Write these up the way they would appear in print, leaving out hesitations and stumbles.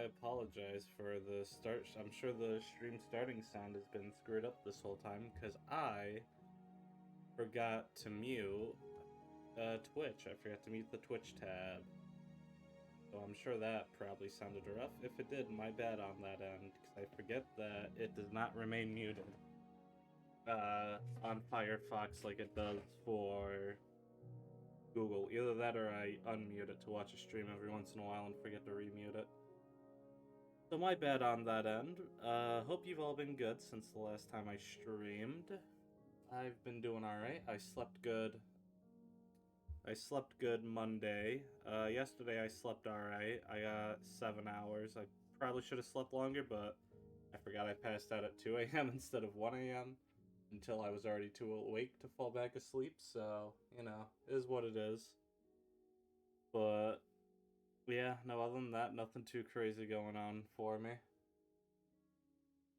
I apologize for the start. I'm sure the stream starting sound has been screwed up this whole time because I forgot to mute Twitch. I forgot to mute the Twitch tab. So I'm sure that probably sounded rough. If it did, my bad on that end, because I forget that it does not remain muted on Firefox like it does for Google. Either that or I unmute it to watch a stream every once in a while and forget to remute it. So my bad on that end. Hope you've all been good since the last time I streamed. I've been doing alright. I slept good Monday. Yesterday I slept alright. I got 7 hours. I probably should have slept longer, but I forgot I passed out at 2 a.m. instead of 1 a.m. until I was already too awake to fall back asleep, so, you know, it is what it is. But, yeah, no, other than that, nothing too crazy going on for me.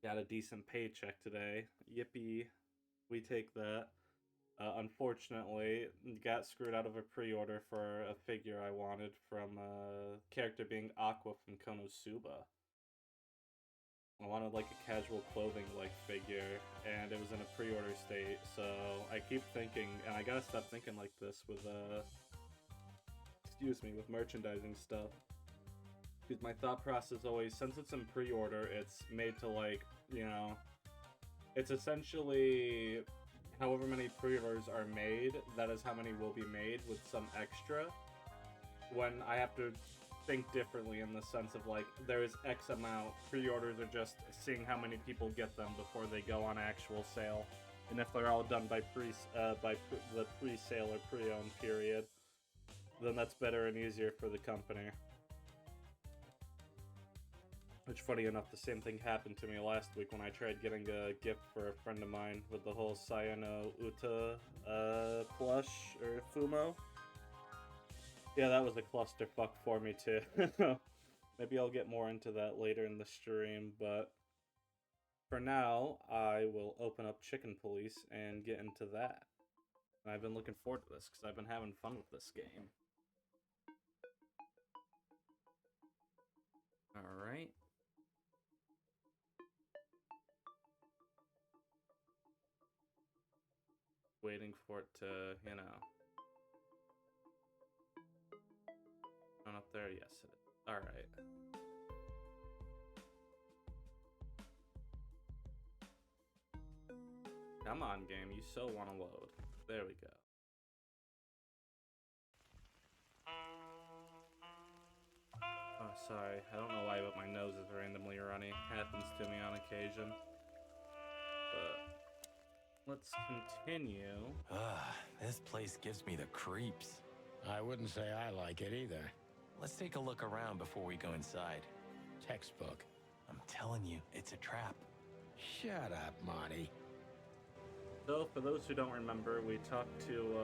Got a decent paycheck today. Yippee. We take that. Unfortunately, got screwed out of a pre-order for a figure I wanted from a character being Aqua from Konosuba. I wanted like a casual clothing like figure, and it was in a pre-order state, so I keep thinking, and I gotta stop thinking like this with with merchandising stuff. Because my thought process always, since it's in pre-order, it's made to like, you know, it's essentially however many pre-orders are made, that is how many will be made with some extra. When I have to think differently in the sense of like, there is X amount, pre-orders are just seeing how many people get them before they go on actual sale. And if they're all done by the pre-sale or pre-owned period, then that's better and easier for the company. Which, funny enough, the same thing happened to me last week when I tried getting a gift for a friend of mine with the whole Sayano Uta plush, or Fumo. Yeah, that was a clusterfuck for me too. Maybe I'll get more into that later in the stream, but for now, I will open up Chicken Police and get into that. And I've been looking forward to this, because I've been having fun with this game. Alright. Waiting for it to, you know... Not up there? Yes, it is. Alright. Come on, game. You so want to load. There we go. Oh, sorry. I don't know why, but my nose is randomly runny. Happens to me on occasion. But let's continue. This place gives me the creeps. I wouldn't say I like it either. Let's take a look around before we go inside. Textbook. I'm telling you, it's a trap. Shut up, Marty. So, for those who don't remember, we talked to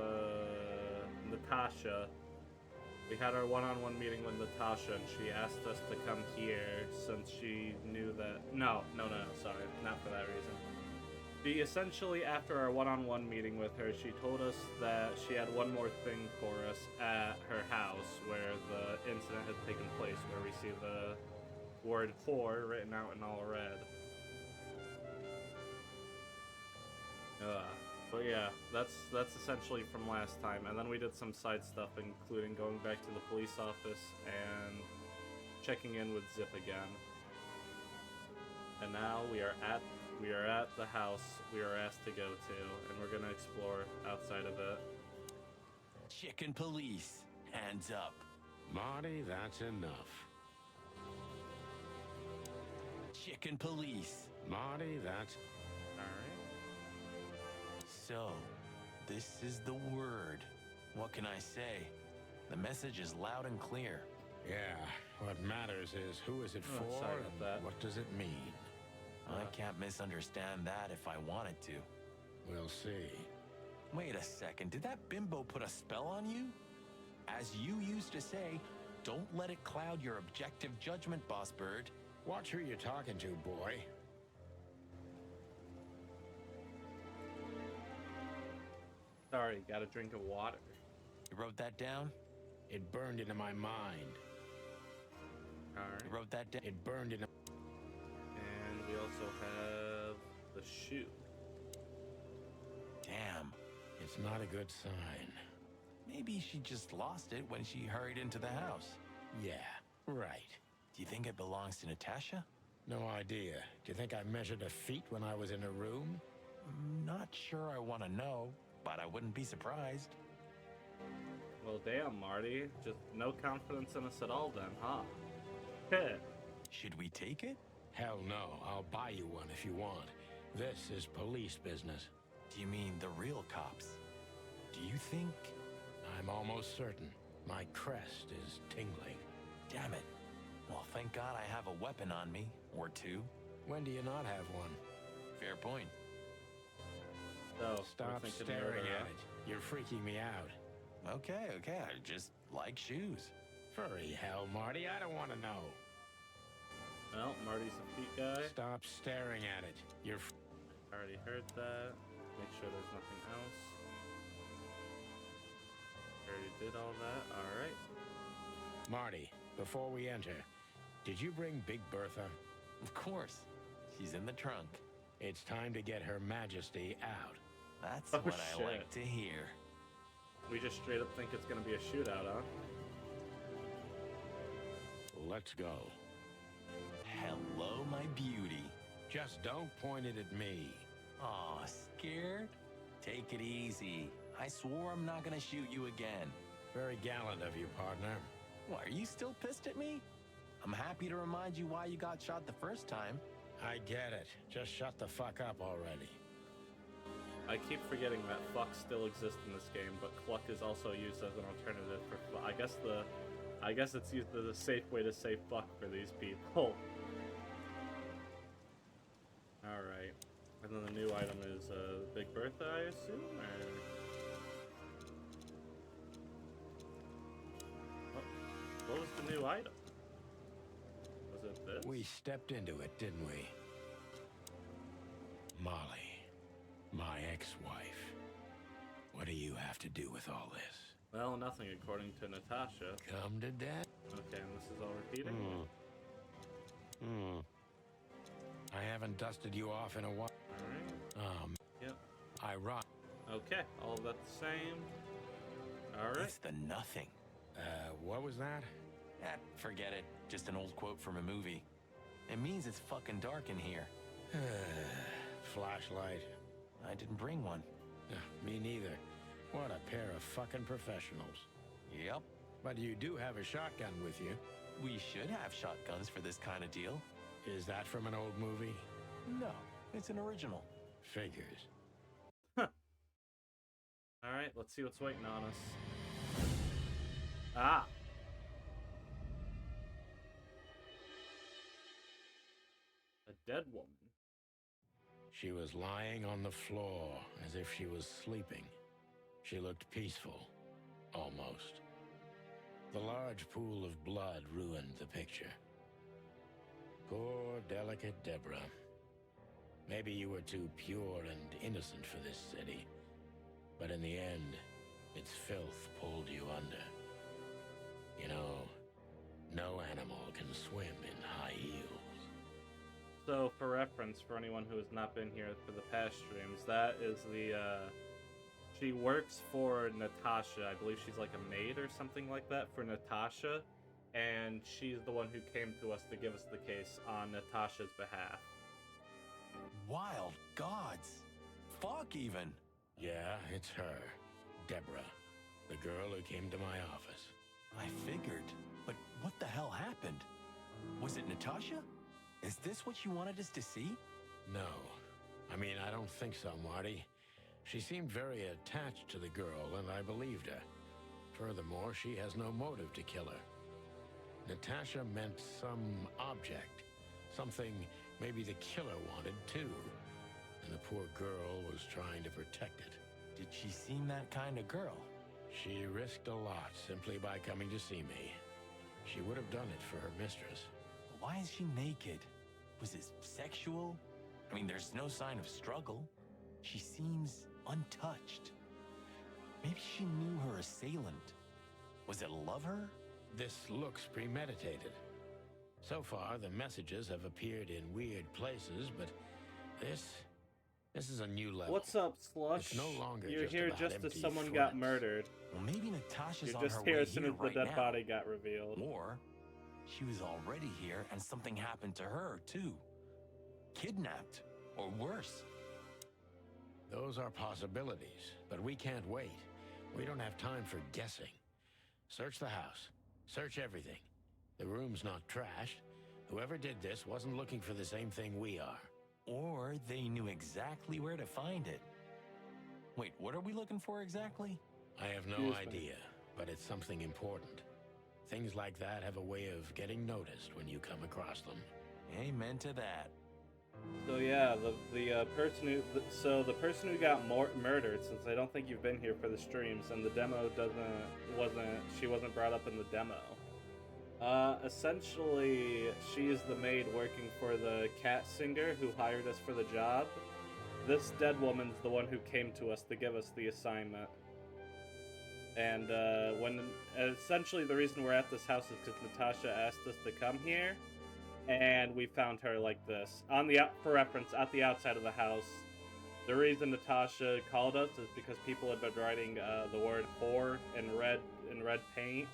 Natasha. We had our one-on-one meeting with Natasha, and she asked us to come here since she knew that... No, sorry, not for that reason. She essentially, after our one-on-one meeting with her, she told us that she had one more thing for us at her house where the incident had taken place, where we see the word whore written out in all red. But yeah, that's essentially from last time, and then we did some side stuff, including going back to the police office and checking in with Zip again. And now we are at the house we are asked to go to, and we're gonna explore outside of it. Chicken Police, hands up. Marty, that's enough. Chicken Police. Marty, that's... Alright. So, this is the word. What can I say? The message is loud and clear. Yeah, what matters is who is it for sorry about and that. what does it mean? I can't misunderstand that if I wanted to. We'll see. Wait a second, did that bimbo put a spell on you? As you used to say, don't let it cloud your objective judgment, Boss Bird. Watch who you're talking to, boy. Sorry, got a drink of water. You wrote that down? It burned into my mind. Alright. You wrote that down. It burned in a... And we also have the shoe. Damn. It's not a good sign. Maybe she just lost it when she hurried into the house. Yeah, right. Do you think it belongs to Natasha? No idea. Do you think I measured her feet when I was in her room? Not sure I want to know, but I wouldn't be surprised. Well, damn, Marty. Just no confidence in us at all then, huh? Heh. Should we take it? Hell no. I'll buy you one if you want. This is police business. Do you mean the real cops? Do you think... I'm almost certain. My crest is tingling. Damn it. Well, thank God I have a weapon on me. Or two. When do you not have one? Fair point. So, Stop we're thinking staring murder, at it. You're freaking me out. Okay. I just like shoes. Furry hell, Marty. I don't want to know. Well, Marty's a feet guy. Stop staring at it. You're... Already heard that. Make sure there's nothing else. Already did all that. Alright. Marty, before we enter, did you bring Big Bertha? Of course. She's in the trunk. It's time to get Her Majesty out. That's Oh, what I shit. like to hear. We just straight up think it's gonna be a shootout, huh? Let's go. Hello, my beauty. Just don't point it at me. Aw, scared? Take it easy. I swore I'm not gonna shoot you again. Very gallant of you, partner. Why, are you still pissed at me? I'm happy to remind you why you got shot the first time. I get it. Just shut the fuck up already. I keep forgetting that fuck still exists in this game, but cluck is also used as an alternative for I guess it's used as a safe way to say fuck for these people. Alright. And then the new item is Big Bertha, I assume? Or... Oh, what was the new item? Was it this? We stepped into it, didn't we? Molly, my ex-wife. What do you have to do with all this? Well, nothing according to Natasha. Come to dad? Okay, and this is all repeating? I haven't dusted you off in a while. Alright. Yep. Ironic. Okay, all of that the same. Alright. It's the nothing. What was that? Forget it. Just an old quote from a movie. It means it's fucking dark in here. Flashlight. I didn't bring one. Me neither. What a pair of fucking professionals. Yep. But you do have a shotgun with you. We should have shotguns for this kind of deal. Is that from an old movie? No, it's an original. Figures. Alright, let's see what's waiting on us. Ah! A dead woman. She was lying on the floor as if she was sleeping. She looked peaceful. Almost. The large pool of blood ruined the picture. Poor, delicate Deborah. Maybe you were too pure and innocent for this city. But in the end, its filth pulled you under. You know, no animal can swim in high heels. So, for reference, for anyone who has not been here for the past streams, that is the, she works for Natasha. I believe she's like a maid or something like that for Natasha. And she's the one who came to us to give us the case on Natasha's behalf. Wild gods. Fuck even. Yeah, it's her. Deborah. The girl who came to my office. I figured. But what the hell happened? Was it Natasha? Is this what you wanted us to see? No. I mean, I don't think so, Marty. She seemed very attached to the girl, and I believed her. Furthermore, she has no motive to kill her. Natasha meant some object. Something maybe the killer wanted, too. And the poor girl was trying to protect it. Did she seem that kind of girl? She risked a lot simply by coming to see me. She would have done it for her mistress. Why is she naked? Was it sexual? I mean, there's no sign of struggle. She seems untouched. Maybe she knew her assailant. Was it a lover? This looks premeditated. So far, the messages have appeared in weird places, but this is a new level. What's up, Slush? It's no longer You're just here about just as empty someone got threats. murdered. Well, maybe Natasha's You're on just her here way as soon here as the right dead now. body got revealed. Or she was already here and something happened to her, too. Kidnapped, or worse. Those are possibilities, but we can't wait. We don't have time for guessing. Search the house. Search everything. The room's not trashed. Whoever did this wasn't looking for the same thing we are. Or they knew exactly where to find it. Wait, what are we looking for exactly? I have no Excuse me. idea, but it's something important. Things like that have a way of getting noticed when you come across them. Amen to that. So yeah, the person who got murdered, since I don't think you've been here for the streams, and the demo wasn't brought up in the demo. Essentially, she is the maid working for the cat singer who hired us for the job. This dead woman's the one who came to us to give us the assignment. And essentially the reason we're at this house is because Natasha asked us to come here, and we found her like this. For reference, at the outside of the house. The reason Natasha called us is because people had been writing the word whore in red paint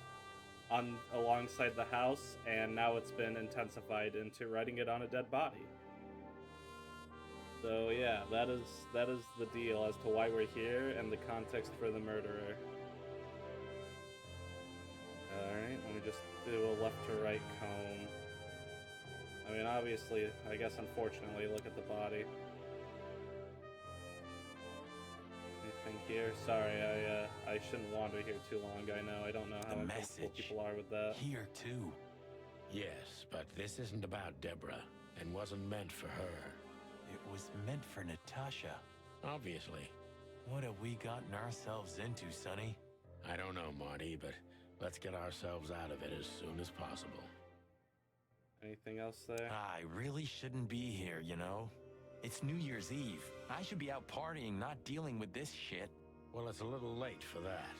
alongside the house, and now it's been intensified into writing it on a dead body. So yeah, that is the deal as to why we're here and the context for the murderer. Alright, let me just do a left to right comb. I mean, obviously, I guess unfortunately, look at the body. Anything here? Sorry, I shouldn't wander here too long. I know, I don't know how The uncomfortable message. people are with that. Here, too. Yes, but this isn't about Deborah, and wasn't meant for her. It was meant for Natasha. Obviously. What have we gotten ourselves into, Sonny? I don't know, Marty, but let's get ourselves out of it as soon as possible. Anything else there? I really shouldn't be here, you know? It's New Year's Eve. I should be out partying, not dealing with this shit. Well, it's a little late for that.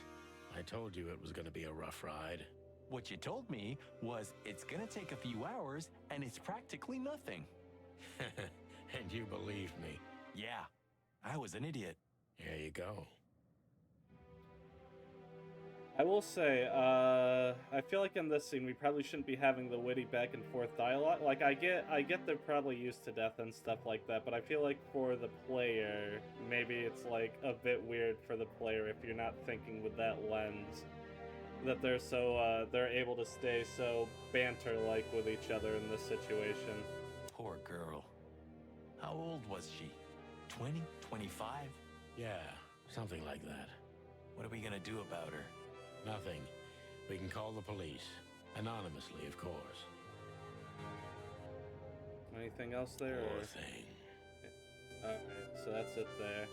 I told you it was going to be a rough ride. What you told me was it's gonna take a few hours, and it's practically nothing. And you believed me. Yeah, I was an idiot. Here you go. I will say, I feel like in this scene we probably shouldn't be having the witty back and forth dialogue. Like, I get they're probably used to death and stuff like that, but I feel like for the player, maybe it's like a bit weird for the player if you're not thinking with that lens. That they're able to stay so banter-like with each other in this situation. Poor girl. How old was she? 20? 25? Yeah, something like that. What are we gonna do about her? Nothing. We can call the police. Anonymously, of course. Anything else there? Poor Or... thing. Alright, so that's it there.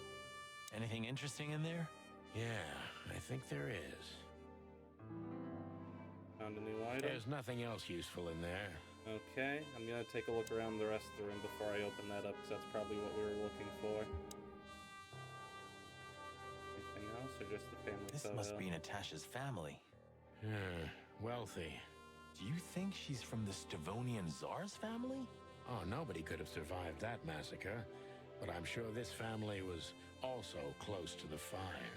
Anything interesting in there? Yeah, I think there is. Found a new item? There's nothing else useful in there. Okay, I'm gonna take a look around the rest of the room before I open that up, because that's probably what we were looking for. Anything else, or just the family This photo? must be Natasha's family. Wealthy. Do you think she's from the Stavonian Tsar's family? Oh, nobody could have survived that massacre. But I'm sure this family was also close to the fire.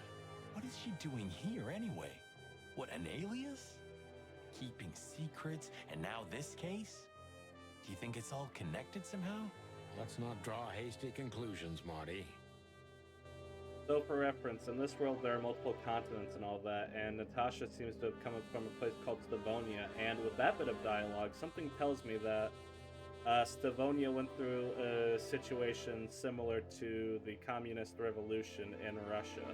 What is she doing here anyway? What, an alias? Keeping secrets, and now this case? Do you think it's all connected somehow? Let's not draw hasty conclusions, Marty. So for reference, in this world there are multiple continents and all that, and Natasha seems to have come from a place called Stavonia, and with that bit of dialogue, something tells me that Stavonia went through a situation similar to the communist revolution in Russia.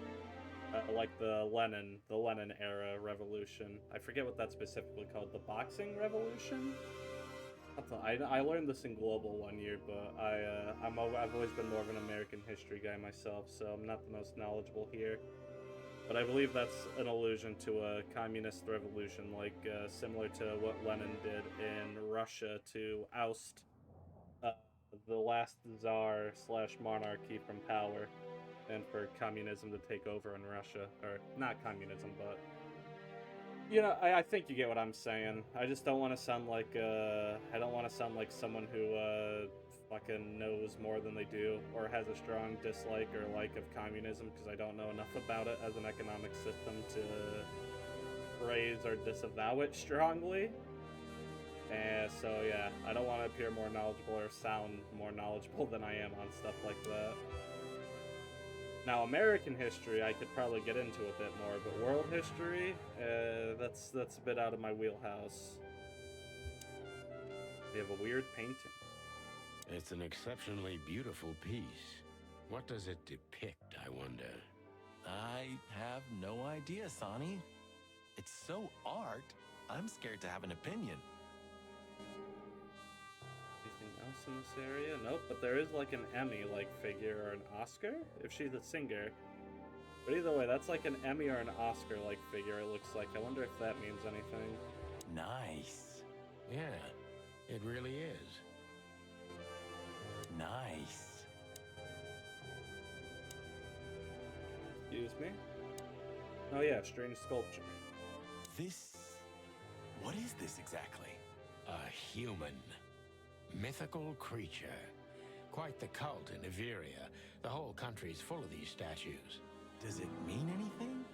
Like the Lenin era revolution. I forget what that's specifically called. The Boxing Revolution? I learned this in Global one year, but I've always been more of an American history guy myself, so I'm not the most knowledgeable here. But I believe that's an allusion to a communist revolution, like similar to what Lenin did in Russia to oust the last czar/monarchy from power, and for communism to take over in Russia. Or, not communism, but You know, I think you get what I'm saying. I just don't want to sound like I don't want to sound like someone who fucking knows more than they do or has a strong dislike or like of communism because I don't know enough about it as an economic system to praise or disavow it strongly. And so yeah, I don't want to appear more knowledgeable or sound more knowledgeable than I am on stuff like that. Now, American history, I could probably get into a bit more, but world history, that's a bit out of my wheelhouse. We have a weird painting. It's an exceptionally beautiful piece. What does it depict, I wonder? I have no idea, Sonny. It's so art, I'm scared to have an opinion. Anything else in this area? Nope, but there is like an Emmy-like figure or an Oscar, if she's a singer. But either way, that's like an Emmy or an Oscar-like figure, it looks like. I wonder if that means anything. Nice. Yeah, it really is. Nice. Excuse me? Oh yeah, strange sculpture. This... What is this exactly? A human. Mythical creature. Quite the cult in Iveria. The whole country's full of these statues. Does it mean anything?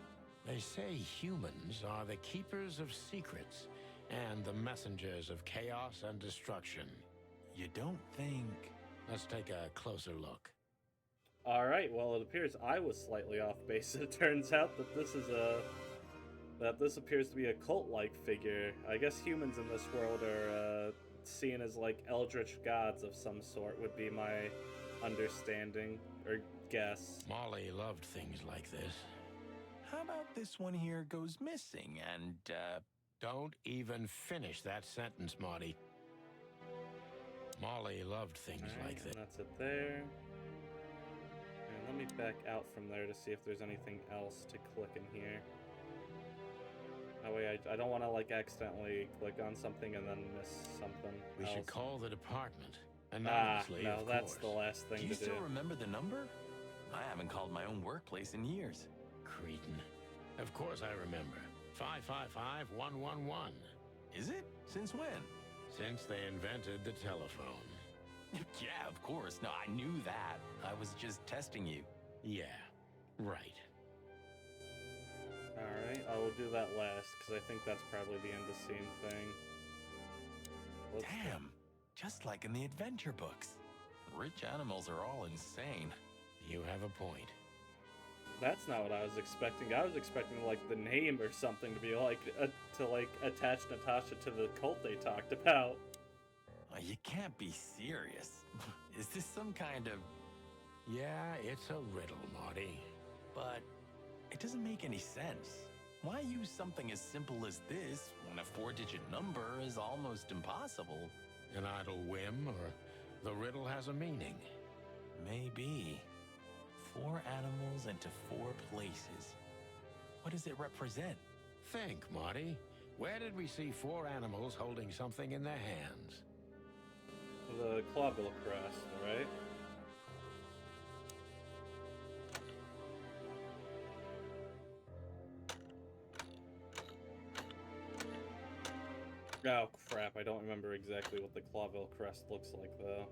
They say humans are the keepers of secrets and the messengers of chaos and destruction. You don't think... Let's take a closer look. Alright, well it appears I was slightly off base. It turns out that this appears to be a cult-like figure. I guess humans in this world are seen as like eldritch gods of some sort would be my understanding or guess. Molly loved things like this. How about this one here goes missing and, Don't even finish that sentence, Marty. Molly loved things like this. And that's it there. And let me back out from there to see if there's anything else to click in here. That way I don't want to like accidentally click on something and then miss something We else. should call the department. Anonymously, no, of that's course. the last thing do you to do. still remember the number? I haven't called my own workplace in years. Cretin. Of course I remember. 555-111. Is it? Since when? Since they invented the telephone. Yeah, of course. No, I knew that. I was just testing you. Yeah, right. Alright, I will do that last, because I think that's probably the end of scene thing. Let's go. Damn. Just like in the adventure books. Rich animals are all insane. You have a point. That's not what I was expecting. I was expecting like the name or something to be like to like attach Natasha to the cult they talked about. You can't be serious. Is this some kind of... Yeah, it's a riddle, Marty. But it doesn't make any sense. Why use something as simple as this when a 4-digit number is almost impossible? An idle whim, or the riddle has a meaning. Maybe. 4 animals into 4 places. What does it represent? Think, Marty. Where did we see 4 animals holding something in their hands? The Clawbill crest, right? Oh crap, I don't remember exactly what the Clawbill crest looks like though.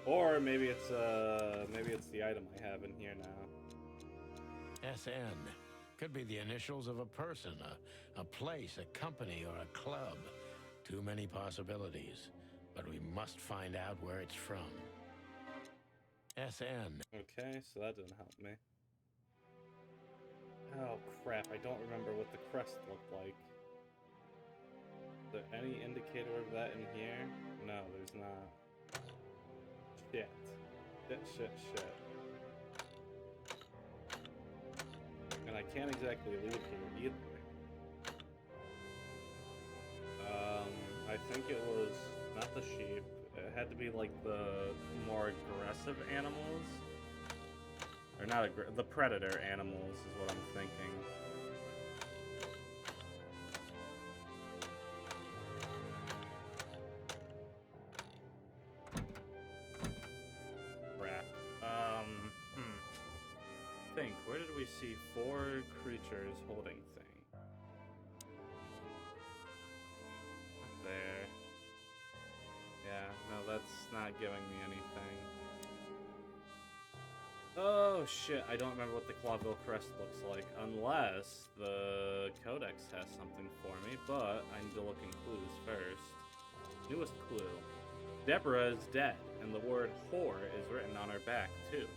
Or maybe it's the item I have in here now. SN. Could be the initials of a person, a place, a company, or a club. Too many possibilities. But we must find out where it's from. SN. Okay, so that didn't help me. Oh crap, I don't remember what the crest looked like. Is there any indicator of that in here? No, there's not. Shit. Shit. And I can't exactly leave here either. I think it was not the sheep. It had to be like the more aggressive animals. Or not the predator animals is what I'm thinking. Crap. Think, where did we see 4 creatures holding thing? there. Yeah, no, that's not giving me anything. Oh shit, I don't remember what the Clawville Crest looks like, unless the Codex has something for me, but I need to look in clues first. Newest clue. Deborah is dead, and the word whore is written on her back, too.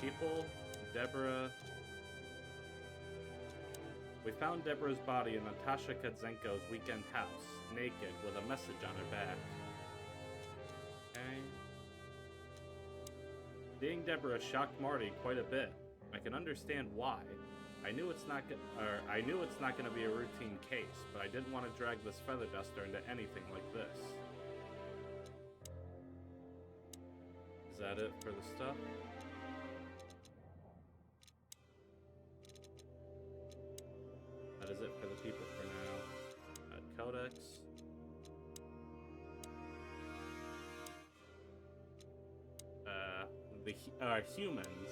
People, Deborah... We found Deborah's body in Natasha Kadzenko's weekend house, naked, with a message on her back. Okay. Seeing Deborah shocked Marty quite a bit. I can understand why. I knew it's not going to be a routine case, but I didn't want to drag this feather duster into anything like this. Is that it for the stuff? That is it for the people for now. Codex. Humans.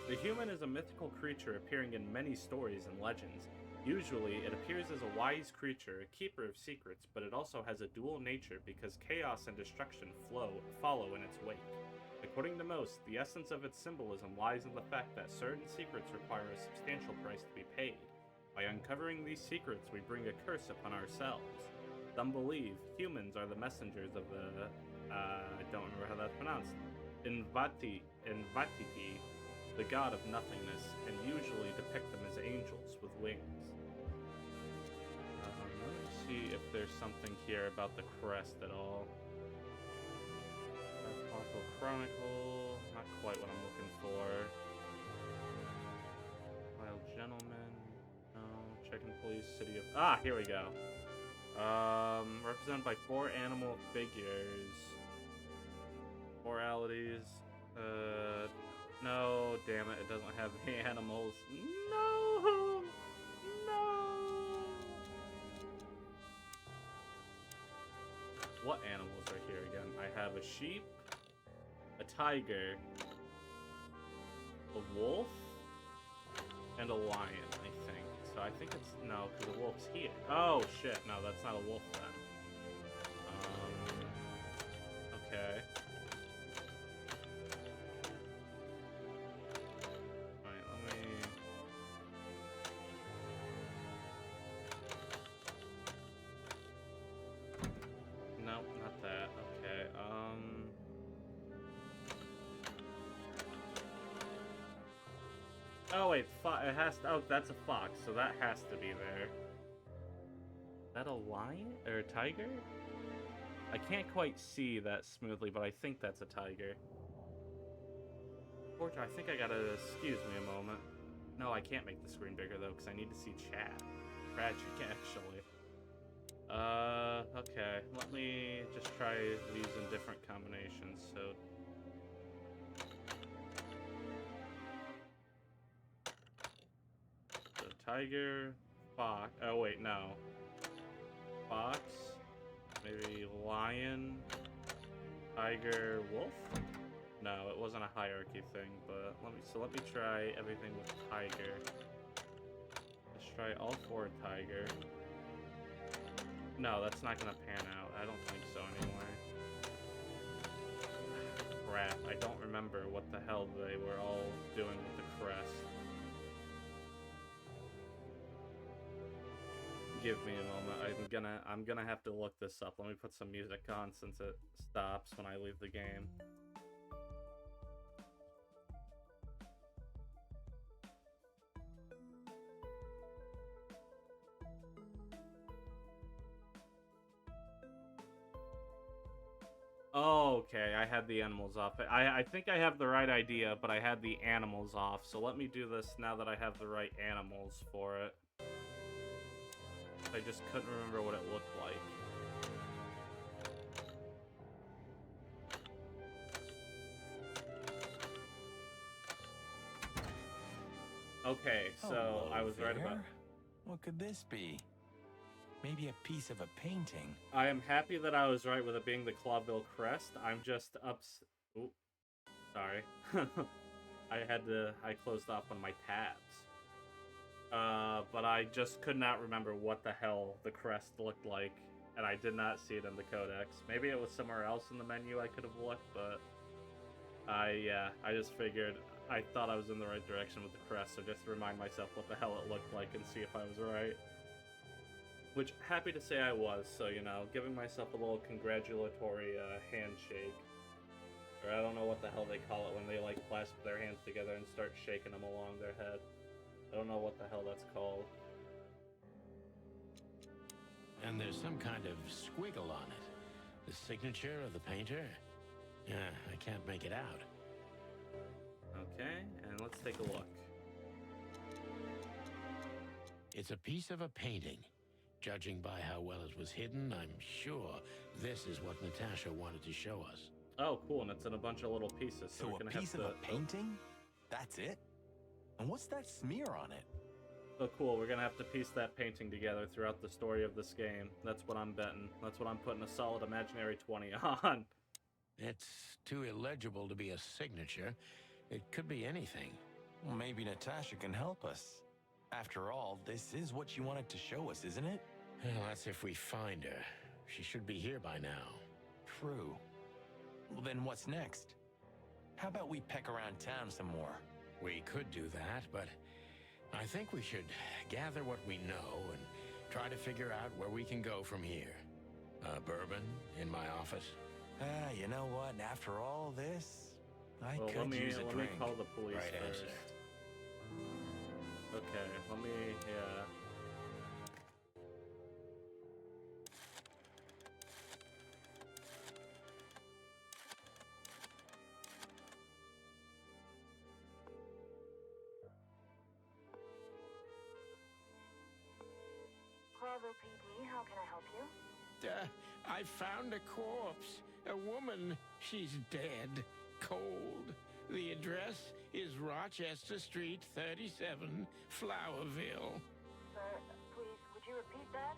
The human is a mythical creature appearing in many stories and legends. Usually, it appears as a wise creature, a keeper of secrets, but it also has a dual nature because chaos and destruction follow in its wake. According to most, the essence of its symbolism lies in the fact that certain secrets require a substantial price to be paid. By uncovering these secrets, we bring a curse upon ourselves. Some believe humans are the messengers of the, I don't remember how that's pronounced, Invatiti, the god of nothingness, and usually depict them as angels with wings. Let me see if there's something here about the crest at all. Apostle Chronicle, not quite what I'm looking for. Wild Gentleman, no. Checking Police, City of... Ah, here we go. Represented by 4 animal figures. Moralities. No, damn it, it doesn't have any animals. No! No! What animals are here again? I have a sheep, a tiger, a wolf, and a lion, I think. So I think it's... No, because the wolf's here. Oh, shit. No, that's not a wolf then. Okay. Alright, let me... Nope, not that. Okay, Oh, wait, it has to... Oh, that's a fox, so that has to be there. Is that a lion? Or a tiger? I can't quite see that smoothly, but I think that's a tiger. I think I gotta... Excuse me a moment. No, I can't make the screen bigger, though, because I need to see chat. Tragic, actually. Okay. Let me just try these in different combinations, so... Tiger, fox. Oh, wait, no. Fox. Maybe lion. Tiger, wolf? No, it wasn't a hierarchy thing, but let me try everything with tiger. Let's try all 4 tiger. No, that's not gonna pan out. I don't think so anyway. Crap, I don't remember what the hell they were all doing with the crest. Give me a moment. I'm gonna have to look this up. Let me put some music on since it stops when I leave the game. Okay, I had the animals off. I think I have the right idea, but I had the animals off. So let me do this now that I have the right animals for it. I just couldn't remember what it looked like. Okay, so Hello I was right about... there. What could this be? Maybe a piece of a painting. I am happy that I was right with it being the Clawville crest. I'm just Oop. Sorry. I closed off one of my tabs. But I just could not remember what the hell the crest looked like, and I did not see it in the codex. Maybe it was somewhere else in the menu I could have looked, but I just figured I thought I was in the right direction with the crest, so just to remind myself what the hell it looked like and see if I was right. Which, happy to say I was, so, you know, giving myself a little congratulatory handshake. Or I don't know what the hell they call it when they, like, clasp their hands together and start shaking them along their head. I don't know what the hell that's called. And there's some kind of squiggle on it. The signature of the painter? Yeah, I can't make it out. Okay, and let's take a look. It's a piece of a painting. Judging by how well it was hidden, I'm sure this is what Natasha wanted to show us. Oh, cool, and it's in a bunch of little pieces. So we're a gonna piece have of to... a painting? That's it? And what's that smear on it? Oh, cool, we're gonna have to piece that painting together throughout the story of this game. That's what I'm betting. That's what I'm putting a solid imaginary 20 on. It's too illegible to be a signature. It could be anything. Well, maybe Natasha can help us. After all, this is what you wanted to show us, isn't it? Well, that's if we find her. She should be here by now. True. Well, then what's next? How about we peck around town some more? We could do that, but I think we should gather what we know and try to figure out where we can go from here. Bourbon in my office? You know what? After all this, I Well, could use a let drink. me call the police Right first. answer. Okay, let me, yeah. Clawville PD, how can I help you? I found a corpse. A woman. She's dead. Cold. The address is Rochester Street, 37, Flowerville. Sir, please, would you repeat that?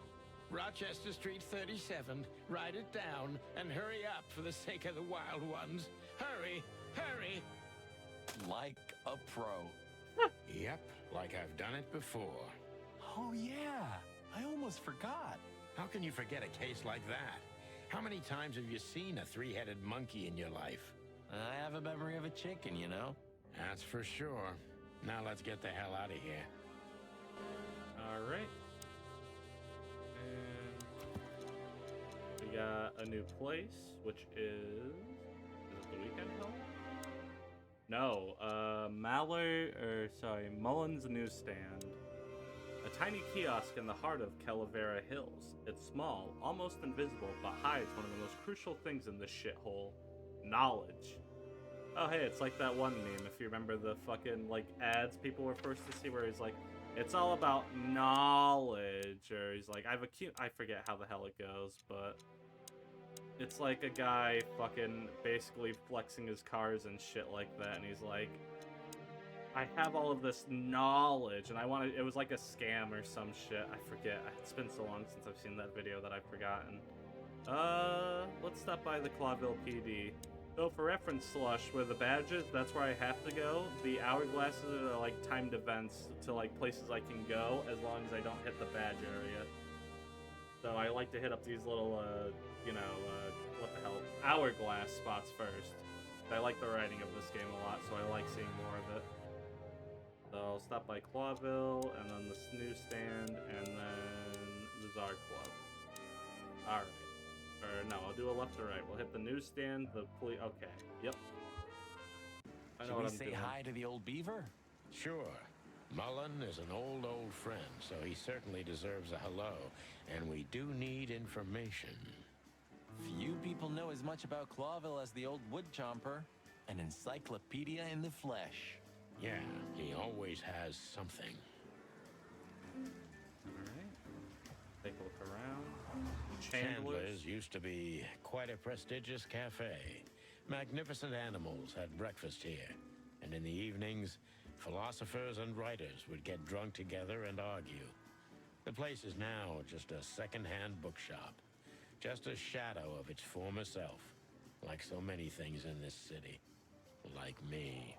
Rochester Street 37. Write it down and hurry up for the sake of the wild ones. Hurry! Hurry! Like a pro. Yep, like I've done it before. Oh, yeah. I almost forgot. How can you forget a case like that? How many times have you seen a three-headed monkey in your life? I have a memory of a chicken, you know? That's for sure. Now let's get the hell out of here. Alright. And we got a new place, which is it the Weekend Home? No, Mullins Newsstand. A tiny kiosk in the heart of Calavera Hills. It's small, almost invisible, but hides one of the most crucial things in this shithole. Knowledge. Oh hey, it's like that one meme, if you remember the fucking, like, ads people were first to see where he's like, it's all about knowledge, or he's like, I forget how the hell it goes, but it's like a guy fucking basically flexing his cars and shit like that, and he's like, I have all of this knowledge, and it was like a scam or some shit, I forget, it's been so long since I've seen that video that I've forgotten. Let's stop by the Clawville PD. So for reference, Slush, where the badges, that's where I have to go. The hourglasses are like timed events to like places I can go as long as I don't hit the badge area. So I like to hit up these little, what the hell, hourglass spots first. I like the writing of this game a lot, so I like seeing more of it. So I'll stop by Clawville, and then the newsstand, and then the Czar Club. Alright. Or no, I'll do a left or right. We'll hit the newsstand, the police. Okay, yep. I know Should what we I'm say doing. hi to the old beaver? Sure. Mullen is an old friend, so he certainly deserves a hello. And we do need information. Few people know as much about Clawville as the old wood chomper. An encyclopedia in the flesh. Yeah, he always has something. Alright. Take a look around. Chandler's used to be quite a prestigious cafe. Magnificent animals had breakfast here. And in the evenings, philosophers and writers would get drunk together and argue. The place is now just a second-hand bookshop. Just a shadow of its former self. Like so many things in this city. Like me.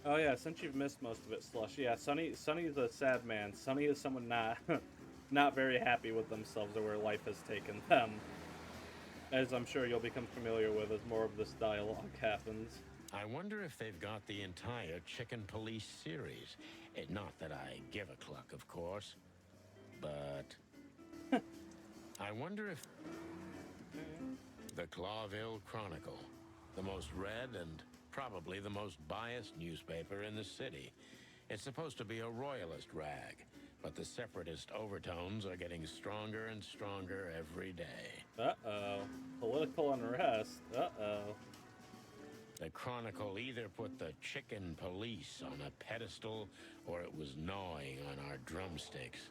Oh yeah, since you've missed most of it, Slush. Yeah, Sonny's a sad man. Sonny is someone not not very happy with themselves or where life has taken them. As I'm sure you'll become familiar with as more of this dialogue happens. I wonder if they've got the entire Chicken Police series. Not that I give a cluck, of course, but I wonder if the Clawville Chronicle, the most read and probably the most biased newspaper in the city. It's supposed to be a royalist rag, but the separatist overtones are getting stronger and stronger every day. Uh-oh. Political unrest. Uh-oh. The Chronicle either put the Chicken Police on a pedestal or it was gnawing on our drumsticks.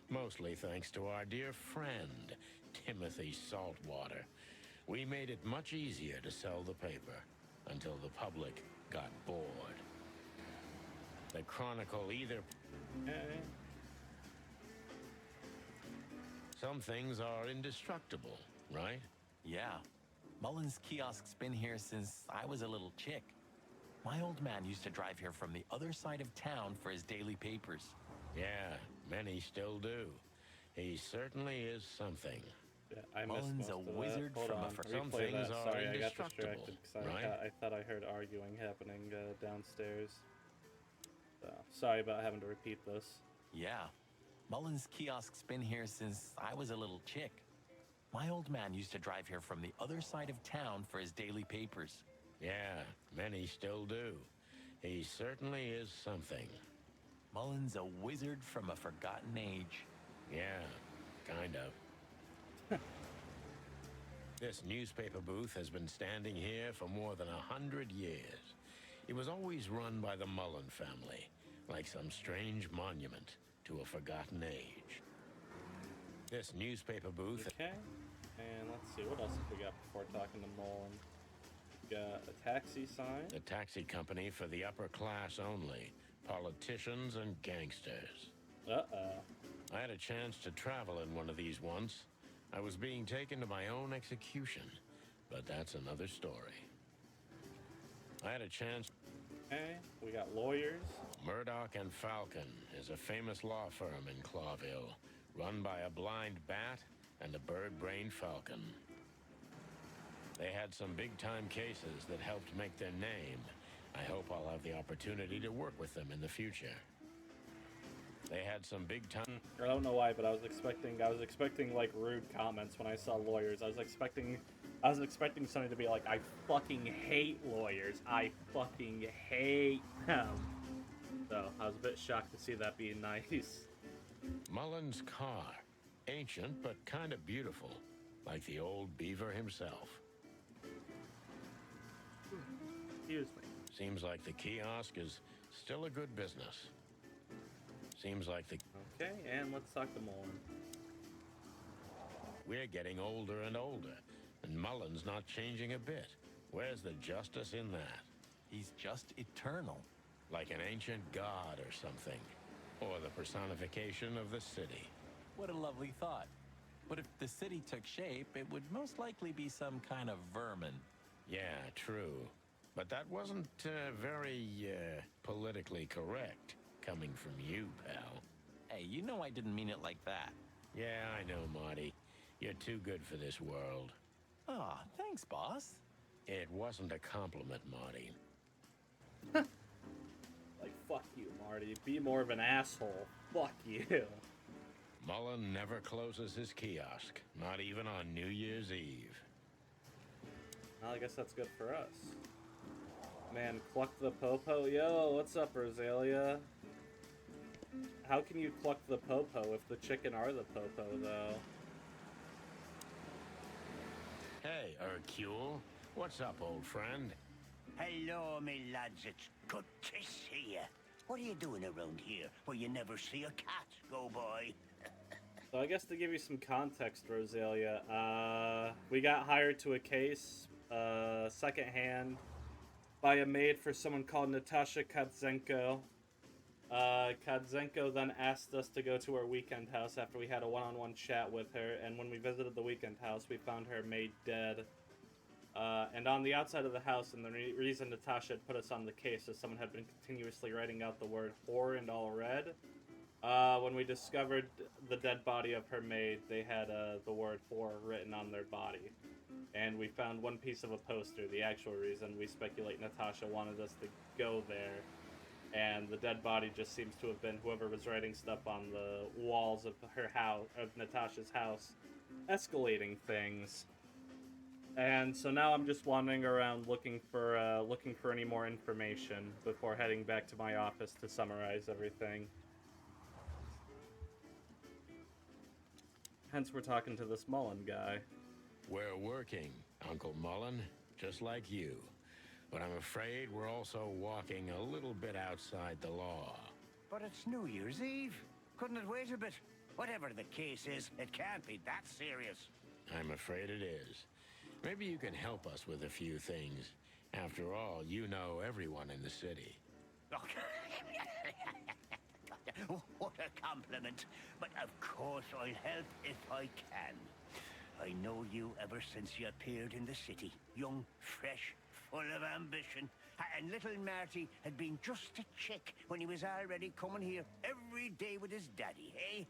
Mostly thanks to our dear friend, Timothy Saltwater. We made it much easier to sell the paper until the public got bored. The Chronicle either... Okay. Some things are indestructible, right? Yeah. Mullen's kiosk's been here since I was a little chick. My old man used to drive here from the other side of town for his daily papers. Yeah, many still do. He certainly is something. Yeah, I missed Mullen's most a of that. wizard Hold from on. a Some Replay things that. are Sorry, I got indestructible, distracted because right? I thought I heard arguing happening downstairs. So, sorry about having to repeat this. Yeah. Mullen's kiosk's been here since I was a little chick. My old man used to drive here from the other side of town for his daily papers. Yeah, many still do. He certainly is something. Mullen's a wizard from a forgotten age. Yeah, kind of. This newspaper booth has been standing here for more than 100 years. It was always run by the Mullen family, like some strange monument to a forgotten age. This newspaper booth... Okay. And let's see, what else have we got before talking to Mullen? We got a taxi sign. A taxi company for the upper class only. Politicians and gangsters. Uh-oh. I had a chance to travel in one of these once. I was being taken to my own execution, but that's another story. I had a chance... Okay, we got lawyers. Murdoch and Falcon is a famous law firm in Clawville, run by a blind bat and a bird-brained falcon. They had some big-time cases that helped make their name. I hope I'll have the opportunity to work with them in the future. They had some big-time... I don't know why, but I was expecting like rude comments when I saw lawyers. I was expecting somebody to be like, I fucking hate lawyers. I fucking hate them. So I was a bit shocked to see that being nice. Mullen's car. Ancient, but kind of beautiful. Like the old beaver himself. Excuse me. Seems like the kiosk is still a good business. Seems like the... Okay, and let's talk to Mullen. We're getting older and older, and Mullen's not changing a bit. Where's the justice in that? He's just eternal. Like an ancient god or something. Or the personification of the city. What a lovely thought. But if the city took shape, it would most likely be some kind of vermin. Yeah, true. But that wasn't very politically correct, coming from you, pal. Hey, you know I didn't mean it like that. Yeah, I know, Marty. You're too good for this world. Aw, thanks, boss. It wasn't a compliment, Marty. Like, fuck you, Marty. Be more of an asshole. Fuck you. Mullen never closes his kiosk, not even on New Year's Eve. Well, I guess that's good for us. Man, cluck the popo. Yo, what's up, Rosalia? How can you cluck the popo if the chicken are the popo, though? Hey, Hercule. What's up, old friend? Hello, me lads. It's good to see you. What are you doing around here where you never see a cat go by? So I guess to give you some context, Rosalia, we got hired to a case, secondhand, by a maid for someone called Natasha Kadzenko. Kadzenko then asked us to go to her weekend house after we had a one-on-one chat with her, and when we visited the weekend house, we found her maid dead. And on the outside of the house, and the reason Natasha had put us on the case is someone had been continuously writing out the word whore in all red. When we discovered the dead body of her maid, they had the word whore written on their body. And we found one piece of a poster, the actual reason we speculate Natasha wanted us to go there. And the dead body just seems to have been whoever was writing stuff on the walls of her house, of Natasha's house, escalating things. And so now I'm just wandering around looking for any more information before heading back to my office to summarize everything. Hence, we're talking to this Mullen guy. We're working, Uncle Mullen, just like you. But I'm afraid we're also walking a little bit outside the law. But it's New Year's Eve. Couldn't it wait a bit? Whatever the case is, it can't be that serious. I'm afraid it is. Maybe you can help us with a few things. After all, you know everyone in the city. What a compliment. But of course I'll help if I can. I know you ever since you appeared in the city. Young, fresh, full of ambition. And little Marty had been just a chick when he was already coming here every day with his daddy, eh?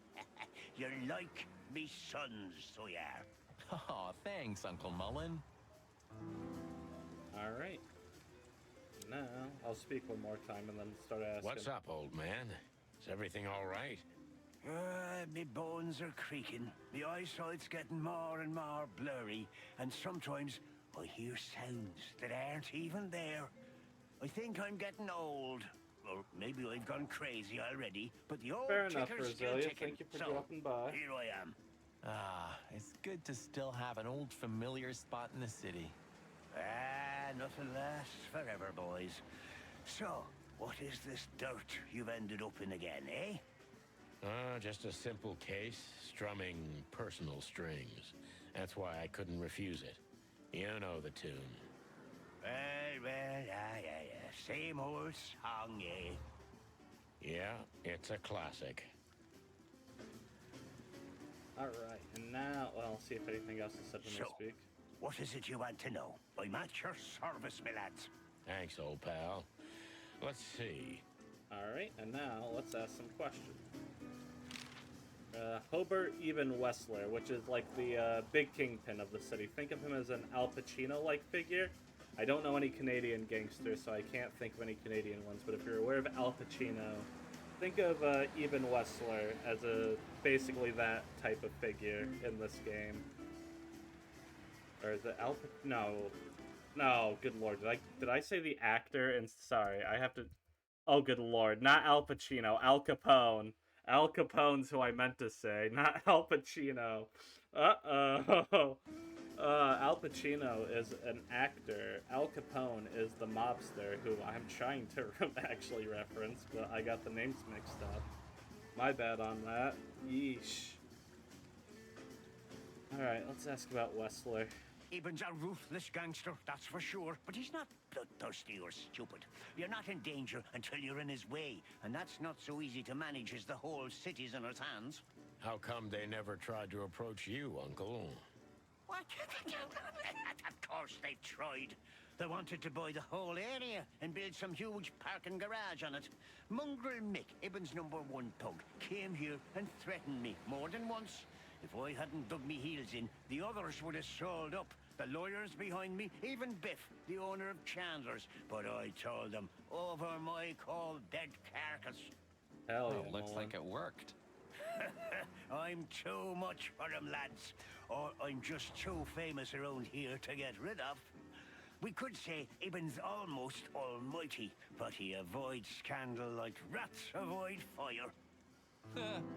You're like me sons, so you are. Oh, thanks, Uncle Mullen. Alright. Now, I'll speak one more time and then start asking. What's up, old man? Is everything all right? Me bones are creaking. My eyesight's getting more and more blurry, and sometimes I hear sounds that aren't even there. I think I'm getting old. Or maybe I've gone crazy already, but the old Fair enough, ticker's still Roselia. ticking. Thank you for So, dropping by. here I am. Ah, it's good to still have an old familiar spot in the city. Nothing lasts forever, boys. So, what is this dirt you've ended up in again, eh? Just a simple case, strumming personal strings. That's why I couldn't refuse it. You know the tune. Yeah. Same old song, eh? Yeah, it's a classic. Alright, and now, well, I'll see if anything else is said when So, I speak. what is it you want to know? I'm at your service, my lads. Thanks, old pal. Let's see. Alright, and now let's ask some questions. Hobart Eben Wessler, which is like the big kingpin of the city. Think of him as an Al Pacino-like figure. I don't know any Canadian gangsters, so I can't think of any Canadian ones, but if you're aware of Al Pacino, think of Eben Wessler as basically that type of figure in this game. Or is it Al No, good lord. Did I say the actor? And sorry, I have to... Oh, good lord. Not Al Pacino. Al Capone. Al Capone's who I meant to say, not Al Pacino. Uh-oh. Al Pacino is an actor. Al Capone is the mobster who I'm trying to actually reference, but I got the names mixed up. My bad on that. Yeesh. Alright, let's ask about Wessler. Eben's a ruthless gangster, that's for sure. But he's not bloodthirsty or stupid. You're not in danger until you're in his way. And that's not so easy to manage as the whole city's in his hands. How come they never tried to approach you, Uncle? What? Of course they tried. They wanted to buy the whole area and build some huge parking garage on it. Mongrel Mick, Eben's #1 pug, came here and threatened me more than once. If I hadn't dug me heels in, the others would have sold up. The lawyers behind me, even Biff, the owner of Chandler's. But I told them, over my cold dead carcass. Hell yeah, Oh, looks Mullen. like it worked. I'm too much for them, lads. Or I'm just too famous around here to get rid of. We could say Eben's almost almighty, but he avoids scandal like rats avoid fire.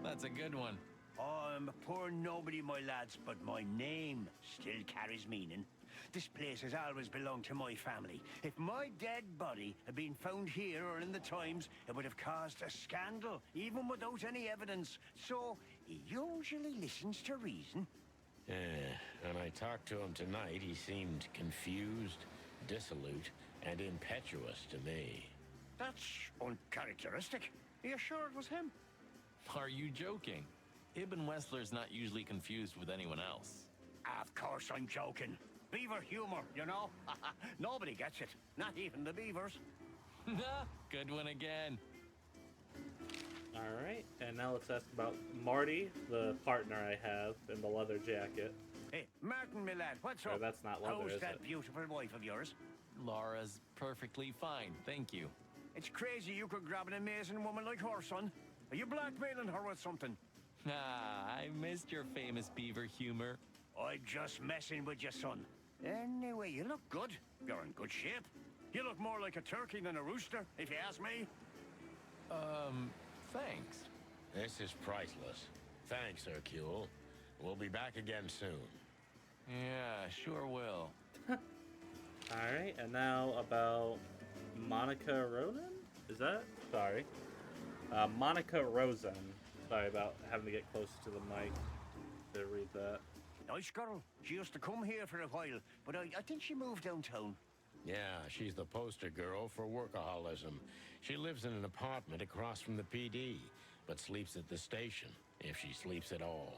That's a good one. I'm a poor nobody, my lads, but my name still carries meaning. This place has always belonged to my family. If my dead body had been found here or in the Times, it would have caused a scandal, even without any evidence. So, he usually listens to reason. When I talked to him tonight, he seemed confused, dissolute, and impetuous to me. That's uncharacteristic. Are you sure it was him? Are you joking? Eben Wessler's not usually confused with anyone else. Of course I'm joking. beaver humor, you know? Nobody gets it. Not even the beavers. Good one again. All right, and now let's ask about Marty, the partner I have in the leather jacket. Hey, Martin, my lad, what's Or up? that's not leather, How's is that it? beautiful wife of yours? Laura's perfectly fine, thank you. It's crazy you could grab an amazing woman like her, son. Are you blackmailing her with something? Ah, I missed your famous beaver humor. I'm just messing with your son. Anyway, you look good. You're in good shape. You look more like a turkey than a rooster, if you ask me. Thanks. This is priceless. Thanks, Hercule. We'll be back again soon. Yeah, sure will. All right, and now about Monica Rosen? Is that? Sorry. Monica Rosen. Sorry about having to get close to the mic to read that. Nice girl. She used to come here for a while, but I think she moved downtown. Yeah, she's the poster girl for workaholism. She lives in an apartment across from the PD, but sleeps at the station, if she sleeps at all.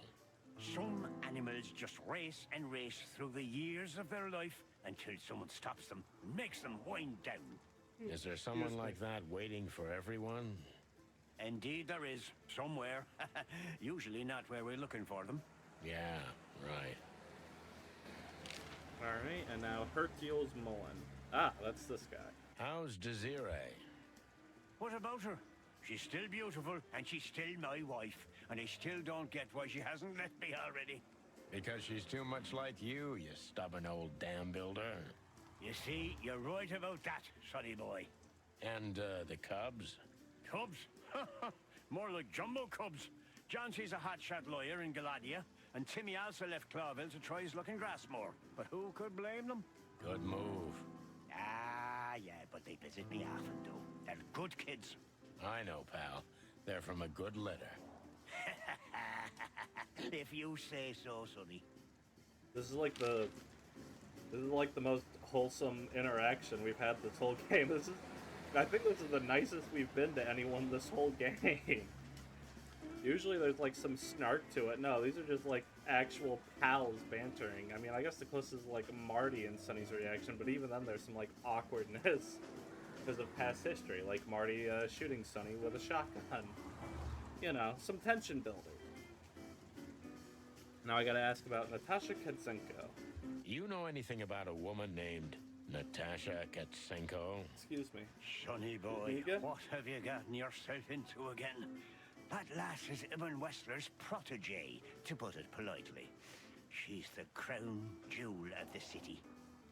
Some animals just race and race through the years of their life until someone stops them, makes them wind down. Is there someone like that waiting for everyone? Indeed there is, somewhere. Usually not where we're looking for them. Yeah, right. All right, and now Hercules Mullen. Ah, that's this guy. How's Desiree? What about her? She's still beautiful, and she's still my wife. And I still don't get why she hasn't left me already. Because she's too much like you stubborn old dam builder. You see, you're right about that, sonny boy. And, the cubs? Cubs? More like jumbo cubs. Johnson's a hotshot lawyer in Galadia, and Timmy also left Clawville to try his luck in Grassmore. But who could blame them? Good move. Ah, yeah, but they visit me often, though. They're good kids. I know, pal. They're from a good litter. If you say so, sonny. This is like the most wholesome interaction we've had this whole game. I think this is the nicest we've been to anyone this whole game. Usually there's like some snark to it. No, these are just like actual pals bantering. I mean, I guess the closest is like Marty and Sonny's reaction, but even then there's some like awkwardness because of past history, like Marty shooting Sonny with a shotgun. You know, some tension building. Now I gotta ask about Natasha Katzenko. You know anything about a woman named Natasha Katsenko? Excuse me. Sonny boy, Amiga? what have you gotten yourself into again? That lass is Ibn Wessler's protege, to put it politely. She's the crown jewel of the city,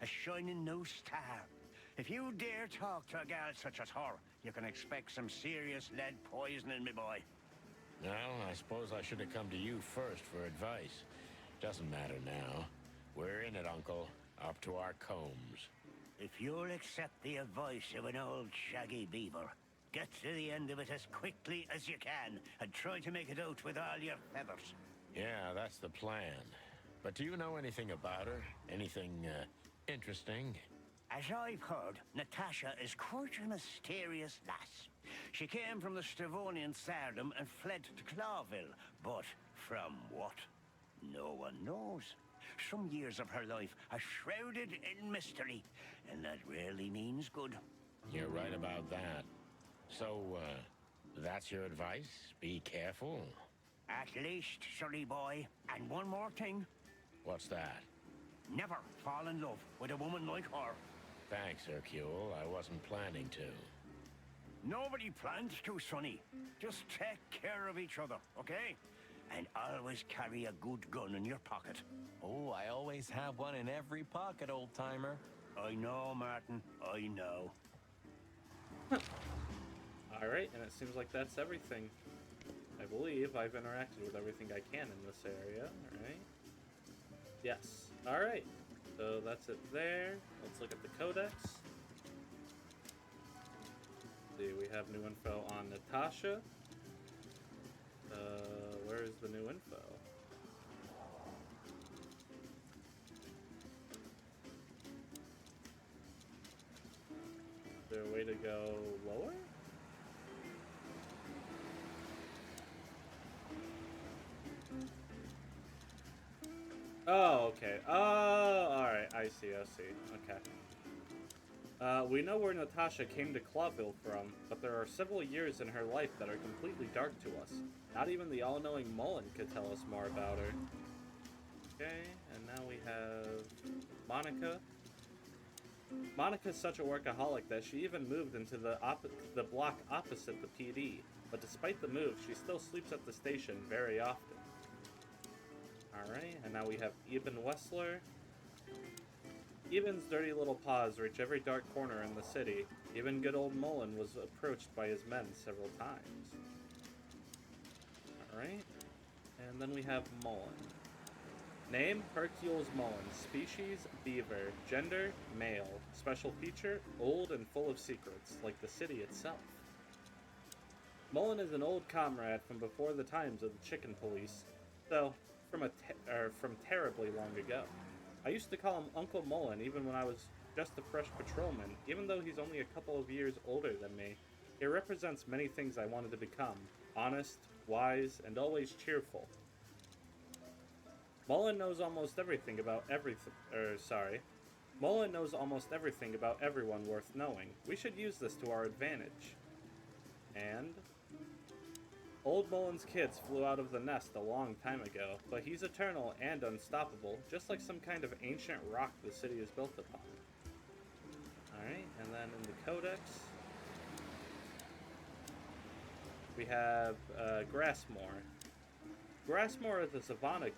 a shining new star. If you dare talk to a gal such as her, you can expect some serious lead poisoning, me boy. Well, I suppose I should have come to you first for advice. Doesn't matter now. We're in it, Uncle. Up to our combs. If you'll accept the advice of an old shaggy beaver, get to the end of it as quickly as you can, and try to make it out with all your feathers. Yeah, that's the plan. But do you know anything about her? Anything, interesting? As I've heard, Natasha is quite a mysterious lass. She came from the Stavonian Tsardom and fled to Clawville, but from what? No one knows. Some years of her life are shrouded in mystery, and that rarely means good. You're right about that. So, that's your advice? Be careful? At least, sonny boy. And one more thing. What's that? Never fall in love with a woman like her. Thanks, Hercule. I wasn't planning to. Nobody plans to, sonny. Just take care of each other, okay? And always carry a good gun in your pocket. Oh, I always have one in every pocket, old-timer. I know, Martin. I know. Alright, and it seems like that's everything. I believe I've interacted with everything I can in this area, alright? Yes. Alright. So that's it there. Let's look at the codex. See, we have new info on Natasha. Where is the new info? Is there a way to go lower? Oh, okay. Oh, alright. I see, I see. Okay. We know where Natasha came to Clawville from, but there are several years in her life that are completely dark to us. Not even the all-knowing Mullen could tell us more about her. Okay, and now we have Monica. Monica's such a workaholic that she even moved into the block opposite the PD. But despite the move, she still sleeps at the station very often. Alright, and now we have Eben Wessler. Eben's dirty little paws reach every dark corner in the city. Even good old Mullen was approached by his men several times. Alright, and then we have Mullen. Name, Hercules Mullen. Species, beaver. Gender, male. Special feature, old and full of secrets, like the city itself. Mullen is an old comrade from before the times of the Chicken Police, though from terribly long ago. I used to call him Uncle Mullen even when I was just a fresh patrolman, even though he's only a couple of years older than me. He represents many things I wanted to become. Honest, wise, and always cheerful. Mullen knows almost everything about Mullen knows almost everything about everyone worth knowing. We should use this to our advantage. And old Mullen's kids flew out of the nest a long time ago, but he's eternal and unstoppable, just like some kind of ancient rock the city is built upon. Alright, and then in the Codex, we have Grassmore. Grassmore is a savanna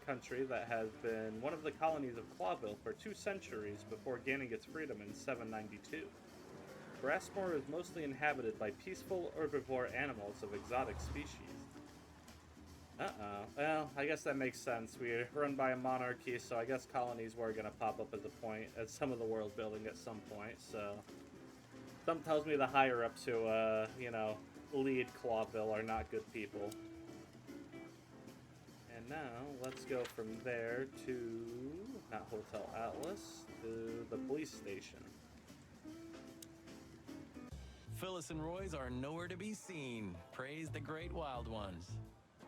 country that has been one of the colonies of Clawville for 2 centuries before gaining its freedom in 792. Grassmore is mostly inhabited by peaceful herbivore animals of exotic species. Uh-oh. Well, I guess that makes sense. We're run by a monarchy, so I guess colonies were gonna pop up as some of the world building at some point, so... Something tells me the higher-ups who, lead Clawville are not good people. And now, let's go from there to, not Hotel Atlas, to the police station. Phyllis and Roy's are nowhere to be seen. Praise the great wild ones.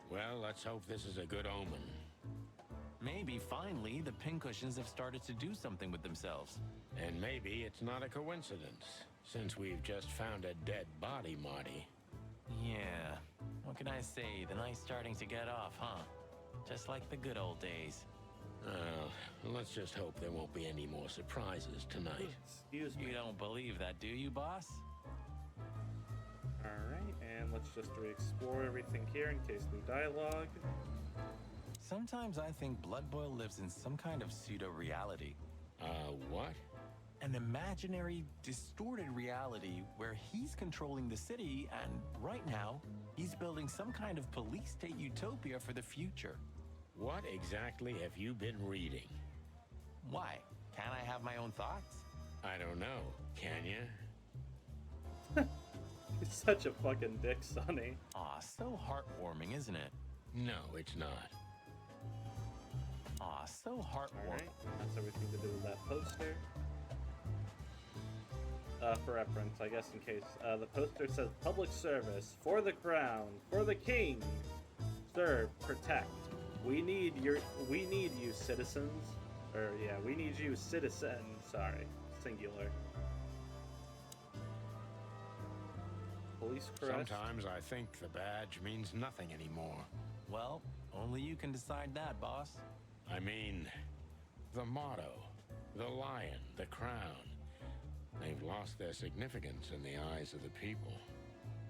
Well, let's hope this is a good omen. Maybe, finally, the pincushions have started to do something with themselves. And maybe it's not a coincidence, since we've just found a dead body, Marty. Yeah, what can I say? The night's starting to get off, huh? Just like the good old days. Let's just hope there won't be any more surprises tonight. Excuse me. You don't believe that, do you, boss? Alright, and let's just re-explore everything here in case new dialogue. Sometimes I think Blood Boil lives in some kind of pseudo-reality. What? An imaginary, distorted reality where he's controlling the city, and right now, he's building some kind of police state utopia for the future. What exactly have you been reading? Why? Can't I have my own thoughts? I don't know. Can you? He's such a fucking dick, Sonny. Aw, so heartwarming, isn't it? No, it's not. Aw, so heartwarming. Alright, that's everything to do with that poster. For reference, I guess in case. The poster says, public service, for the crown, for the king. Serve, protect. We need you citizens. We need you citizen. Sorry, singular. Police crest. Sometimes I think the badge means nothing anymore. Well, only you can decide that, boss. I mean, the motto, the lion, the crown. They've lost their significance in the eyes of the people.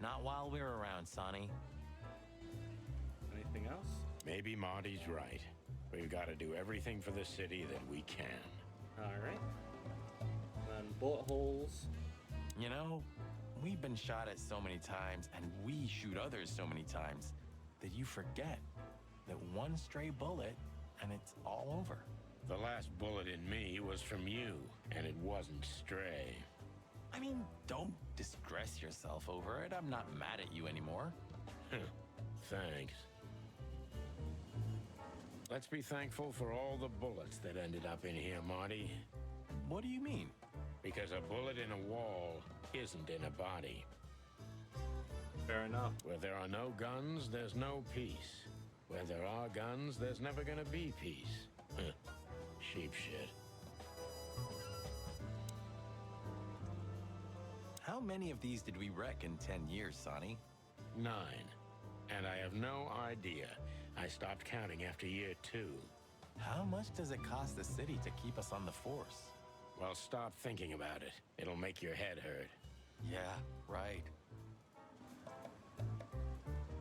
Not while we're around, Sonny. Anything else? Maybe Marty's right. We've got to do everything for the city that we can. Alright. Then bullet holes. You know, we've been shot at so many times, and we shoot others so many times, that you forget that one stray bullet, and it's all over. The last bullet in me was from you, and it wasn't stray. I mean, don't distress yourself over it. I'm not mad at you anymore. Thanks. Let's be thankful for all the bullets that ended up in here, Marty. What do you mean? Because a bullet in a wall isn't in a body. Fair enough. Where there are no guns, there's no peace. Where there are guns, there's never gonna be peace. Huh. Sheep shit. How many of these did we wreck in 10 years, Sonny? 9. And I have no idea. I stopped counting after year 2. How much does it cost the city to keep us on the force? Well, stop thinking about it. It'll make your head hurt. Yeah, right.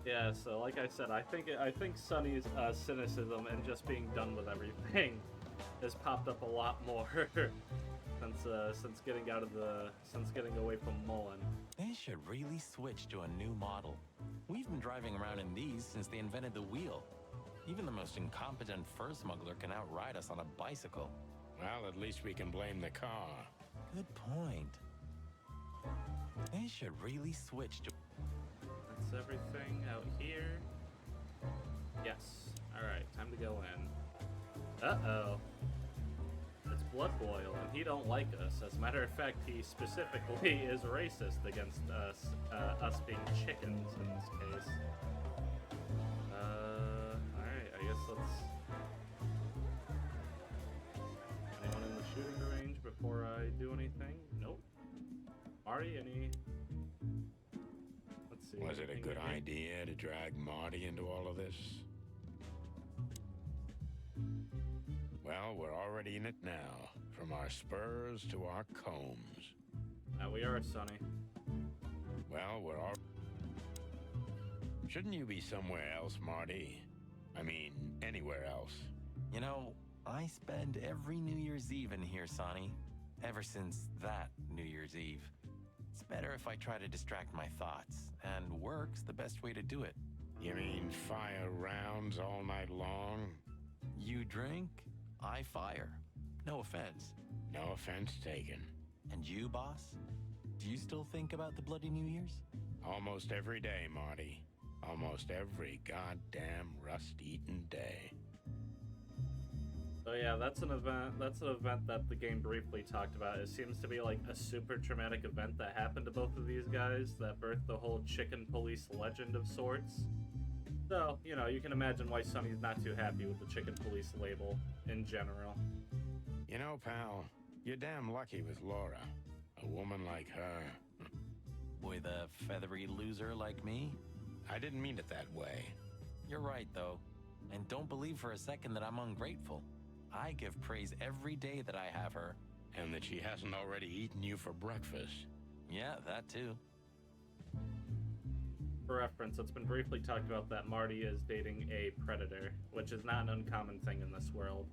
Yeah, so like I said, I think Sonny's cynicism and just being done with everything has popped up a lot more since getting away from Mullen. They should really switch to a new model. We've been driving around in these since they invented the wheel. Even the most incompetent fur smuggler can outride us on a bicycle. Well, at least we can blame the car. Good point. They should really switch to... That's everything out here. Yes. Alright, time to go in. Uh-oh. It's Blood Boil, and he don't like us. As a matter of fact, he specifically is racist against us being chickens in this case. Alright, I guess let's... Anyone in the shooting range before I do anything? Nope. Marty, any... Let's see. Was it a good idea to drag Marty into all of this? Well, we're already in it now. From our spurs to our combs. We are, Sonny. Well, we're all... Shouldn't you be somewhere else, Marty? I mean, anywhere else. You know, I spend every New Year's Eve in here, Sonny. Ever since that New Year's Eve. It's better if I try to distract my thoughts, and work's the best way to do it. You mean fire rounds all night long? You drink, I fire. No offense. No offense taken. And you, boss? Do you still think about the Bloody New Year's? Almost every day, Marty. Almost every goddamn rust-eaten day. So yeah, that's an event that the game briefly talked about. It seems to be like a super traumatic event that happened to both of these guys that birthed the whole chicken police legend of sorts. So, you know, you can imagine why Sonny's not too happy with the chicken police label in general. You know, pal, you're damn lucky with Laura. A woman like her. With a feathery loser like me? I didn't mean it that way. You're right, though. And don't believe for a second that I'm ungrateful. I give praise every day that I have her. And that she hasn't already eaten you for breakfast. Yeah, that too. For reference, it's been briefly talked about that Marty is dating a predator, which is not an uncommon thing in this world.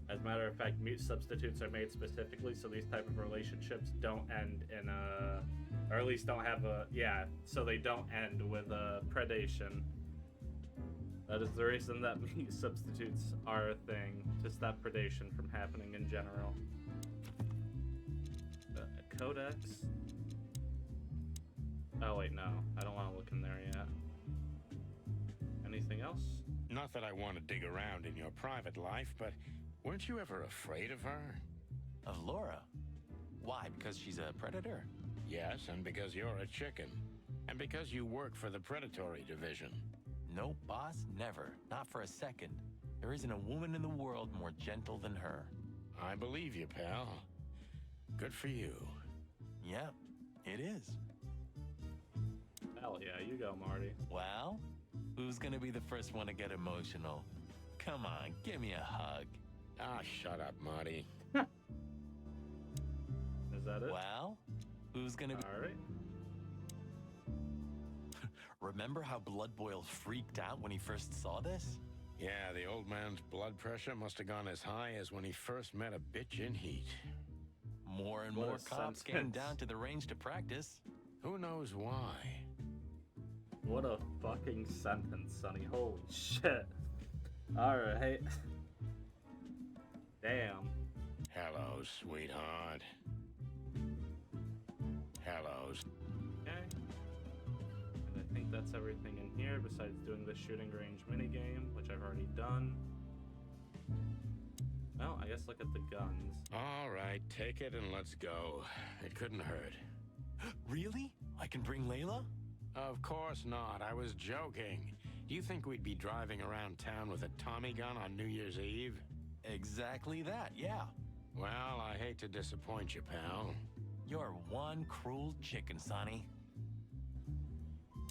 As a matter of fact, meat substitutes are made specifically so these type of relationships don't end in or at least don't have so they don't end with predation. That is the reason that meat substitutes are a thing, to stop predation from happening in general. Codex? Oh wait, no. I don't want to look in there yet. Anything else? Not that I want to dig around in your private life, but weren't you ever afraid of her? Of Laura? Why, because she's a predator? Yes, and because you're a chicken. And because you work for the predatory division. Nope, boss, never. Not for a second. There isn't a woman in the world more gentle than her. I believe you, pal. Good for you. Yeah, it is. Hell yeah, you go, Marty. Well, who's gonna be the first one to get emotional? Come on, give me a hug. Ah, shut up, Marty. Is that it? Well, who's gonna be... Alright. Remember how Blood Boil freaked out when he first saw this? Yeah, the old man's blood pressure must have gone as high as when he first met a bitch in heat. More and What more a cops came sentence. down to the range to practice. Who knows why? What a fucking sentence, Sonny. Holy shit. Alright. Damn. Hello, sweetheart. Hello. Okay. And I think that's everything in here besides doing the shooting range minigame, which I've already done. Well, I guess look at the guns. All right, take it and let's go. It couldn't hurt. Really? I can bring Layla? Of course not. I was joking. Do you think we'd be driving around town with a Tommy gun on New Year's Eve? Exactly that, yeah. Well, I hate to disappoint you, pal. You're one cruel chicken, Sonny.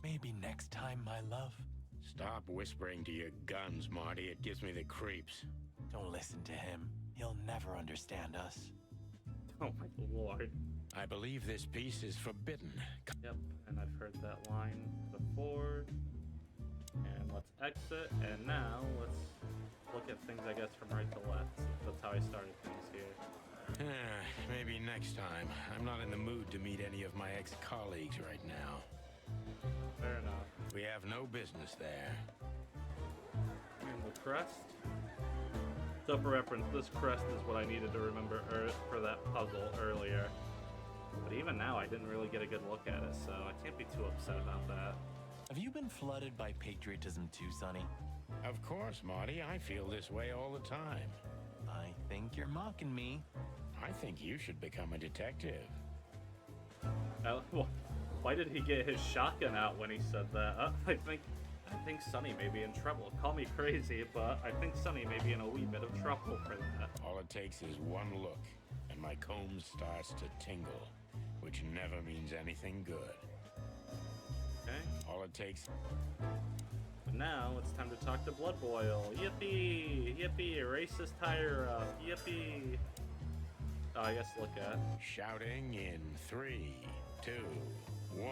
Maybe next time, my love. Stop whispering to your guns, Marty. It gives me the creeps. Don't listen to him. He'll never understand us. Oh my lord. I believe this piece is forbidden. Yep, and I've heard that line before. And let's exit, and now let's look at things, I guess, from right to left. That's how I started things here. Maybe next time. I'm not in the mood to meet any of my ex-colleagues right now. Fair enough. We have no business there. And the crest. So for reference, this crest is what I needed to remember for that puzzle earlier. But even now, I didn't really get a good look at it, so I can't be too upset about that. Have you been flooded by patriotism too, Sonny? Of course, Marty. I feel this way all the time. I think you're mocking me. I think you should become a detective. Why did he get his shotgun out when he said that? I think Sonny may be in trouble. Call me crazy, but I think Sonny may be in a wee bit of trouble for that. All it takes is one look, and my comb starts to tingle, which never means anything good. Okay. All it takes... But now it's time to talk to Blood Boil. Yippee! Yippee! Racist higher up. Yippee! Oh, I guess look at. Shouting in 3, 2, 1.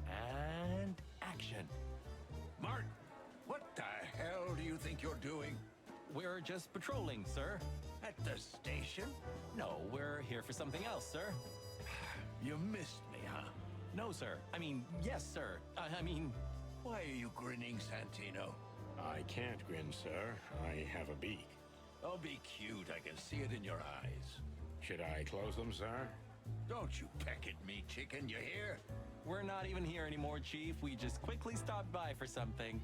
And action. Martin, what the hell do you think you're doing? We're just patrolling, sir. At the station? No, we're here for something else, sir. You missed me, huh? No, sir. I mean, yes, sir. I mean... Why are you grinning, Santino? I can't grin, sir. I have a beak. Oh, be cute. I can see it in your eyes. Should I close them, sir? Don't you peck at me, chicken, you hear? We're not even here anymore, Chief. We just quickly stopped by for something.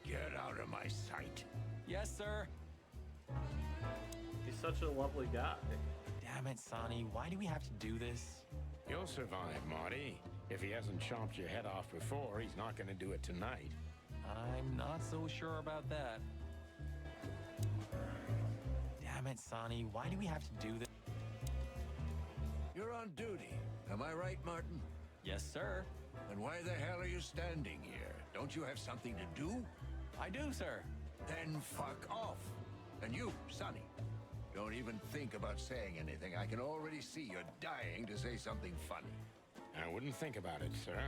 Get out of my sight. Yes, sir. He's such a lovely guy. Damn it, Sonny. Why do we have to do this? You'll survive, Marty. If he hasn't chomped your head off before, he's not going to do it tonight. I'm not so sure about that. Damn it, Sonny. Why do we have to do this? You're on duty. Am I right, Martin? Yes, sir. And why the hell are you standing here? Don't you have something to do? I do, sir. Then fuck off. And you, Sonny, don't even think about saying anything. I can already see you're dying to say something funny. I wouldn't think about it, sir.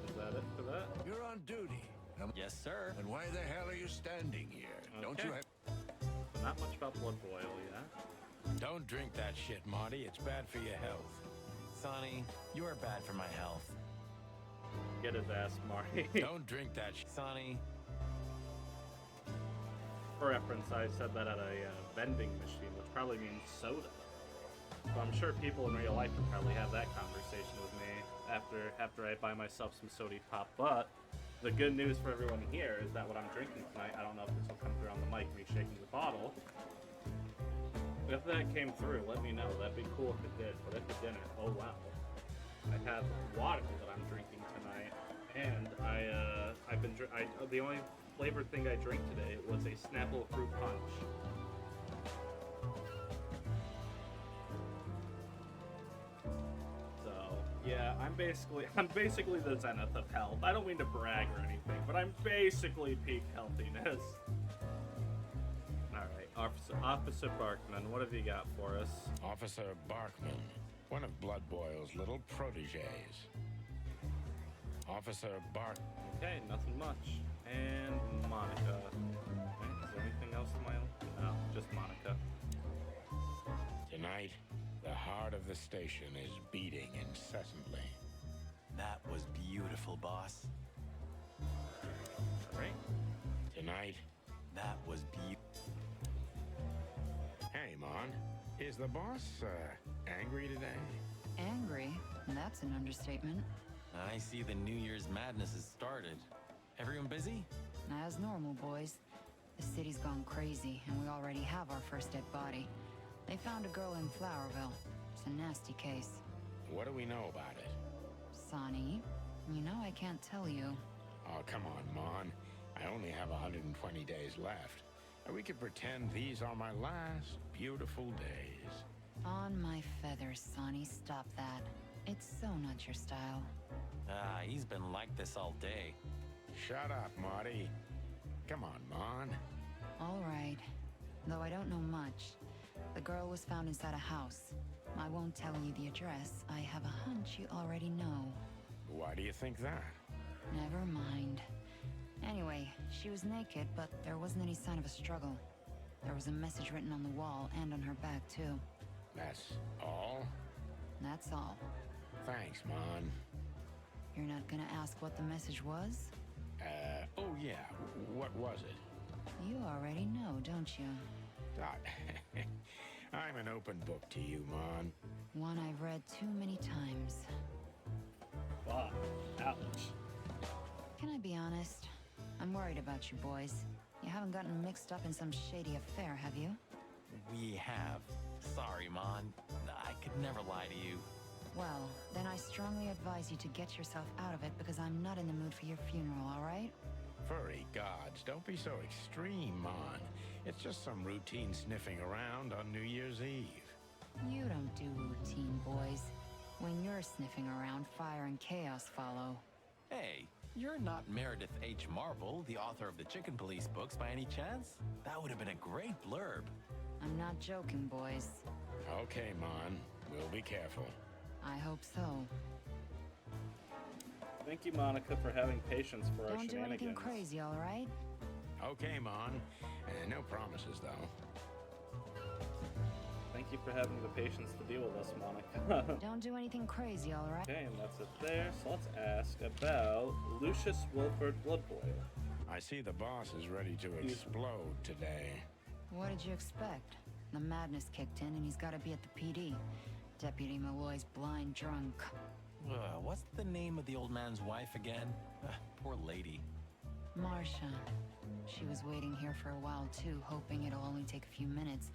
Is that it for that? You're on duty. Yes, sir. And why the hell are you standing here? Don't you Okay. have... Not much about Blood Boil, yeah? Don't drink that shit, Marty. It's bad for your health. Sonny, you are bad for my health. Get his ass, Marty. Don't drink that shit. Sonny, For reference, I said that at a vending machine, which probably means soda. So I'm sure people in real life would probably have that conversation with me after I buy myself some sody pop. But the good news for everyone here is that what I'm drinking tonight, I don't know if this will come through on the mic, me shaking the bottle. If that came through, let me know. That'd be cool if it did. But if it didn't, oh wow. I have water that I'm drinking tonight, and the only flavored thing I drank today was a Snapple fruit punch. So yeah, I'm basically the zenith of health. I don't mean to brag or anything, but I'm basically peak healthiness. All right, Officer Barkman, what have you got for us? Officer Barkman, one of Blood Boil's little proteges. Officer Bark... Okay, nothing much. And Monica. Okay, is there anything else to my own? No, just Monica. Tonight, the heart of the station is beating incessantly. that was beautiful, boss. All right. Tonight, That was beautiful. hey, Mon, is the boss, angry today? Angry? That's an understatement. I see the New Year's madness has started. Everyone busy? As normal, boys. The city's gone crazy, and we already have our first dead body. They found a girl in Flowerville. It's a nasty case. What do we know about it? Sonny, you know I can't tell you. Oh, come on, Mon. I only have 120 days left. And we could pretend these are my last beautiful days. On my feathers, Sonny, stop that. It's so not your style. Ah, he's been like this all day. Shut up, Marty. Come on, Mon. All right. Though I don't know much. The girl was found inside a house. I won't tell you the address. I have a hunch you already know. Why do you think that? Never mind. Anyway, she was naked, but there wasn't any sign of a struggle. There was a message written on the wall and on her back, too. That's all? That's all. Thanks, Mon. You're not gonna ask what the message was? Oh yeah, what was it? You already know, don't you? I'm an open book to you, Mon. One I've read too many times. Fuck. Ouch. Can I be honest? I'm worried about you boys. You haven't gotten mixed up in some shady affair, have you? We have. Sorry, Mon. I could never lie to you. Well, then I strongly advise you to get yourself out of it because I'm not in the mood for your funeral, all right? Furry gods, don't be so extreme, Mon. It's just some routine sniffing around on New Year's Eve. You don't do routine, boys. When you're sniffing around, fire and chaos follow. Hey, you're not Meredith H. Marvel, the author of the Chicken Police books, by any chance? That would have been a great blurb. I'm not joking, boys. Okay, Mon. We'll be careful. I hope so. Thank you, Monica, for having patience for our Don't do shenanigans. anything crazy, all right? Okay, Mon. No promises, though. Thank you for having the patience to deal with us, Monica. Don't do anything crazy, all right? Okay, and that's it there. So let's ask about Lucius Wilford Bloodboil. I see the boss is ready to explode today. What did you expect? The madness kicked in and he's got to be at the PD. Deputy Malloy's blind drunk. What's the name of the old man's wife again? Poor lady. Marcia. She was waiting here for a while too, hoping it'll only take a few minutes.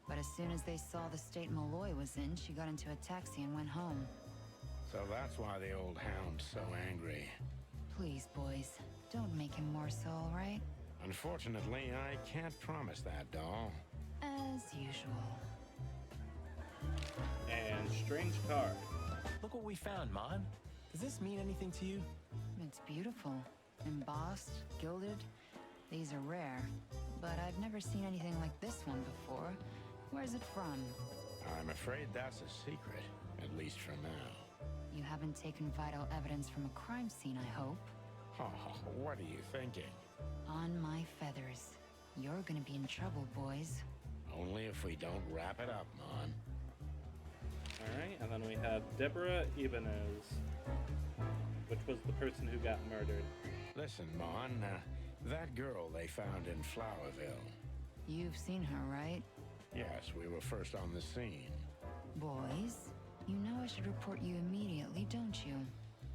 But as soon as they saw the state Malloy was in, she got into a taxi and went home. So that's why the old hound's so angry. Please, boys, don't make him more so, all right? Unfortunately, I can't promise that, doll. As usual. And strange card. Look what we found, Mon. Does this mean anything to you? It's beautiful. Embossed, gilded. These are rare. But I've never seen anything like this one before. Where's it from? I'm afraid that's a secret, at least for now. You haven't taken vital evidence from a crime scene, I hope. Oh, what are you thinking? On my feathers. You're gonna be in trouble, boys. Only if we don't wrap it up, Mon. Alright, and then we have Deborah Ibanez, which was the person who got murdered. Listen, Mon, that girl they found in Flowerville. You've seen her, right? Yes, we were first on the scene. Boys, you know I should report you immediately, don't you?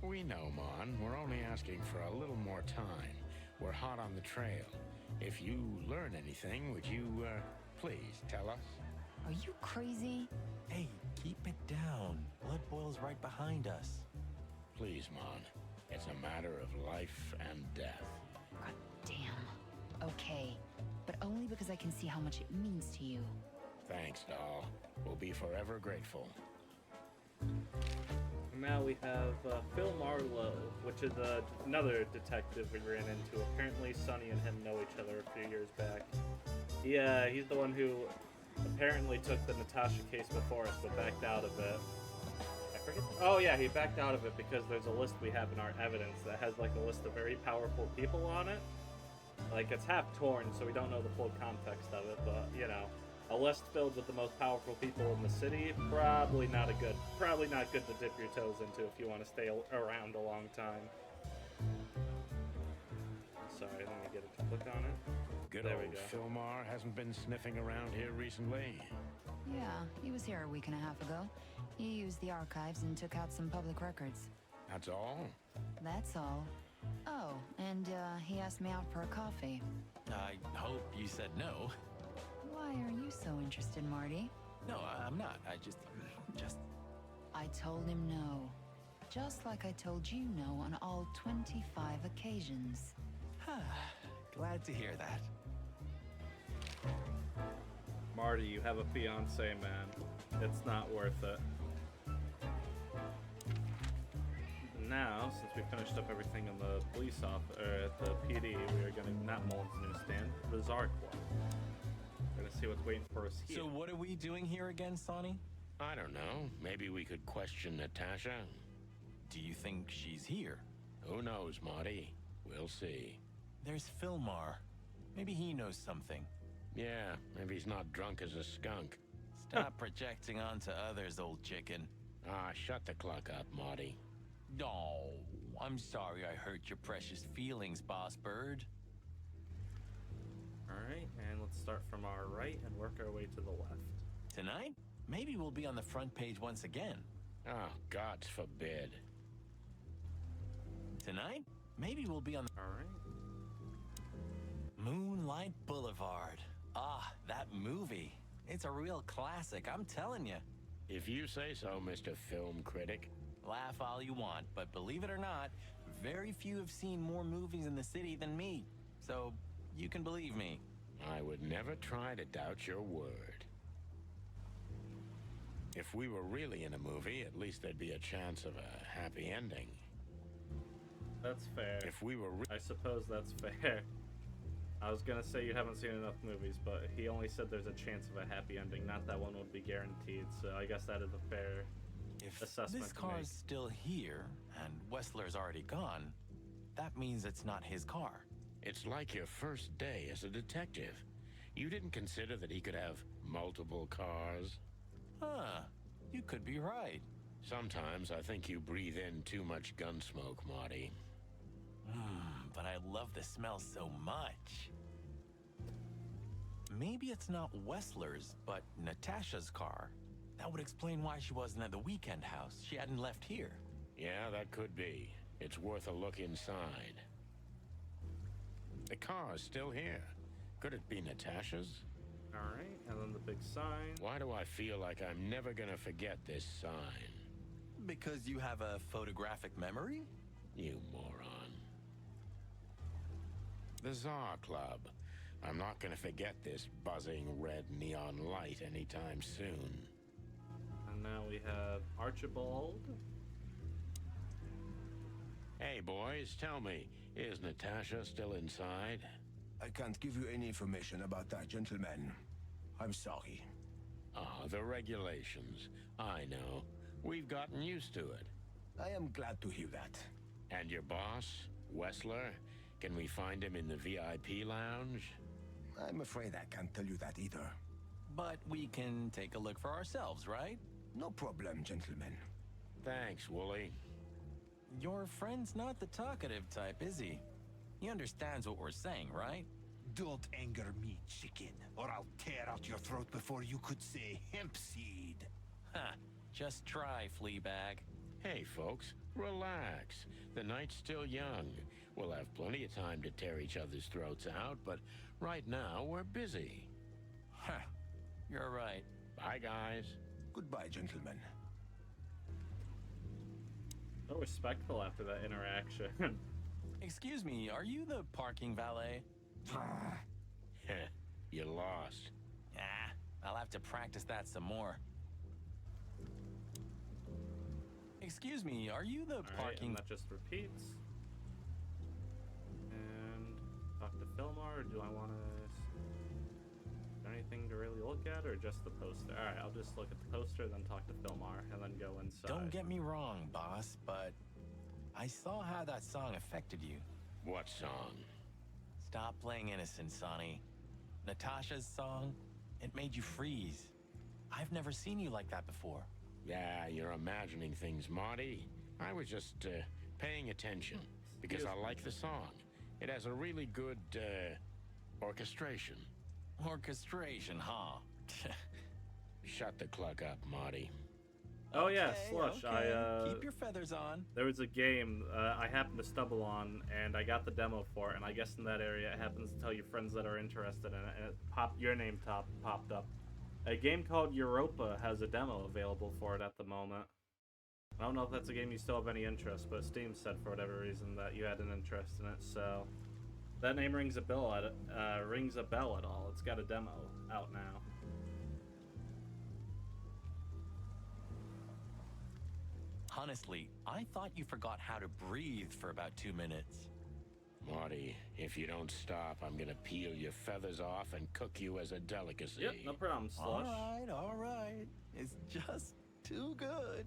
We know, Mon. We're only asking for a little more time. We're hot on the trail. If you learn anything, would you, please tell us? Are you crazy? Hey, keep it down. Blood boils right behind us. Please, Mon. It's a matter of life and death. God damn. Okay, but only because I can see how much it means to you. Thanks, doll. We'll be forever grateful. Now we have Phil Marlowe, which is another detective we ran into. Apparently Sonny and him know each other a few years back. Yeah, he's the one who apparently took the Natasha case before us, but backed out of it. I forget. Oh yeah, he backed out of it because there's a list we have in our evidence that has like a list of very powerful people on it. Like it's half torn, so we don't know the full context of it, but you know. A list filled with the most powerful people in the city, probably not good to dip your toes into if you want to stay around a long time. Sorry, let me get it to click on it. Good There we old go. Philmar hasn't been sniffing around here recently. Yeah, he was here a week and a half ago. He used the archives and took out some public records. That's all? That's all. Oh, and he asked me out for a coffee. I hope you said no. Why are you so interested, Marty? No, I'm not. I just... I told him no. just like I told you no on all 25 occasions. Glad to hear that. Marty, you have a fiance, man. It's not worth it. Now, since we finished up everything in the police at the PD, we are going to, not Mullen's newsstand, the Czar Club. We're going to see what's waiting for us here. So what are we doing here again, Sonny? I don't know. Maybe we could question Natasha. Do you think she's here? Who knows, Marty? We'll see. There's Philmar. Maybe he knows something. Yeah, maybe he's not drunk as a skunk. Stop projecting onto others, old chicken. Ah, shut the clock up, Marty. Oh, I'm sorry I hurt your precious feelings, Boss Bird. Alright, and let's start from our right and work our way to the left. Tonight, maybe we'll be on the front page once again. Oh, God forbid. Tonight, maybe we'll be on Alright. Moonlight Boulevard. Ah, that movie. It's a real classic, I'm telling you. If you say so, Mr. Film Critic. Laugh all you want, but believe it or not, very few have seen more movies in the city than me. So, you can believe me. I would never try to doubt your word. If we were really in a movie, at least there'd be a chance of a happy ending. That's fair. If we were I suppose that's fair. I was gonna say you haven't seen enough movies, but he only said there's a chance of a happy ending, not that one would be guaranteed, so I guess that is a fair If assessment this to car's make. still here, and Wessler's already gone, that means it's not his car. It's like your first day as a detective. You didn't consider that he could have multiple cars? Huh, you could be right. Sometimes I think you breathe in too much gun smoke, Marty. But I love the smell so much. Maybe it's not Wessler's, but Natasha's car. That would explain why she wasn't at the weekend house. She hadn't left here. Yeah, that could be. It's worth a look inside. The car's still here. Could it be Natasha's? Alright, and then the big sign. Why do I feel like I'm never gonna forget this sign? Because you have a photographic memory? You moron. The Czar Club. I'm not gonna forget this buzzing red neon light anytime soon. And now we have Archibald. Hey, boys, tell me, is Natasha still inside? I can't give you any information about that, gentlemen. I'm sorry. Ah, the regulations. I know. We've gotten used to it. I am glad to hear that. And your boss, Wessler? Can we find him in the VIP lounge? I'm afraid I can't tell you that either. But we can take a look for ourselves, right? No problem, gentlemen. Thanks, Wooly. Your friend's not the talkative type, is he? He understands what we're saying, right? Don't anger me, chicken, or I'll tear out your throat before you could say hemp seed. Ha! Just try, Fleabag. Hey, folks, relax. The night's still young. We'll have plenty of time to tear each other's throats out, but right now we're busy. Huh. You're right. Bye, guys. Goodbye, gentlemen. So respectful after that interaction. Excuse me, are you the parking valet? You lost. Ah, I'll have to practice that some more. Excuse me, are you the Alright, parking... and that just repeats. And talk to Philmar, or do I want to... anything to really look at, or just the poster? Alright, I'll just look at the poster, then talk to Philmar, and then go inside. Don't get me wrong, boss, but I saw how that song affected you. What song? Stop playing innocent, Sonny. Natasha's song, it made you freeze. I've never seen you like that before. Yeah, you're imagining things, Marty. I was just paying attention because I like the song. It has a really good orchestration. Orchestration, huh? Shut the cluck up, Marty. Oh yeah, Okay, Slush. okay. Keep your feathers on. There was a game I happened to stumble on, and I got the demo for it. And I guess in that area, it happens to tell you friends that are interested in it, and it your name popped up. A game called Europa has a demo available for it at the moment. I don't know if that's a game you still have any interest, but Steam said for whatever reason that you had an interest in it, so that name rings a bell at all. It's got a demo out now. Honestly, I thought you forgot how to breathe for about 2 minutes. Marty, if you don't stop, I'm gonna peel your feathers off and cook you as a delicacy. Yep, no problem, Slush. All right. It's just too good.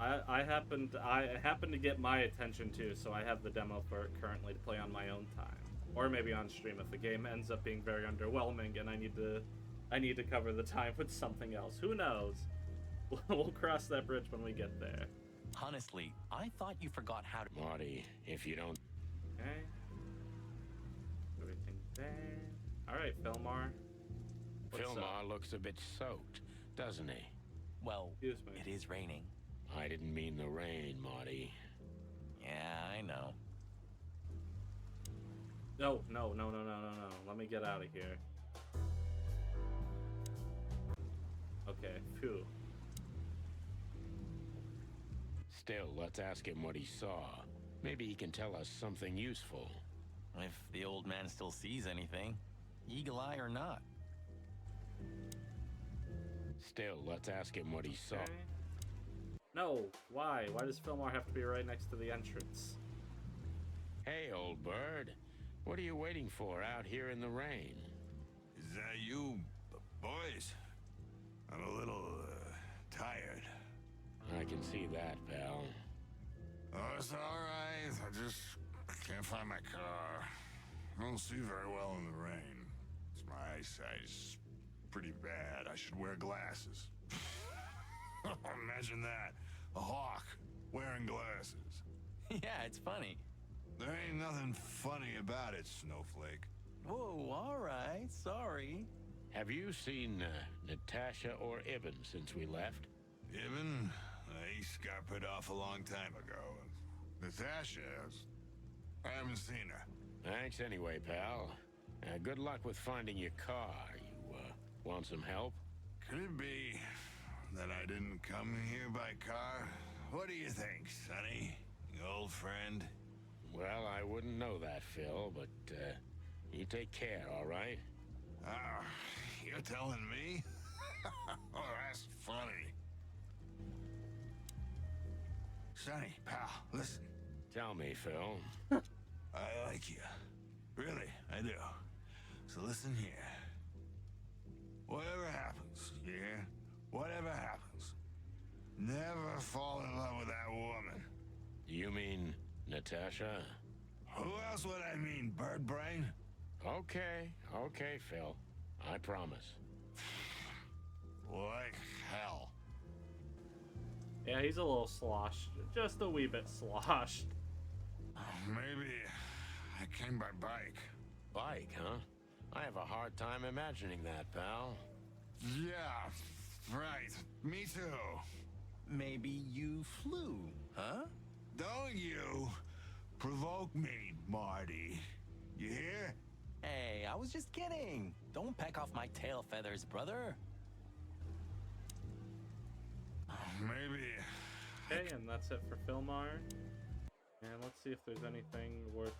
I happened to get my attention too, so I have the demo for it currently to play on my own time, or maybe on stream if the game ends up being very underwhelming and I need to cover the time with something else. Who knows? We'll cross that bridge when we get there. Honestly, I thought you forgot how to... Marty, if you don't... Okay. Everything there. All right, Philmar. What's Philmar up? looks a bit soaked, doesn't he? Well, Excuse me. it is raining. I didn't mean the rain, Marty. Yeah, I know. No. Let me get out of here. Okay, phew. Still, let's ask him what he saw. Maybe he can tell us something useful. If the old man still sees anything, eagle eye or not. Still, let's ask him what he saw. Okay. No, why? Why does Fillmore have to be right next to the entrance? Hey, old bird. What are you waiting for out here in the rain? Is that you, boys? I'm a little, tired. I can see that, pal. Oh, it's alright. I just can't find my car. I don't see very well in the rain. My eyesight's pretty bad. I should wear glasses. Imagine that. A hawk wearing glasses. Yeah, it's funny. There ain't nothing funny about it, Snowflake. Whoa, all right. Sorry. Have you seen Natasha or Ibn since we left? Ibn? He got put off a long time ago. Natasha, I haven't seen her. Thanks anyway, pal. Good luck with finding your car. You want some help? Could it be that I didn't come here by car? What do you think, Sonny? You old friend? Well, I wouldn't know that, Phil, but you take care, all right? Ah, you're telling me? Oh, that's funny. Sonny, pal, listen. Tell me, Phil. I like you. Really, I do. So listen here. Whatever happens, you hear? Whatever happens, never fall in love with that woman. You mean Natasha? Who else would I mean, bird brain? Okay, Phil. I promise. Like hell. Yeah, he's a little sloshed. Just a wee bit sloshed. Maybe I came by bike. Bike, huh? I have a hard time imagining that, pal. Yeah, right. Me too. Maybe you flew, huh? Don't you provoke me, Marty. You hear? Hey, I was just kidding. Don't peck off my tail feathers, brother. Maybe. Okay, and that's it for Philmar. And let's see if there's anything worth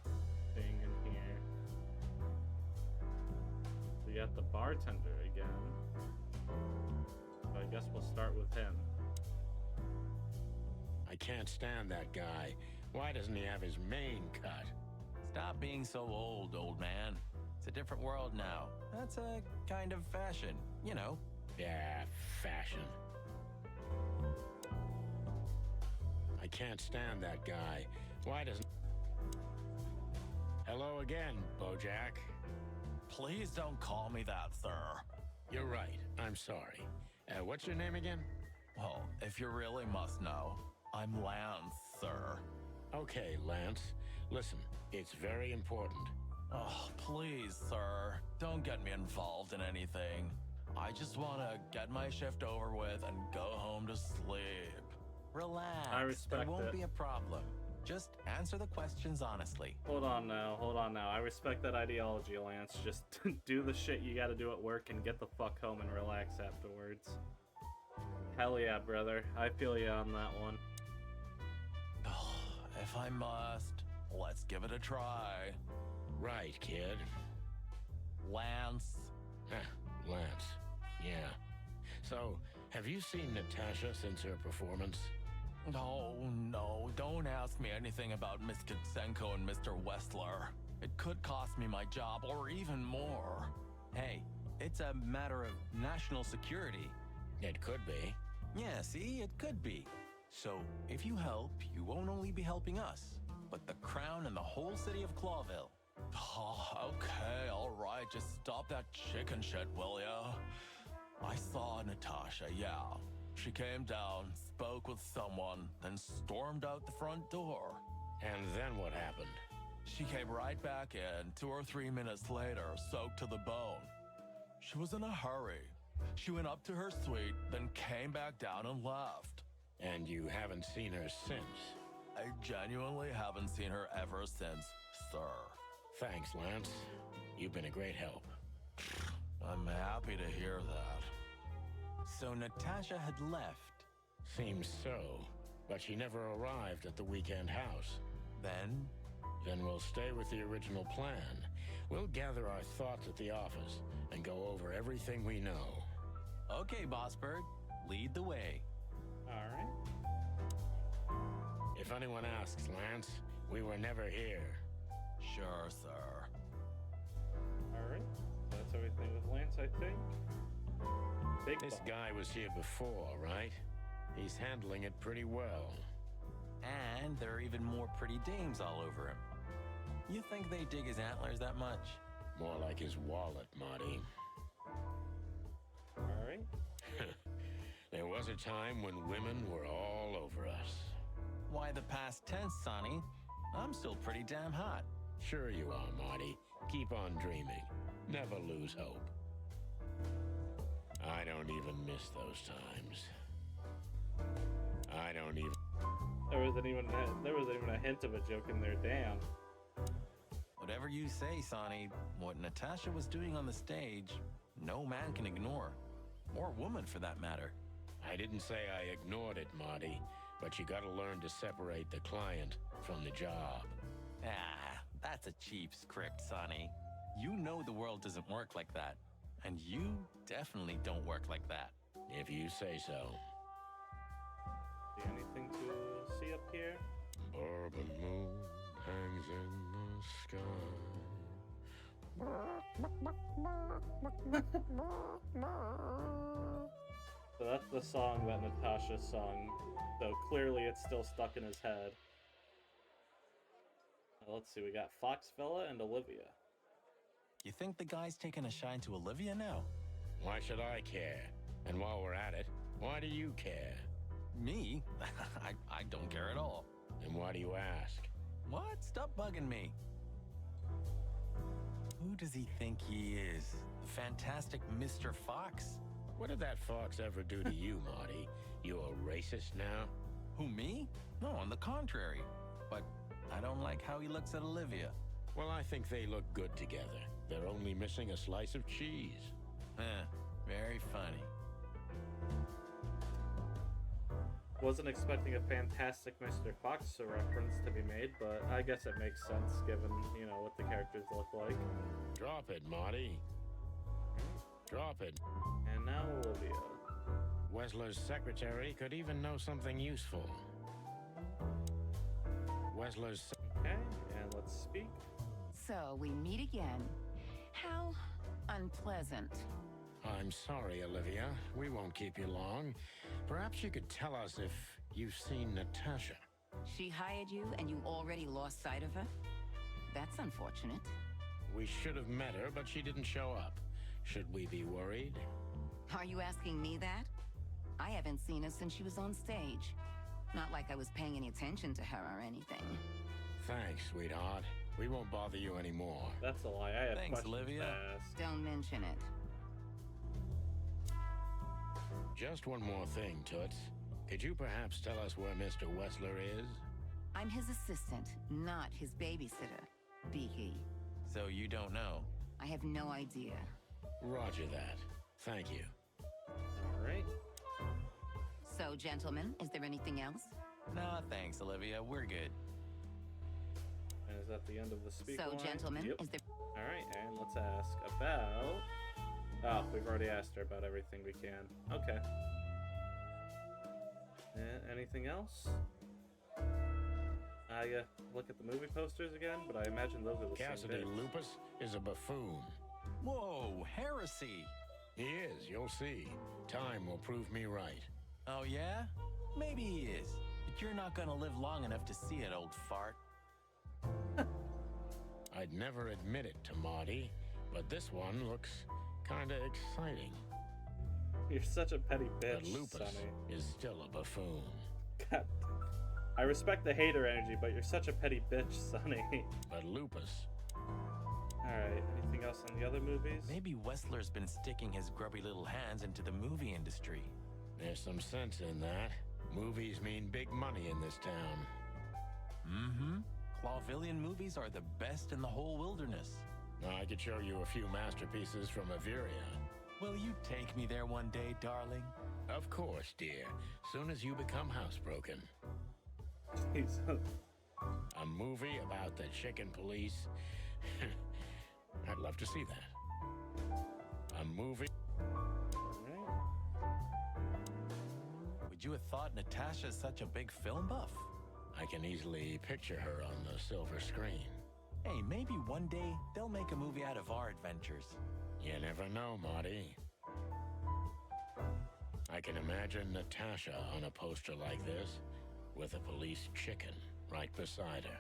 seeing in here. We got the bartender again. So I guess we'll start with him. I can't stand that guy. Why doesn't he have his mane cut? Stop being so old man. It's a different world now. That's a kind of fashion, you know. Yeah, fashion. I can't stand that guy. Why doesn't... Hello again, Bojack. Please don't call me that, sir. You're right. I'm sorry. What's your name again? Well, if you really must know, I'm Lance, sir. Okay, Lance. Listen, it's very important. Oh, please, sir. Don't get me involved in anything. I just want to get my shift over with and go home to sleep. Relax. I respect There won't it. be a problem. Just answer the questions honestly. Hold on now. I respect that ideology, Lance. Just do the shit you gotta do at work and get the fuck home and relax afterwards. Hell yeah, brother. I feel you on that one. If I must, let's give it a try. Right, kid. Lance. Lance. Yeah. So, have you seen Natasha since her performance? Oh, no, don't ask me anything about Miss Kitsenko and Mr. Wessler. It could cost me my job or even more. Hey, it's a matter of national security. It could be. Yeah, see, it could be. So, if you help, you won't only be helping us, but the crown and the whole city of Clawville. Oh, okay, all right, just stop that chicken shit, will ya? I saw Natasha, yeah. She came down, spoke with someone, then stormed out the front door. And then what happened? She came right back in 2 or 3 minutes later, soaked to the bone. She was in a hurry. She went up to her suite, then came back down and left. And you haven't seen her since? I genuinely haven't seen her ever since, sir. Thanks, Lance. You've been a great help. I'm happy to hear that. So Natasha had left. Seems so, but she never arrived at the weekend house. Then? Then we'll stay with the original plan. We'll gather our thoughts at the office and go over everything we know. Okay, Boss Bird. Lead the way. Alright. If anyone asks, Lance, we were never here. Sure, sir. Alright. That's everything with Lance, I think. Big This ball. guy was here before, right? He's handling it pretty well. And there are even more pretty dames all over him. You think they dig his antlers that much? More like his wallet, Marty. Alright. There was a time when women were all over us. Why the past tense, Sonny? I'm still pretty damn hot. Sure you are, Marty. Keep on dreaming. Never lose hope. I don't even miss those times. I don't even... There wasn't even a hint of a joke in there, damn. Whatever you say, Sonny, what Natasha was doing on the stage, no man can ignore. Or woman, for that matter. I didn't say I ignored it, Marty, but you gotta learn to separate the client from the job. Ah, that's a cheap script, Sonny. You know the world doesn't work like that. And you definitely don't work like that. If you say so. See anything to see up here? Bourbon moon hangs in the sky. So that's the song that Natasha sung. So clearly it's still stuck in his head. Let's see, we got Foxfella and Olivia. You think the guy's taking a shine to Olivia now? Why should I care? And while we're at it, why do you care? Me? I don't care at all. And why do you ask? What? Stop bugging me. Who does he think he is? The fantastic Mr. Fox? What did that fox ever do to you, Marty? You a racist now? Who, me? No, on the contrary. But I don't like how he looks at Olivia. Well, I think they look good together. They're only missing a slice of cheese. Very funny. Wasn't expecting a fantastic Mr. Fox reference to be made, but I guess it makes sense given, you know, what the characters look like. Drop it, Marty. Drop it. And now Olivia. Wessler's secretary could even know something useful. Wessler's... Okay, and let's speak. So, we meet again. How unpleasant. I'm sorry, Olivia. We won't keep you long. Perhaps you could tell us if you've seen Natasha. She hired you and you already lost sight of her? That's unfortunate. We should have met her, but she didn't show up. Should we be worried? Are you asking me that? I haven't seen her since she was on stage. Not like I was paying any attention to her or anything. Thanks, sweetheart. We won't bother you anymore. That's a lie. I had Thanks, questions Olivia. to ask. Don't mention it. Just one more thing, Toots. Could you perhaps tell us where Mr. Wessler is? I'm his assistant, not his babysitter. Be he. So you don't know? I have no idea. Roger that. Thank you. Alright. So, gentlemen, is there anything else? Nah, thanks, Olivia. We're good. And is that the end of the speak So, line? gentlemen, Yep. is there... All right, and let's ask about. Oh, we've already asked her about everything we can. Okay. Anything else? I look at the movie posters again, but I imagine those are the Cassidy same bits. Lupus is a buffoon. Whoa, heresy! He is, you'll see. Time will prove me right. Oh, yeah? Maybe he is. But you're not gonna live long enough to see it, old fart. I'd never admit it to Marty, but this one looks kinda exciting. You're such a petty But bitch, Lupus Sonny. is still a buffoon. God. I respect the hater energy, but you're such a petty bitch, Sonny. But Lupus, Alright, anything else on the other movies? Maybe Wessler's been sticking his grubby little hands into the movie industry. there's some sense in that. Movies mean big money in this town. Mm-hmm. Clawvillian movies are the best in the whole wilderness. Now, I could show you a few masterpieces from Averia. Will you take me there one day, darling? Of course, dear. Soon as you become housebroken. Jesus. A movie about the chicken police. I'd love to see that. A movie. Alright. Would you have thought Natasha's such a big film buff? I can easily picture her on the silver screen. Hey, maybe one day they'll make a movie out of our adventures. You never know, Marty. I can imagine Natasha on a poster like this, with a police chicken right beside her.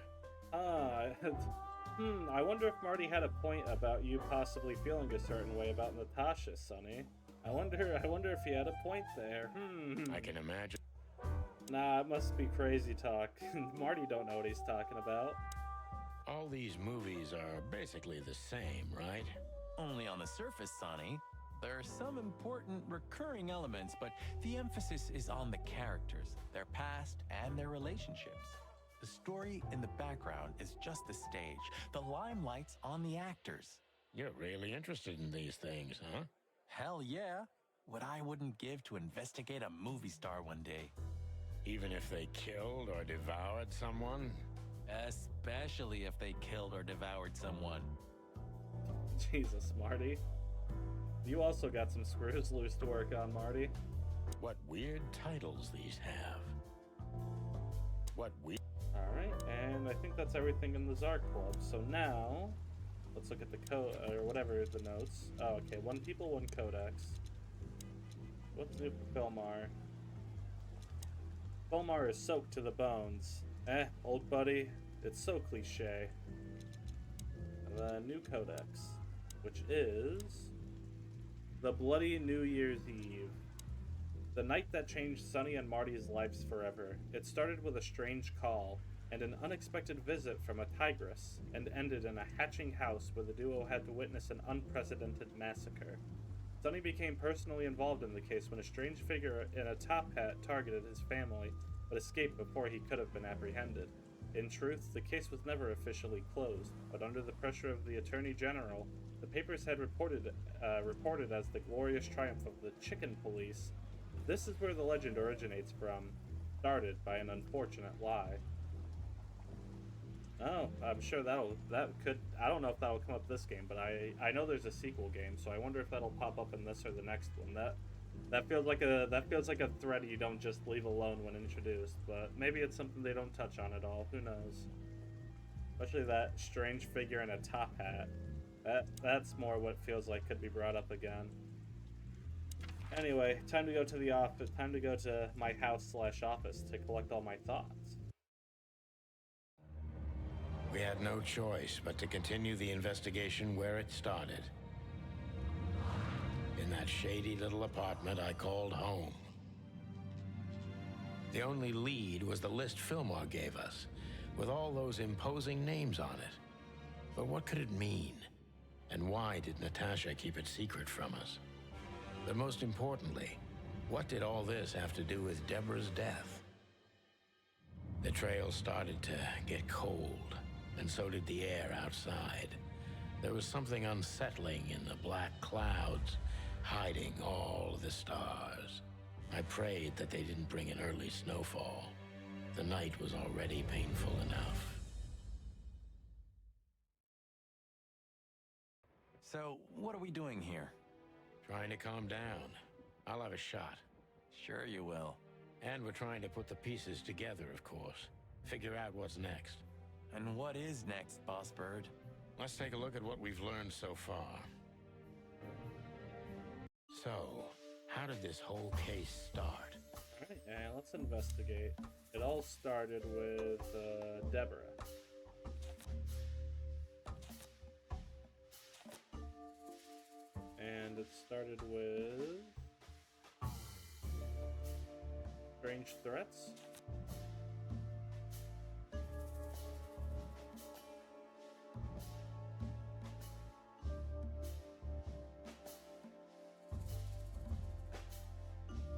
I wonder if Marty had a point about you possibly feeling a certain way about Natasha, Sonny. I wonder if he had a point there. I can imagine. Nah, it must be crazy talk. Marty don't know what he's talking about. All these movies are basically the same, right? Only on the surface, Sonny. There are some important recurring elements, but the emphasis is on the characters, their past, and their relationships. The story in the background is just the stage. The limelight's on the actors. You're really interested in these things, huh? Hell yeah. What I wouldn't give to investigate a movie star one day. Even if they killed or devoured someone? Especially if they killed or devoured someone. Jesus, Marty. You also got some screws loose to work on, Marty. What weird titles these have. What weird... Alright, and I think that's everything in the Zark Club. So now, let's look at the code, or whatever the notes. Oh, okay, 1 people, 1 codex. What's new for Belmar? Belmar is soaked to the bones. Old buddy, it's so cliche. The new codex, which is the Bloody New Year's Eve. The night that changed Sonny and Marty's lives forever. It started with a strange call and an unexpected visit from a tigress, and ended in a hatching house where the duo had to witness an unprecedented massacre. Sonny became personally involved in the case when a strange figure in a top hat targeted his family, but escaped before he could have been apprehended. In truth, the case was never officially closed, but under the pressure of the Attorney General, the papers had reported as the glorious triumph of the chicken police. This is where the legend originates from, started by an unfortunate lie. Oh, I'm sure I don't know if that'll come up this game, but I know there's a sequel game, so I wonder if that'll pop up in this or the next one. That feels like a thread you don't just leave alone when introduced, but maybe it's something they don't touch on at all. Who knows? Especially that strange figure in a top hat. That's more what feels like could be brought up again. Anyway, time to go to the office. Time to go to my house/office to collect all my thoughts. We had no choice but to continue the investigation where it started. In that shady little apartment I called home. The only lead was the list Fillmore gave us, with all those imposing names on it. But what could it mean? And why did Natasha keep it secret from us? But most importantly, what did all this have to do with Deborah's death? The trail started to get cold, and so did the air outside. There was something unsettling in the black clouds, hiding all the stars. I prayed that they didn't bring an early snowfall. The night was already painful enough. So, what are we doing here? Trying to calm down. I'll have a shot. Sure you will. And we're trying to put the pieces together, of course. Figure out what's next. And what is next, Boss Bird? Let's take a look at what we've learned so far. So, how did this whole case start? Alright, and let's investigate. It all started with Deborah. And it started with strange threats.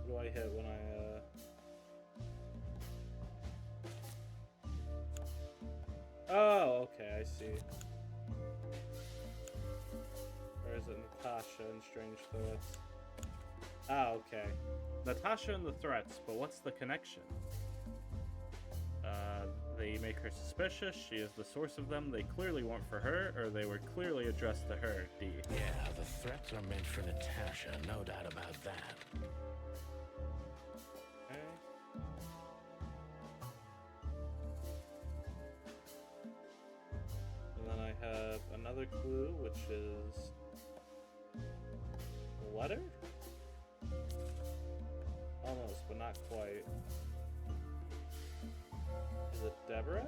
What do I hit when I Oh, okay, I see. Or is it Natasha and Strange Threats? Ah, okay. Natasha and the threats, but what's the connection? They make her suspicious, she is the source of them, they clearly weren't for her, or they were clearly addressed to her, D. Yeah, the threats are meant for Natasha, no doubt about that. Okay. And then I have another clue, which is a letter? Almost, but not quite. Is it Deborah?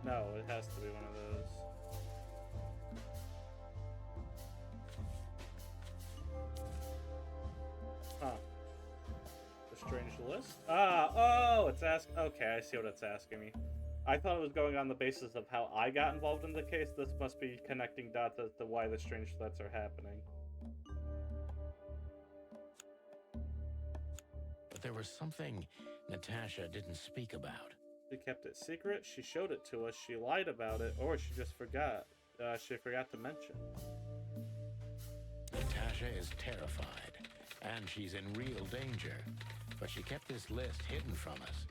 No, it has to be one of those. Huh. The strange list? Oh, it's okay, I see what it's asking me. I thought it was going on the basis of how I got involved in the case. This must be connecting dots as to why the strange threats are happening. But there was something Natasha didn't speak about. She kept it secret, she showed it to us, she lied about it, or she just forgot. She forgot to mention. Natasha is terrified, and she's in real danger. But she kept this list hidden from us.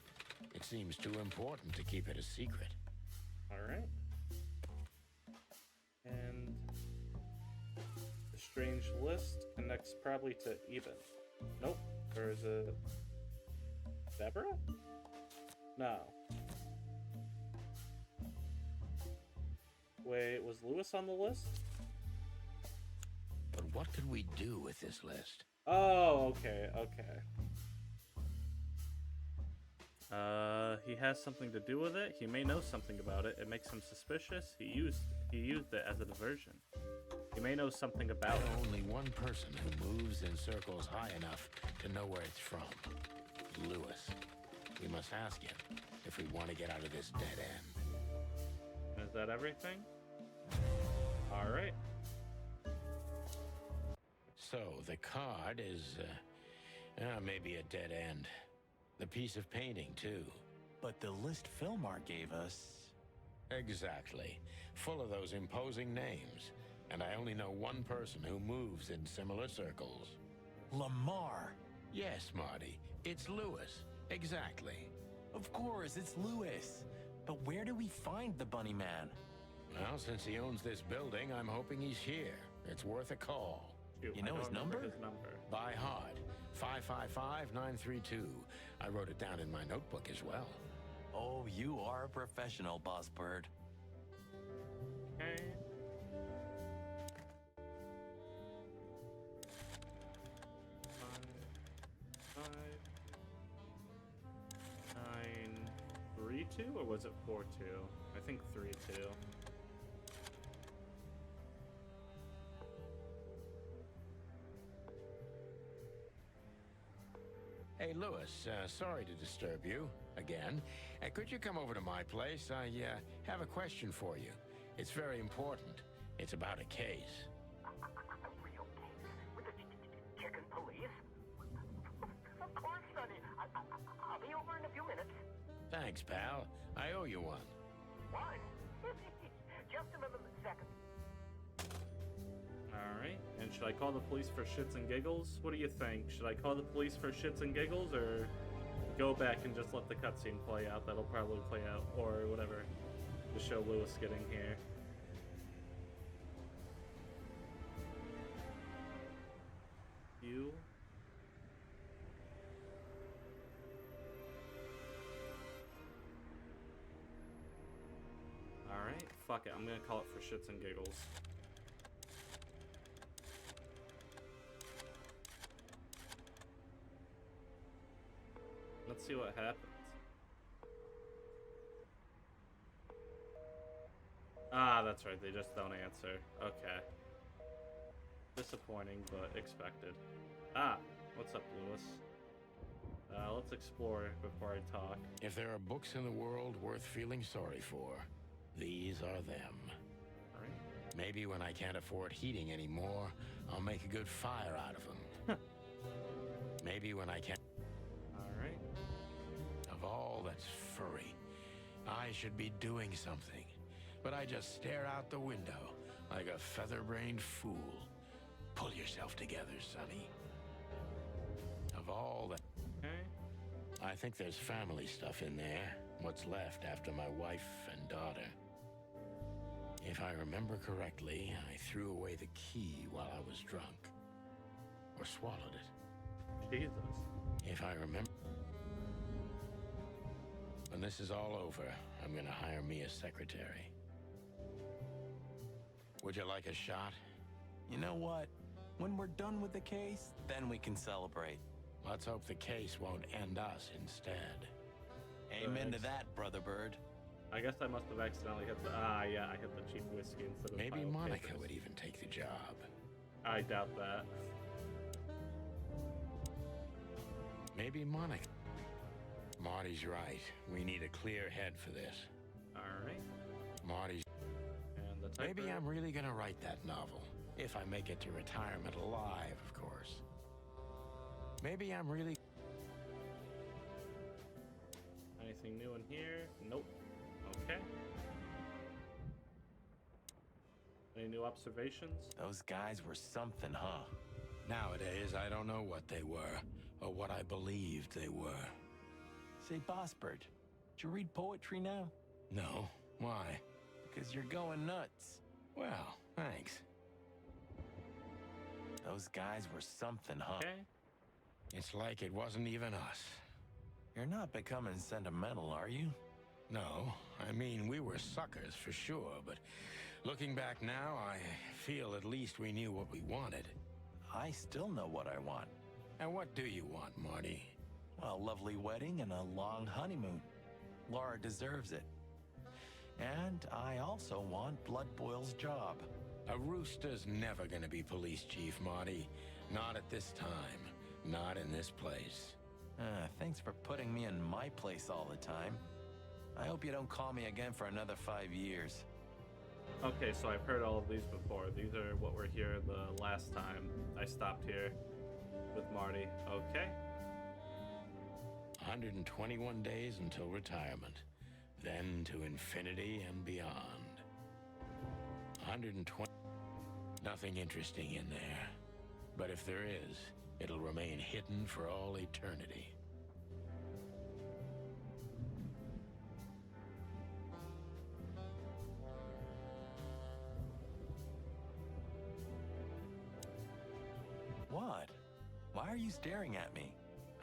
It seems too important to keep it a secret. Alright. And the strange list connects probably to Eben. Nope. Or is it Deborah? No. Wait, was Lewis on the list? But what could we do with this list? Oh, okay, okay. He has something to do with it. He may know something about it. It makes him suspicious. He used it as a diversion. He may know something about it. Only one person who moves in circles high enough to know where it's from. Lewis. We must ask him if we want to get out of this dead end. Is that everything? Alright. So, the card is, maybe a dead end. The piece of painting, too. But the list Philmar gave us... Exactly. Full of those imposing names. And I only know one person who moves in similar circles. Lamar! Yes, Marty. It's Lewis. Exactly. Of course, it's Lewis. But where do we find the Bunny Man? Well, since he owns this building, I'm hoping he's here. It's worth a call. Shoot, You know his number? His number. By heart. 555-932. I wrote it down in my notebook as well. Oh, you are a professional, Boss Bird. Okay. Five, 932, or was it 42? I think 32. Hey, Lewis, sorry to disturb you again. Could you come over to my place? I have a question for you. It's very important. It's about a case. A real case? With the chicken police? Of course, Sonny. I'll be over in a few minutes. Thanks, pal. I owe you one. What? Just another second. Alright, and should I call the police for shits and giggles? What do you think? Should I call the police for shits and giggles, or go back and just let the cutscene play out? That'll probably play out, or whatever, to show Lewis getting here. You. Alright, fuck it, I'm gonna call it for shits and giggles. Let's see what happens. Ah, that's right, they just don't answer. Okay. Disappointing, but expected. Ah, what's up, Lewis? Let's explore before I talk. If there are books in the world worth feeling sorry for, these are them. Alright. Maybe when I can't afford heating anymore, I'll make a good fire out of them. Maybe when I can't... Alright. Of all that's furry, I should be doing something. But I just stare out the window like a feather-brained fool. Pull yourself together, Sonny. Of all that... Okay. I think there's family stuff in there. What's left after my wife and daughter. If I remember correctly, I threw away the key while I was drunk. Or swallowed it. Jesus. If I remember... When this is all over, I'm gonna hire me a secretary. Would you like a shot? You know what? When we're done with the case, then we can celebrate. Let's hope the case won't end us instead. Amen to that, Brother Bird. I guess I must have accidentally hit the... Ah, yeah, I hit the cheap whiskey instead of Maybe pile of Monica papers. would even take the job. I doubt that. Maybe Monica. Marty's right. We need a clear head for this. Alright. Marty's... And the typer. Maybe I'm really gonna write that novel. If I make it to retirement alive, of course. Maybe I'm really... Anything new in here? Nope. Okay. Any new observations? Those guys were something, huh? Nowadays, I don't know what they were, or what I believed they were. Say, Boss Bird, did you read poetry now? No. Why? Because you're going nuts. Well, thanks. Those guys were something, huh? Okay. It's like it wasn't even us. You're not becoming sentimental, are you? No, I mean, we were suckers for sure, but looking back now, I feel at least we knew what we wanted. I still know what I want. And what do you want, Marty? A lovely wedding and a long honeymoon. Laura deserves it. And I also want Blood Boil's job. A rooster's never gonna be police chief, Marty. Not at this time. Not in this place. Thanks for putting me in my place all the time. I hope you don't call me again for another 5 years. Okay, so I've heard all of these before. These are what were here the last time I stopped here with Marty. Okay. 121 days until retirement. Then to infinity and beyond. 120... Nothing interesting in there. But if there is, it'll remain hidden for all eternity. What? Why are you staring at me?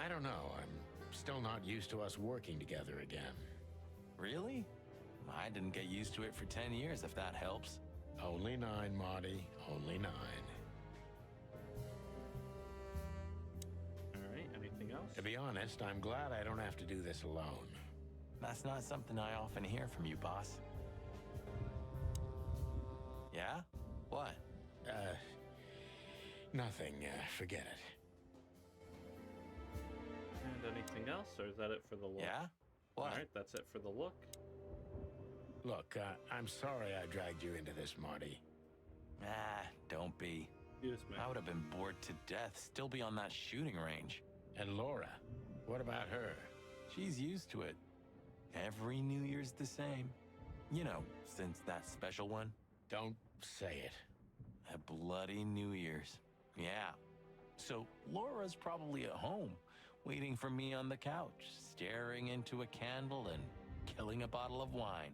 I don't know. I'm still not used to us working together again. Really? I didn't get used to it for 10 years, if that helps. Only 9, Marty. Only 9. Alright, anything else? To be honest, I'm glad I don't have to do this alone. That's not something I often hear from you, boss. Yeah? What? Nothing. Forget it. And anything else, or is that it for the look? Yeah? What? Alright, that's it for the look. Look, I'm sorry I dragged you into this, Marty. Don't be. Excuse me. I would have been bored to death, still be on that shooting range. And Laura, what about her? She's used to it. Every New Year's the same. You know, since that special one. Don't say it. A bloody New Year's. Yeah. So Laura's probably at home, waiting for me on the couch, staring into a candle and killing a bottle of wine.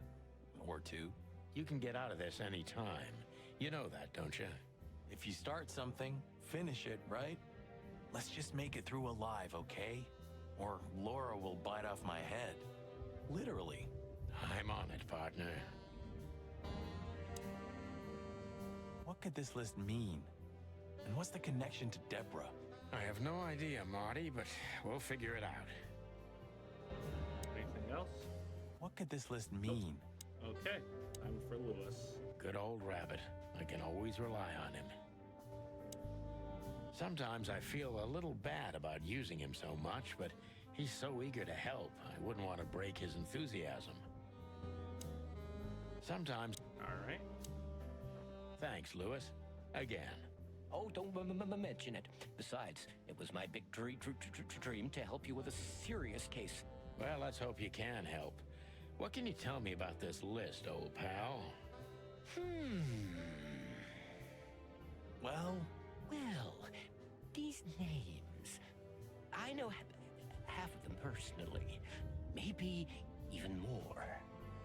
Or two. You can get out of this any time. You know that, don't you? If you start something, finish it, right? Let's just make it through alive, okay? Or Laura will bite off my head. Literally. I'm on it, partner. What could this list mean? And what's the connection to Deborah? I have no idea, Marty, but we'll figure it out. Anything else? What could this list mean? Okay, time for Lewis. Good old Rabbit. I can always rely on him. Sometimes I feel a little bad about using him so much, but he's so eager to help, I wouldn't want to break his enthusiasm. Sometimes... All right. Thanks, Lewis. Again. Oh, don't mention it. Besides, it was my big dream to help you with a serious case. Well, let's hope you can help. What can you tell me about this list, old pal? Well, these names. I know half of them personally. Maybe even more.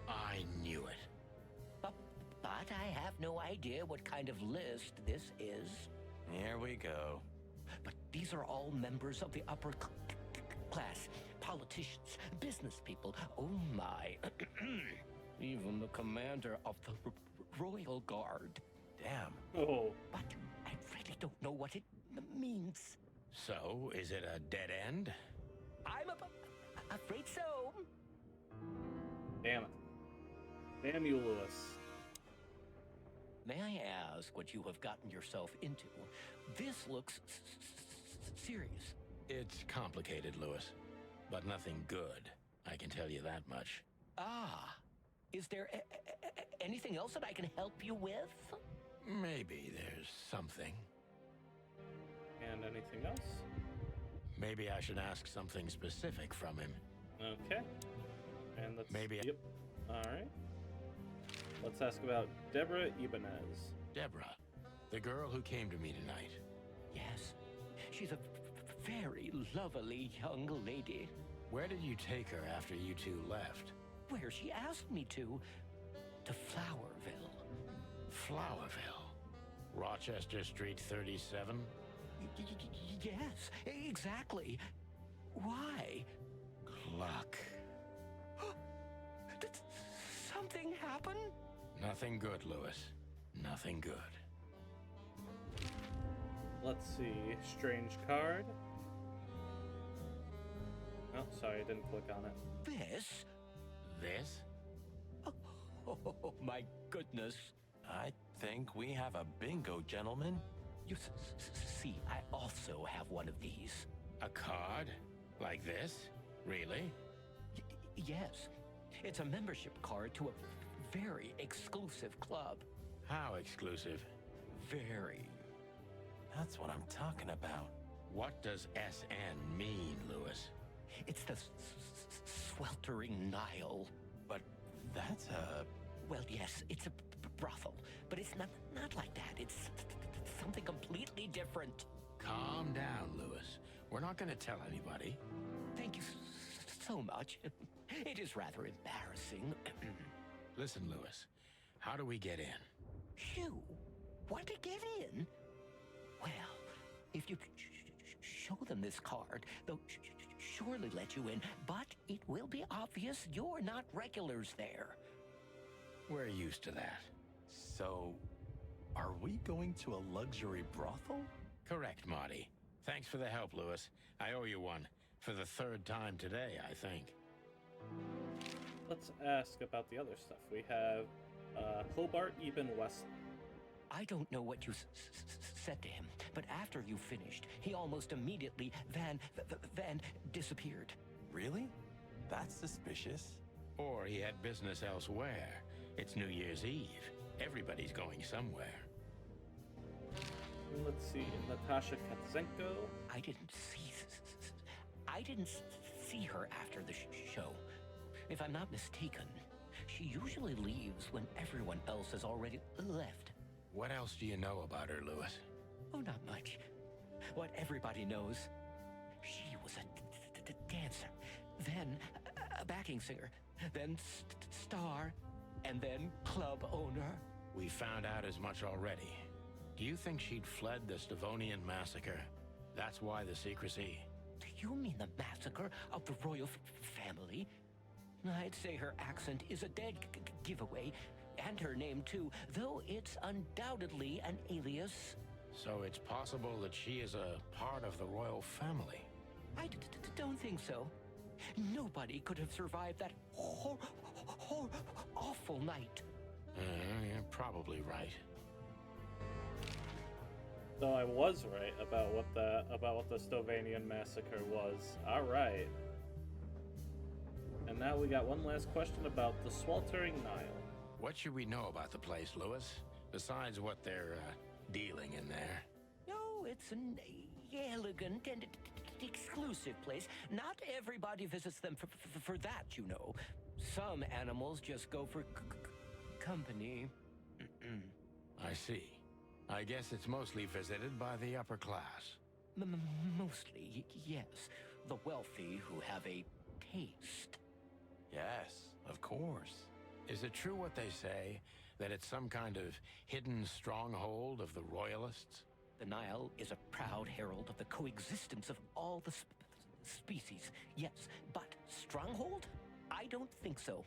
I knew it. But I have no idea what kind of list this is. here we go. But these are all members of the upper class. Politicians, business people. Oh my. Even the commander of the Royal Guard. Damn. Oh. But I really don't know what it means. So, is it a dead end? I'm afraid so. Damn it. Damn you, Lewis. May I ask what you have gotten yourself into? This looks serious. It's complicated, Lewis. But nothing good. I can tell you that much. Ah. Is there anything else that I can help you with? Maybe there's something. And anything else? Maybe I should ask something specific from him. Okay. And let's... Maybe I- Yep. All right. Let's ask about Deborah Ibanez. Deborah, the girl who came to me tonight. Yes. She's a very lovely young lady. Where did you take her after you two left? Where she asked me to Flowerville. Flowerville? Rochester Street 37? Yes, exactly. Why? Luck. Did something happen? Nothing good, Lewis. Nothing good. Let's see. Strange card. Oh, sorry, I didn't click on it. This? This? Oh, my goodness. I think we have a bingo, gentlemen. You see, I also have one of these. A card? Like this? Really? Yes. It's a membership card to a very exclusive club. How exclusive? Very. That's what I'm talking about. What does SN mean, Lewis? It's the Sweltering Nile. But that's a... Well, yes, it's a brothel, but it's not like that. It's something completely different. Calm down, Lewis. We're not going to tell anybody. Thank you so much. It is rather embarrassing. Listen, Lewis, how do we get in? You want to get in? Well, if you show them this card, they'll surely let you in, but it will be obvious you're not regulars there. We're used to that. So, are we going to a luxury brothel? Correct, Marty. Thanks for the help, Lewis. I owe you one. For the third time today, I think. Let's ask about the other stuff. We have Hobart Eben West. I don't know what you said to him, but after you finished, he almost immediately van disappeared. Really? That's suspicious. Or he had business elsewhere. It's New Year's Eve. Everybody's going somewhere. Let's see, Natasha Katzenko. I didn't see her after the show. If I'm not mistaken, she usually leaves when everyone else has already left. What else do you know about her, Lewis? Oh, not much. What everybody knows. She was a dancer, then a backing singer, then star, and then club owner. We found out as much already. Do you think she'd fled the Stavonian massacre? That's why the secrecy. Do you mean the massacre of the royal family? I'd say her accent is a dead giveaway, and her name too, though it's undoubtedly an alias. So it's possible that she is a part of the royal family. I don't think so. Nobody could have survived that awful night. You're probably right. So I was right about what the Stovanian massacre was. All right. And now we got one last question about the Sweltering Nile. What should we know about the place, Lewis? Besides what they're dealing in there. No, it's an elegant and exclusive place. Not everybody visits them for that, you know. Some animals just go for company. I see. I guess it's mostly visited by the upper class. Mostly, yes. The wealthy who have a taste. Yes, of course. Is it true what they say, that it's some kind of hidden stronghold of the royalists? The Nile is a proud herald of the coexistence of all the species, yes, but stronghold? I don't think so.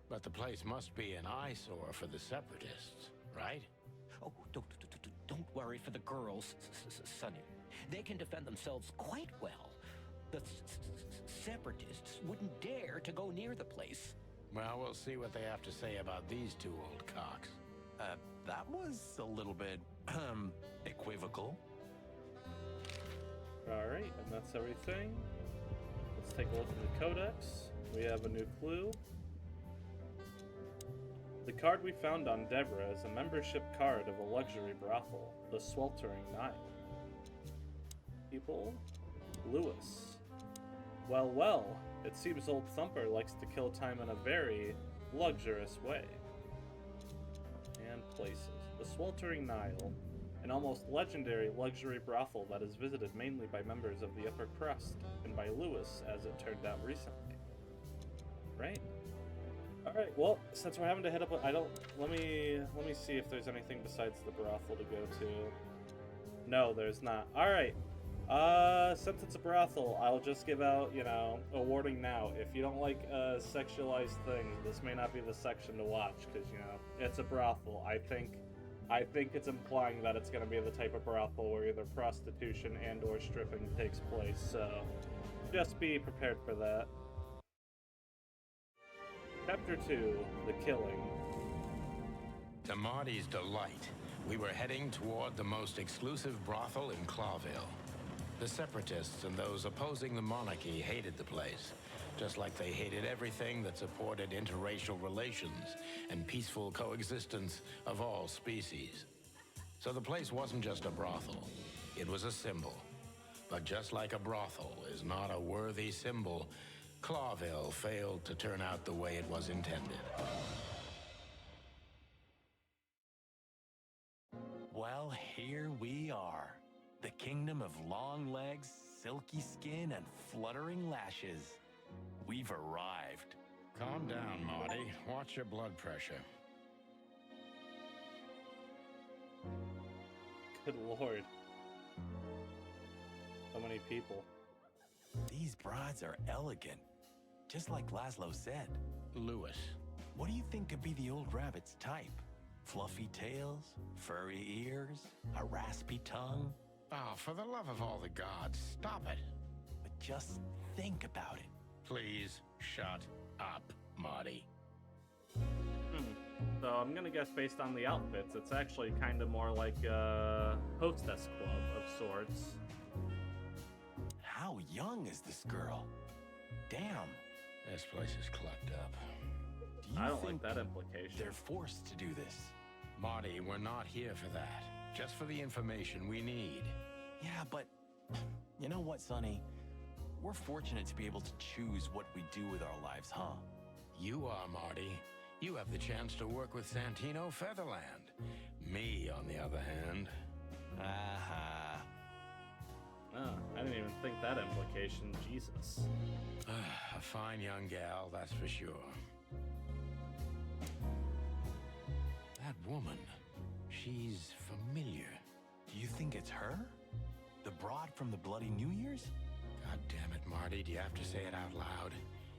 But the place must be an eyesore for the separatists, right? Oh, don't worry for the girls, Sonny. They can defend themselves quite well. The separatists wouldn't dare to go near the place. Well, we'll see what they have to say about these two old cocks. That was a little bit, equivocal. Alright, and that's everything. Let's take a look at the codex. We have a new clue. The card we found on Deborah is a membership card of a luxury brothel, the Sweltering Nile. People? Lewis. Well, it seems Old Thumper likes to kill time in a very luxurious way. And places. The Sweltering Nile, an almost legendary luxury brothel that is visited mainly by members of the upper crust, and by Lewis, as it turned out recently. Right? Alright, well, since we're having to head up, let me see if there's anything besides the brothel to go to. No, there's not. Alright. Since it's a brothel, I'll just give out, a warning now. If you don't like sexualized things, this may not be the section to watch, because, it's a brothel. I think it's implying that it's going to be the type of brothel where either prostitution and or stripping takes place, so just be prepared for that. Chapter 2, The Killing. To Marty's delight, we were heading toward the most exclusive brothel in Clawville. The separatists and those opposing the monarchy hated the place, just like they hated everything that supported interracial relations and peaceful coexistence of all species. So the place wasn't just a brothel, it was a symbol. But just like a brothel is not a worthy symbol, Clawville failed to turn out the way it was intended. Well, here we are. The kingdom of long legs, silky skin, and fluttering lashes. We've arrived. Calm down, Marty. Watch your blood pressure. Good lord. So many people. These brides are elegant, just like Laszlo said. Lewis. What do you think could be the old rabbit's type? Fluffy tails, furry ears, a raspy tongue? Oh, for the love of all the gods, stop it. But just think about it. Please shut up, Marty. So I'm gonna guess based on the outfits, it's actually kind of more like a hostess club of sorts. How young is this girl? Damn. This place is clucked up. Do you I don't think like that implication. they're forced to do this? Marty, we're not here for that. Just for the information we need. Yeah, but you know what, Sonny? We're fortunate to be able to choose what we do with our lives, huh? You are, Marty. You have the chance to work with Santino Featherland. Me, on the other hand. Aha. Oh, I didn't even think that implication. Jesus. A fine young gal, that's for sure. That woman, she's familiar. Do you think it's her? The broad from the Bloody New Year's? God damn it, Marty, do you have to say it out loud?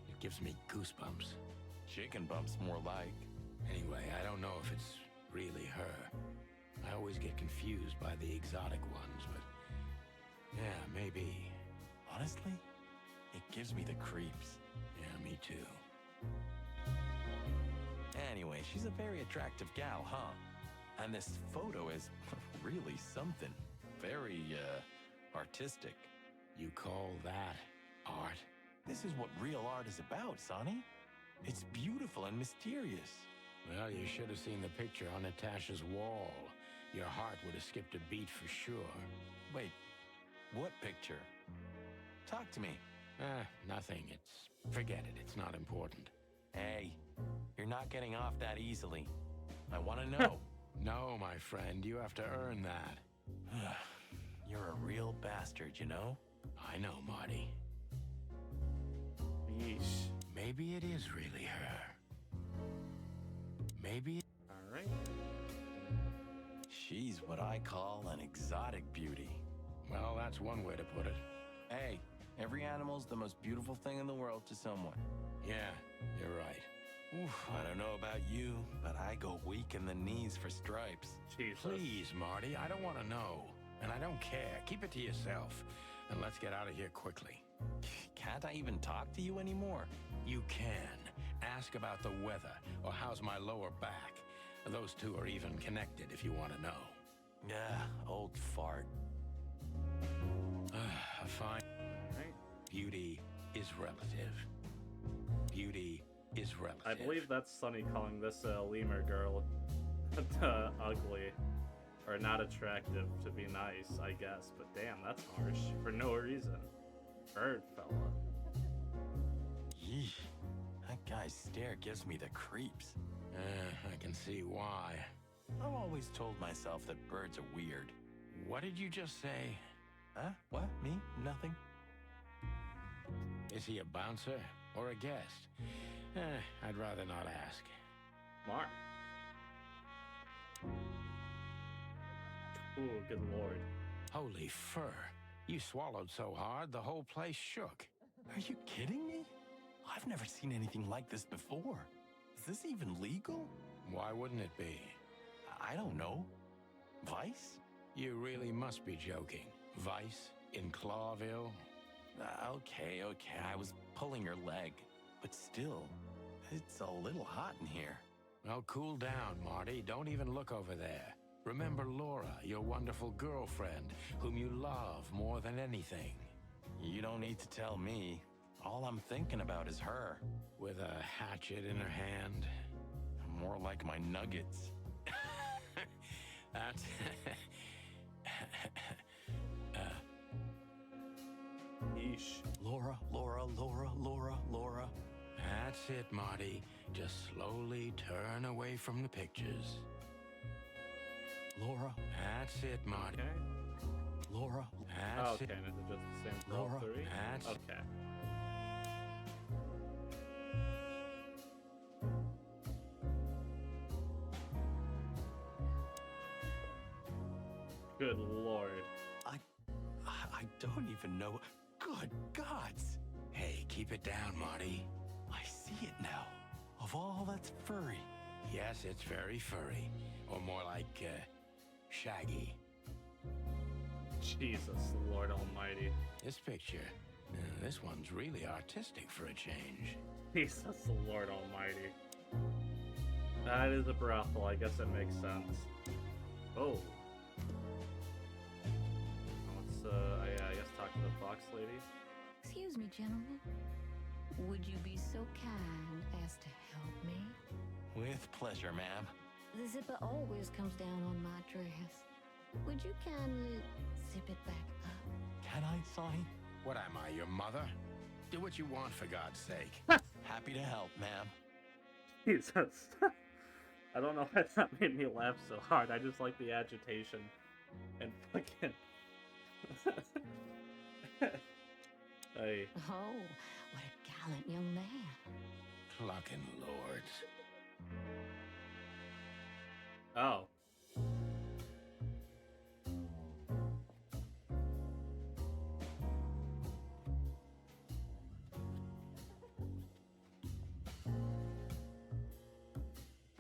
It gives me goosebumps. Chicken bumps, more like. Anyway, I don't know if it's really her. I always get confused by the exotic ones, but yeah, maybe. Honestly, it gives me the creeps. Yeah, me too. Anyway, she's a very attractive gal, huh? And this photo is really something. Very, artistic. You call that art? This is what real art is about, Sonny. It's beautiful and mysterious. Well, you should have seen the picture on Natasha's wall. Your heart would have skipped a beat for sure. Wait, what picture? Talk to me. Nothing. Forget it. It's not important. Hey, you're not getting off that easily. I want to know. No, my friend, you have to earn that. You're a real bastard, you know? I know, Marty. Yeesh. Maybe it is really her. Maybe... Alright. She's what I call an exotic beauty. Well, that's one way to put it. Hey, every animal's the most beautiful thing in the world to someone. Yeah, you're right. Oof, I don't know about you, but I go weak in the knees for Stripes. Jesus. Please, Marty, I don't want to know. And I don't care. Keep it to yourself. And let's get out of here quickly. Can't I even talk to you anymore? You can. Ask about the weather, or how's my lower back. Those two are even connected if you want to know. Yeah, old fart. Fine. Alright. Beauty is relative. Beauty is relative. I believe that's Sunny calling this a lemur girl ugly. Or not attractive to be nice, I guess. But damn, that's harsh. For no reason. Bird fella. Yeesh. That guy's stare gives me the creeps. I can see why. I've always told myself that birds are weird. What did you just say? Huh? What? Me? Nothing? Is he a bouncer or a guest? I'd rather not ask. Mark. Ooh, good lord. Holy fur. You swallowed so hard, the whole place shook. Are you kidding me? I've never seen anything like this before. Is this even legal? Why wouldn't it be? I don't know. Vice? You really must be joking. Vice in Clawville? Okay. I was pulling your leg. But still, it's a little hot in here. Well, cool down, Marty. Don't even look over there. Remember Laura, your wonderful girlfriend, whom you love more than anything. You don't need to tell me. All I'm thinking about is her. With a hatchet in her hand. More like my nuggets. That's... Yeesh. Laura. That's it, Marty. Just slowly turn away from the pictures. Laura. That's it, Marty. Okay. Laura. That's Okay, it. and is it just the same for all Laura. three? That's- Okay. Good lord. I don't even know. Good gods. Hey, keep it down, Marty. I see it now. Of all that's furry. Yes, it's very furry. Or more like, shaggy. Jesus, Lord Almighty. This picture, this one's really artistic for a change. Jesus, Lord Almighty. That is a brothel. I guess it makes sense. Oh. Let's, I guess talk to the fox lady. Excuse me, gentlemen. Would you be so kind as to help me? With pleasure, ma'am. The zipper always comes down on my dress. Would you kindly zip it back up? Can I, Sonny? What am I, your mother? Do what you want, for God's sake. Happy to help, ma'am. Jesus. I don't know why that made me laugh so hard. I just like the agitation and fucking. Hey. Oh, what a gallant young man. Clucking lords. Oh.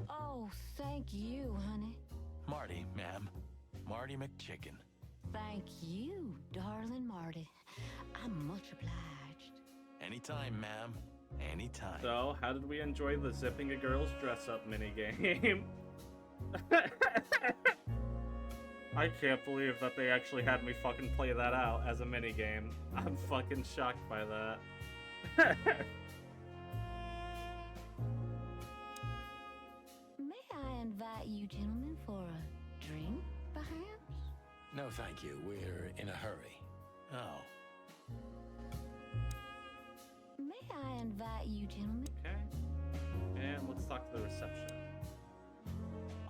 Oh, thank you, honey. Marty, ma'am. Marty McChicken. Thank you, darling Marty. I'm much obliged. Anytime, ma'am. Anytime. So, how did we enjoy the zipping a girl's dress up minigame? I can't believe that they actually had me fucking play that out as a minigame. I'm fucking shocked by that. May I invite you gentlemen for a drink, perhaps? No, thank you. We're in a hurry. Oh. May I invite you gentlemen? Okay. And let's talk to the reception.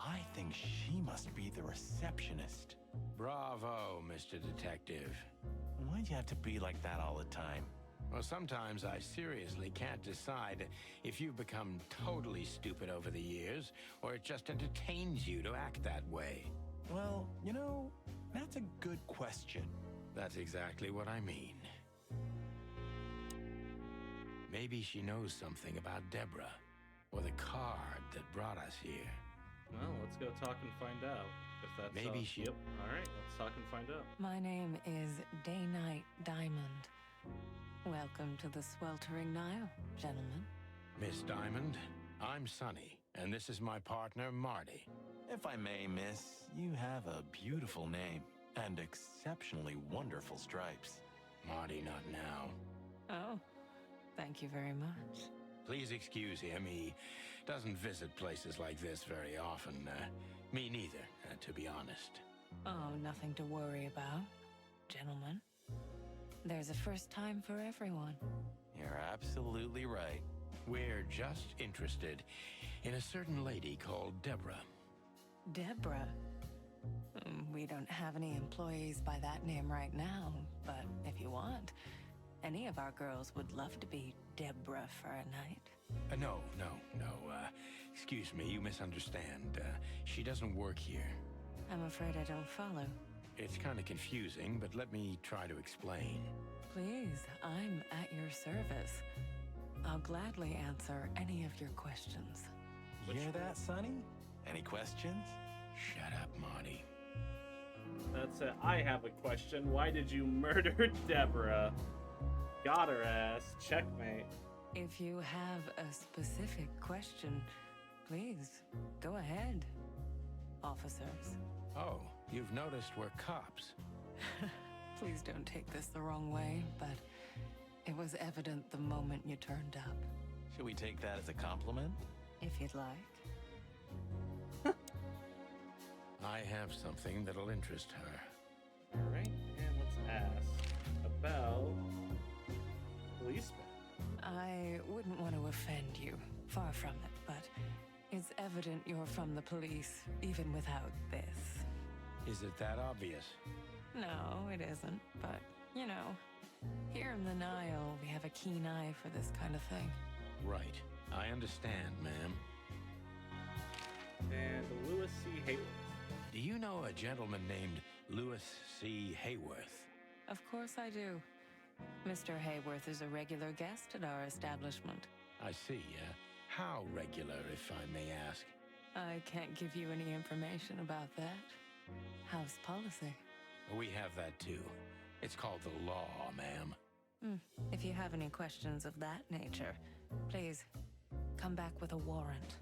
I think she must be the receptionist. Bravo, Mr. Detective. Why'd you have to be like that all the time? Well, sometimes I seriously can't decide if you've become totally stupid over the years, or it just entertains you to act that way. Well, you know, that's a good question. That's exactly what I mean. Maybe she knows something about Deborah, or the card that brought us here. Well, let's go talk and find out. If that's Maybe she... Yep. Alright, let's talk and find out. My name is Day-Night Diamond. Welcome to the Sweltering Nile, gentlemen. Miss Diamond, I'm Sonny, and this is my partner, Marty. If I may, miss, you have a beautiful name and exceptionally wonderful stripes. Marty, not now. Oh, thank you very much. Please excuse him. He doesn't visit places like this very often. Me neither, to be honest. Oh, nothing to worry about, gentlemen. There's a first time for everyone. You're absolutely right. We're just interested in a certain lady called Deborah. Deborah? We don't have any employees by that name right now, but if you want, any of our girls would love to be Deborah for a night. No. Excuse me, you misunderstand. She doesn't work here. I'm afraid I don't follow. It's kind of confusing, but let me try to explain. Please, I'm at your service. I'll gladly answer any of your questions. You hear that, Sonny? Any questions? Shut up, Marty. That's it. I have a question. Why did you murder Deborah? Got her ass. Checkmate. If you have a specific question, please, go ahead, officers. Oh, you've noticed we're cops. Please don't take this the wrong way, but it was evident the moment you turned up. Should we take that as a compliment? If you'd like. I have something that'll interest her. Alright, and let's ask about policemen. I wouldn't want to offend you, far from it, but it's evident you're from the police, even without this. Is it that obvious? No, it isn't, but, you know, here in the Nile, we have a keen eye for this kind of thing. Right. I understand, ma'am. And Louis C. Hayworth. Do you know a gentleman named Louis C. Hayworth? Of course I do. Mr. Hayworth is a regular guest at our establishment. I see. How regular, if I may ask? I can't give you any information about that. House policy. We have that too. It's called the law, ma'am. If you have any questions of that nature, please come back with a warrant.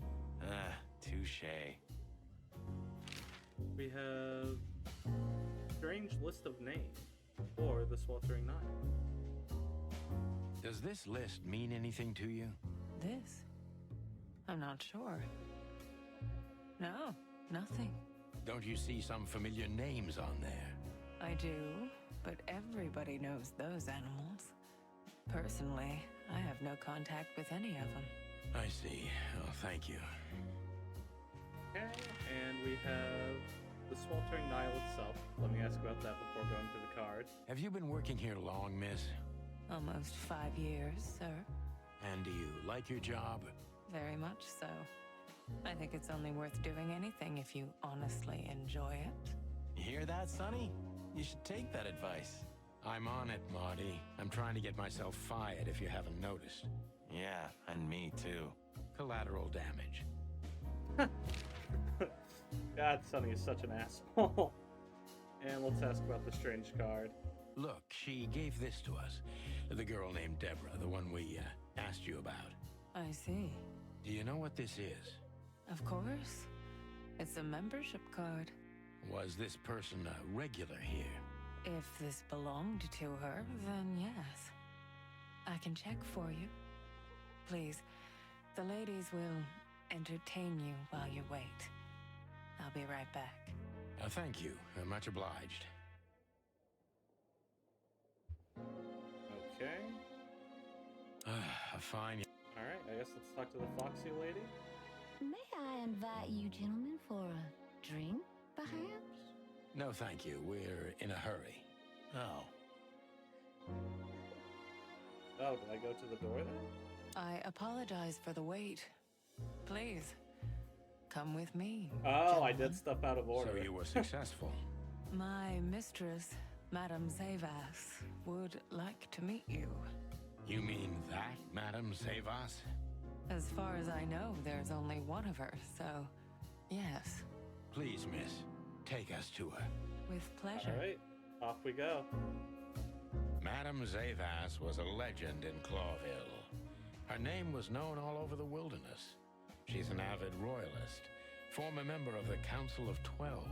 Touché. We have strange list of names for the Sweltering Nile. Does this list mean anything to you? This? I'm not sure. No, nothing. Don't you see some familiar names on there? I do, but everybody knows those animals. Personally, I have no contact with any of them. I see. Oh, thank you. Okay, and we have the sweltering Nile itself. Let me ask about that before going to the card. Have you been working here long, miss? Almost 5 years, sir. And do you like your job? Very much so. I think it's only worth doing anything if you honestly enjoy it. You hear that, Sonny? You should take that advice. I'm on it, Marty. I'm trying to get myself fired if you haven't noticed. Yeah, and me too. Collateral damage. God, Sonny is such an asshole. And let's ask about the strange card. Look, she gave this to us. The girl named Deborah, the one we asked you about. I see. Do you know what this is? Of course. It's a membership card. Was this person a regular here? If this belonged to her, then yes. I can check for you. Please, the ladies will entertain you while you wait. I'll be right back. Thank you. Much obliged. Okay. Fine. Alright, I guess let's talk to the Foxy lady. May I invite you gentlemen for a drink, perhaps? No, thank you. We're in a hurry. Oh. Oh, did I go to the door then? I apologize for the wait. Please, come with me. Oh, gentlemen. I did stuff out of order. So you were successful. My mistress, Madame Zavas, would like to meet you. You mean that, Madame Zavas? As far as I know, there's only one of her, so yes. Please, miss, take us to her. With pleasure. Alright, off we go. Madame Zavas was a legend in Clawville. Her name was known all over the wilderness. She's an avid royalist, former member of the Council of 12,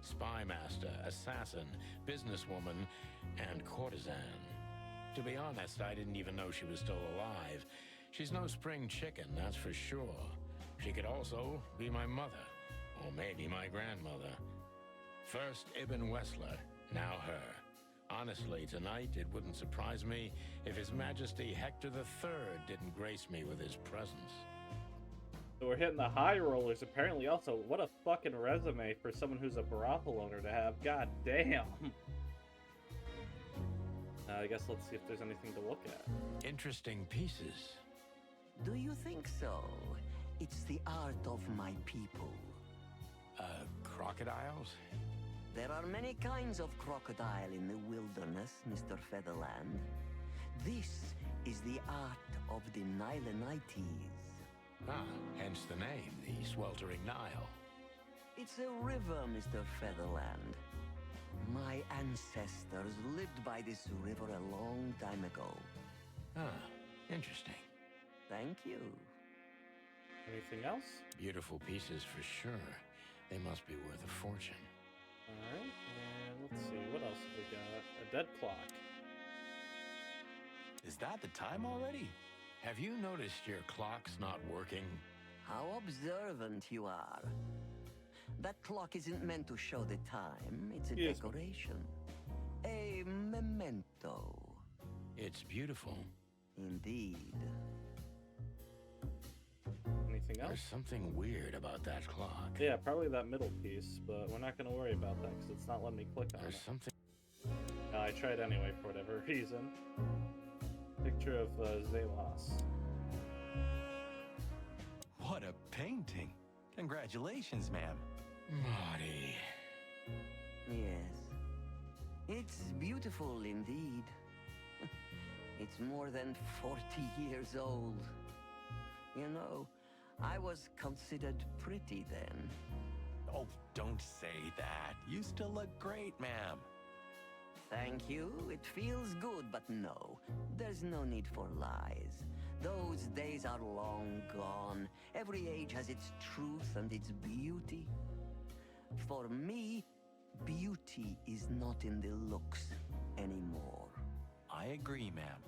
spy master, assassin, businesswoman, and courtesan. To be honest, I didn't even know she was still alive. She's no spring chicken, that's for sure. She could also be my mother, or maybe my grandmother. First Ibn Wessler, now her. Honestly, tonight, it wouldn't surprise me if His Majesty Hector III didn't grace me with his presence. So we're hitting the high rollers. Apparently also, what a fucking resume for someone who's a brothel owner to have. God damn. I guess let's see if there's anything to look at. Interesting pieces. Do you think so? It's the art of my people. Crocodiles? There are many kinds of crocodile in the wilderness, Mr. Featherland. This is the art of the Nilenites. Ah, hence the name, the Sweltering Nile. It's a river, Mr. Featherland. My ancestors lived by this river a long time ago. Ah, interesting. Thank you. Anything else? Beautiful pieces for sure. They must be worth a fortune. Alright, and let's see, what else have we got? A dead clock. Is that the time already? Have you noticed your clock's not working? How observant you are. That clock isn't meant to show the time. It's a decoration. A memento. It's beautiful. Indeed. Anything else? There's something weird about that clock. Yeah, probably that middle piece, but we're not going to worry about that because it's not letting me click on There's it. something... I tried anyway for whatever reason. Picture of Zalos. What a painting. Congratulations, ma'am. Marty. Yes. It's beautiful indeed. It's more than 40 years old. You know, I was considered pretty then. Oh, don't say that. You still look great, ma'am. Thank you. It feels good, but no. There's no need for lies. Those days are long gone. Every age has its truth and its beauty. For me, beauty is not in the looks anymore. I agree, ma'am.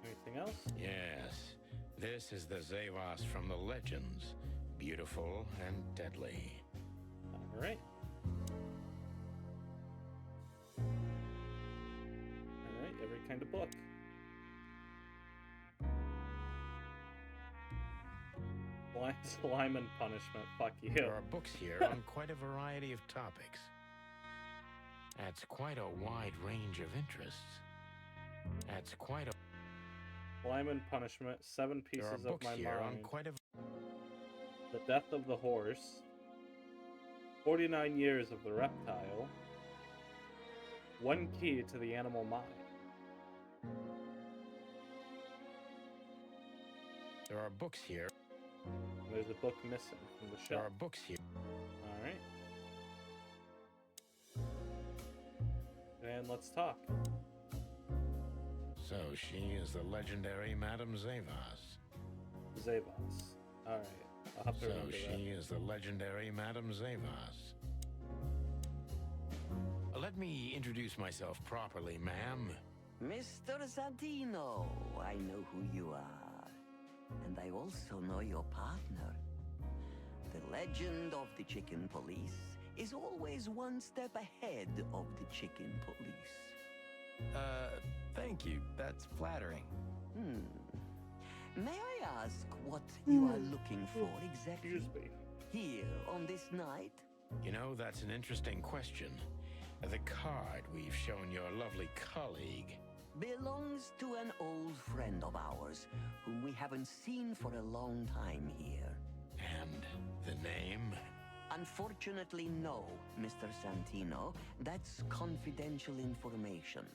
Anything else? Yes. This is the Zavas from the legends. Beautiful and deadly. Alright. Alright, every kind of book. Lyman punishment. Fuck you. There are books here on quite a variety of topics. That's quite a wide range of interests. That's quite a... Lyman punishment. 7 There are pieces of books my here on mind. quite a... The death of the horse. 49 years of the reptile. 1 key to the animal mind. There are books here. There's a book missing from the There shelf. are books here. Alright. And let's talk. So she is the legendary Madame Zavas. Zavas. Alright. I'll have to So remember she is the legendary Madame Zavas. Let me introduce myself properly, ma'am. Mr. Santino, I know who you are. And I also know your partner. The legend of the Chicken Police is always one step ahead of the Chicken Police. Thank you. That's flattering. May I ask what you are looking for exactly? Excuse me. Here, on this night? You know, that's an interesting question. The card we've shown your lovely colleague Belongs to an old friend of ours, whom we haven't seen for a long time here. And the name? Unfortunately, no, Mr. Santino. That's confidential information.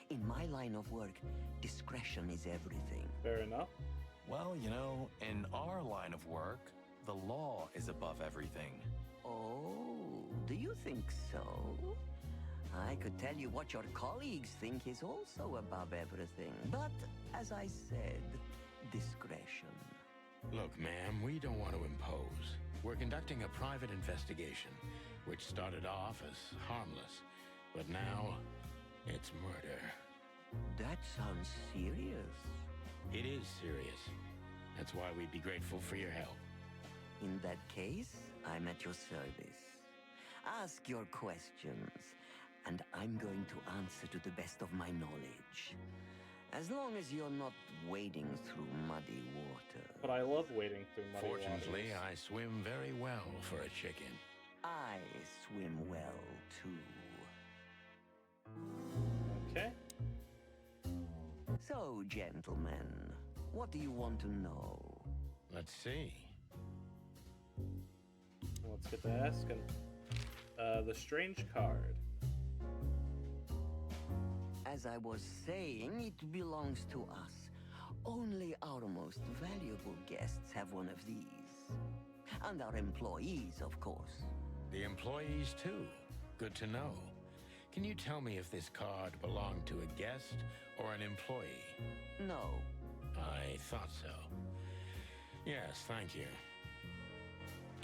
In my line of work, discretion is everything. Fair enough. Well, you know, in our line of work, the law is above everything. Oh, do you think so? I could tell you what your colleagues think is also above everything. But, as I said, discretion. Look, ma'am, we don't want to impose. We're conducting a private investigation, which started off as harmless, but now it's murder. That sounds serious. It is serious. That's why we'd be grateful for your help. In that case, I'm at your service. Ask your questions, and I'm going to answer to the best of my knowledge. As long as you're not wading through muddy water. But I love wading through muddy Fortunately, waters. I swim very well for a chicken. I swim well, too. Okay. So, gentlemen, what do you want to know? Let's see. Let's get to asking. The strange card. As I was saying, it belongs to us. Only our most valuable guests have one of these. And our employees, of course. The employees, too. Good to know. Can you tell me if this card belonged to a guest or an employee? No. I thought so. Yes, thank you.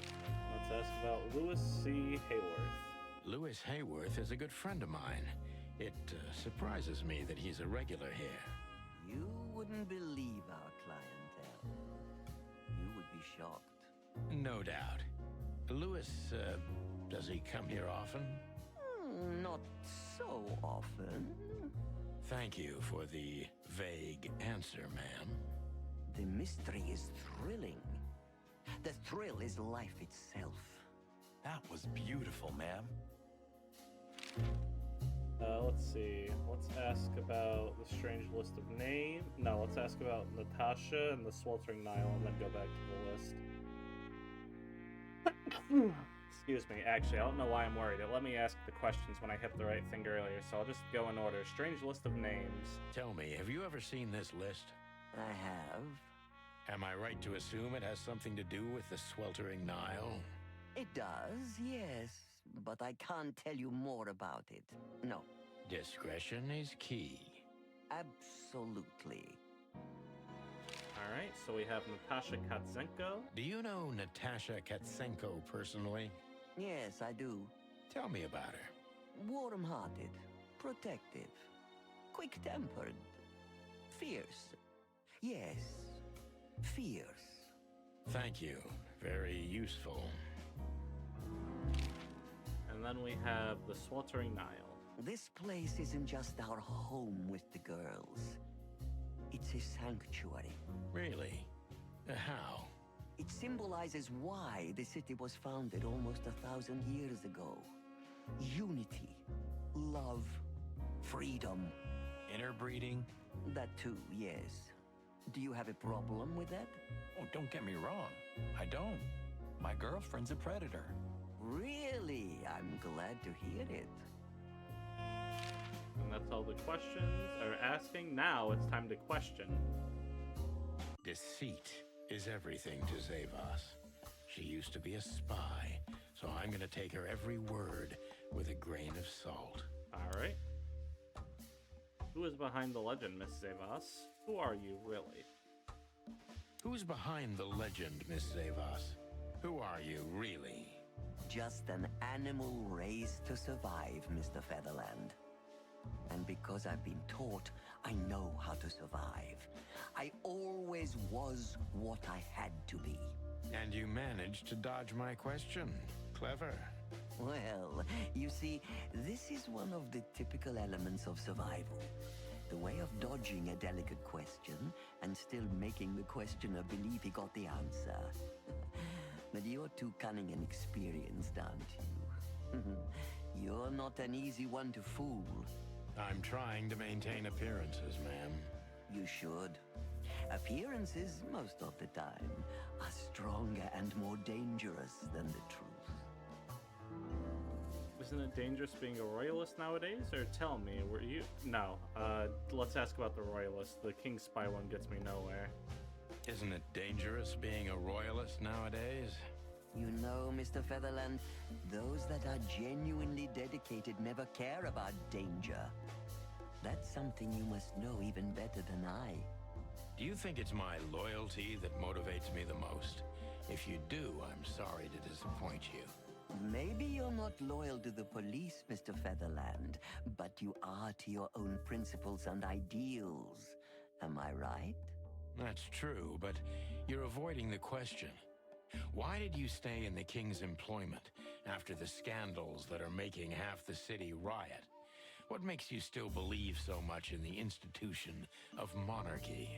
Let's ask about Louis C. Hayworth. Louis Hayworth is a good friend of mine. It surprises me that he's a regular here. You wouldn't believe our clientele. You would be shocked. No doubt. Louis, does he come here often? Not so often. Thank you for the vague answer, ma'am. The mystery is thrilling. The thrill is life itself. That was beautiful, ma'am. Let's see. Let's ask about the strange list of names. No, let's ask about Natasha and the sweltering Nile and then go back to the list. Excuse me. Actually, I don't know why I'm worried. It let me ask the questions when I hit the right finger earlier, so I'll just go in order. Strange list of names. Tell me, have you ever seen this list? I have. Am I right to assume it has something to do with the sweltering Nile? It does, yes. But I can't tell you more about it. No. Discretion is key. Absolutely. Alright, so we have Natasha Katzenko. Do you know Natasha Katzenko personally? Yes, I do. Tell me about her. Warm-hearted, protective, quick-tempered, fierce. Yes, fierce. Thank you. Very useful. And then we have the sweltering Nile. This place isn't just our home with the girls. It's a sanctuary. Really? How? It symbolizes why the city was founded almost 1,000 years ago. Unity, love, freedom. Interbreeding? That too, yes. Do you have a problem with that? Oh, don't get me wrong. I don't. My girlfriend's a predator. Really? I'm glad to hear it. And that's all the questions are asking. Now it's time to question. Deceit is everything to Zavos. She used to be a spy, so I'm gonna take her every word with a grain of salt. All right. Who is behind the legend, Miss Zavos? Who are you, really? Who's behind the legend, Miss Zavos? Who are you, really? Just an animal raised to survive, Mr. Featherland. And because I've been taught, I know how to survive. I always was what I had to be. And you managed to dodge my question. Clever. Well, you see, this is one of the typical elements of survival. The way of dodging a delicate question and still making the questioner believe he got the answer. But you're too cunning and experienced, aren't you? You're not an easy one to fool. I'm trying to maintain appearances, ma'am. You should. Appearances, most of the time, are stronger and more dangerous than the truth. Isn't it dangerous being a royalist nowadays? Or tell me, were you... No, let's ask about the royalist. The King Spy one gets me nowhere. Isn't it dangerous being a royalist nowadays? You know, Mr. Featherland, those that are genuinely dedicated never care about danger. That's something you must know even better than I. Do you think it's my loyalty that motivates me the most? If you do, I'm sorry to disappoint you. Maybe you're not loyal to the police, Mr. Featherland, but you are to your own principles and ideals. Am I right? That's true, but you're avoiding the question. Why did you stay in the King's employment after the scandals that are making half the city riot? What makes you still believe so much in the institution of monarchy?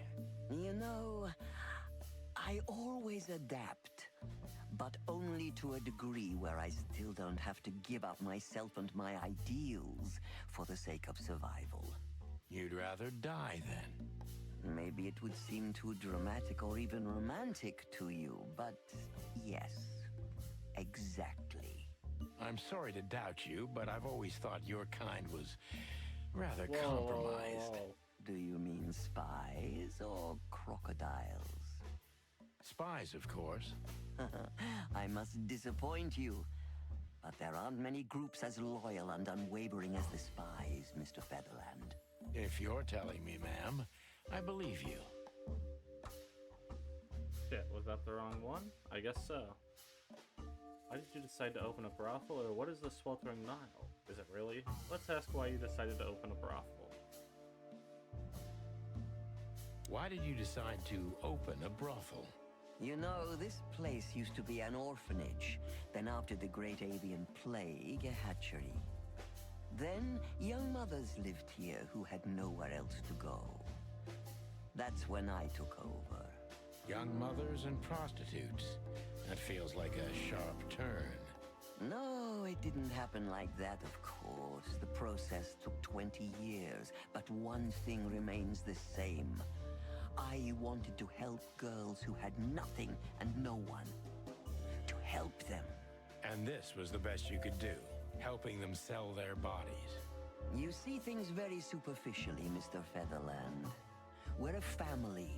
You know, I always adapt, but only to a degree where I still don't have to give up myself and my ideals for the sake of survival. You'd rather die then? Maybe it would seem too dramatic or even romantic to you, but yes, exactly. I'm sorry to doubt you, but I've always thought your kind was rather compromised. Do you mean spies or crocodiles? Spies, of course. I must disappoint you, but there aren't many groups as loyal and unwavering as the spies, Mr. Featherland. If you're telling me, ma'am, I believe you. Shit, was that the wrong one? I guess so. Why did you decide to open a brothel, or what is the Sweltering Nile? Is it really? Let's ask why you decided to open a brothel. Why did you decide to open a brothel? You know, this place used to be an orphanage. Then after the Great Avian Plague, a hatchery. Then, young mothers lived here who had nowhere else to go. That's when I took over. Young mothers and prostitutes. That feels like a sharp turn. No, it didn't happen like that, of course. The process took 20 years, but one thing remains the same. I wanted to help girls who had nothing and no one. To help them. And this was the best you could do, helping them sell their bodies. You see things very superficially, Mr. Featherland. We're a family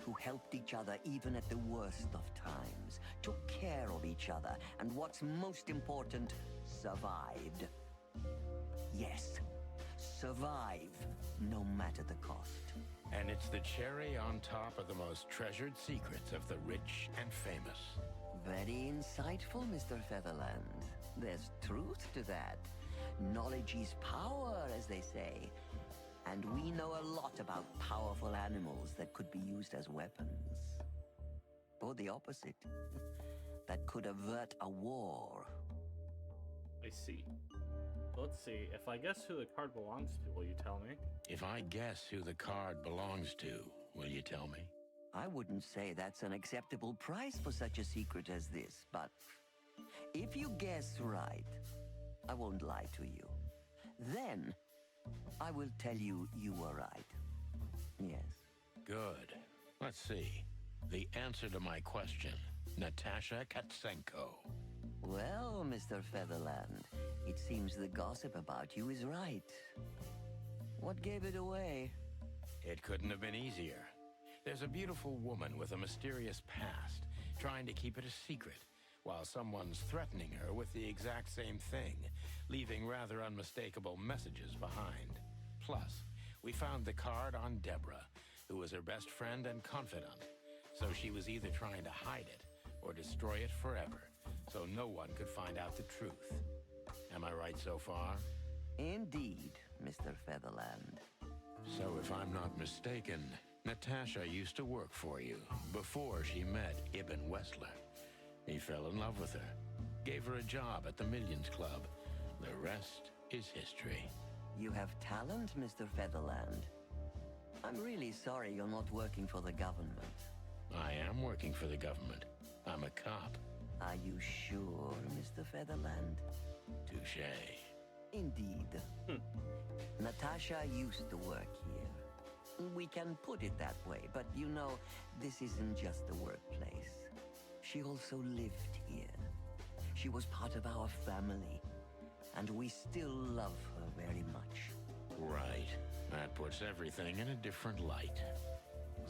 who helped each other even at the worst of times, took care of each other, and what's most important, survived. Yes, survive, no matter the cost. And it's the cherry on top of the most treasured secrets of the rich and famous. Very insightful, Mr. Featherland. There's truth to that. Knowledge is power, as they say. And we know a lot about powerful animals that could be used as weapons. Or the opposite. That could avert a war. I see. Let's see. If I guess who the card belongs to, will you tell me? If I guess who the card belongs to, will you tell me? I wouldn't say that's an acceptable price for such a secret as this, but if you guess right, I won't lie to you. Then, I will tell you you were right. Yes. Good. Let's see. The answer to my question. Natasha Katsenko. Well, Mr. Featherland, it seems the gossip about you is right. What gave it away? It couldn't have been easier. There's a beautiful woman with a mysterious past, trying to keep it a secret, while someone's threatening her with the exact same thing, leaving rather unmistakable messages behind. Plus, we found the card on Deborah, who was her best friend and confidant, so she was either trying to hide it or destroy it forever, so no one could find out the truth. Am I right so far? Indeed, Mr. Featherland. So if I'm not mistaken, Natasha used to work for you before she met Ibn Wessler. He fell in love with her, gave her a job at the Millions Club. The rest is history. You have talent, Mr. Featherland. I'm really sorry you're not working for the government. I am working for the government. I'm a cop. Are you sure, Mr. Featherland? Touché. Indeed. Natasha used to work here. We can put it that way, but you know, this isn't just a workplace. She also lived here. She was part of our family, and we still love her very much. Right. That puts everything in a different light.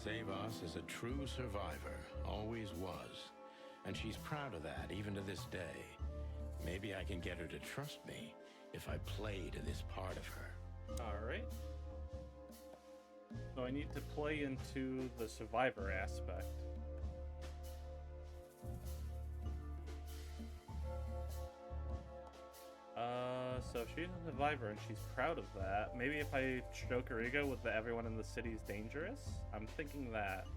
Savas is a true survivor, always was. And she's proud of that, even to this day. Maybe I can get her to trust me if I play to this part of her. Alright. So I need to play into the survivor aspect. So she's a survivor and she's proud of that. Maybe if I stroke her ego with the everyone in the city's dangerous? I'm thinking that.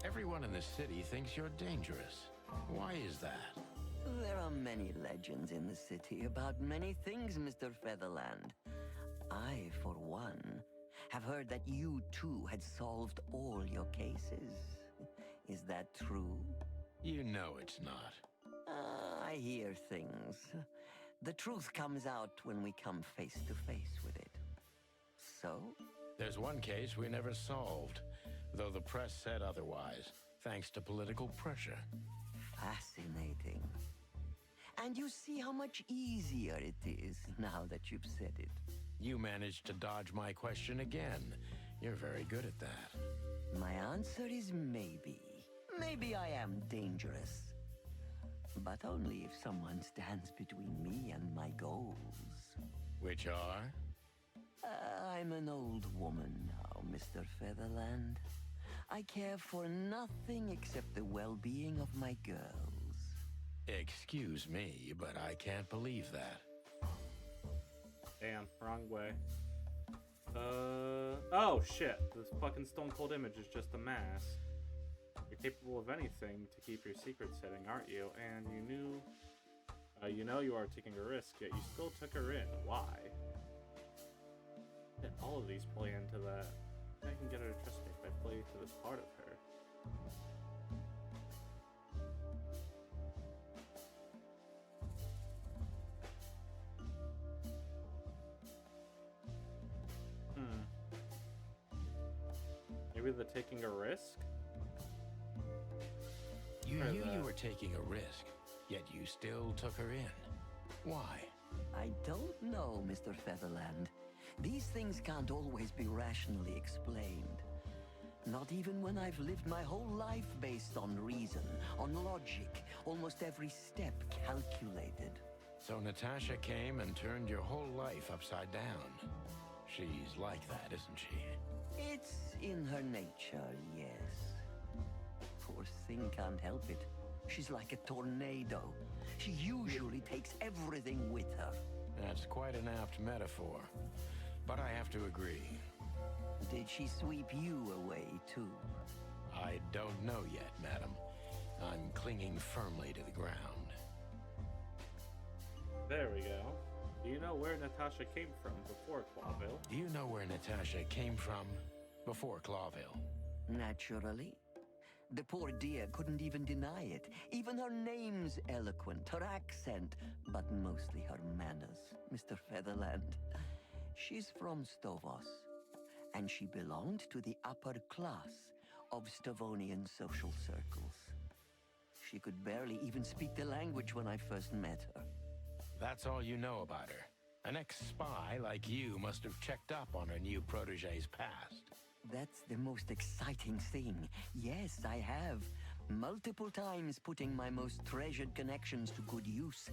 Everyone in the city thinks you're dangerous. Why is that? There are many legends in the city about many things, Mr. Featherland. I, for one, have heard that you too had solved all your cases. Is that true? You know it's not. I hear things. The truth comes out when we come face to face with it. So? There's one case we never solved, though the press said otherwise, thanks to political pressure. Fascinating. And you see how much easier it is now that you've said it. You managed to dodge my question again. You're very good at that. My answer is maybe. Maybe I am dangerous. But only if someone stands between me and my goals. Which are? I'm an old woman now, Mr. Featherland. I care for nothing except the well-being of my girls. Excuse me, but I can't believe that. Damn, wrong way. Oh shit, this fucking Stone Cold image is just a mask. You're capable of anything to keep your secrets hidden, aren't you? And you know you are taking a risk, yet you still took her in. Why? And all of these play into that. I can get her to trust me if I play to this part of her. Maybe the taking a risk? You knew you were taking a risk, yet you still took her in. Why? I don't know, Mr. Featherland. These things can't always be rationally explained. Not even when I've lived my whole life based on reason, on logic, almost every step calculated. So Natasha came and turned your whole life upside down. She's like that, isn't she? It's in her nature, yes. Poor thing can't help it. She's like a tornado. She usually takes everything with her. That's quite an apt metaphor. But I have to agree. Did she sweep you away, too? I don't know yet, madam. I'm clinging firmly to the ground. There we go. Do you know where Natasha came from before Clawville? Do you know where Natasha came from before Clawville? Naturally. The poor dear couldn't even deny it. Even her name's eloquent, her accent, but mostly her manners, Mr. Featherland. She's from Stovos, and she belonged to the upper class of Stavonian social circles. She could barely even speak the language when I first met her. That's all you know about her. An ex-spy like you must have checked up on her new protege's past. That's the most exciting thing. Yes, I have. Multiple times putting my most treasured connections to good use.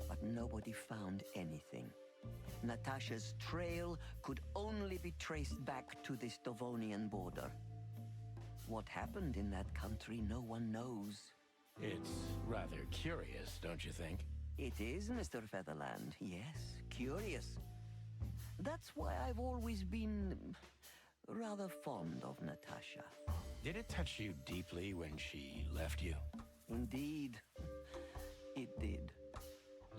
But nobody found anything. Natasha's trail could only be traced back to the Stavonian border. What happened in that country, no one knows. It's rather curious, don't you think? It is, Mr. Featherland. Yes, curious. That's why I've always been rather fond of Natasha. Did it touch you deeply when she left you? Indeed, it did.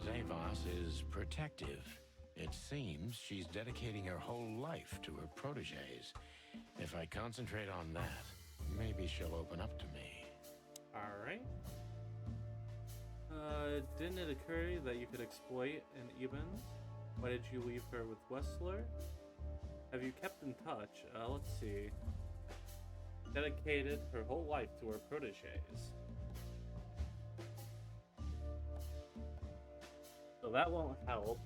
Zavos is protective. It seems she's dedicating her whole life to her proteges. If I concentrate on that, maybe she'll open up to me. Alright. Didn't it occur to you that you could exploit an Ebens? Why did you leave her with Wessler? Have you kept in touch? Let's see. Dedicated her whole life to her proteges. So that won't help.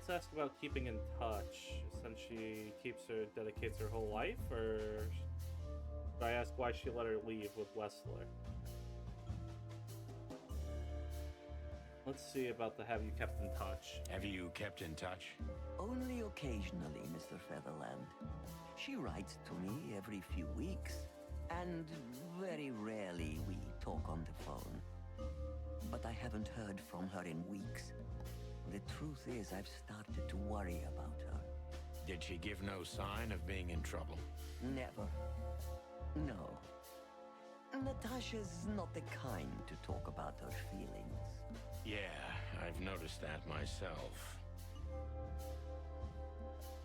Let's ask about keeping in touch, since she dedicates her whole life, or should I ask why she let her leave with Wessler? Let's see about the have you kept in touch. Have you kept in touch? Only occasionally, Mr. Featherland. She writes to me every few weeks, and very rarely we talk on the phone. But I haven't heard from her in weeks. The truth is, I've started to worry about her. Did she give no sign of being in trouble? Never. No. Natasha's not the kind to talk about her feelings. Yeah, I've noticed that myself.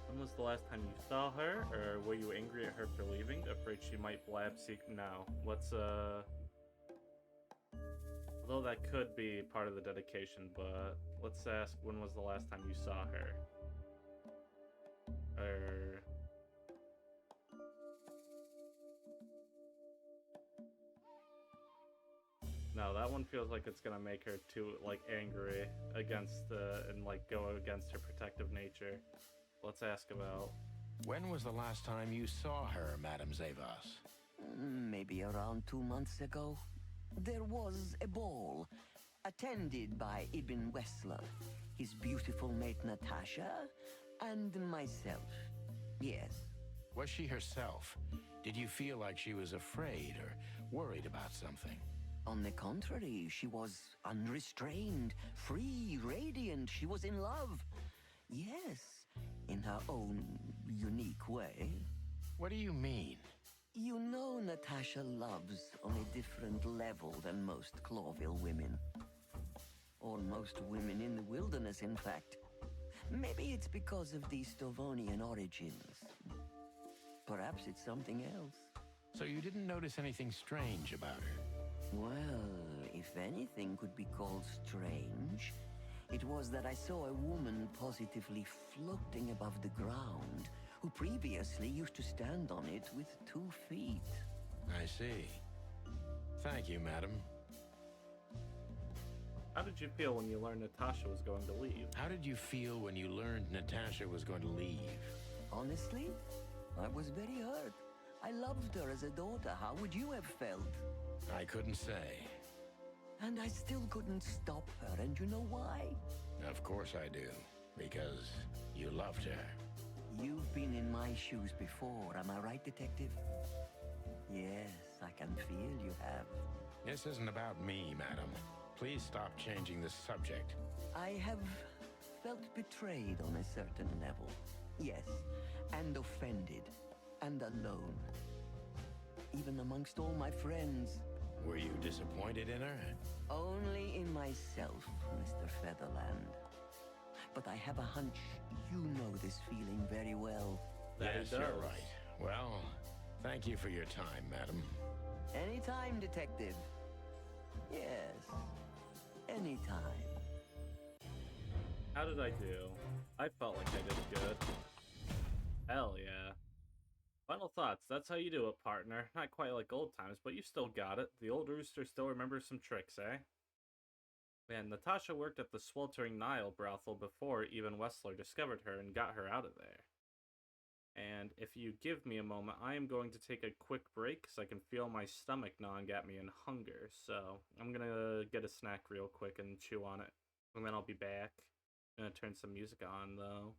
When was the last time you saw her, or were you angry at her for leaving, afraid she might blab No. Although that could be part of the dedication, but let's ask when was the last time you saw her? No, that one feels like it's gonna make her too, angry against, and, go against her protective nature. Let's ask about... When was the last time you saw her, Madame Zavos? Maybe around 2 months ago. There was a ball, attended by Ibn Wessler, his beautiful mate Natasha, and myself. Yes. Was she herself? Did you feel like she was afraid or worried about something? On the contrary, she was unrestrained, free, radiant. She was in love. Yes, in her own unique way. What do you mean? You know Natasha loves on a different level than most Clawville women. Or most women in the wilderness, in fact. Maybe it's because of the Stavonian origins. Perhaps it's something else. So you didn't notice anything strange about her? Well, if anything could be called strange, it was that I saw a woman positively floating above the ground, who previously used to stand on it with 2 feet. I see. Thank you, madam. How did you feel when you learned Natasha was going to leave? How did you feel when you learned Natasha was going to leave? Honestly, I was very hurt. I loved her as a daughter. How would you have felt? I couldn't say. And I still couldn't stop her, and you know why? Of course I do. Because you loved her. You've been in my shoes before, am I right, Detective? Yes, I can feel you have. This isn't about me, madam. Please stop changing the subject. I have felt betrayed on a certain level. Yes, and offended, and alone. Even amongst all my friends. Were you disappointed in her? Only in myself, Mr. Featherland. but I have a hunch you know this feeling very well. Yes, you're right. Well, thank you for your time, madam. Anytime, Detective. Yes, anytime. How did I do? I felt like I did good. Hell yeah. Final thoughts. That's how you do it, partner. Not quite like old times, but you still got it. The old rooster still remembers some tricks, eh? Man, Natasha worked at the sweltering Nile brothel before even Wessler discovered her and got her out of there. And if you give me a moment, I am going to take a quick break because I can feel my stomach gnawing at me in hunger. So I'm gonna get a snack real quick and chew on it. And then I'll be back. I'm gonna turn some music on though.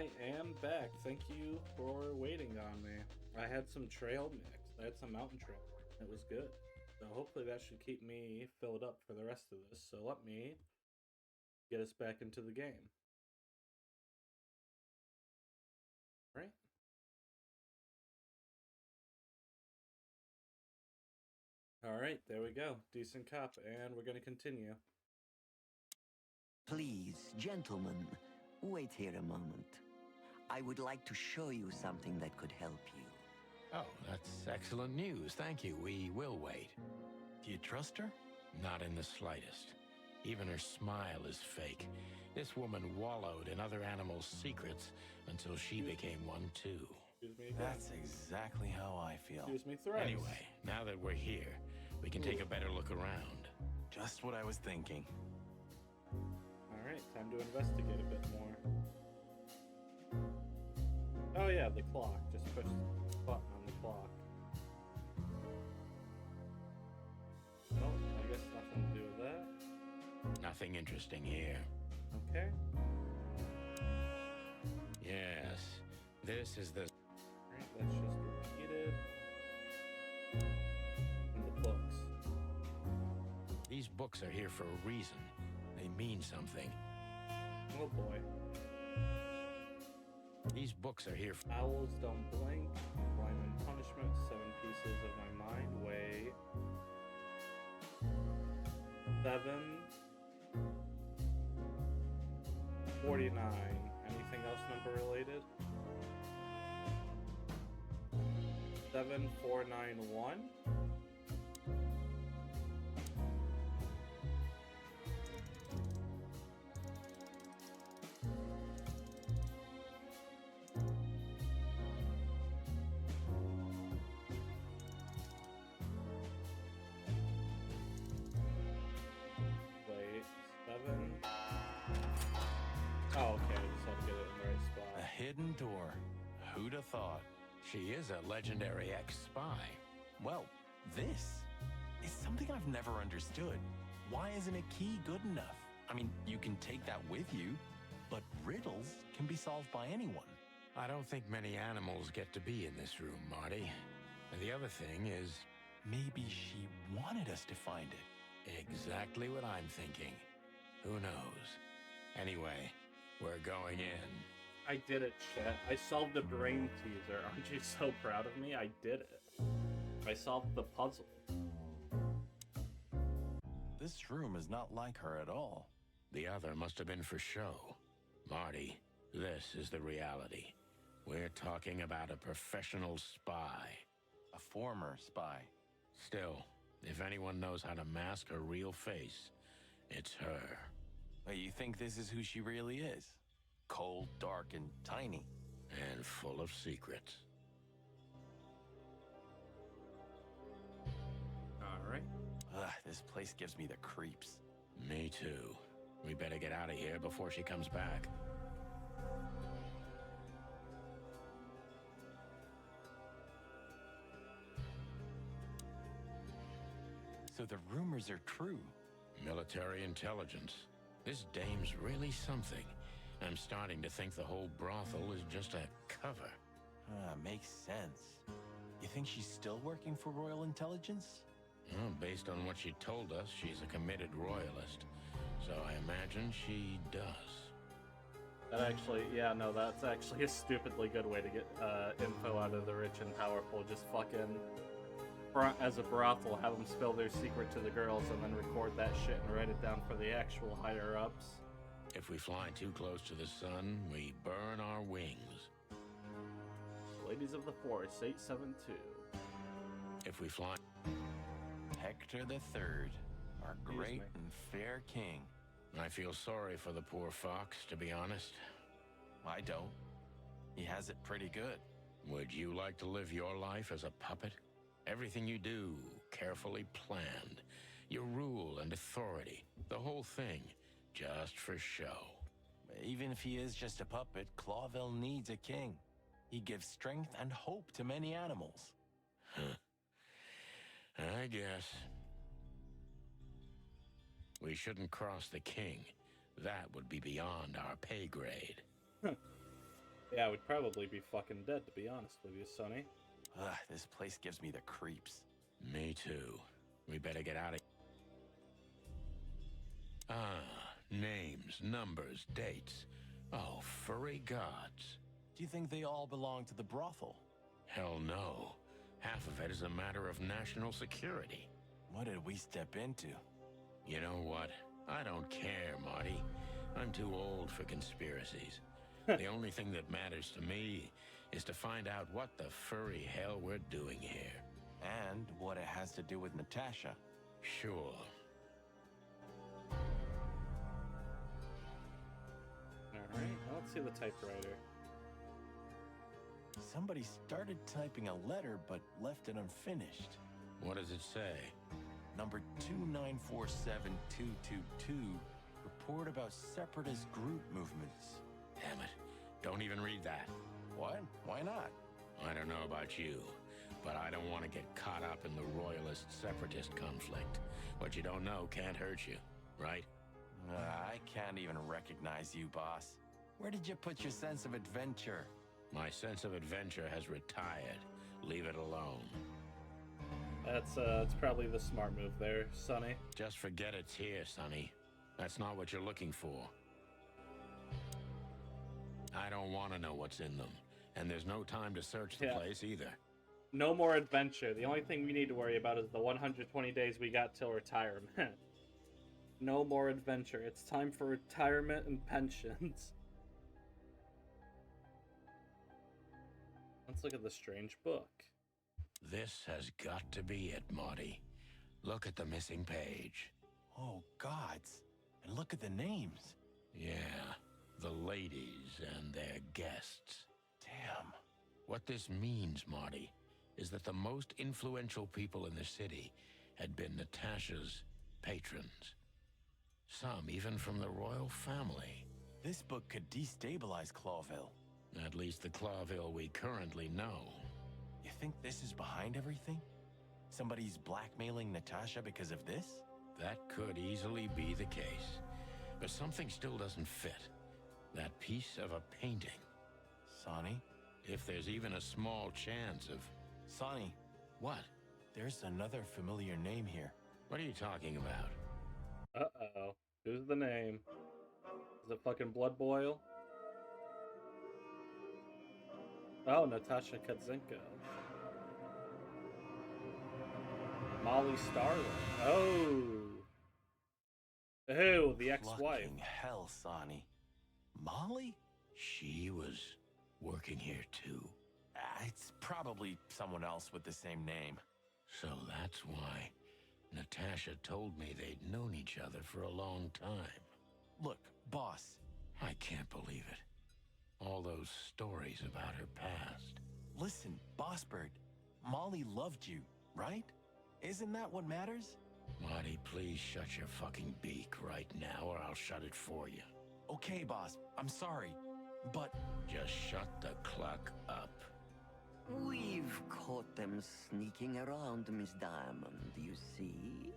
I am back. Thank you for waiting on me. I had some trail mix. I had some mountain trail. It was good. So hopefully that should keep me filled up for the rest of this. So let me get us back into the game. Right? Alright, there we go. Decent cop, and we're gonna continue. Please, gentlemen, wait here a moment. I would like to show you something that could help you. Oh, that's excellent news. Thank you. We will wait. Do you trust her? Not in the slightest. Even her smile is fake. This woman wallowed in other animals' secrets until she became one too. Excuse me again. That's exactly how I feel. Excuse me thrice. Anyway, now that we're here, we can take a better look around. Just what I was thinking. Alright, time to investigate a bit more. Oh yeah, the clock. Just push the button on the clock. Well, I guess nothing to do with that. Nothing interesting here. Okay. Yes, this is the... Alright, that's just repeated. And the books. These books are here for a reason. They mean something. Oh boy. These books are here for... Owls don't blink. Crime and punishment. 7 pieces of my mind. Wait. 7. 49. Anything else number related? 7491. Wait, 7. Oh, okay, I just had to get it in the right spot. A hidden door. Who'd have thought? She is a legendary ex-spy. Well, this is something I've never understood. Why isn't a key good enough? I mean, you can take that with you, but riddles can be solved by anyone. I don't think many animals get to be in this room, Marty. And the other thing is... Maybe she wanted us to find it. Exactly what I'm thinking. Who knows? Anyway, we're going in. I did it, chat. I solved the brain teaser. Aren't you so proud of me? I did it. I solved the puzzle. This room is not like her at all. The other must have been for show. Marty, this is the reality. We're talking about a professional spy. A former spy. Still, if anyone knows how to mask her real face, it's her. But you think this is who she really is? Cold, dark, and tiny. And full of secrets. Alright. Ugh, this place gives me the creeps. Me too. We better get out of here before she comes back. So the rumors are true. Military intelligence. This dame's really something. I'm starting to think the whole brothel is just a cover. Makes sense. You think she's still working for Royal Intelligence? Well, based on what she told us, she's a committed royalist. So I imagine she does. That actually, yeah, no, that's actually a stupidly good way to get info out of the rich and powerful. Just fucking, as a brothel, have them spill their secret to the girls and then record that shit and write it down for the actual higher-ups. If we fly too close to the sun, we burn our wings. Ladies of the Forest, 872. If we fly... Hector III, our great and fair king. I feel sorry for the poor fox, to be honest. I don't. He has it pretty good. Would you like to live your life as a puppet? Everything you do, carefully planned. Your rule and authority, the whole thing, just for show. Even if he is just a puppet, Clawville needs a king. He gives strength and hope to many animals. I guess. We shouldn't cross the king. That would be beyond our pay grade. Yeah, I would probably be fucking dead, to be honest with you, Sonny. This place gives me the creeps. Me too. We better get out of... Names, numbers, dates. Oh, furry gods. Do you think they all belong to the brothel? Hell no. Half of it is a matter of national security. What did we step into? You know what? I don't care, Marty. I'm too old for conspiracies. The only thing that matters to me is to find out what the furry hell we're doing here. And what it has to do with Natasha. Sure. Alright, let's see the typewriter. Somebody started typing a letter but left it unfinished. What does it say? Number 2947222. Report about separatist group movements. Damn it. Don't even read that. What? Why not? I don't know about you, but I don't want to get caught up in the royalist-separatist conflict. What you don't know can't hurt you, right? I can't even recognize you, boss. Where did you put your sense of adventure? My sense of adventure has retired. Leave it alone. That's probably the smart move there, Sonny. Just forget it's here, Sonny. That's not what you're looking for. I don't want to know what's in them. And there's no time to search the place either. No more adventure. The only thing we need to worry about is the 120 days we got till retirement. No more adventure. It's time for retirement and pensions. Let's look at the strange book. This has got to be it, Marty. Look at the missing page. Oh, gods. And look at the names. Yeah, the ladies and their guests. Damn. What this means, Marty, is that the most influential people in the city had been Natasha's patrons. Some even from the royal family. This book could destabilize Clawville. At least the Clawville we currently know. You think this is behind everything? Somebody's blackmailing Natasha because of this? That could easily be the case. But something still doesn't fit. That piece of a painting. Sonny? If there's even a small chance of... Sonny. What? There's another familiar name here. What are you talking about? Uh-oh. Who's the name? Is it fucking Blood Boil? Oh, Natasha Kaczynka. Molly Starling. Oh. Oh, the ex-wife. Fucking hell, Sonny. Molly? She was working here too. It's probably someone else with the same name. So that's why Natasha told me they'd known each other for a long time. Look, boss. I can't believe it. All those stories about her past. Listen, Boss Bird. Molly loved you, right? Isn't that what matters? Marty, please shut your fucking beak right now or I'll shut it for you. Okay, boss. I'm sorry, but... Just shut the cluck up. We've caught them sneaking around, Miss Diamond, you see?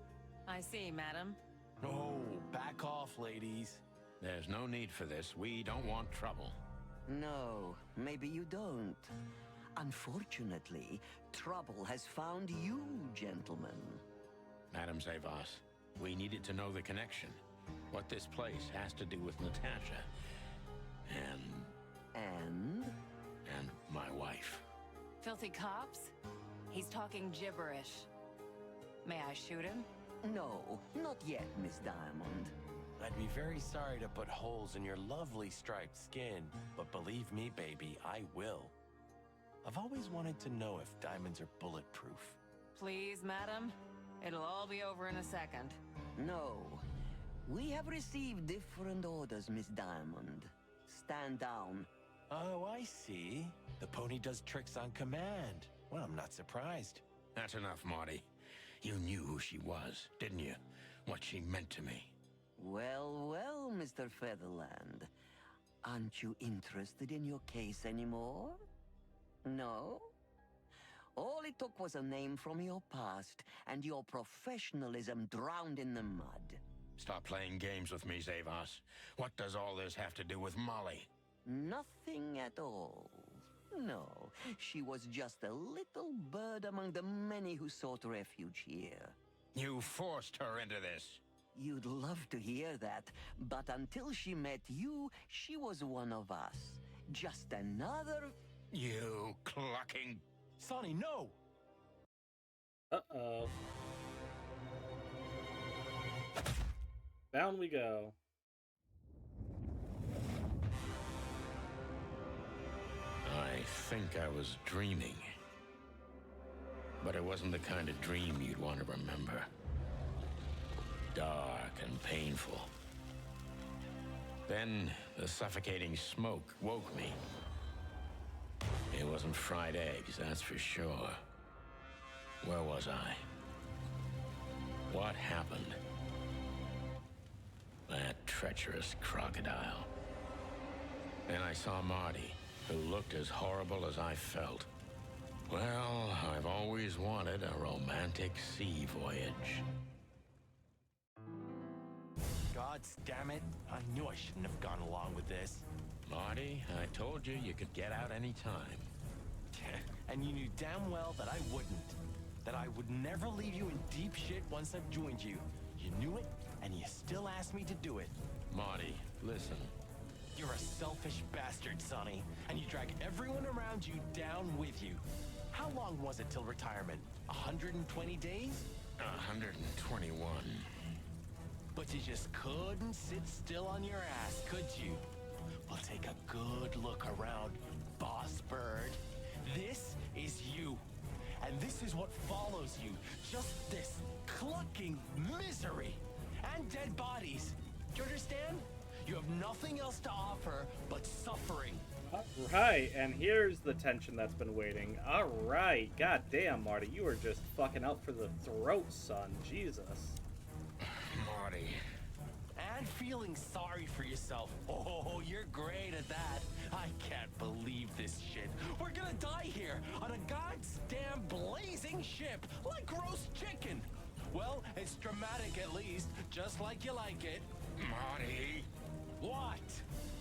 I see, madam. Oh, back off, ladies. There's no need for this. We don't want trouble. No, maybe you don't. Unfortunately, trouble has found you, gentlemen. Madam Zavas, we needed to know the connection. What this place has to do with Natasha. And my wife. Filthy cops? He's talking gibberish. May I shoot him? No, not yet, Miss Diamond. I'd be very sorry to put holes in your lovely striped skin, but believe me, baby, I will. I've always wanted to know if diamonds are bulletproof. Please, madam. It'll all be over in a second. No. We have received different orders, Miss Diamond. Stand down. Oh, I see. The pony does tricks on command. Well, I'm not surprised. That's enough, Marty. You knew who she was, didn't you? What she meant to me. Well, well, Mr. Featherland. Aren't you interested in your case anymore? No? All it took was a name from your past, and your professionalism drowned in the mud. Stop playing games with me, Zavas. What does all this have to do with Molly? Nothing at all. No, she was just a little bird among the many who sought refuge here. You forced her into this. You'd love to hear that, but until she met you, she was one of us. Just another... You clucking... Sonny, no! Uh-oh. Down we go. I think I was dreaming. But it wasn't the kind of dream you'd want to remember. Dark and painful. Then the suffocating smoke woke me. It wasn't fried eggs, that's for sure. Where was I? What happened? That treacherous crocodile. Then I saw Marty, who looked as horrible as I felt. Well, I've always wanted a romantic sea voyage. God damn it. I knew I shouldn't have gone along with this. Marty, I told you you could get out any time. And you knew damn well that I wouldn't. That I would never leave you in deep shit once I've joined you. You knew it, and you still asked me to do it. Marty, listen. You're a selfish bastard, Sonny, and you drag everyone around you down with you. How long was it till retirement? 120 days? 121. But you just couldn't sit still on your ass, could you? Well, take a good look around, Boss Bird. This is you. And this is what follows you. Just this clucking misery. And dead bodies. Do you understand? You have nothing else to offer but suffering. Alright, and here's the tension that's been waiting. Alright, god damn, Marty, you are just fucking out for the throat, son. Jesus. Marty. And feeling sorry for yourself. Oh, you're great at that. I can't believe this shit. We're gonna die here on a goddamn blazing ship like roast chicken. Well, it's dramatic at least, just like you like it. Marty. What?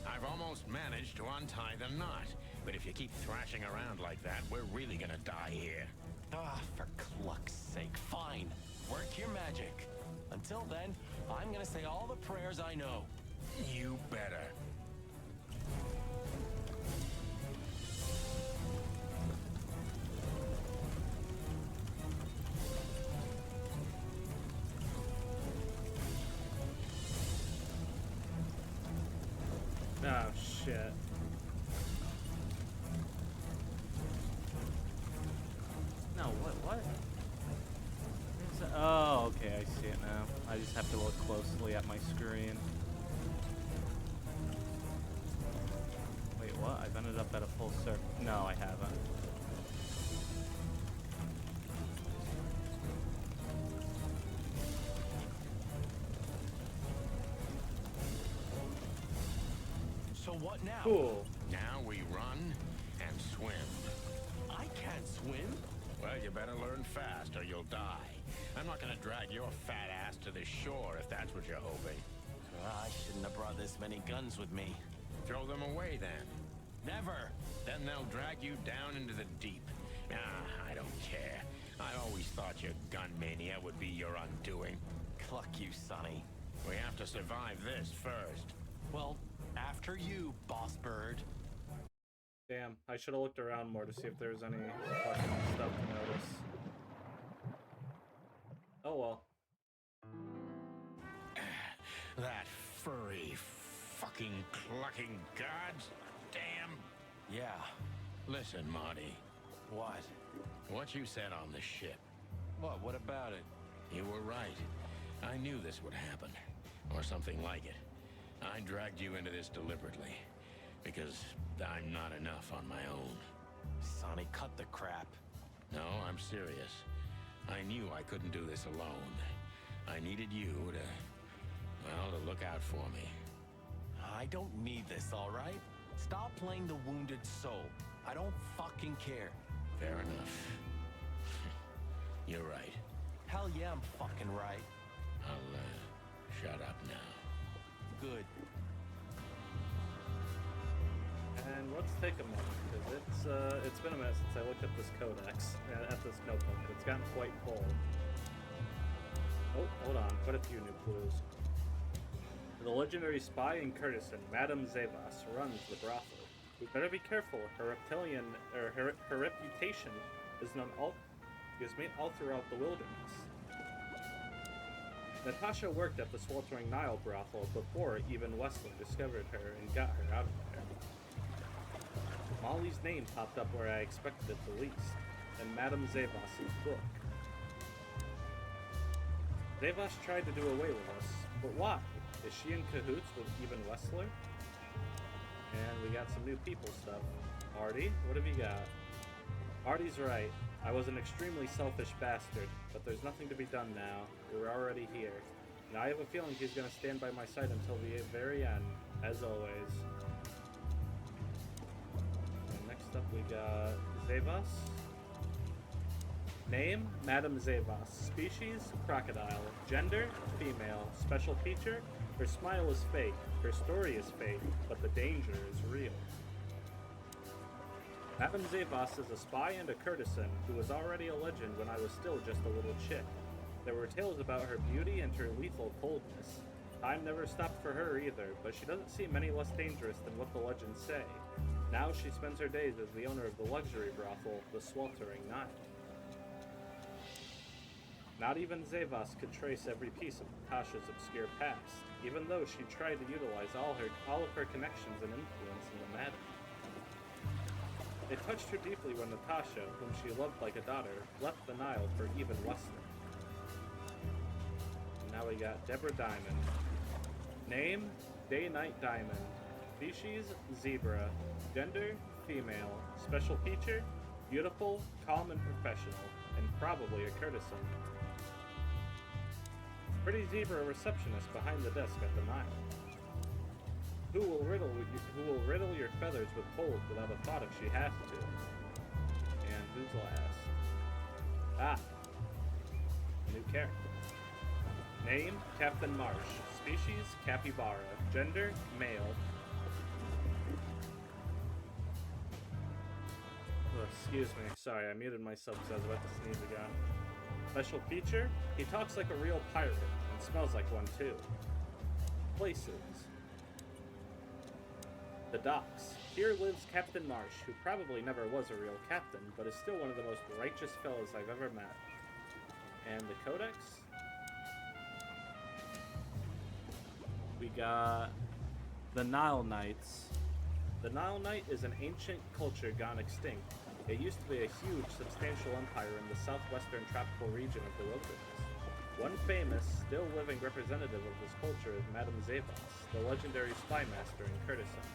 I've almost managed to untie the knot. But if you keep thrashing around like that, we're really gonna die here. Ah, for cluck's sake, fine. Work your magic. Until then, I'm gonna say all the prayers I know. You better. Oh, shit. No, what? Oh, okay, I see it now. I just have to look closely at my screen. Wait, what? I've ended up at a full circle. No, I haven't. So what now? Cool. Now we run and swim. I can't swim. Well, you better learn fast or you'll die. I'm not gonna drag your fat ass to the shore if that's what you're hoping. I shouldn't have brought this many guns with me. Throw them away then. Never. Then they'll drag you down into the deep. I don't care. I always thought your gun mania would be your undoing. Cluck you, Sonny. We have to survive this first. Well, after you, Boss Bird. Damn, I should have looked around more to see if there's any fucking stuff to notice. Oh well. That furry, fucking clucking gods. Damn. Yeah. Listen, Marty. What? What you said on the ship. What about it? You were right. I knew this would happen. Or something like it. I dragged you into this deliberately. Because I'm not enough on my own. Sonny, cut the crap. No, I'm serious. I knew I couldn't do this alone. I needed you to look out for me. I don't need this, all right? Stop playing the wounded soul. I don't fucking care. Fair enough. You're right. Hell yeah, I'm fucking right. I'll, shut up now. Good. And let's take a moment, because it's been a minute since I looked at this codex, at this notebook. It's gotten quite full. Oh, hold on, quite a few new clues. The legendary spy in Kurdistan, Madame Zevas, runs the brothel. We better be careful. Her reputation is known all throughout the wilderness. Natasha worked at the sweltering Nile brothel before even Westler discovered her and got her out of there. Molly's name popped up where I expected it the least, in Madame Zavos' book. Zavos tried to do away with us, but why? Is she in cahoots with even Westler? And we got some new people stuff. Artie, what have you got? Artie's right. I was an extremely selfish bastard, but there's nothing to be done now. We're already here. And I have a feeling he's gonna stand by my side until the very end, as always. And next up we got Zavos. Name, Madame Zavos. Species, crocodile. Gender, female. Special feature, her smile is fake. Her story is fake, but the danger is real. Madame Zavos is a spy and a courtesan who was already a legend when I was still just a little chick. There were tales about her beauty and her lethal coldness. Time never stopped for her either, but she doesn't seem any less dangerous than what the legends say. Now she spends her days as the owner of the luxury brothel, the Sweltering Nile. Not even Zavos could trace every piece of Natasha's obscure past, even though she tried to utilize all of her connections and influence in the matter. It touched her deeply when Natasha, whom she loved like a daughter, left the Nile for even Westler. Now we got Deborah Diamond. Name, Day-Night Diamond. Species, zebra. Gender, female. Special feature, beautiful, calm and professional, and probably a courtesan. Pretty zebra receptionist behind the desk at the Nile. Who will riddle your feathers with cold without a thought if she has to? And who's last? New character. Name, Captain Marsh. Species, capybara. Gender, male. Oh, excuse me, sorry, I muted myself because I was about to sneeze again. Special feature, he talks like a real pirate and smells like one too. Places. The docks. Here lives Captain Marsh, who probably never was a real captain, but is still one of the most righteous fellows I've ever met. And the Codex? We got the Nile Knights. The Nile Knight is an ancient culture gone extinct. It used to be a huge, substantial empire in the southwestern tropical region of the wilderness. One famous, still living representative of this culture is Madame Zavos, the legendary spy master and courtesan.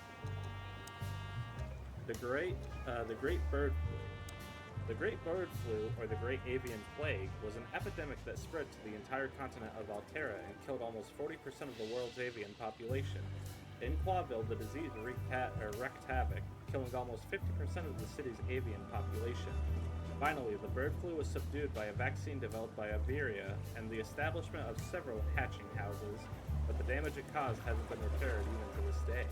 The Great Bird Flu. The Great Bird Flu, or the Great Avian Plague, was an epidemic that spread to the entire continent of Alterra and killed almost 40% of the world's avian population. In Clawville, the disease wreaked havoc, killing almost 50% of the city's avian population. Finally, the bird flu was subdued by a vaccine developed by Averia and the establishment of several hatching houses, but the damage it caused hasn't been repaired even to this day.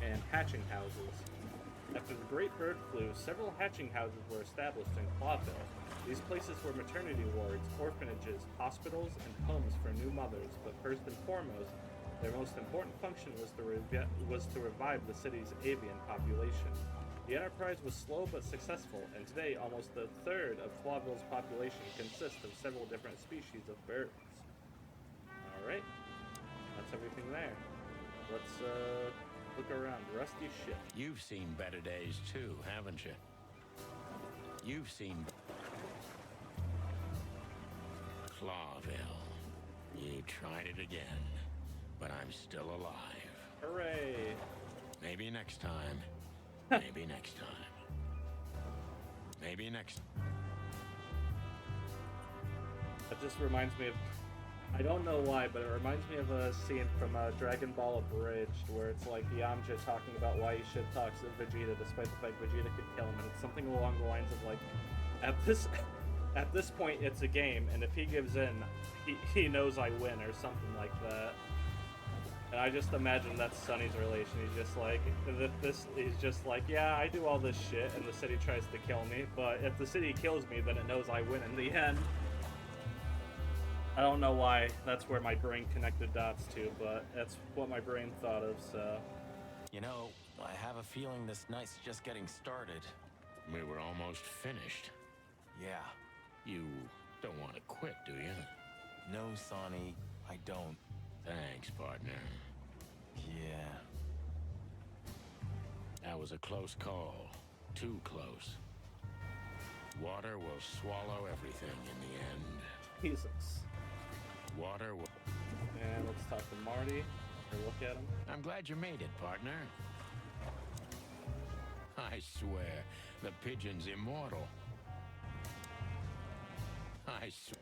And hatching houses. After the Great Bird Flu, several hatching houses were established in Clawville. These places were maternity wards, orphanages, hospitals, and homes for new mothers, but first and foremost, their most important function was to revive the city's avian population. The enterprise was slow but successful, and today almost a third of Clawville's population consists of several different species of birds. Alright, that's everything there. Let's look around. Rusty ship. You've seen better days too, haven't you? You've seen Clawville. You tried it again, but I'm still alive. Hooray! Maybe next time. Maybe next time. Maybe next. That just reminds me of, I don't know why, but it reminds me of a scene from Dragon Ball Abridged, where it's like Yamcha talking about why he should talk to Vegeta despite the fact Vegeta could kill him, and it's something along the lines of like, at this point it's a game, and if he gives in, he knows I win, or something like that. And I just imagine that's Sonny's relation. He's just like, he's just like, yeah, I do all this shit, and the city tries to kill me, but if the city kills me, then it knows I win in the end. I don't know why that's where my brain connected dots to, but that's what my brain thought of, so. You know, I have a feeling this night's just getting started. We were almost finished. Yeah. You don't want to quit, do you? No, Sonny, I don't. Thanks, partner. Yeah. That was a close call. Too close. Water will swallow everything in the end. Jesus. Water will... And let's talk to Marty, or look at him. I'm glad you made it, partner. I swear, the pigeon's immortal. I swear.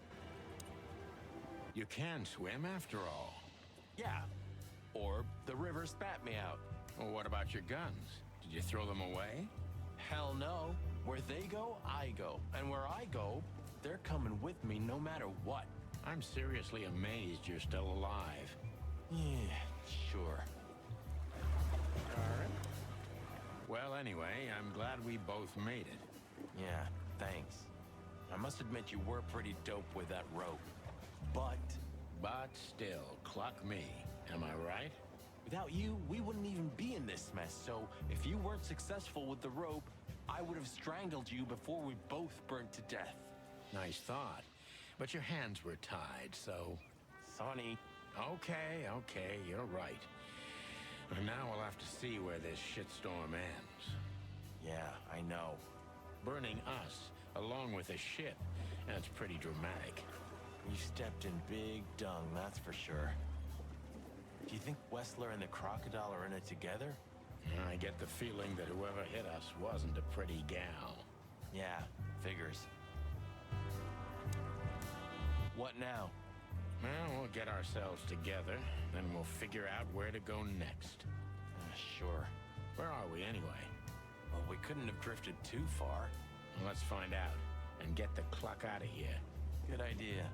You can swim after all. Yeah. Or the river spat me out. Well, what about your guns? Did you throw them away? Hell no. Where they go, I go. And where I go, they're coming with me no matter what. I'm seriously amazed you're still alive. Yeah, sure. Alright. Well, anyway, I'm glad we both made it. Yeah, thanks. I must admit you were pretty dope with that rope. But still, cluck me. Am I right? Without you, we wouldn't even be in this mess. So if you weren't successful with the rope, I would have strangled you before we both burnt to death. Nice thought. But your hands were tied, so... Sonny. Okay, you're right. And now we'll have to see where this shitstorm ends. Yeah, I know. Burning us, along with the ship, that's pretty dramatic. You stepped in big dung, that's for sure. Do you think Wessler and the crocodile are in it together? I get the feeling that whoever hit us wasn't a pretty gal. Yeah, figures. What now? Well, we'll get ourselves together, then we'll figure out where to go next. Sure. Where are we anyway? Well, we couldn't have drifted too far. Well, let's find out and get the cluck out of here. Good idea.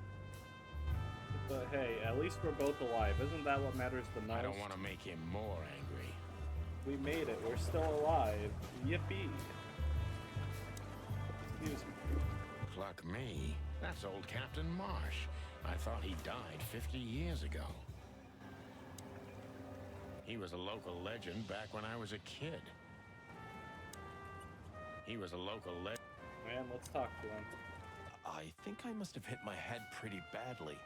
But hey, at least we're both alive. Isn't that what matters the most? I don't want to make him more angry. We made it. We're still alive. Yippee. Excuse me. Cluck me. That's old Captain Marsh. I thought he died 50 years ago. He was a local legend back when I was a kid. He was a local legend. Man, let's talk to him. I think I must have hit my head pretty badly.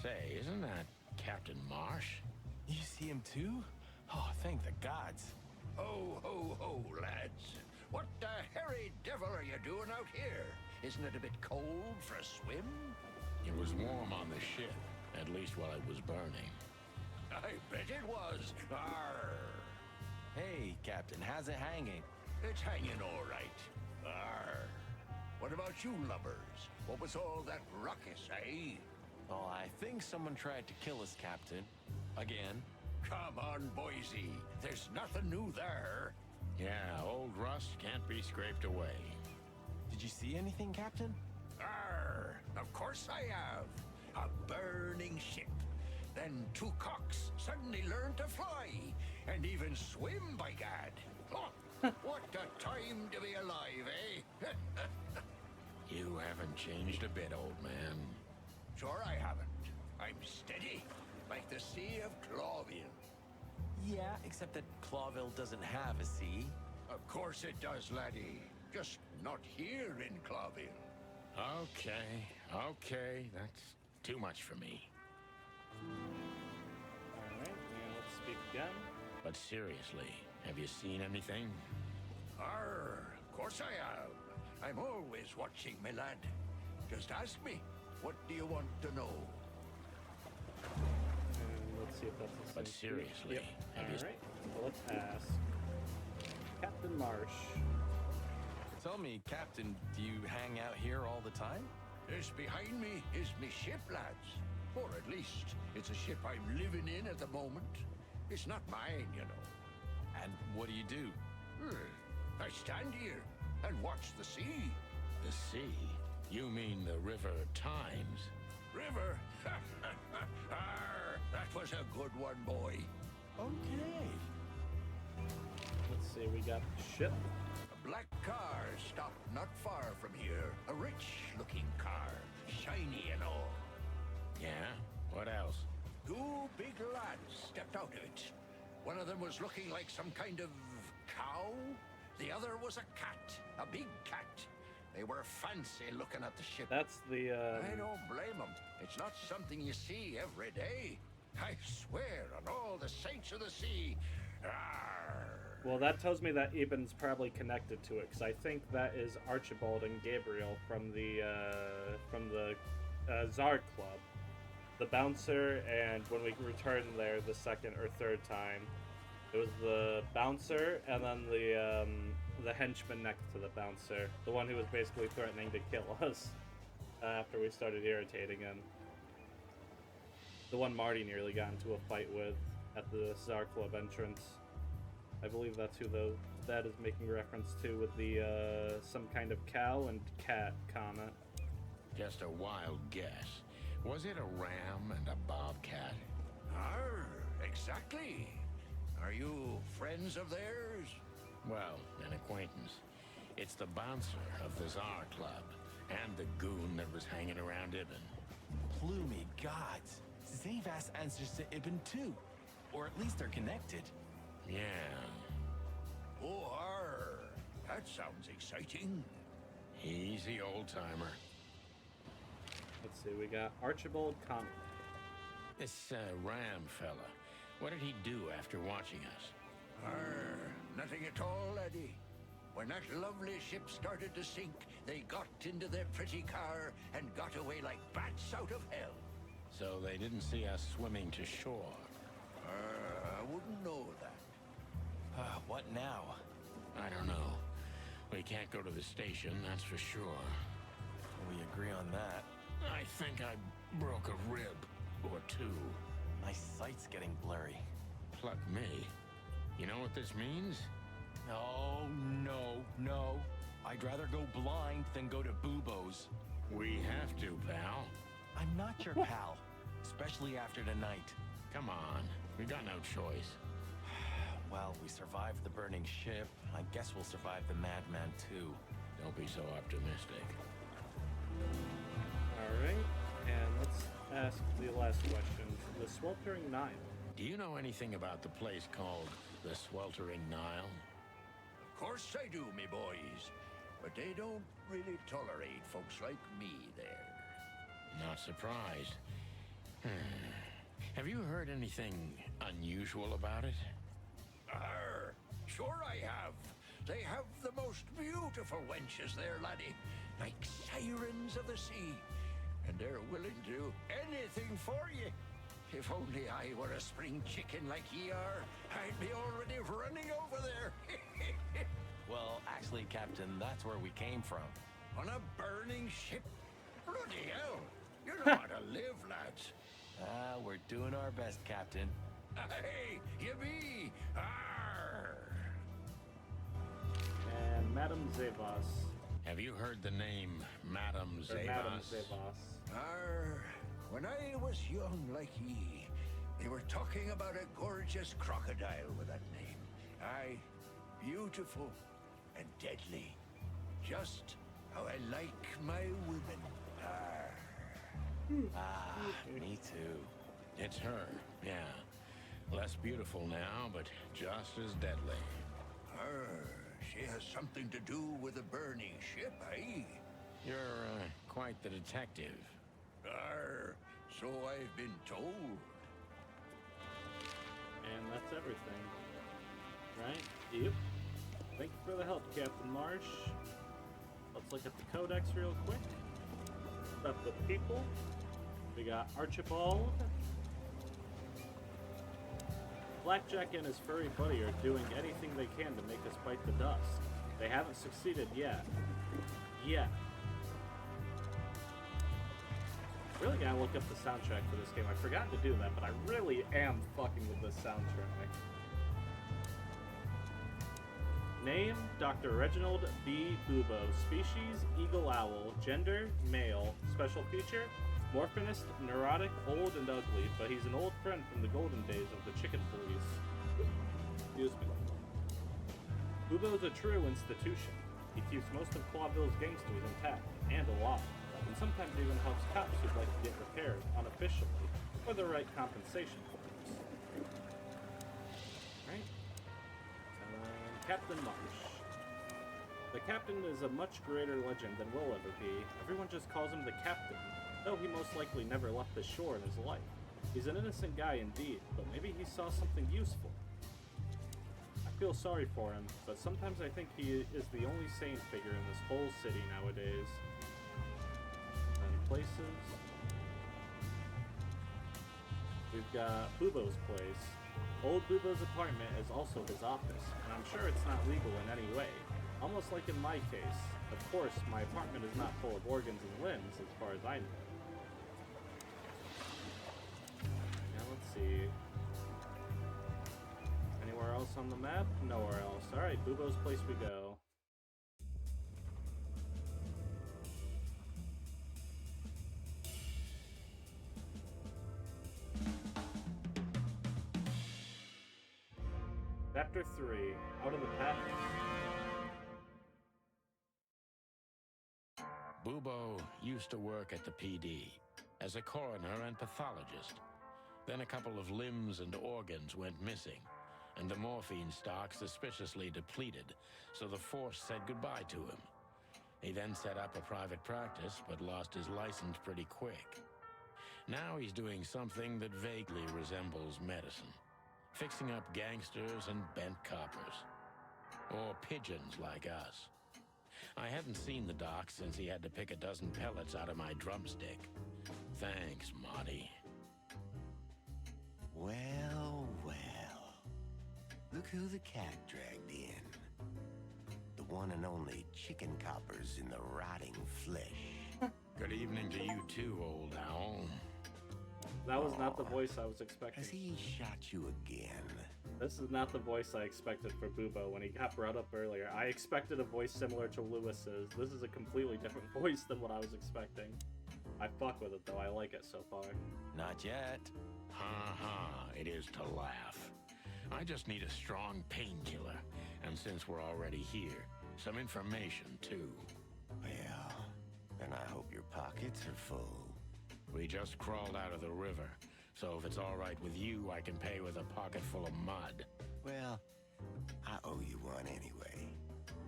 Say, isn't that Captain Marsh? You see him too? Oh, thank the gods. Ho, ho, ho, lads. What the hairy devil are you doing out here? Isn't it a bit cold for a swim? It was warm on the ship, at least while it was burning. I bet it was. Arr. Hey, Captain, how's it hanging? It's hanging all right. Arr. What about you lubbers? What was all that ruckus, eh? Oh, I think someone tried to kill us, Captain. Again. Come on, Boise. There's nothing new there. Yeah, old rust can't be scraped away. Did you see anything, Captain? Arr, of course I have. A burning ship. Then two cocks suddenly learned to fly, and even swim, by gad. Oh, what a time to be alive, eh? You haven't changed a bit, old man. Sure I haven't. I'm steady, like the Sea of Clawville. Yeah, except that Clawville doesn't have a sea. Of course it does, laddie. Just not here in Clawville. Okay, that's too much for me. Alright, and let's speak again. But seriously, have you seen anything? Arr, of course I have. I'm always watching, my lad. Just ask me, what do you want to know? And let's see if that's the same. But seriously, Yep. have you... Alright, so let's ask Captain Marsh. Tell me, Captain, do you hang out here all the time? This behind me is me ship, lads. Or at least, it's a ship I'm living in at the moment. It's not mine, you know. And what do you do? I stand here and watch the sea. The sea? You mean the River Times? River? Arr, that was a good one, boy. Okay. Let's see, we got the ship. A black car stopped not far from here. A rich-looking car, shiny and all. Yeah? What else? Two big lads stepped out of it. One of them was looking like some kind of cow. The other was a cat, a big cat. They were fancy looking at the ship. That's the, I don't blame them. It's not something you see every day. I swear on all the saints of the sea. Arr. Well, that tells me that Eben's probably connected to it, because I think that is Archibald and Gabriel from the Tsar Club. The bouncer, and when we returned there the second or third time, it was the bouncer and then the henchman next to the bouncer, the one who was basically threatening to kill us after we started irritating him. The one Marty nearly got into a fight with at the Tsar Club entrance. I believe that's who that is making reference to with the some kind of cow and cat comment. Just a wild guess. Was it a ram and a bobcat? Arr, exactly. Are you friends of theirs? Well, an acquaintance. It's the bouncer of the Tsar Club and the goon that was hanging around Ibn. Plumey gods. Zavas answers to Ibn too. Or at least they're connected. Yeah. Oh, arr. That sounds exciting. Easy, old-timer. Let's see, we got Archibald Conway. This Ram fella, what did he do after watching us? Arr, nothing at all, laddie. When that lovely ship started to sink, they got into their pretty car and got away like bats out of hell. So they didn't see us swimming to shore. I wouldn't know that. What now? I don't know. We can't go to the station, that's for sure. We agree on that. I think I broke a rib or two. My sight's getting blurry. Pluck me. You know what this means? Oh, no. I'd rather go blind than go to Bubo's. We have to, pal. I'm not your pal, especially after tonight. Come on, we got no choice. Well, we survived the burning ship. I guess we'll survive the madman too. Don't be so optimistic. Alright, and let's ask the last question. The Sweltering Nile. Do you know anything about the place called the Sweltering Nile? Of course I do, me boys. But they don't really tolerate folks like me there. Not surprised. Have you heard anything unusual about it? Arr, sure I have. They have the most beautiful wenches there, laddie. Like sirens of the sea. And they're willing to do anything for you. If only I were a spring chicken like ye are, I'd be already running over there. Well, actually, Captain, that's where we came from. On a burning ship? Bloody hell. You know how to live, lads. We're doing our best, Captain. Hey, you be. Arr. And Madame Zavas. Have you heard the name Madame Zavas? Madame Zavas. Arr, when I was young like ye, they were talking about a gorgeous crocodile with that name. Aye, beautiful and deadly. Just how I like my women. Me too. It's her, yeah. Less beautiful now, but just as deadly. She has something to do with the burning ship, eh? You're quite the detective. So I've been told. And that's everything. Right? Yep. Thank you for the help, Captain Marsh. Let's look at the codex real quick. About the people. We got Archibald. Blackjack and his furry buddy are doing anything they can to make us bite the dust. They haven't succeeded yet. Really gotta look up the soundtrack for this game. I forgot to do that, but I really am fucking with this soundtrack. Name, Dr. Reginald B. Bubo. Species, eagle owl. Gender, male. Special feature, morphinist, neurotic, old and ugly, but he's an old friend from the golden days of the chicken police. Excuse me. Bubo's a true institution. He keeps most of Clawville's gangsters intact and alive, and sometimes even helps cops who'd like to get repaired unofficially for the right compensation forms. Right? Captain Marsh. The captain is a much greater legend than we'll ever be. Everyone just calls him the captain, though he most likely never left the shore in his life. He's an innocent guy indeed, but maybe he saw something useful. I feel sorry for him, but sometimes I think he is the only sane figure in this whole city nowadays. And places... We've got Bubo's place. Old Bubo's apartment is also his office, and I'm sure it's not legal in any way. Almost like in my case. Of course, my apartment is not full of organs and limbs, as far as I know. Now let's see. Anywhere else on the map? Nowhere else. Alright, Bubo's place we go. Chapter 3, Out of the Path. Bubo used to work at the PD as a coroner and pathologist. Then a couple of limbs and organs went missing, and the morphine stock suspiciously depleted, so the force said goodbye to him. He then set up a private practice, but lost his license pretty quick. Now he's doing something that vaguely resembles medicine. Fixing up gangsters and bent coppers. Or pigeons like us. I hadn't seen the doc since he had to pick a dozen pellets out of my drumstick. Thanks, Marty. Well, well. Look who the cat dragged in. The one and only chicken coppers in the rotting flesh. Good evening to you too, old owl. That was not the voice I was expecting. Has he shot you again? This is not the voice I expected for Bubo when he got brought up earlier. I expected a voice similar to Lewis's. This is a completely different voice than what I was expecting. I fuck with it though, I like it so far. Not yet. Ha ha, it is to laugh. I just need a strong painkiller, and since we're already here, some information too. Well, then I hope your pockets are full. We just crawled out of the river, so if it's all right with you, I can pay with a pocket full of mud. Well, I owe you one anyway.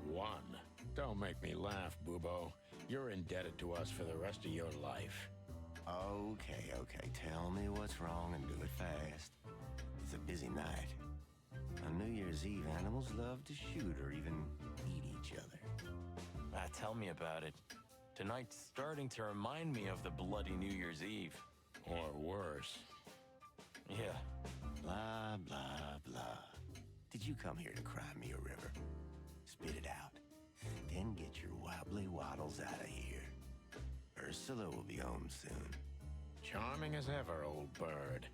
One? Don't make me laugh, Bubo. You're indebted to us for the rest of your life. Okay, tell me what's wrong and do it fast. It's a busy night. On New Year's Eve, animals love to shoot or even eat each other. Tell me about it. Tonight's starting to remind me of the bloody New Year's Eve. Or worse. Yeah. Blah, blah, blah. Did you come here to cry me a river? Spit it out. Then get your wobbly waddles out of here. Ursula will be home soon. Charming as ever, old bird.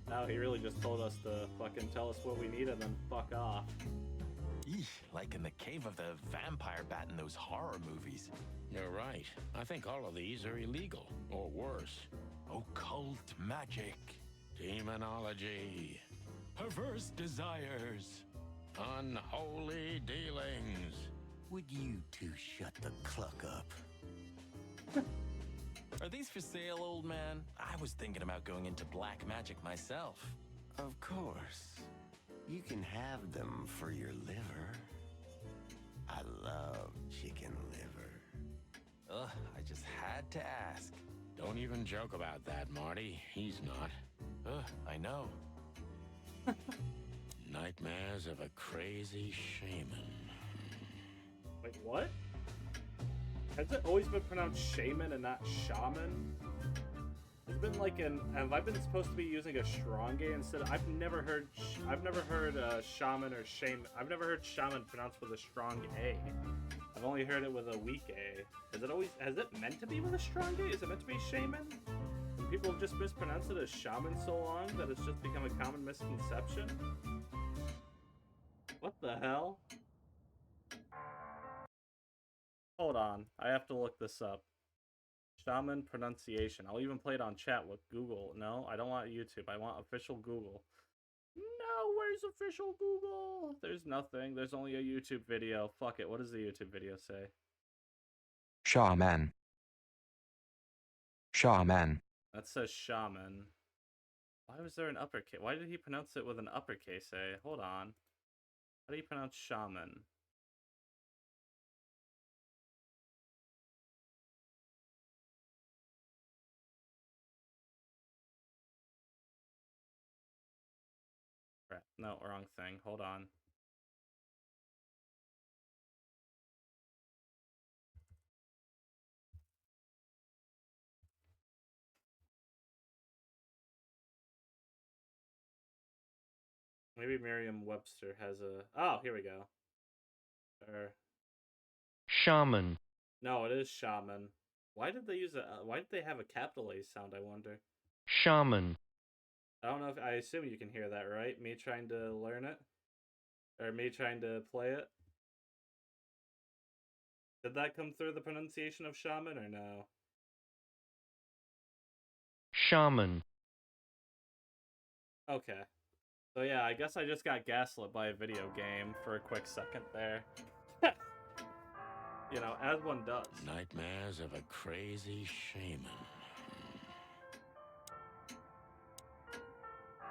Now he really just told us to fucking tell us what we need and then fuck off. Eesh, like in the cave of the vampire bat in those horror movies. You're right. I think all of these are illegal, or worse. Occult magic. Demonology. Perverse desires. Unholy dealings. Would you two shut the cluck up? Are these for sale, old man? I was thinking about going into black magic myself. Of course. You can have them for your liver. I love chicken liver. Ugh, I just had to ask. Don't even joke about that, Marty. He's not. Ugh, I know. Nightmares of a crazy shaman. Wait, what? Has it always been pronounced shaman and not shaman? It's been like have I been supposed to be using a strong A instead? I've never heard shaman or shaman. I've never heard shaman pronounced with a strong A. I've only heard it with a weak A. Has it meant to be with a strong A? Is it meant to be shaman? And people have just mispronounced it as shaman so long that it's just become a common misconception? What the hell? Hold on, I have to look this up. Shaman pronunciation. I'll even play it on chat with Google. No, I don't want YouTube. I want official Google. No, where's official Google? There's nothing. There's only a YouTube video. Fuck it. What does the YouTube video say? Shaman. Shaman. That says shaman. Why was there an uppercase? Why did he pronounce it with an uppercase A? Hold on. How do you pronounce shaman? Crap. No, wrong thing. Hold on. Maybe Merriam-Webster has a... Oh, here we go. Shaman. No, it is shaman. Why did they use a... why did they have a capital A sound, I wonder? Shaman. I don't know if... I assume you can hear that, right? Me trying to learn it? Or me trying to play it? Did that come through the pronunciation of shaman or no? Shaman. Okay. So yeah, I guess I just got gaslit by a video game for a quick second there. You know, as one does. Nightmares of a crazy shaman.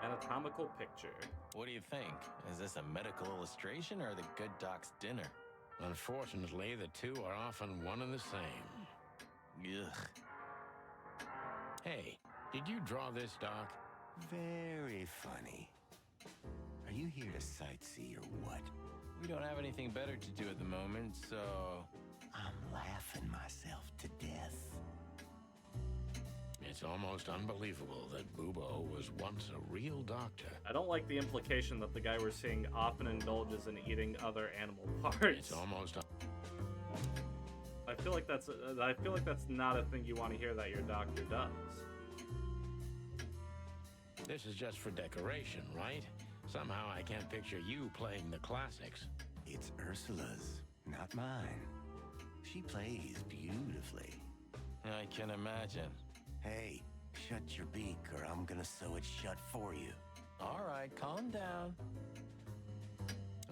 Anatomical picture. What do you think? Is this a medical illustration or the good doc's dinner? Unfortunately, the two are often one and the same. Ugh. Hey, did you draw this, Doc? Very funny. Are you here to sightsee or what? We don't have anything better to do at the moment, so... I'm laughing myself to death. It's almost unbelievable that Bubo was once a real doctor. I don't like the implication that the guy we're seeing often indulges in eating other animal parts. It's almost... I feel like that's not a thing you want to hear that your doctor does. This is just for decoration, right? Somehow I can't picture you playing the classics. It's Ursula's, not mine. She plays beautifully. I can imagine. Hey, shut your beak or I'm gonna sew it shut for you. All right, calm down.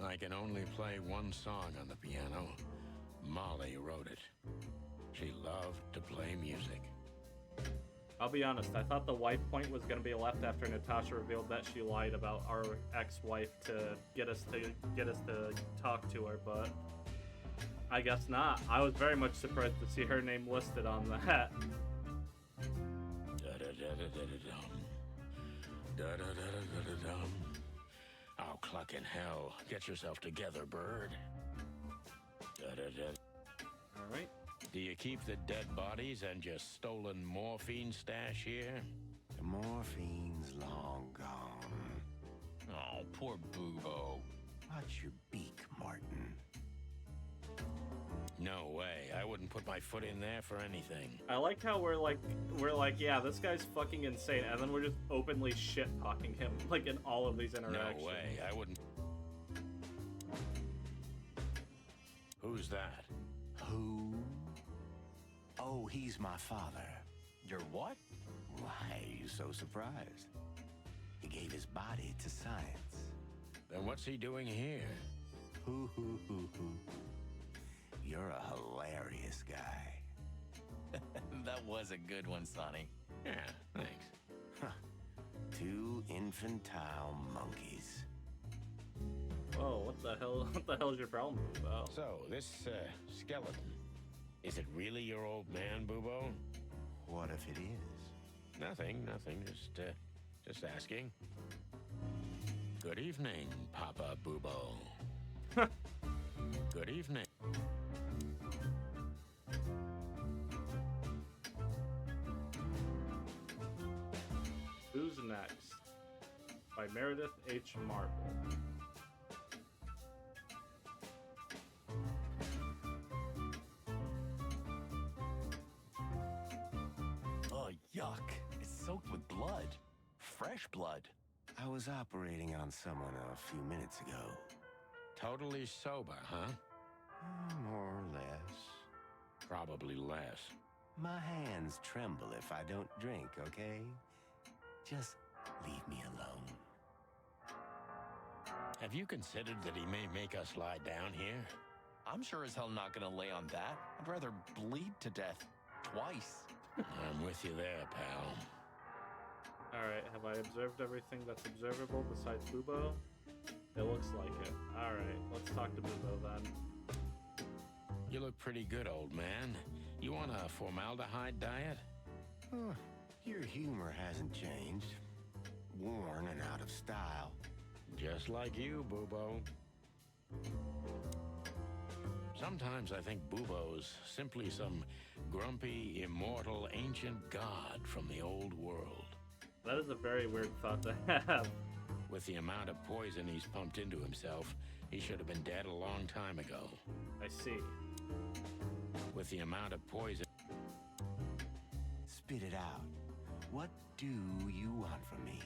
I can only play one song on the piano. Molly wrote it. She loved to play music. I'll be honest, I thought the wife point was going to be left after Natasha revealed that she lied about our ex-wife to get us to talk to her, but I guess not. I was very much surprised to see her name listed on that. Oh, cluck in hell. Get yourself together, bird. Alright. Do you keep the dead bodies and your stolen morphine stash here? The morphine's long gone. Oh, poor Bubo. Watch your beak, Martin. No way. I wouldn't put my foot in there for anything. I like how we're like, yeah, this guy's fucking insane, and then we're just openly shit-talking him, like, in all of these interactions. No way. I wouldn't... Who's that? Who? Oh, he's my father. Your what? Why are you so surprised? He gave his body to science. Then what's he doing here? Hoo. You're a hilarious guy. That was a good one, Sonny. Yeah, thanks. Huh. Two infantile monkeys. Whoa, what the hell? What the hell is your problem, Bubo? So, this, skeleton, is it really your old man, Bubo? What if it is? Nothing. Just asking. Good evening, Papa Bubo. Good evening. Who's Next? By Meredith H. Marble. Oh, yuck. It's soaked with blood. Fresh blood. I was operating on someone a few minutes ago. Totally sober, huh? More or less. Probably less. My hands tremble if I don't drink, okay? Just leave me alone. Have you considered that he may make us lie down here? I'm sure as hell not gonna lay on that. I'd rather bleed to death. Twice. I'm with you there, pal. Alright, have I observed everything that's observable besides Bubo? It looks like it. Alright, let's talk to Bubo then. You look pretty good, old man. You want a formaldehyde diet? Huh, your humor hasn't changed. Worn and out of style. Just like you, Bubo. Sometimes I think Bubo's simply some grumpy, immortal, ancient god from the old world. That is a very weird thought to have. With the amount of poison he's pumped into himself, he should have been dead a long time ago. I see. With the amount of poison... Spit it out. What do you want from me?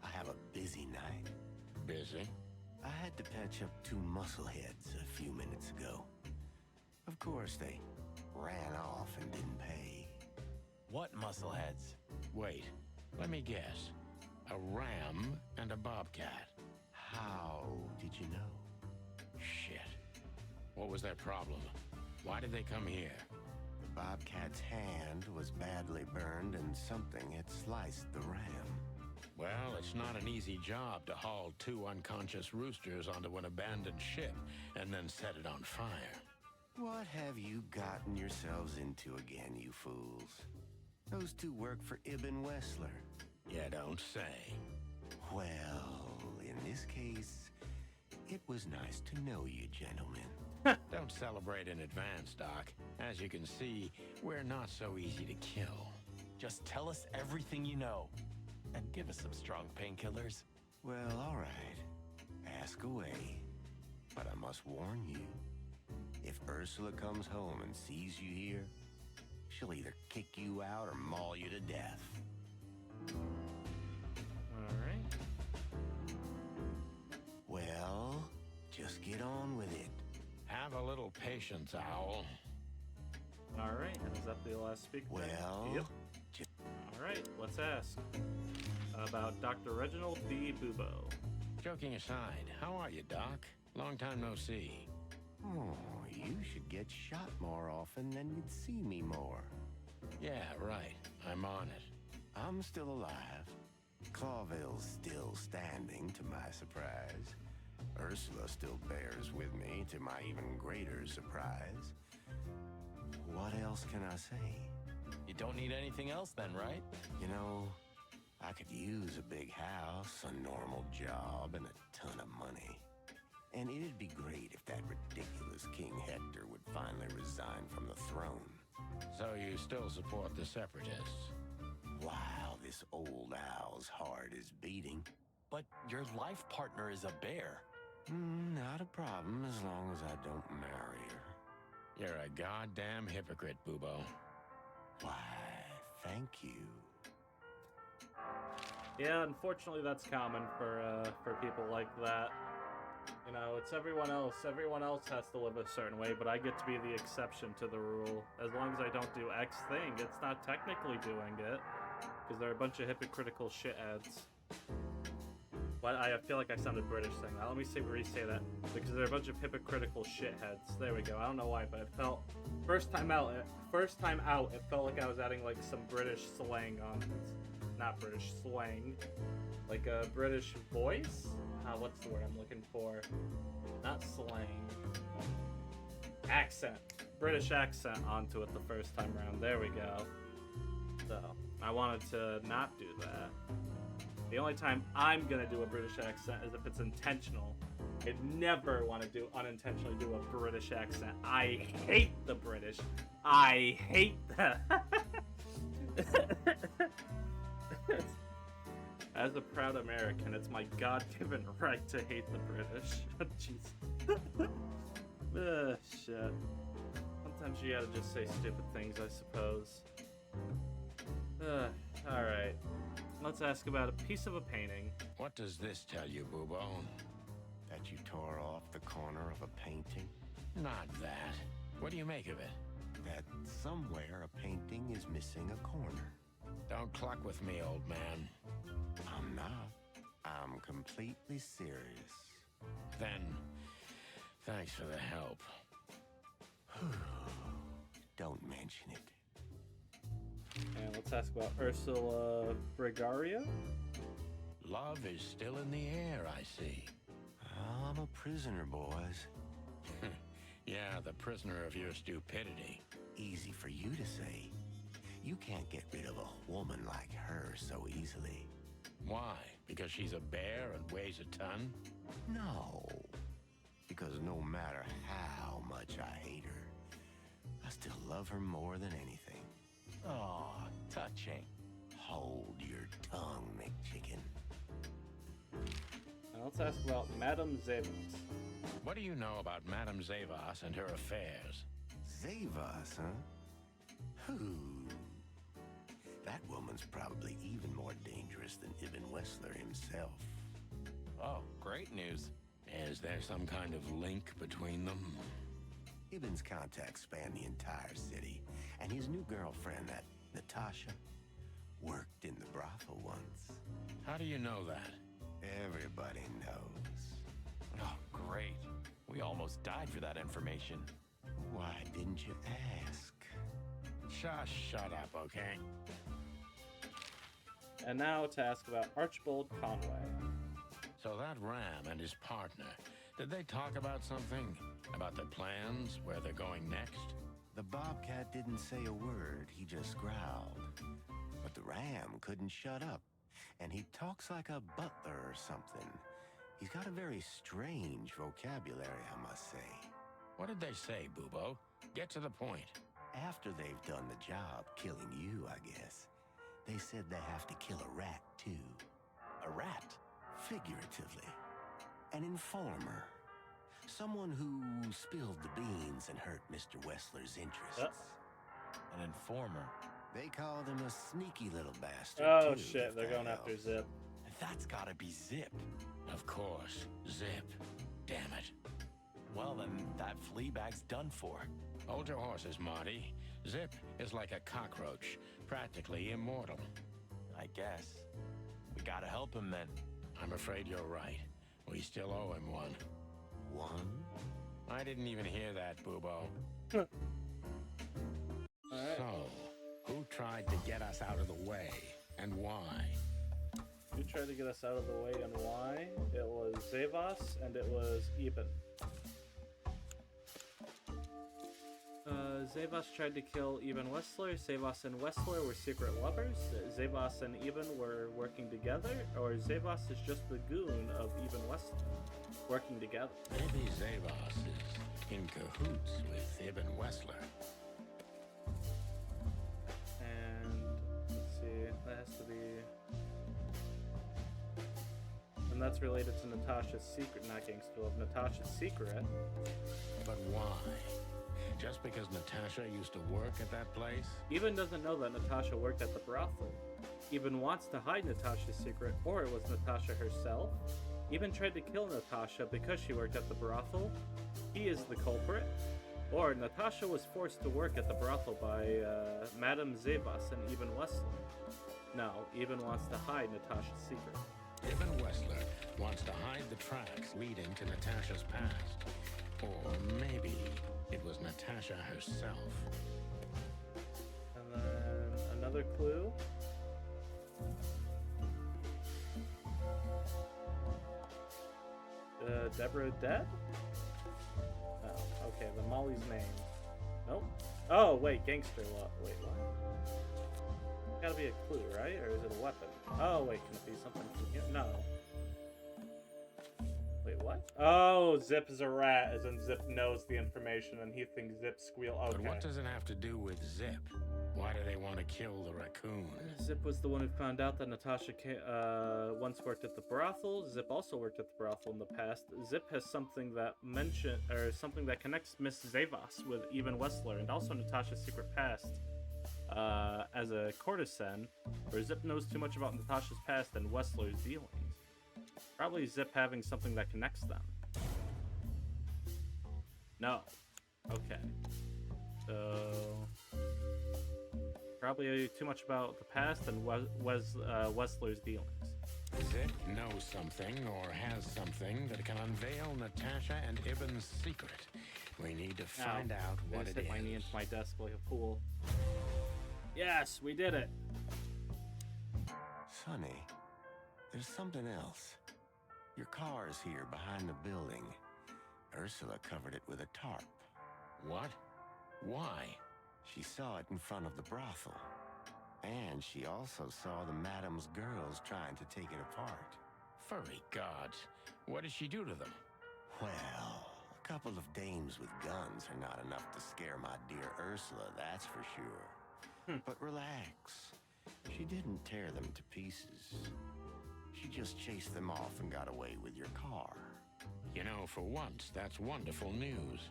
I have a busy night. Busy? I had to patch up 2 muscleheads a few minutes ago. Of course, they ran off and didn't pay. What muscleheads? Wait, let me guess. A ram and a bobcat. How did you know? Shit. What was their problem? Why did they come here? The bobcat's hand was badly burned and something had sliced the ram. Well, it's not an easy job to haul 2 unconscious roosters onto an abandoned ship and then set it on fire. What have you gotten yourselves into again, you fools? Those 2 work for Ibn Wessler. You don't say. Well, in this case, it was nice to know you, gentlemen. Don't celebrate in advance, Doc. As you can see, we're not so easy to kill. Just tell us everything you know. And give us some strong painkillers. Well, all right. Ask away. But I must warn you. If Ursula comes home and sees you here, she'll either kick you out or maul you to death. Alright. Well, just get on with it. Have a little patience, Owl. Alright, and is that the last speaker? Well... Yep. Alright, let's ask. About Dr. Reginald D. Bubo. Joking aside, how are you, Doc? Long time no see. Oh, you should get shot more often, then you'd see me more. Yeah, right. I'm on it. I'm still alive. Clawville's still standing, to my surprise. Ursula still bears with me, to my even greater surprise. What else can I say? You don't need anything else then, right? You know, I could use a big house, a normal job, and a ton of money. And it'd be great if that ridiculous King Hector would finally resign from the throne. So you still support the Separatists? While this old owl's heart is beating. But your life partner is a bear. Not a problem as long as I don't marry her. You're a goddamn hypocrite, Bubo. Why, thank you. Yeah, unfortunately that's common for people like that. You know, it's everyone else. Everyone else has to live a certain way, but I get to be the exception to the rule. As long as I don't do X thing, it's not technically doing it. Because they're a bunch of hypocritical shitheads. But I feel like I sounded British saying that. Let me re-say that. Because they're a bunch of hypocritical shitheads. There we go. I don't know why, but it felt... First time out, it felt like I was adding, like, some British slang on it. Not British slang. Like a British voice? What's the word I'm looking for? Not slang. Accent. British accent onto it the first time around. There we go. So, I wanted to not do that. The only time I'm gonna do a British accent is if it's intentional. I'd never want to unintentionally do a British accent. I hate the British. I hate them. As a proud American, it's my God-given right to hate the British. Jeez. Shit. Sometimes you gotta just say stupid things, I suppose. Alright. Let's ask about a piece of a painting. What does this tell you, Bubo? That you tore off the corner of a painting? Not that. What do you make of it? That somewhere a painting is missing a corner. Don't cluck with me, old man. I'm not. I'm completely serious. Then, thanks for the help. Don't mention it. And let's ask about Ursula Brigaria. Love is still in the air, I see. I'm a prisoner, boys. Yeah, the prisoner of your stupidity. Easy for you to say. You can't get rid of a woman like her so easily. Why? Because she's a bear and weighs a ton? No. Because no matter how much I hate her, I still love her more than anything. Oh, touching. Hold your tongue, McChicken. Now let's ask about Madame Zavos. What do you know about Madame Zavos and her affairs? Zavos, huh? Who? That woman's probably even more dangerous than Ibn Wessler himself. Oh, great news. Is there some kind of link between them? Ibn's contacts span the entire city, and his new girlfriend, that Natasha, worked in the brothel once. How do you know that? Everybody knows. Oh, great. We almost died for that information. Why didn't you ask? Just shut up, okay? And now to ask about Archibald Conway. So that Ram and his partner, did they talk about something? About their plans, where they're going next? The Bobcat didn't say a word, he just growled. But the Ram couldn't shut up, and he talks like a butler or something. He's got a very strange vocabulary, I must say. What did they say, Bubo? Get to the point. After they've done the job, killing you, I guess, they said they have to kill a rat, too. A rat? Figuratively. An informer. Someone who spilled the beans and hurt Mr. Wessler's interests. An informer. They called him a sneaky little bastard, Oh too, shit, if they're that going helps. after Zip. That's gotta be Zip. Of course, Zip. Damn it. Well, then that flea bag's done for. Hold your horses, Marty. Zip is like a cockroach, practically immortal. I guess. We gotta help him then. I'm afraid you're right. We still owe him one. One? I didn't even hear that, Bubo. Alright. So, who tried to get us out of the way, and why? Who tried to get us out of the way and why? It was Zavos and it was Ibn. Zavos tried to kill Ibn Wessler. Zavos and Wessler were secret lovers. Zavos and Ibn were working together, or Zavos is just the goon of Ibn Wessler, working together. Maybe Zavos is in cahoots with Ibn Wessler. And let's see, that has to be. And that's related to Natasha's secret, not Gangsta Love, Natasha's secret. But why? Just because Natasha used to work at that place? Ibn doesn't know that Natasha worked at the brothel. Ibn wants to hide Natasha's secret, or it was Natasha herself. Ibn tried to kill Natasha because she worked at the brothel. He is the culprit. Or Natasha was forced to work at the brothel by Madame Zavos and Ibn Wessler. No, Ibn wants to hide Natasha's secret. Ibn Wessler wants to hide the tracks leading to Natasha's past. Or maybe it was Natasha herself. And then another clue. Deborah dead? Oh, okay, then Molly's name. Nope. Oh, wait, gangster law. Wait, what? Gotta be a clue, right? Or is it a weapon? Oh, wait, can it be something from here? No. Wait, what? Oh, Zip is a rat, as in Zip knows the information and he thinks Zip squeal. Okay. But what does it have to do with Zip? Why do they want to kill the raccoon? Zip was the one who found out that Natasha once worked at the brothel. Zip also worked at the brothel in the past. Zip has something that something that connects Miss Zavos with Ibn Wessler and also Natasha's secret past as a courtesan, where Zip knows too much about Natasha's past and Wessler's dealings. Probably Zip having something that connects them. No. Okay. So probably too much about the past and Wessler's dealings. Zip knows something or has something that can unveil Natasha and Ibn's secret. We need to find out I what just it hit my knee is. into my desk like a fool. Yes, we did it. Sonny, there's something else. Your car's here behind the building. Ursula covered it with a tarp. What? Why? She saw it in front of the brothel. And she also saw the madam's girls trying to take it apart. Furry gods. What did she do to them? Well, a couple of dames with guns are not enough to scare my dear Ursula, that's for sure. But relax. She didn't tear them to pieces. She just chased them off and got away with your car. You know, for once, that's wonderful news.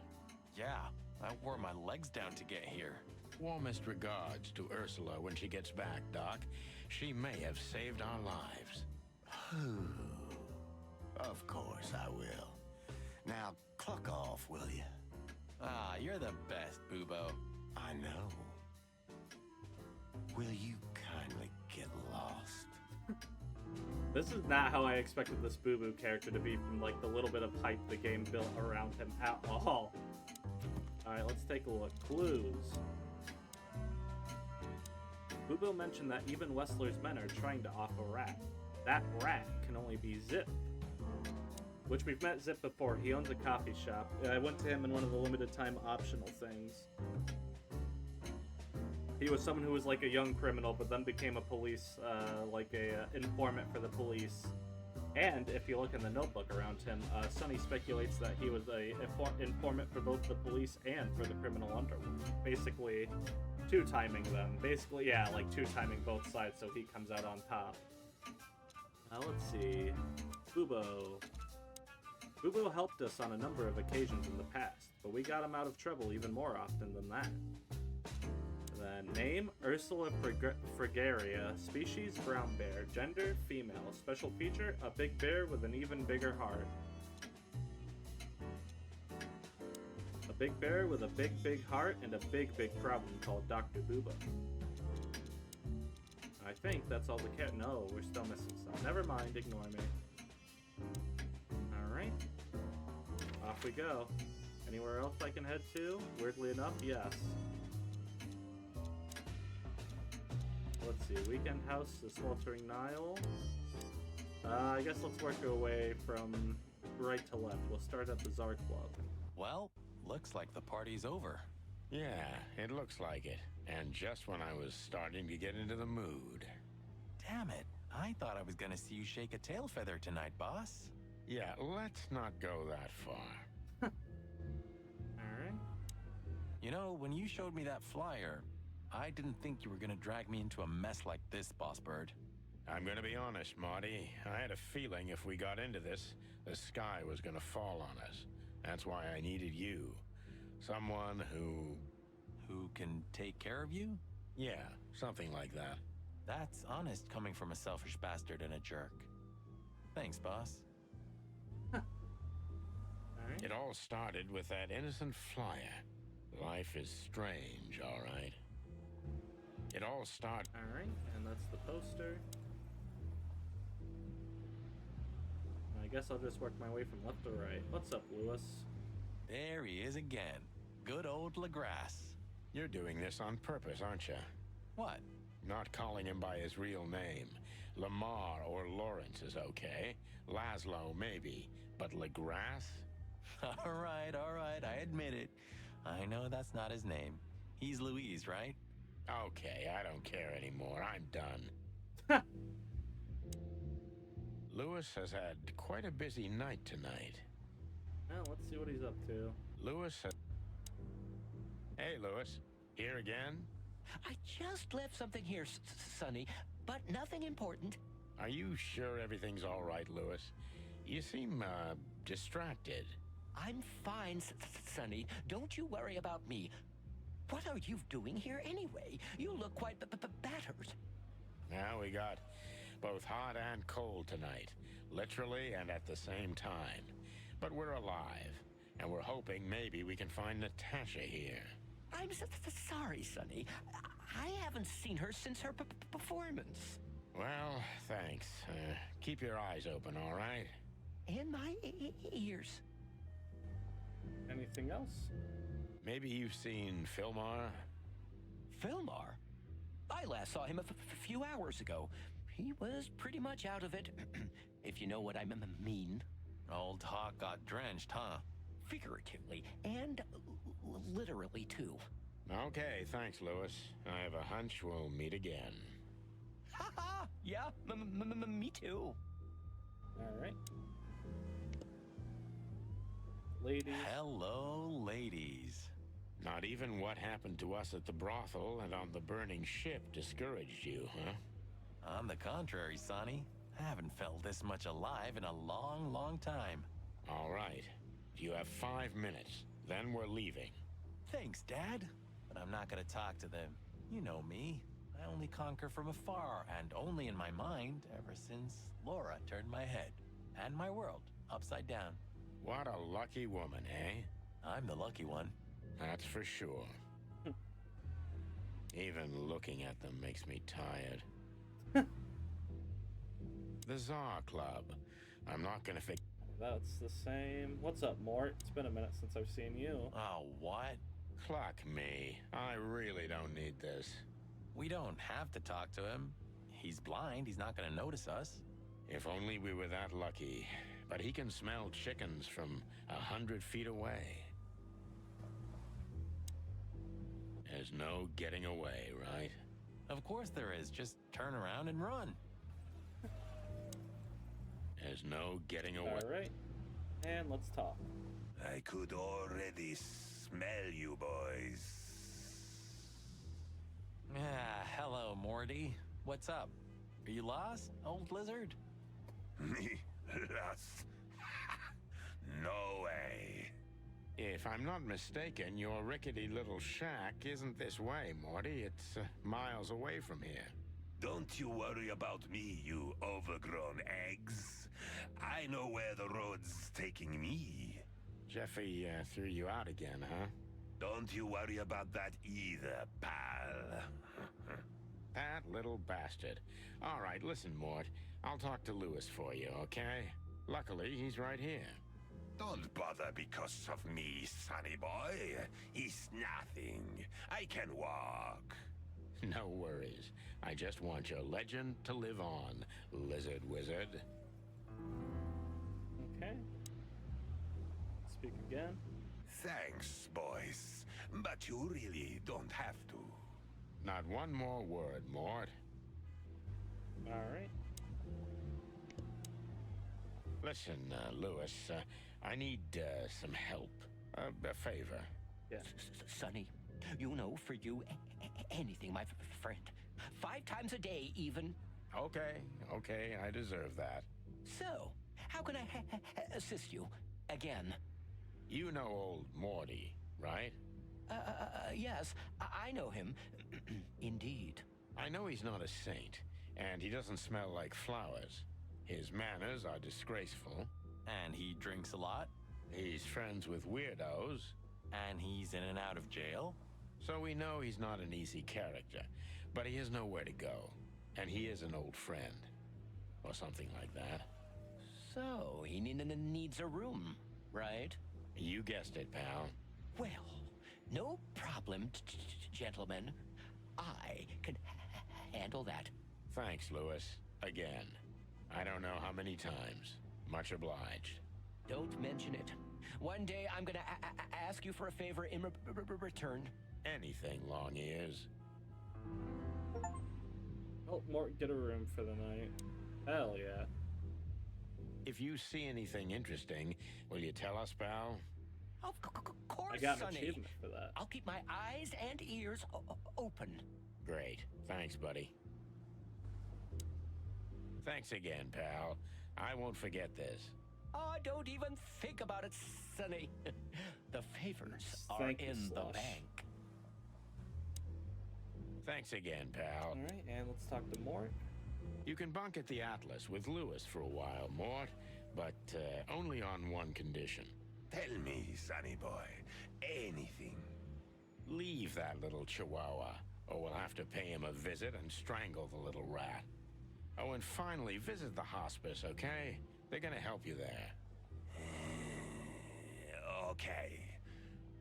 Yeah, I wore my legs down to get here. Warmest regards to Ursula when she gets back, Doc. She may have saved our lives. Of course I will. Now, cluck off, will you? Ah, you're the best, Bubo. I know. Will you kindly get lost? This is not how I expected this Boo Boo character to be from, like, the little bit of hype the game built around him at all. Alright, let's take a look. Clues. Boo Boo mentioned that even Wessler's men are trying to off a rat. That rat can only be Zip. Which we've met Zip before. He owns a coffee shop. I went to him in one of the limited time optional things. He was someone who was like a young criminal, but then became a police, like a informant for the police. And if you look in the notebook around him, Sonny speculates that he was a informant for both the police and for the criminal underworld. Basically, two-timing them. Basically, yeah, like two-timing both sides so he comes out on top. Let's see. Bubo. Bubo helped us on a number of occasions in the past, but we got him out of trouble even more often than that. The name, Ursula Fragaria. Species, brown bear. Gender, female. Special feature, a big bear with an even bigger heart. A big bear with a big, big heart and a big, big problem called Dr. Bubo. I think that's all the cat. No, we're still missing some. Never mind, ignore me. Alright. Off we go. Anywhere else I can head to? Weirdly enough, yes. Let's see, Weekend House, the Sweltering Nile. I guess let's work our way from right to left. We'll start at the Czar Club. Well, looks like the party's over. Yeah, it looks like it. And just when I was starting to get into the mood. Damn it. I thought I was gonna see you shake a tail feather tonight, boss. Yeah, let's not go that far. Alright. You know, when you showed me that flyer, I didn't think you were gonna drag me into a mess like this, Boss Bird. I'm gonna be honest, Marty. I had a feeling if we got into this, the sky was gonna fall on us. That's why I needed you. Someone who can take care of you? Yeah, something like that. That's honest coming from a selfish bastard and a jerk. Thanks, boss. Alright. It all started with that innocent flyer. Life is strange, all right. It all started... Alright, and that's the poster. I guess I'll just work my way from left to right. What's up, Lewis? There he is again. Good old Legrasse. You're doing this on purpose, aren't you? What? Not calling him by his real name. Lamar or Lawrence is okay. Laszlo, maybe. But Legrasse? All right, I admit it. I know that's not his name. He's Louise, right? Okay, I don't care anymore. I'm done. Lewis has had quite a busy night tonight. Well, let's see what he's up to. Lewis has... Hey, Lewis. Here again? I just left something here, Sonny, but nothing important. Are you sure everything's all right, Lewis? You seem, distracted. I'm fine, Sonny. Don't you worry about me. What are you doing here anyway? You look quite battered. Now we got both hot and cold tonight, literally and at the same time. But we're alive, and we're hoping maybe we can find Natasha here. I'm sorry, Sonny. I haven't seen her since her performance. Well, thanks. Keep your eyes open, all right? And my ears. Anything else? Maybe you've seen Philmar? Philmar? I last saw him a few hours ago. He was pretty much out of it. if you know what I mean. Old Hawk got drenched, huh? Figuratively, and literally, too. Okay, thanks, Lewis. I have a hunch we'll meet again. Haha! Yeah, me too. Alright. Ladies. Hello, ladies. Not even what happened to us at the brothel and on the burning ship discouraged you, huh? On the contrary, Sonny. I haven't felt this much alive in a long, long time. All right. You have 5 minutes. Then we're leaving. Thanks, Dad. But I'm not gonna talk to them. You know me. I only conquer from afar, and only in my mind, ever since Laura turned my head and my world upside down. What a lucky woman, eh? I'm the lucky one. That's for sure. Even looking at them makes me tired. The Tsar Club. I'm not gonna fix... That's the same. What's up, Mort? It's been a minute since I've seen you. Oh, what? Cluck me. I really don't need this. We don't have to talk to him. He's blind. He's not gonna notice us. If only we were that lucky. But he can smell chickens from 100 feet away. There's no getting away, right? Of course there is. Just turn around and run. There's no getting away. Alright. And let's talk. I could already smell you, boys. Ah, hello, Morty. What's up? Are you lost, old lizard? Me? Lost? No way. If I'm not mistaken, your rickety little shack isn't this way, Morty. It's miles away from here. Don't you worry about me, you overgrown eggs. I know where the road's taking me. Jeffy threw you out again, huh? Don't you worry about that either, pal. That little bastard. All right, listen, Mort. I'll talk to Lewis for you, okay? Luckily, he's right here. Don't bother because of me, sonny boy. It's nothing. I can walk. No worries. I just want your legend to live on, lizard wizard. Okay. Speak again. Thanks, boys. But you really don't have to. Not one more word, Mort. Alright. Listen, Lewis, I need some help. A favor. Yeah. Sonny, you know, for you, anything, my friend. 5 times a day, even. Okay, I deserve that. So, how can I assist you? Again? You know old Morty, right? Yes, I know him. Indeed. I know he's not a saint, and he doesn't smell like flowers. His manners are disgraceful. And he drinks a lot. He's friends with weirdos. And he's in and out of jail. So we know he's not an easy character, but he has nowhere to go. And he is an old friend. Or something like that. So, he needs a room, right? You guessed it, pal. Well, no problem, gentlemen. I can handle that. Thanks, Lewis. Again. I don't know how many times. Much obliged. Don't mention it. One day I'm gonna ask you for a favor in return. Anything, long ears. Oh, Mort, get a room for the night. Hell yeah. If you see anything interesting, will you tell us, pal? Of course, I got an Sonny. achievement for that. I'll keep my eyes and ears open. Great. Thanks, buddy. Thanks again, pal. I won't forget this. Oh, don't even think about it, Sonny. The favors are Thank you, in the Slush. bank. Thanks again, pal. Alright, and let's talk to Mort. You can bunk at the Atlas with Lewis for a while, Mort, but only on one condition. Tell me, sonny boy. Anything. Leave that little chihuahua, or we'll have to pay him a visit and strangle the little rat. Oh, and finally, visit the hospice, okay? They're gonna help you there. Okay.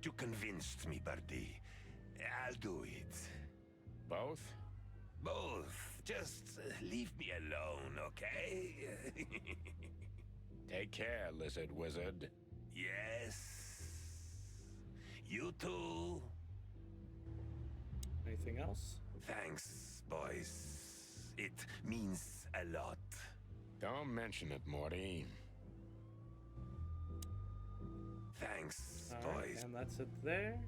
You convinced me, Birdie. I'll do it. Both? Both. Just leave me alone, okay? Take care, lizard wizard. Yes. You too. Anything else? Thanks, boys. It means a lot. Don't mention it, Morty. Thanks, Alright, boys. and that's it there.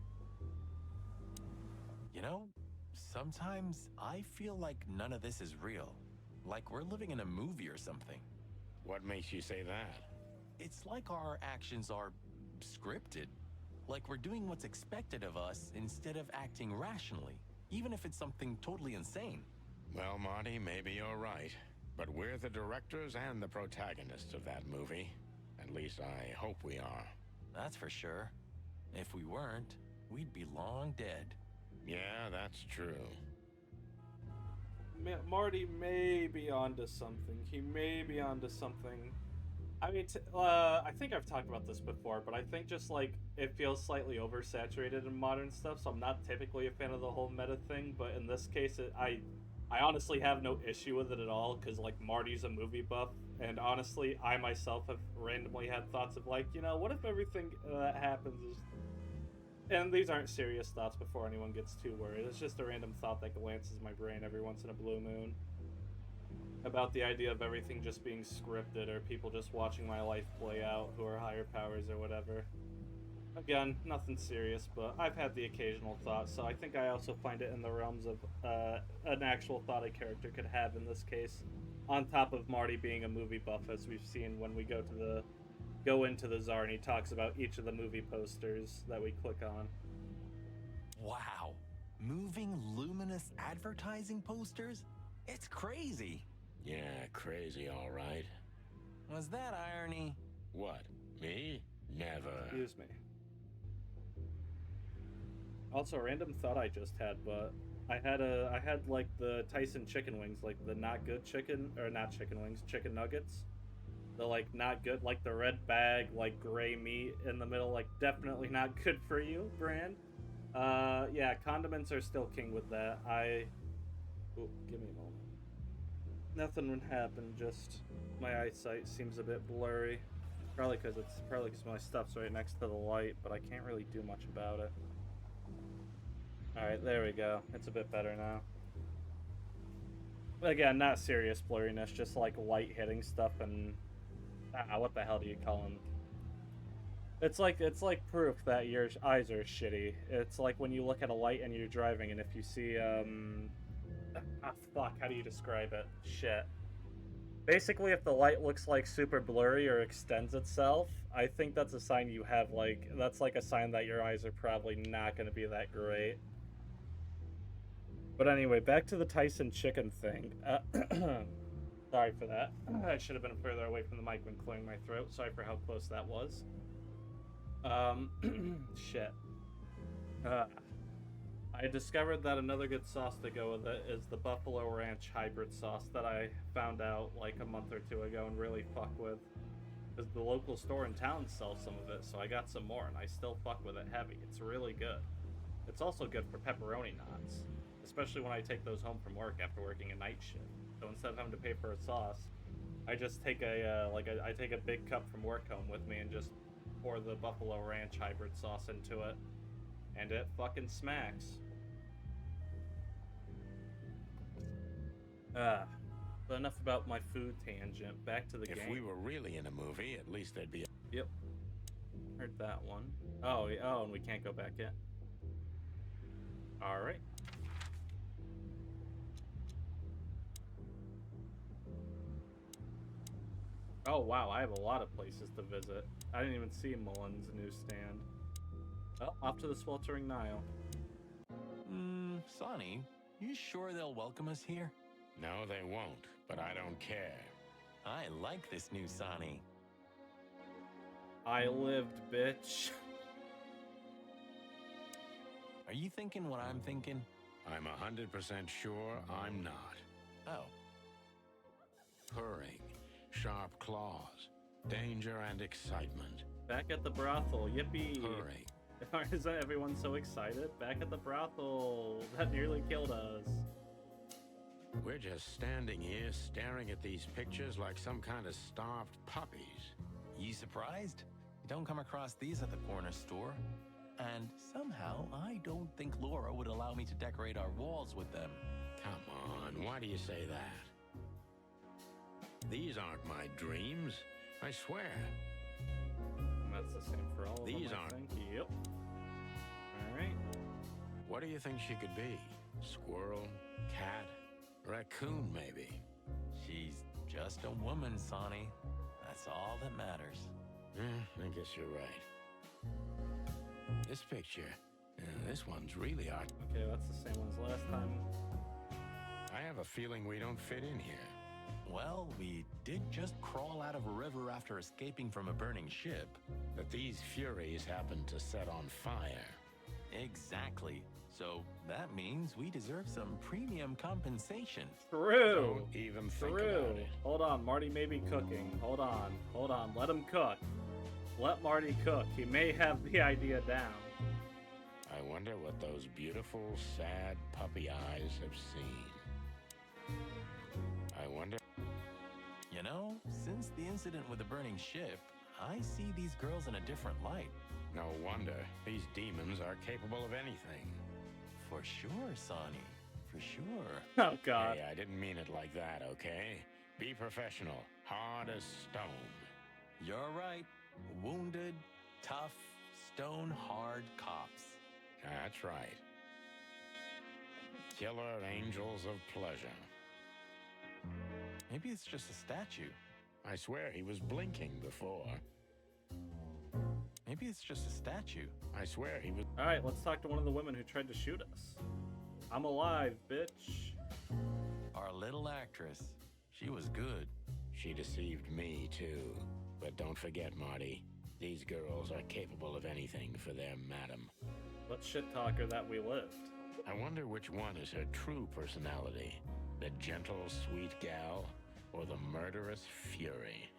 You know, sometimes I feel like none of this is real. Like we're living in a movie or something. What makes you say that? It's like our actions are scripted. Like we're doing what's expected of us instead of acting rationally, even if it's something totally insane. Well, Marty, maybe you're right. But we're the directors and the protagonists of that movie. At least I hope we are. That's for sure. If we weren't, we'd be long dead. Yeah, that's true. Marty may be onto something. He may be onto something. I mean, I think I've talked about this before, but I think just like it feels slightly oversaturated in modern stuff, so I'm not typically a fan of the whole meta thing. But in this case, I honestly have no issue with it at all because like Marty's a movie buff, and honestly, I myself have randomly had thoughts of like, you know, what if everything that happens is. And these aren't serious thoughts before anyone gets too worried. It's just a random thought that glances my brain every once in a blue moon. About the idea of everything just being scripted or people just watching my life play out who are higher powers or whatever. Again, nothing serious, but I've had the occasional thought, so I think I also find it in the realms of an actual thought a character could have in this case. On top of Marty being a movie buff, as we've seen when we go into the Tsar and he talks about each of the movie posters that we click on. Wow. Moving luminous advertising posters? It's crazy. Yeah, crazy, all right. Was that irony? What? Me? Never. Excuse me. Also, a random thought I just had, but I had like the Tyson chicken wings, like the not good chicken, or not chicken wings, chicken nuggets. The like not good, like the red bag, like gray meat in the middle, like definitely not good for you brand. Yeah, condiments are still king with that. Ooh, give me a moment. Nothing would happen, just my eyesight seems a bit blurry. Probably because my stuff's right next to the light, but I can't really do much about it. Alright, there we go. It's a bit better now. But again, not serious blurriness, just like light hitting stuff and what the hell do you call them? It's like proof that your eyes are shitty. It's like when you look at a light and you're driving, and if you see fuck, how do you describe it? Shit. Basically, if the light looks like super blurry or extends itself, I think that's a sign you have that's like a sign that your eyes are probably not going to be that great. But anyway, back to the Tyson chicken thing. Sorry for that. I should have been further away from the mic when clearing my throat. Sorry for how close that was. Shit. I discovered that another good sauce to go with it is the Buffalo Ranch hybrid sauce that I found out like a month or two ago and really fuck with. Because the local store in town sells some of it, so I got some more and I still fuck with it heavy. It's really good. It's also good for pepperoni knots, especially when I take those home from work after working a night shift. So instead of having to pay for a sauce, I just take I take a big cup from work home with me and just pour the Buffalo Ranch hybrid sauce into it, and it fucking smacks. But enough about my food tangent. Back to the game. If we were really in a movie, at least there'd be. Yep. Heard that one. Oh, and we can't go back in. All right. Oh wow, I have a lot of places to visit. I didn't even see Mullen's newsstand. Oh, off to the sweltering Nile. Sonny, you sure they'll welcome us here? No, they won't, but I don't care. I like this new Sonny. I lived, bitch. Are you thinking what I'm thinking? I'm 100% sure I'm not. Oh. Purring, sharp claws, danger and excitement. Back at the brothel, yippee! Purring. Is that everyone so excited? Back at the brothel that nearly killed us. We're just standing here staring at these pictures like some kind of starved puppies. You surprised? You don't come across these at the corner store. And somehow, I don't think Laura would allow me to decorate our walls with them. Come on, why do you say that? These aren't my dreams, I swear. And that's the same for all of These them, aren't. I think. Yep. All right. What do you think she could be? Squirrel? Cat? Raccoon, maybe? She's just a woman, Sonny. That's all that matters. I guess you're right. This picture, this one's really art. Okay, that's the same one as last time. I have a feeling we don't fit in here. Well, we did just crawl out of a river after escaping from a burning ship. But these furies happened to set on fire. Exactly. So that means we deserve some premium compensation. True. Don't even think True. about it. Hold on, Marty may be cooking. Hold on. Let him cook. Let Marty cook. He may have the idea down. I wonder what those beautiful, sad puppy eyes have seen. I wonder... You know, since the incident with the burning ship, I see these girls in a different light. No wonder. These demons are capable of anything. For sure, Sonny. For sure. Oh, God. Hey, I didn't mean it like that, okay? Be professional. Hard as stone. You're right. Wounded, tough, stone-hard cops. That's right. Killer angels of pleasure. Maybe it's just a statue. I swear he was blinking before. Maybe it's just a statue. I swear he was... Alright, let's talk to one of the women who tried to shoot us. I'm alive, bitch. Our little actress. She was good. She deceived me, too. But don't forget, Marty, these girls are capable of anything for their madam. What shit talker that we lived. I wonder which one is her true personality. The gentle, sweet gal, or the murderous fury?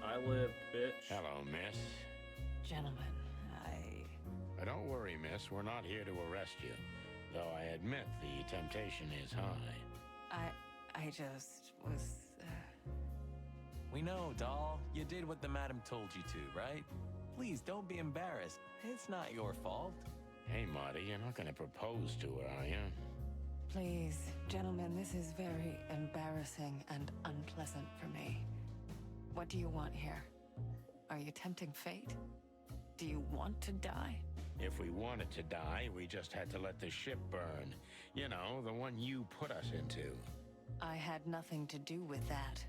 I lived, bitch. Hello, miss. Gentlemen, Don't worry, miss. We're not here to arrest you. Though I admit the temptation is high. I just was... We know, doll. You did what the madam told you to, right? Please, don't be embarrassed. It's not your fault. Hey, Marty, you're not gonna propose to her, are you? Please, gentlemen, this is very embarrassing and unpleasant for me. What do you want here? Are you tempting fate? Do you want to die? If we wanted to die, we just had to let the ship burn. You know, the one you put us into. I had nothing to do with that.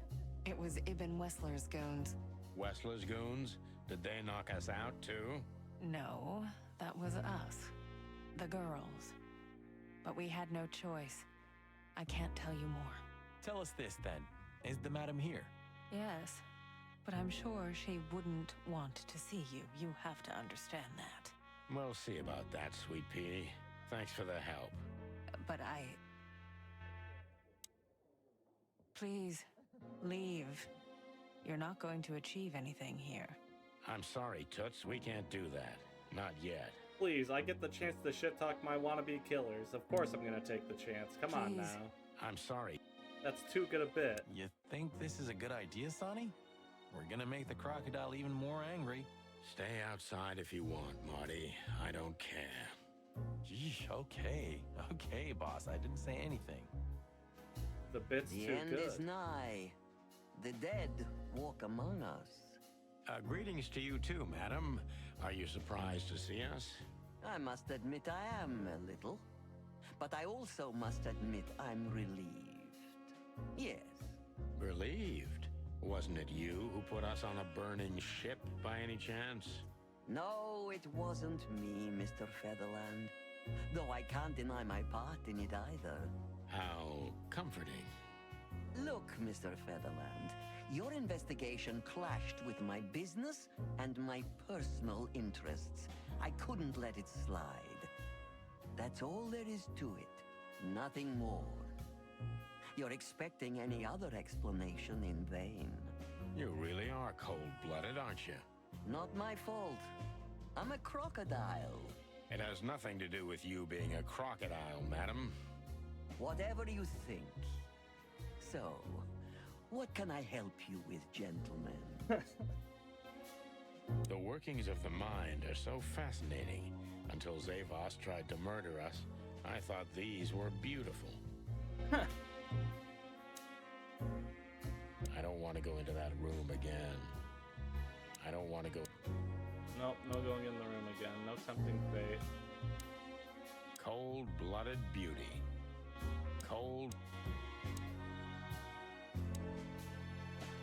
It was Ibn Wessler's goons. Wessler's goons? Did they knock us out, too? No, that was us. The girls. But we had no choice. I can't tell you more. Tell us this, then. Is the madam here? Yes, but I'm sure she wouldn't want to see you. You have to understand that. We'll see about that, Sweet Pea. Thanks for the help. But Please, leave. You're not going to achieve anything here. I'm sorry, Toots. We can't do that. Not yet. Please, I get the chance to shit talk my wannabe killers. Of course I'm gonna take the chance. Come on Please. now. I'm sorry. That's too good a bit. You think this is a good idea, Sonny? We're gonna make the crocodile even more angry. Stay outside if you want, Marty. I don't care. Gee, okay. Okay, boss. I didn't say anything. The bit's The too end good. is nigh. The dead walk among us. Greetings to you too, madam. Are you surprised to see us? I must admit I am a little. But I also must admit I'm relieved. Yes. Relieved? Wasn't it you who put us on a burning ship by any chance? No, it wasn't me, Mr. Featherland. Though I can't deny my part in it either. How comforting. Look, Mr. Featherland, your investigation clashed with my business and my personal interests. I couldn't let it slide. That's all there is to it. Nothing more. You're expecting any other explanation in vain. You really are cold-blooded, aren't you? Not my fault. I'm a crocodile. It has nothing to do with you being a crocodile, madam. Whatever you think. So, what can I help you with, gentlemen? The workings of the mind are so fascinating. Until Zavos tried to murder us, I thought these were beautiful. I don't want to go into that room again. I don't want to go... Nope, no going in the room again. No tempting fate. Cold-blooded beauty. Cold...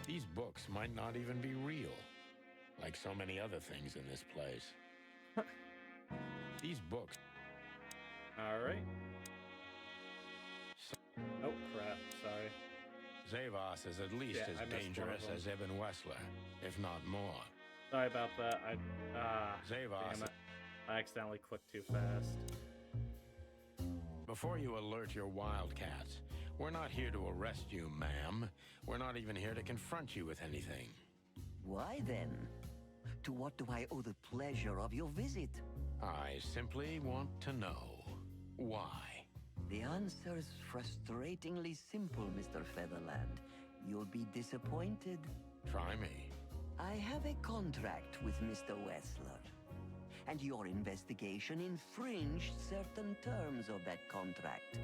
These books might not even be real. Like so many other things in this place. These books... Alright. Oh, crap. Sorry. Zavos is at least as dangerous as Ibn Wessler, if not more. Sorry about that. Zavos... Damn it. I accidentally clicked too fast. Before you alert your wildcats, we're not here to arrest you, ma'am. We're not even here to confront you with anything. Why then? To what do I owe the pleasure of your visit? I simply want to know why. The answer's frustratingly simple, Mr. Featherland. You'll be disappointed. Try me. I have a contract with Mr. Wessler, and your investigation infringed certain terms of that contract.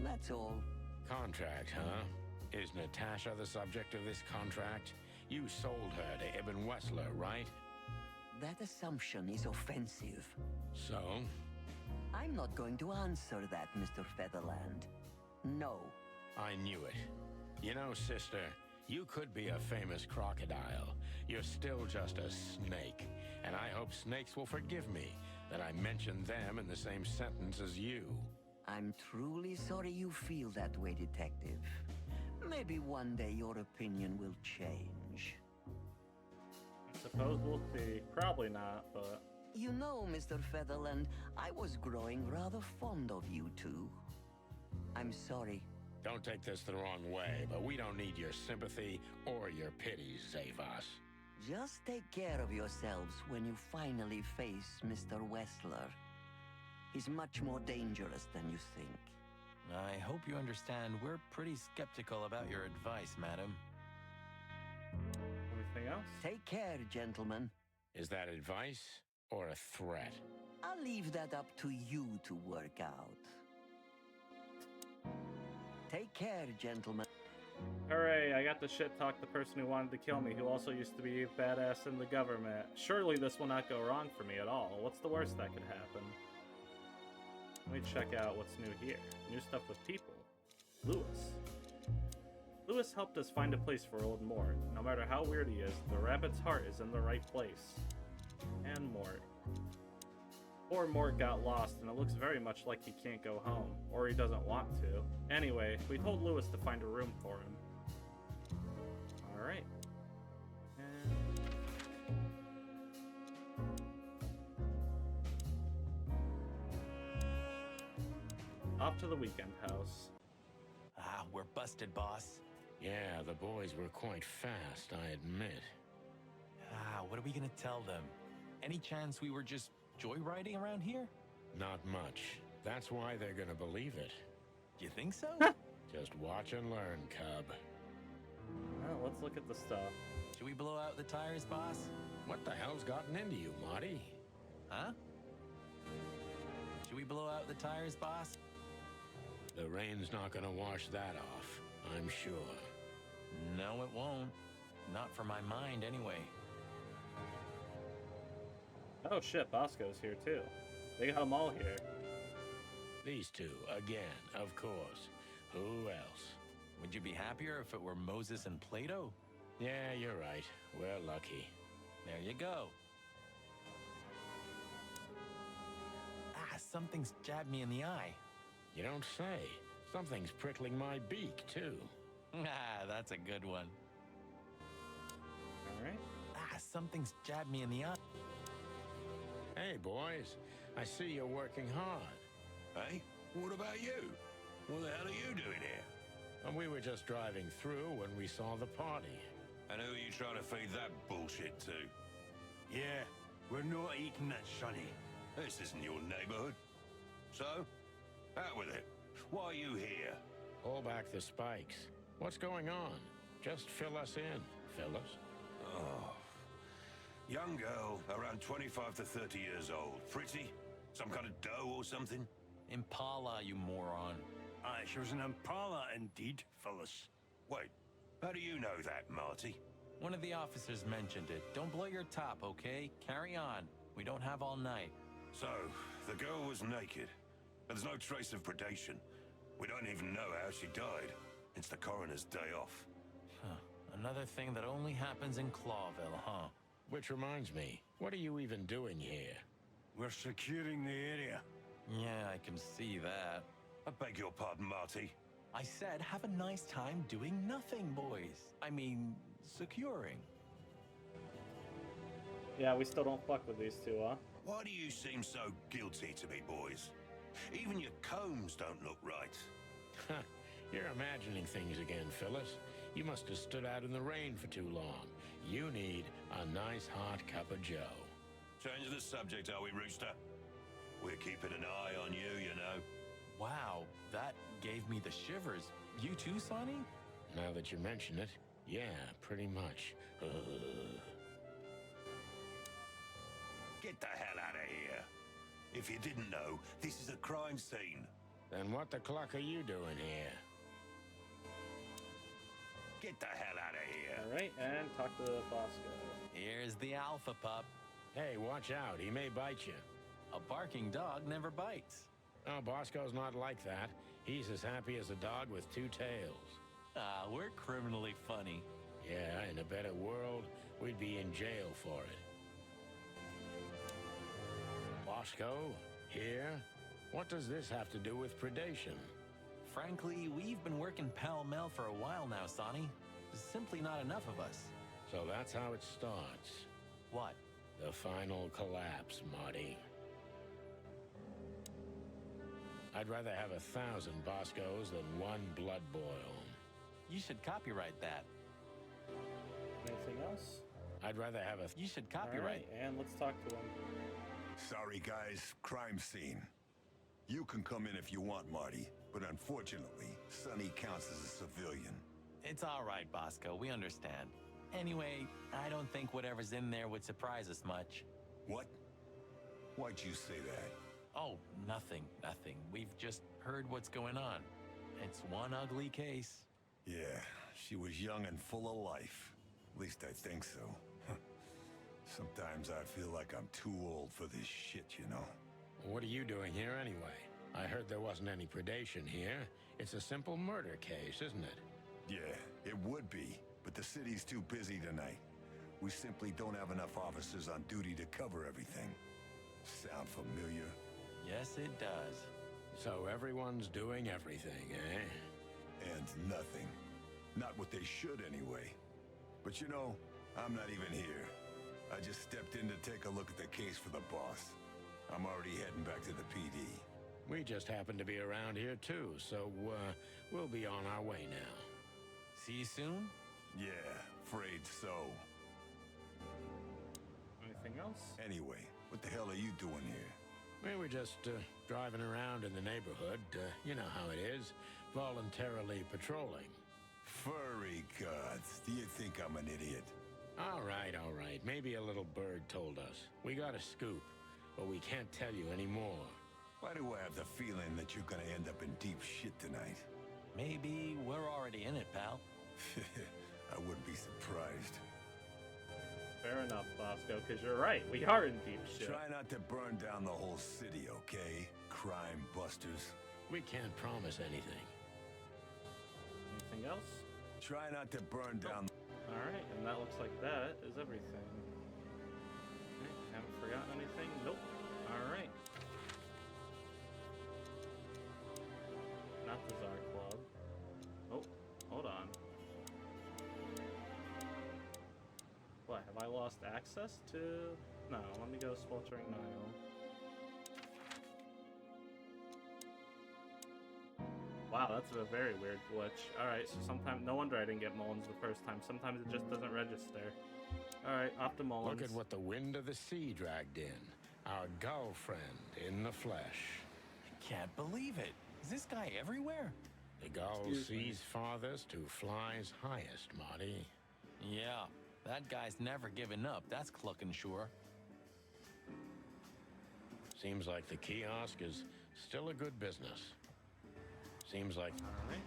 That's all. Contract, huh? Is Natasha the subject of this contract? You sold her to Ibn Wessler, right? That assumption is offensive. So? I'm not going to answer that, Mr. Featherland. No. I knew it. You know, sister, you could be a famous crocodile. You're still just a snake. And I hope snakes will forgive me that I mentioned them in the same sentence as you. I'm truly sorry you feel that way, Detective. Maybe one day your opinion will change. I suppose we'll see. Probably not, but... You know, Mr. Featherland, I was growing rather fond of you two. I'm sorry. Don't take this the wrong way, but we don't need your sympathy or your pity, Zavos. Just take care of yourselves when you finally face Mr. Wessler. He's much more dangerous than you think. I hope you understand we're pretty skeptical about your advice, madam. Anything else? Take care, gentlemen. Is that advice or a threat? I'll leave that up to you to work out. Take care, gentlemen. Hooray, I got to shit-talk the person who wanted to kill me, who also used to be a badass in the government. Surely this will not go wrong for me at all. What's the worst that could happen? Let me check out what's new here. New stuff with people. Lewis. Lewis helped us find a place for old Mort. No matter how weird he is, the rabbit's heart is in the right place. And Mort. Poor Mort got lost, and it looks very much like he can't go home. Or he doesn't want to. Anyway, we told Lewis to find a room for him. Alright. Off to the weekend house. Ah, we're busted, boss. Yeah, the boys were quite fast, I admit. Ah, what are we gonna tell them? Any chance we were just joyriding around here? Not much. That's why they're gonna believe it. You think so? Just watch and learn, cub. Well, let's look at the stuff. Should we blow out the tires, boss? What the hell's gotten into you, Marty? Huh? Should we blow out the tires, boss? The rain's not gonna wash that off, I'm sure. No, it won't. Not for my mind, anyway. Oh shit, Bosco's here too. They got them all here. These two, again, of course. Who else? Would you be happier if it were Moses and Plato? Yeah, you're right. We're lucky. There you go. Ah, something's jabbed me in the eye. You don't say. Something's prickling my beak, too. Ah, that's a good one. Alright. Ah, something's jabbed me in the eye. Hey, boys. I see you're working hard. Hey, what about you? What the hell are you doing here? And we were just driving through when we saw the party. And who are you trying to feed that bullshit to? Yeah, we're not eating that, Sonny. This isn't your neighborhood. So, out with it. Why are you here? Pull back the spikes. What's going on? Just fill us in, Phyllis. Oh. Young girl, around 25 to 30 years old. Pretty? Some kind of dough or something? Impala, you moron. Aye, she was an Impala indeed, Phyllis. Wait, how do you know that, Marty? One of the officers mentioned it. Don't blow your top, okay? Carry on. We don't have all night. So, the girl was naked. There's no trace of predation. We don't even know how she died. It's the coroner's day off. Huh. Another thing that only happens in Clawville, huh? Which reminds me, what are you even doing here? We're securing the area. Yeah, I can see that. I beg your pardon, Marty. I said have a nice time doing nothing, boys. I mean, securing. Yeah, we still don't fuck with these two, huh? Why do you seem so guilty to me, boys? Even your combs don't look right. You're imagining things again, Phyllis. You must have stood out in the rain for too long. You need a nice hot cup of joe. Change the subject, are we, Rooster? We're keeping an eye on you, you know. Wow, that gave me the shivers. You too, Sonny? Now that you mention it, yeah, pretty much. Get the hell out of here. If you didn't know, this is a crime scene. Then what the cluck are you doing here? Get the hell out of here. Alright, and talk to Bosco. Here's the alpha pup. Hey, watch out. He may bite you. A barking dog never bites. Oh, Bosco's not like that. He's as happy as a dog with two tails. Ah, we're criminally funny. Yeah, in a better world, we'd be in jail for it. Bosco, here? What does this have to do with predation? Frankly, we've been working pell-mell for a while now, Sonny. There's simply not enough of us. So that's how it starts. What? The final collapse, Marty. I'd rather have 1,000 Boscos than one blood boil. You should copyright that. Anything else? I'd rather have a... You should copyright. Alright, and let's talk to him. Sorry, guys. Crime scene. You can come in if you want, Marty. But unfortunately, Sonny counts as a civilian. It's all right, Bosco. We understand. Anyway, I don't think whatever's in there would surprise us much. What? Why'd you say that? Oh, nothing. We've just heard what's going on. It's one ugly case. Yeah, she was young and full of life. At least I think so. Sometimes I feel like I'm too old for this shit, you know? What are you doing here anyway? I heard there wasn't any predation here. It's a simple murder case, isn't it? Yeah, it would be, but the city's too busy tonight. We simply don't have enough officers on duty to cover everything. Sound familiar? Yes, it does. So everyone's doing everything, eh? And nothing. Not what they should, anyway. But you know, I'm not even here. I just stepped in to take a look at the case for the boss. I'm already heading back to the PD. We just happen to be around here too, so we'll be on our way now. See you soon? Yeah, afraid so. Anything else? Anyway, what the hell are you doing here? We were just driving around in the neighborhood. You know how it is. Voluntarily patrolling. Furry gods. Do you think I'm an idiot? All right. Maybe a little bird told us. We got a scoop, but we can't tell you anymore. Why do I have the feeling that you're gonna end up in deep shit tonight? Maybe we're already in it, pal. I wouldn't be surprised. Fair enough, Bosco, because you're right. We are in deep shit. Try not to burn down the whole city, okay? Crime busters. We can't promise anything. Anything else? Try not to burn down... Alright, and that looks like that is everything. Okay, haven't forgotten anything? Nope. Alright. Not the Czar Club. Oh, hold on. What, have I lost access to... No, let me go Sweltering Nile. Wow, that's a very weird glitch. Alright, so sometimes... No wonder I didn't get Mullins the first time. Sometimes it just doesn't register. Alright, off to Mullins. Look at what the wind of the sea dragged in. Our girlfriend in the flesh. I can't believe it. Is this guy everywhere? The gull Excuse me. sees farthest who flies highest, Marty. Yeah, that guy's never given up. That's clucking sure. Seems like the kiosk is still a good business. Seems like All right.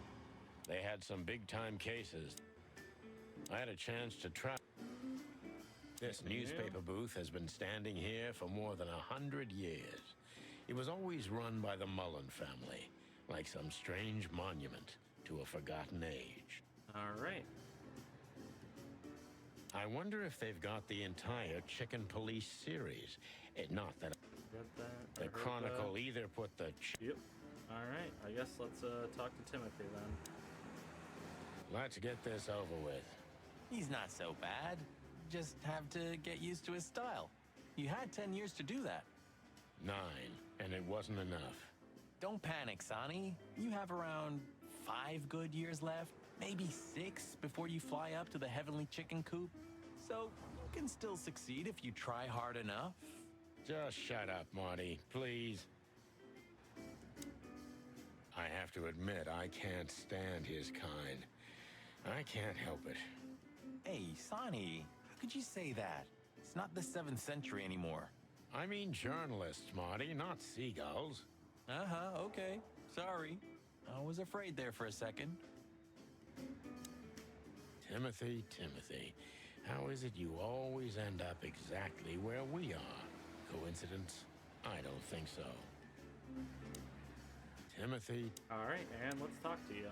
they had some big-time cases. I had a chance to try. This newspaper booth has been standing here for more than 100 years. It was always run by the Mullen family, like some strange monument to a forgotten age. All right. I wonder if they've got the entire Chicken Police series. Not that Got that. the I heard Chronicle that. either put the... Yep. All right. I guess let's talk to Timothy then. Let's get this over with. He's not so bad. Just have to get used to his style. You had 10 years to do that. 9, and it wasn't enough. Don't panic, Sonny. You have around 5 good years left, maybe 6 before you fly up to the heavenly chicken coop. So you can still succeed if you try hard enough. Just shut up, Marty, please. I have to admit, I can't stand his kind. I can't help it. Hey, Sonny, how could you say that? It's not the 7th century anymore. I mean journalists, Marty, not seagulls. Uh-huh, okay. Sorry. I was afraid there for a second. Timothy, Timothy, how is it you always end up exactly where we are? Coincidence? I don't think so. Timothy. All right, and let's talk to you.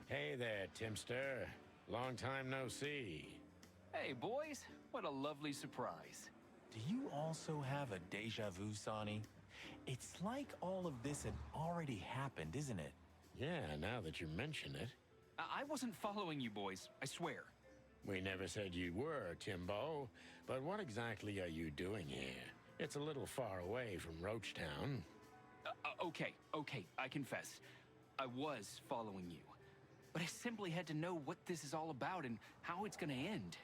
Hey there, Timster. Long time no see. Hey, boys. What a lovely surprise. Do you also have a deja vu, Sonny? It's like all of this had already happened, isn't it? Yeah, now that you mention it. I wasn't following you boys, I swear. We never said you were, Timbo. But what exactly are you doing here? It's a little far away from Roachtown. Okay, I confess. I was following you. But I simply had to know what this is all about and how it's gonna end.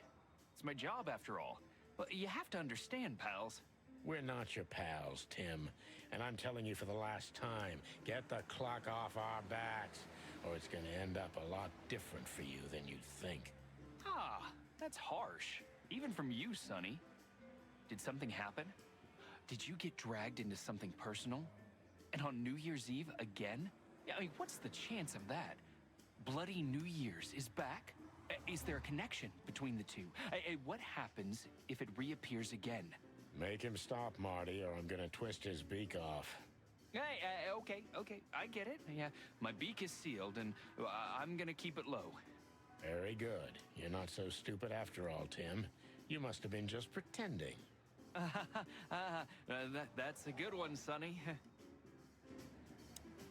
It's my job, after all. But you have to understand, pals. We're not your pals, Tim. And I'm telling you for the last time, get the clock off our backs, or it's gonna end up a lot different for you than you'd think. Ah, that's harsh. Even from you, Sonny. Did something happen? Did you get dragged into something personal? And on New Year's Eve again? I mean, what's the chance of that? Bloody New Year's is back? Is there a connection between the two? What happens if it reappears again? Make him stop, Marty, or I'm gonna twist his beak off. Hey, okay, I get it. Yeah, my beak is sealed, and I'm gonna keep it low. Very good. You're not so stupid after all, Tim. You must have been just pretending. That's a good one, Sonny.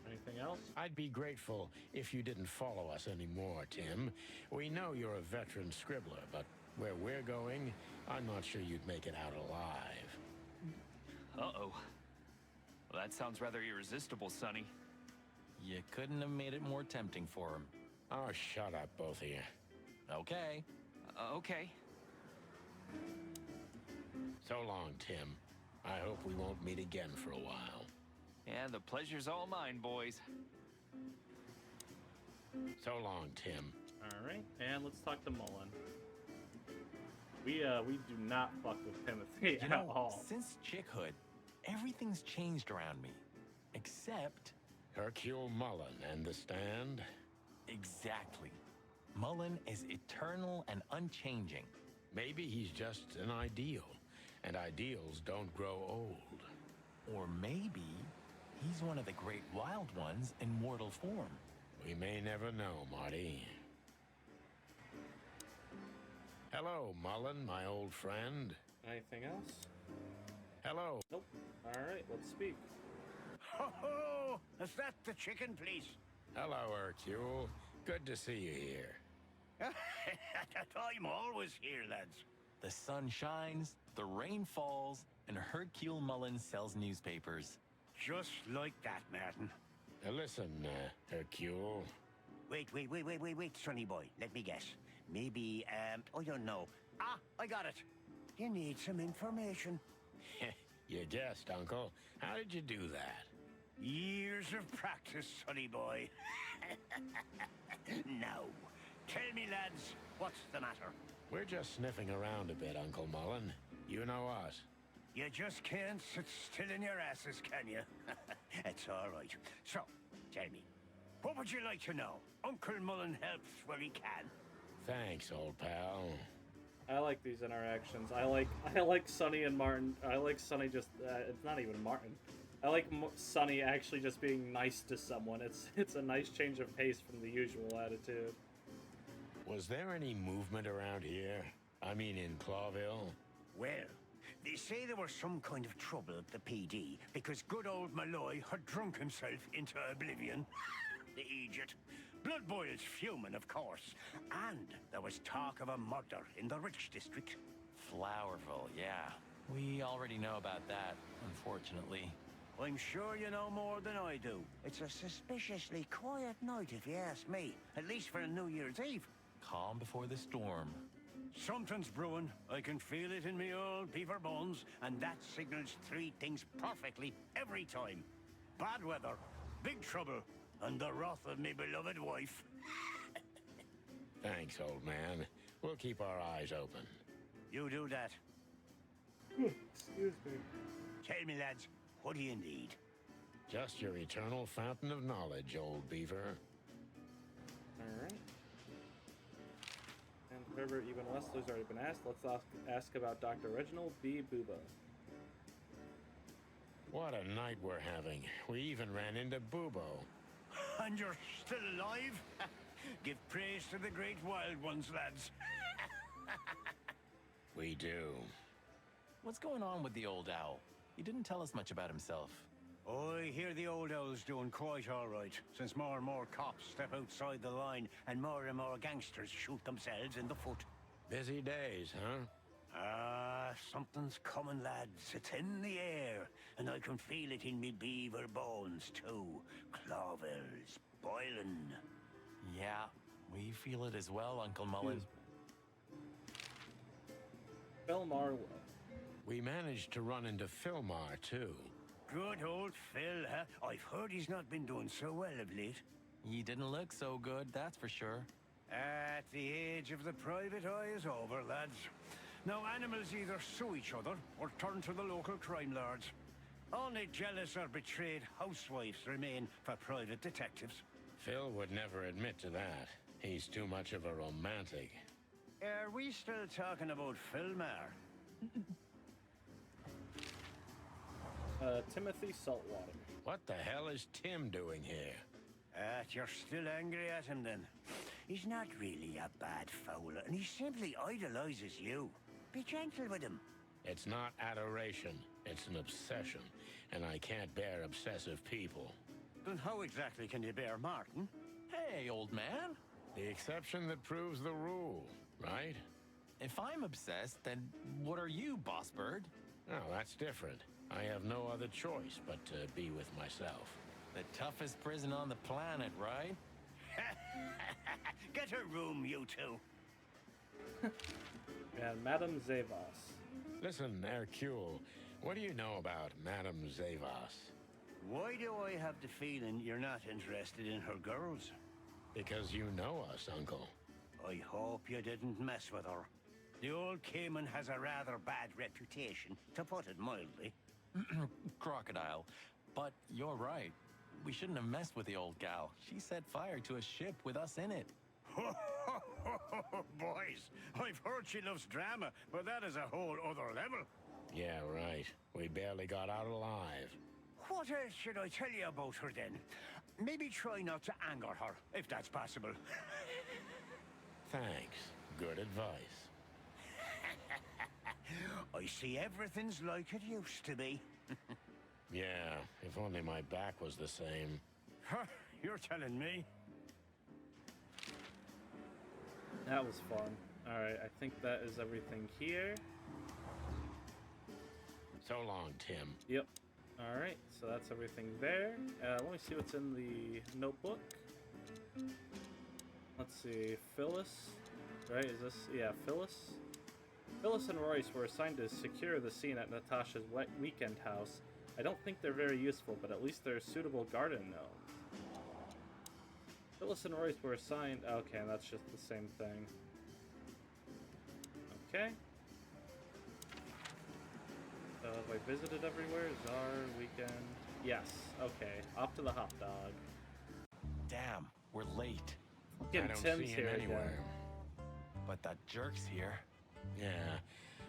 Anything else? I'd be grateful if you didn't follow us anymore, Tim. We know you're a veteran scribbler, but where we're going, I'm not sure you'd make it out alive. Uh-oh. Well, that sounds rather irresistible, Sonny. You couldn't have made it more tempting for him. Oh, shut up, both of you. Okay. Okay. So long, Tim. I hope we won't meet again for a while. Yeah, the pleasure's all mine, boys. So long, Tim. All right, and let's talk to Mullen. We do not fuck with Timothy You at know, all. since chickhood, everything's changed around me. Except... Hercule Mullen and the stand? Exactly. Mullen is eternal and unchanging. Maybe he's just an ideal, and ideals don't grow old. Or maybe he's one of the great wild ones in mortal form. We may never know, Marty. Hello, Mullen, my old friend. Anything else? Hello. Nope. All right, let's speak. Ho-ho! Is that the chicken place? Hello, Hercule. Good to see you here. I'm always here, lads. The sun shines, the rain falls, and Hercule Mullen sells newspapers. Just like that, Martin. Now listen, Hercule. Wait, Sonny boy. Let me guess. Maybe, I don't know. Ah, I got it. You need some information. You guessed, Uncle. How did you do that? Years of practice, sonny boy. Now, tell me, lads, what's the matter? We're just sniffing around a bit, Uncle Mullen. You know us. You just can't sit still in your asses, can you? It's all right. So, tell me, what would you like to know? Uncle Mullen helps where he can. Thanks, old pal. I like these interactions. I like Sonny and Martin. I like Sonny just. It's not even Martin. I like Sonny actually just being nice to someone. It's a nice change of pace from the usual attitude. Was there any movement around here? I mean, in Clawville? Well, they say there was some kind of trouble at the PD because good old Malloy had drunk himself into oblivion. The idiot. Blood boils fuming, of course. And there was talk of a murder in the Rich District. Flowerville, yeah. We already know about that, unfortunately. I'm sure you know more than I do. It's a suspiciously quiet night, if you ask me. At least for a New Year's Eve. Calm before the storm. Something's brewing. I can feel it in me old beaver bones, and that signals three things perfectly every time. Bad weather, big trouble, and the wrath of me beloved wife. Thanks, old man. We'll keep our eyes open. You do that. Excuse me. Tell me, lads, what do you need? Just your eternal fountain of knowledge, old beaver. Alright. And whoever even Wesley's already been asked, let's ask about Dr. Reginald B. Booba. What a night we're having. We even ran into Bubo. And you're still alive? Give praise to the great wild ones, lads. We do. What's going on with the old owl? He didn't tell us much about himself. I hear the old owl's doing quite all right, since more and more cops step outside the line and more gangsters shoot themselves in the foot. Busy days, huh? Something's coming, lads. It's in the air, and I can feel it in me beaver bones, too. Clawville's boiling. Yeah, we feel it as well, Uncle Mullen. Philmar. We managed to run into Philmar, too. Good old Phil, huh? I've heard he's not been doing so well of late. He didn't look so good, that's for sure. At the age of the private eye is over, lads. Now animals either sue each other or turn to the local crime lords. Only jealous or betrayed housewives remain for private detectives. Phil would never admit to that. He's too much of a romantic. Are we still talking about Philmar? Timothy Saltwater. What the hell is Tim doing here? You're still angry at him then? He's not really a bad fowler, and he simply idolizes you. Be gentle with him. It's not adoration, it's an obsession, and I can't bear obsessive people. Then how exactly can you bear Martin? Hey, old man. The exception that proves the rule, right? If I'm obsessed, then what are you, boss bird? Oh, that's different. I have no other choice but to be with myself. The toughest prison on the planet, right? Get a room, you two. And Madame Zavos. Listen, Hercule, what do you know about Madame Zavos? Why do I have the feeling you're not interested in her girls? Because you know us, Uncle. I hope you didn't mess with her. The old Cayman has a rather bad reputation, to put it mildly. Crocodile. But you're right. We shouldn't have messed with the old gal. She set fire to a ship with us in it. Boys, I've heard she loves drama, but that is a whole other level. Yeah, right. We barely got out alive. What else should I tell you about her then? Maybe try not to anger her, if that's possible. Thanks. Good advice. I see everything's like it used to be. Yeah, if only my back was the same. You're telling me. That was fun. Alright, I think that is everything here. So long, Tim. Yep. Alright, so that's everything there. Let me see what's in the notebook. Let's see. Phyllis. Right, is this? Yeah, Phyllis. Phyllis and Royce were assigned to secure the scene at Natasha's weekend house I don't think they're very useful, but at least they're suitable garden gnomes. Phyllis and Royce were assigned... Okay, that's just the same thing. Okay. So have I visited everywhere? Czar, weekend... Yes, okay. Off to the hot dog. Damn, we're late. I don't see him anywhere. But that jerk's here. Yeah,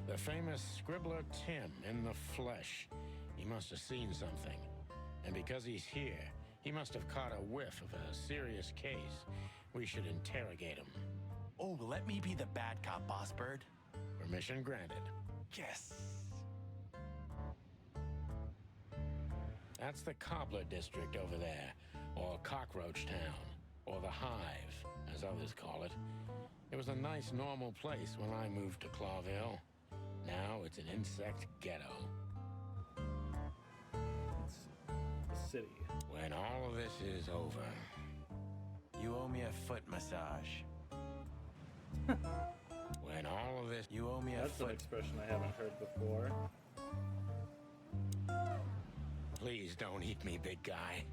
the famous scribbler Tim in the flesh. He must have seen something. And because he's here, he must have caught a whiff of a serious case. We should interrogate him. Oh, let me be the bad cop, Boss Bird. Permission granted. Yes. That's the Cobbler District over there, or Cockroach Town, or the Hive, as others call it. It was a nice, normal place when I moved to Clawville. Now it's an insect ghetto. It's the city. When all of this is over... You owe me a foot massage. When all of this... You owe me a That's foot... an expression I haven't heard before. Please don't eat me, big guy.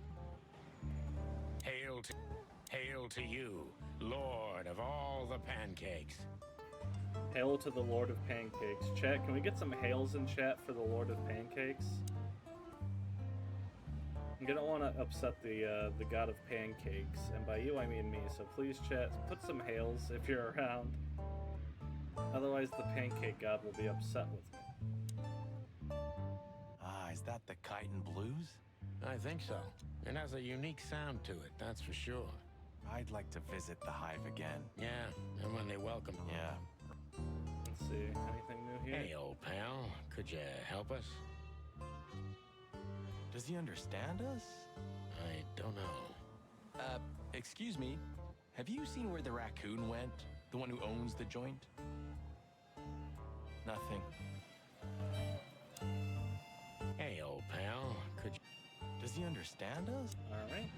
Hail to you, Lord of all the pancakes. Hail to the Lord of Pancakes. Chat, can we get some hails in chat for the Lord of Pancakes? I'm gonna want to upset the God of Pancakes, and by you I mean me, so please chat, put some hails if you're around. Otherwise the Pancake God will be upset with me. Ah, is that the Chitin Blues? I think so. It has a unique sound to it, that's for sure. I'd like to visit the Hive again. Yeah, and when they welcome... Yeah. Let's see, anything new here? Hey, old pal, could you help us? Does he understand us? I don't know. Excuse me. Have you seen where the raccoon went? The one who owns the joint? Nothing. Hey, old pal, could you... Does he understand us? Alright.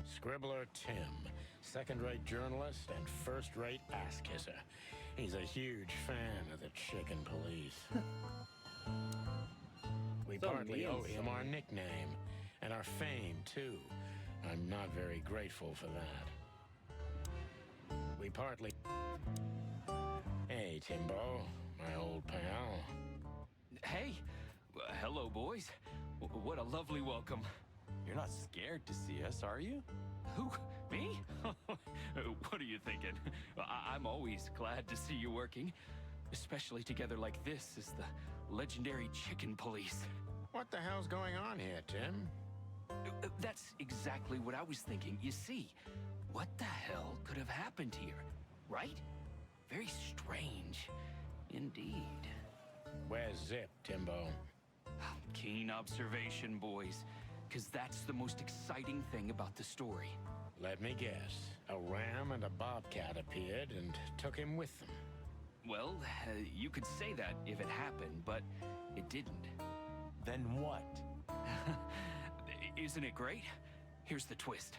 Scribbler Tim, second-rate journalist and first-rate ass-kisser. He's a huge fan of the chicken police. We So partly mean, owe him our Sonny. nickname, and our fame, too. I'm not very grateful for that. We partly... Hey, Timbo, my old pal. Hey! Hello, boys. What a lovely welcome. You're not scared to see us, are you? Who? Me? What are you thinking? I'm always glad to see you working. Especially together like this as the legendary chicken police. What the hell's going on here, Tim? That's exactly what I was thinking. You see, what the hell could have happened here, right? Very strange, indeed. Where's Zip, Timbo? Keen observation, boys. Because that's the most exciting thing about the story. Let me guess. A ram and a bobcat appeared and took him with them. Well, you could say that if it happened, but it didn't. Then what? Isn't it great? Here's the twist.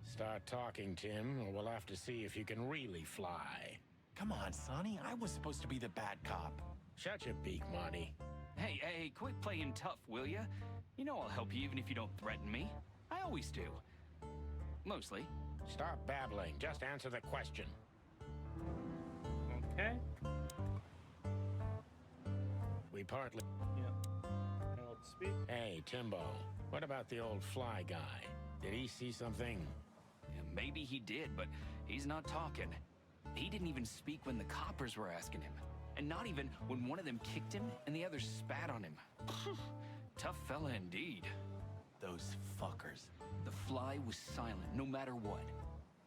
Start talking, Tim, or we'll have to see if you can really fly. Come on, Sonny. I was supposed to be the bad cop. Shut your beak, Monty. Hey, quit playing tough, will ya? You know I'll help you even if you don't threaten me. I always do. Mostly. Stop babbling. Just answer the question. Okay. We partly... Yeah. Let's speak. Hey, Timbo. What about the old fly guy? Did he see something? Yeah, maybe he did, but he's not talking. He didn't even speak when the coppers were asking him. And not even when one of them kicked him and the other spat on him. Tough fella indeed. Those fuckers. The fly was silent, no matter what.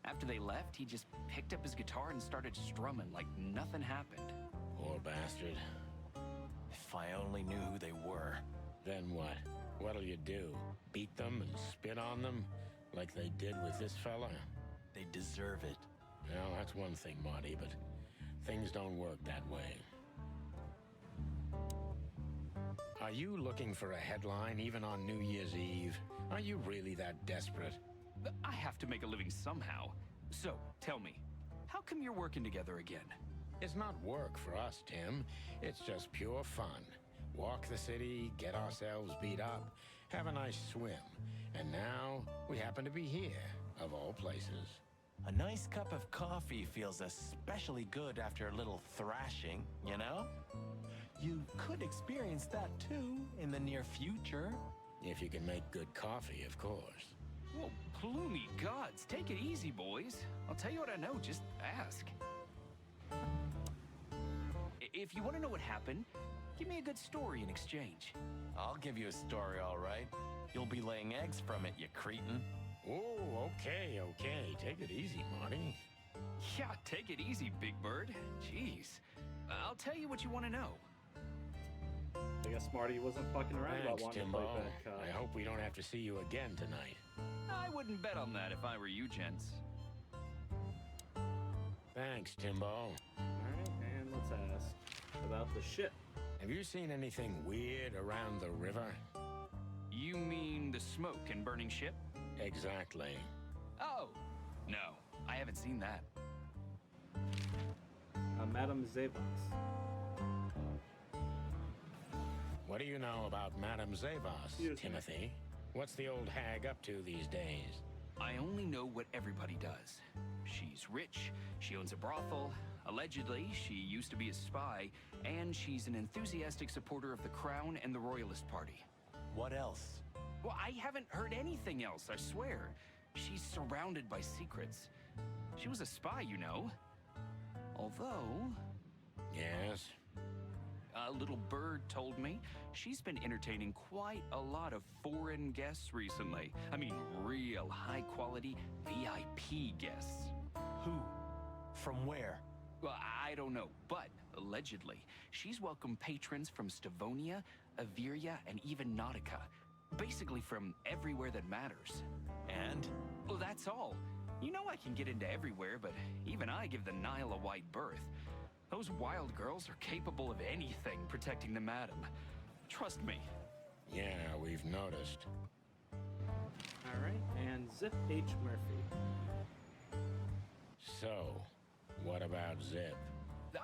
After they left, he just picked up his guitar and started strumming like nothing happened. Poor bastard. If I only knew who they were. Then what? What'll you do? Beat them and spit on them? Like they did with this fella? They deserve it. Well, that's one thing, Marty, but things don't work that way. Are you looking for a headline even on New Year's Eve? Are you really that desperate? I have to make a living somehow. So, tell me, how come you're working together again? It's not work for us, Tim. It's just pure fun. walk the city, get ourselves beat up, have a nice swim. And now we happen to be here, of all places. A nice cup of coffee feels especially good after a little thrashing, you know? You could experience that too in the near future. If you can make good coffee, of course. Well, ploomy gods, take it easy, boys. I'll tell you what I know, just ask. If you want to know what happened, give me a good story in exchange. I'll give you a story, all right. You'll be laying eggs from it, you cretin. Oh, okay. Take it easy, Marty. Yeah, take it easy, Big Bird. Jeez. I'll tell you what you want to know. I guess Marty wasn't fucking around about Thanks, wanting Timbo. to play back cop. I hope we don't have to see you again tonight. I wouldn't bet on that if I were you, gents. Thanks, Timbo. Alright, and let's ask about the ship. Have you seen anything weird around the river? You mean the smoke and burning ship? Exactly. Oh, no. I haven't seen that. Madame Zevas. What do you know about Madame Zevas, Timothy? What's the old hag up to these days? I only know what everybody does. She's rich, she owns a brothel, allegedly she used to be a spy, and she's an enthusiastic supporter of the Crown and the Royalist Party. What else? Well, I haven't heard anything else, I swear. She's surrounded by secrets. She was a spy, you know. Although... Yes? A little bird told me she's been entertaining quite a lot of foreign guests recently. I mean, real high-quality VIP guests. Who? From where? Well, I don't know, but allegedly, she's welcomed patrons from Stavonia, Averia, and even Nautica. Basically from everywhere that matters. And? Well, that's all. You know I can get into everywhere, but even I give the Nile a wide berth. Those wild girls are capable of anything protecting the madam. Trust me. Yeah, we've noticed. Alright, and Zip H. Murphy. So, what about Zip?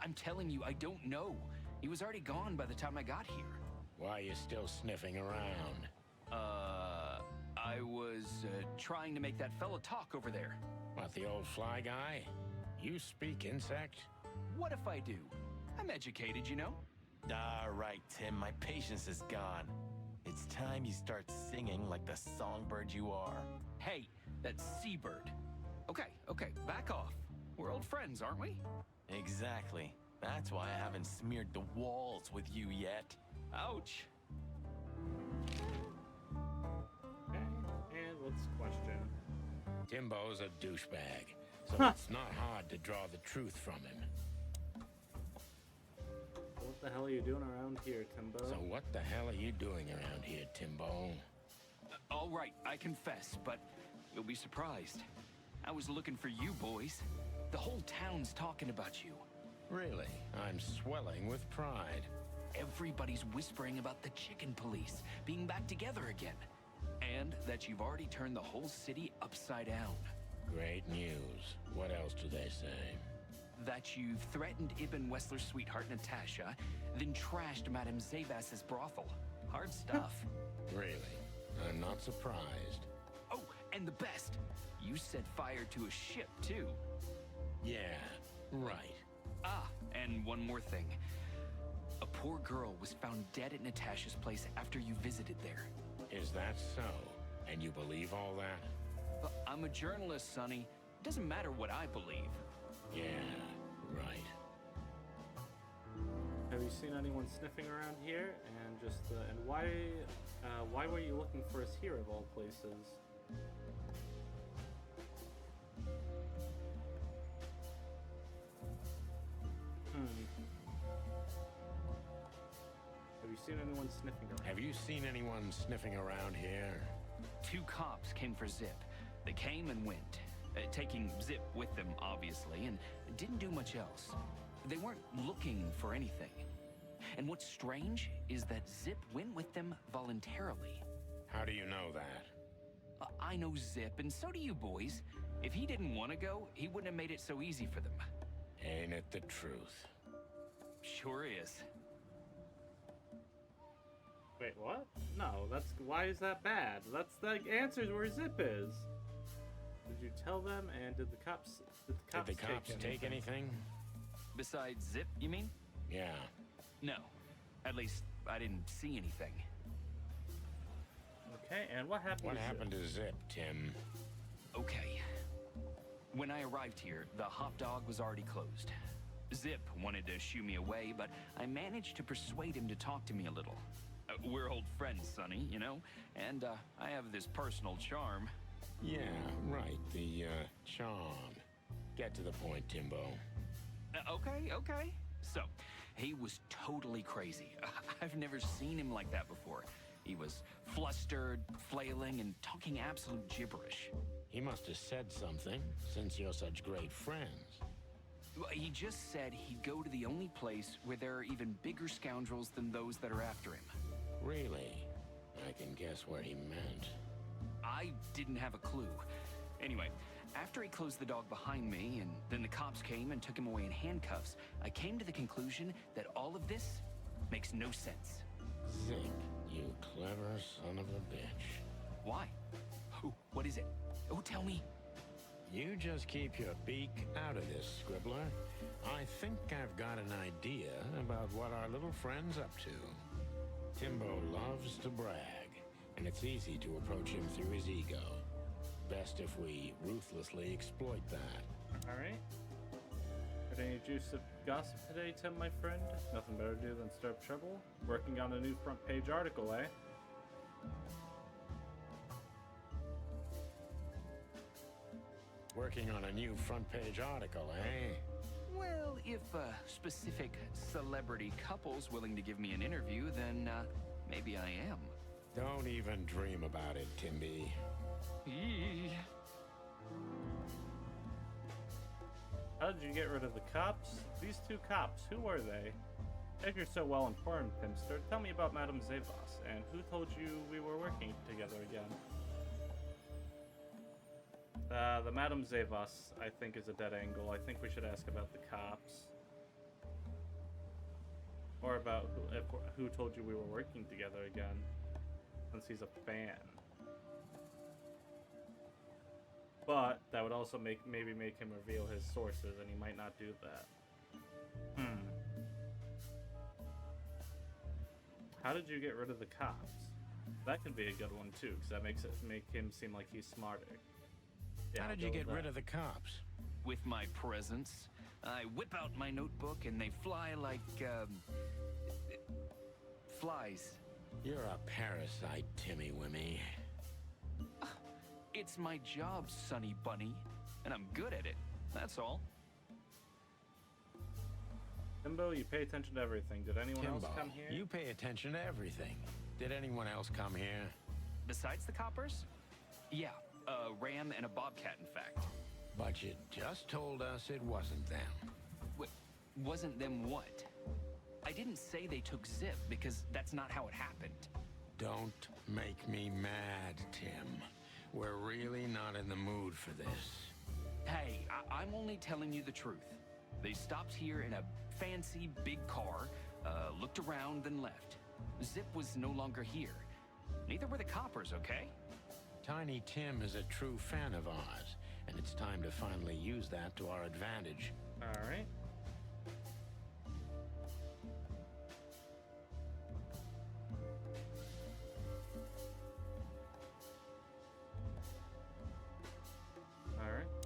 I'm telling you, I don't know. He was already gone by the time I got here. Why are you still sniffing around? I was trying to make that fella talk over there. What, the old fly guy? You speak insect? What if I do? I'm educated, you know? All right, Tim, my patience is gone. It's time you start singing like the songbird you are. Hey, that's Seabird. Okay, back off. We're old friends, aren't we? Exactly. That's why I haven't smeared the walls with you yet. Ouch. Okay, and let's question. Timbo's a douchebag, so it's not hard to draw the truth from him. What the hell are you doing around here, Timbo? So what the hell are you doing around here, Timbo? All right, I confess, but you'll be surprised. I was looking for you boys. The whole town's talking about you. Really? I'm swelling with pride. Everybody's whispering about the chicken police being back together again. And that you've already turned the whole city upside down. Great news. What else do they say? That you've threatened Ibn Wessler's sweetheart Natasha, then trashed Madame Zevas's brothel. Hard stuff. Really? I'm not surprised. Oh, and the best, you set fire to a ship, too. Yeah, right. Ah, and one more thing. A poor girl was found dead at Natasha's place after you visited there. Is that so? And you believe all that? But I'm a journalist, Sonny. Doesn't matter what I believe. Yeah, right. Have you seen anyone sniffing around here? And just and why were you looking for us here of all places? Have you seen anyone sniffing around? Have you seen anyone sniffing around here? 2 cops came for Zip. They came and went, taking Zip with them, obviously, and didn't do much else. They weren't looking for anything. And what's strange is that Zip went with them voluntarily. How do you know that? I know Zip, and so do you boys. If he didn't want to go, he wouldn't have made it so easy for them. Ain't it the truth? Sure is. Wait, what? No, that's why is that bad? That's the answers where Zip is. Did you tell them? And did the cops take anything? Besides Zip, you mean? Yeah. No. At least I didn't see anything. Okay, and what happened? What happened to Zip, Tim? Okay. When I arrived here, the hot dog was already closed. Zip wanted to shoo me away, but I managed to persuade him to talk to me a little. We're old friends, Sonny, you know? And I have this personal charm. Yeah, right, the charm. Get to the point, Timbo. Okay. So, he was totally crazy. I've never seen him like that before. He was flustered, flailing, and talking absolute gibberish. He must have said something, since you're such great friends. He just said he'd go to the only place where there are even bigger scoundrels than those that are after him. Really? I can guess what he meant. I didn't have a clue. Anyway, after he closed the dog behind me, and then the cops came and took him away in handcuffs, I came to the conclusion that all of this makes no sense. Zip, you clever son of a bitch. Why? What is it? Oh, tell me. You just keep your beak out of this, Scribbler. I think I've got an idea about what our little friend's up to. Timbo loves to brag, and it's easy to approach him through his ego. Best if we ruthlessly exploit that. Alright. Got any juice of gossip today, Tim, my friend? Nothing better to do than stir up trouble? Working on a new front page article, eh? Working on a new front page article, eh? Well, if specific celebrity couple's willing to give me an interview, then maybe I am. Don't even dream about it, Timby. How did you get rid of the cops? These two cops, who were they? If you're so well informed, Pimster, tell me about Madame Zevas, and who told you we were working together again? The Madame Zevas, I think, is a dead angle. I think we should ask about the cops. Or about who told you we were working together again, since he's a fan. But that would also maybe make him reveal his sources, and he might not do that. How did you get rid of the cops? That could be a good one too, because that make him seem like he's smarter. Yeah, how did you get rid of the cops? With my presence. I whip out my notebook and they fly like, flies. You're a parasite, Timmy Wimmy. It's my job, Sonny Bunny, and I'm good at it. That's all. Timbo, you pay attention to everything. Did anyone else come here? You pay attention to everything. Did anyone else come here? Besides the coppers? Yeah, a ram and a bobcat, in fact. But you just told us it wasn't them. Wasn't them what? I didn't say they took Zip, because that's not how it happened. Don't make me mad, Tim. We're really not in the mood for this. Hey, I'm only telling you the truth. They stopped here in a fancy big car, looked around, then left. Zip was no longer here. Neither were the coppers, okay? Tiny Tim is a true fan of ours, and it's time to finally use that to our advantage. All right.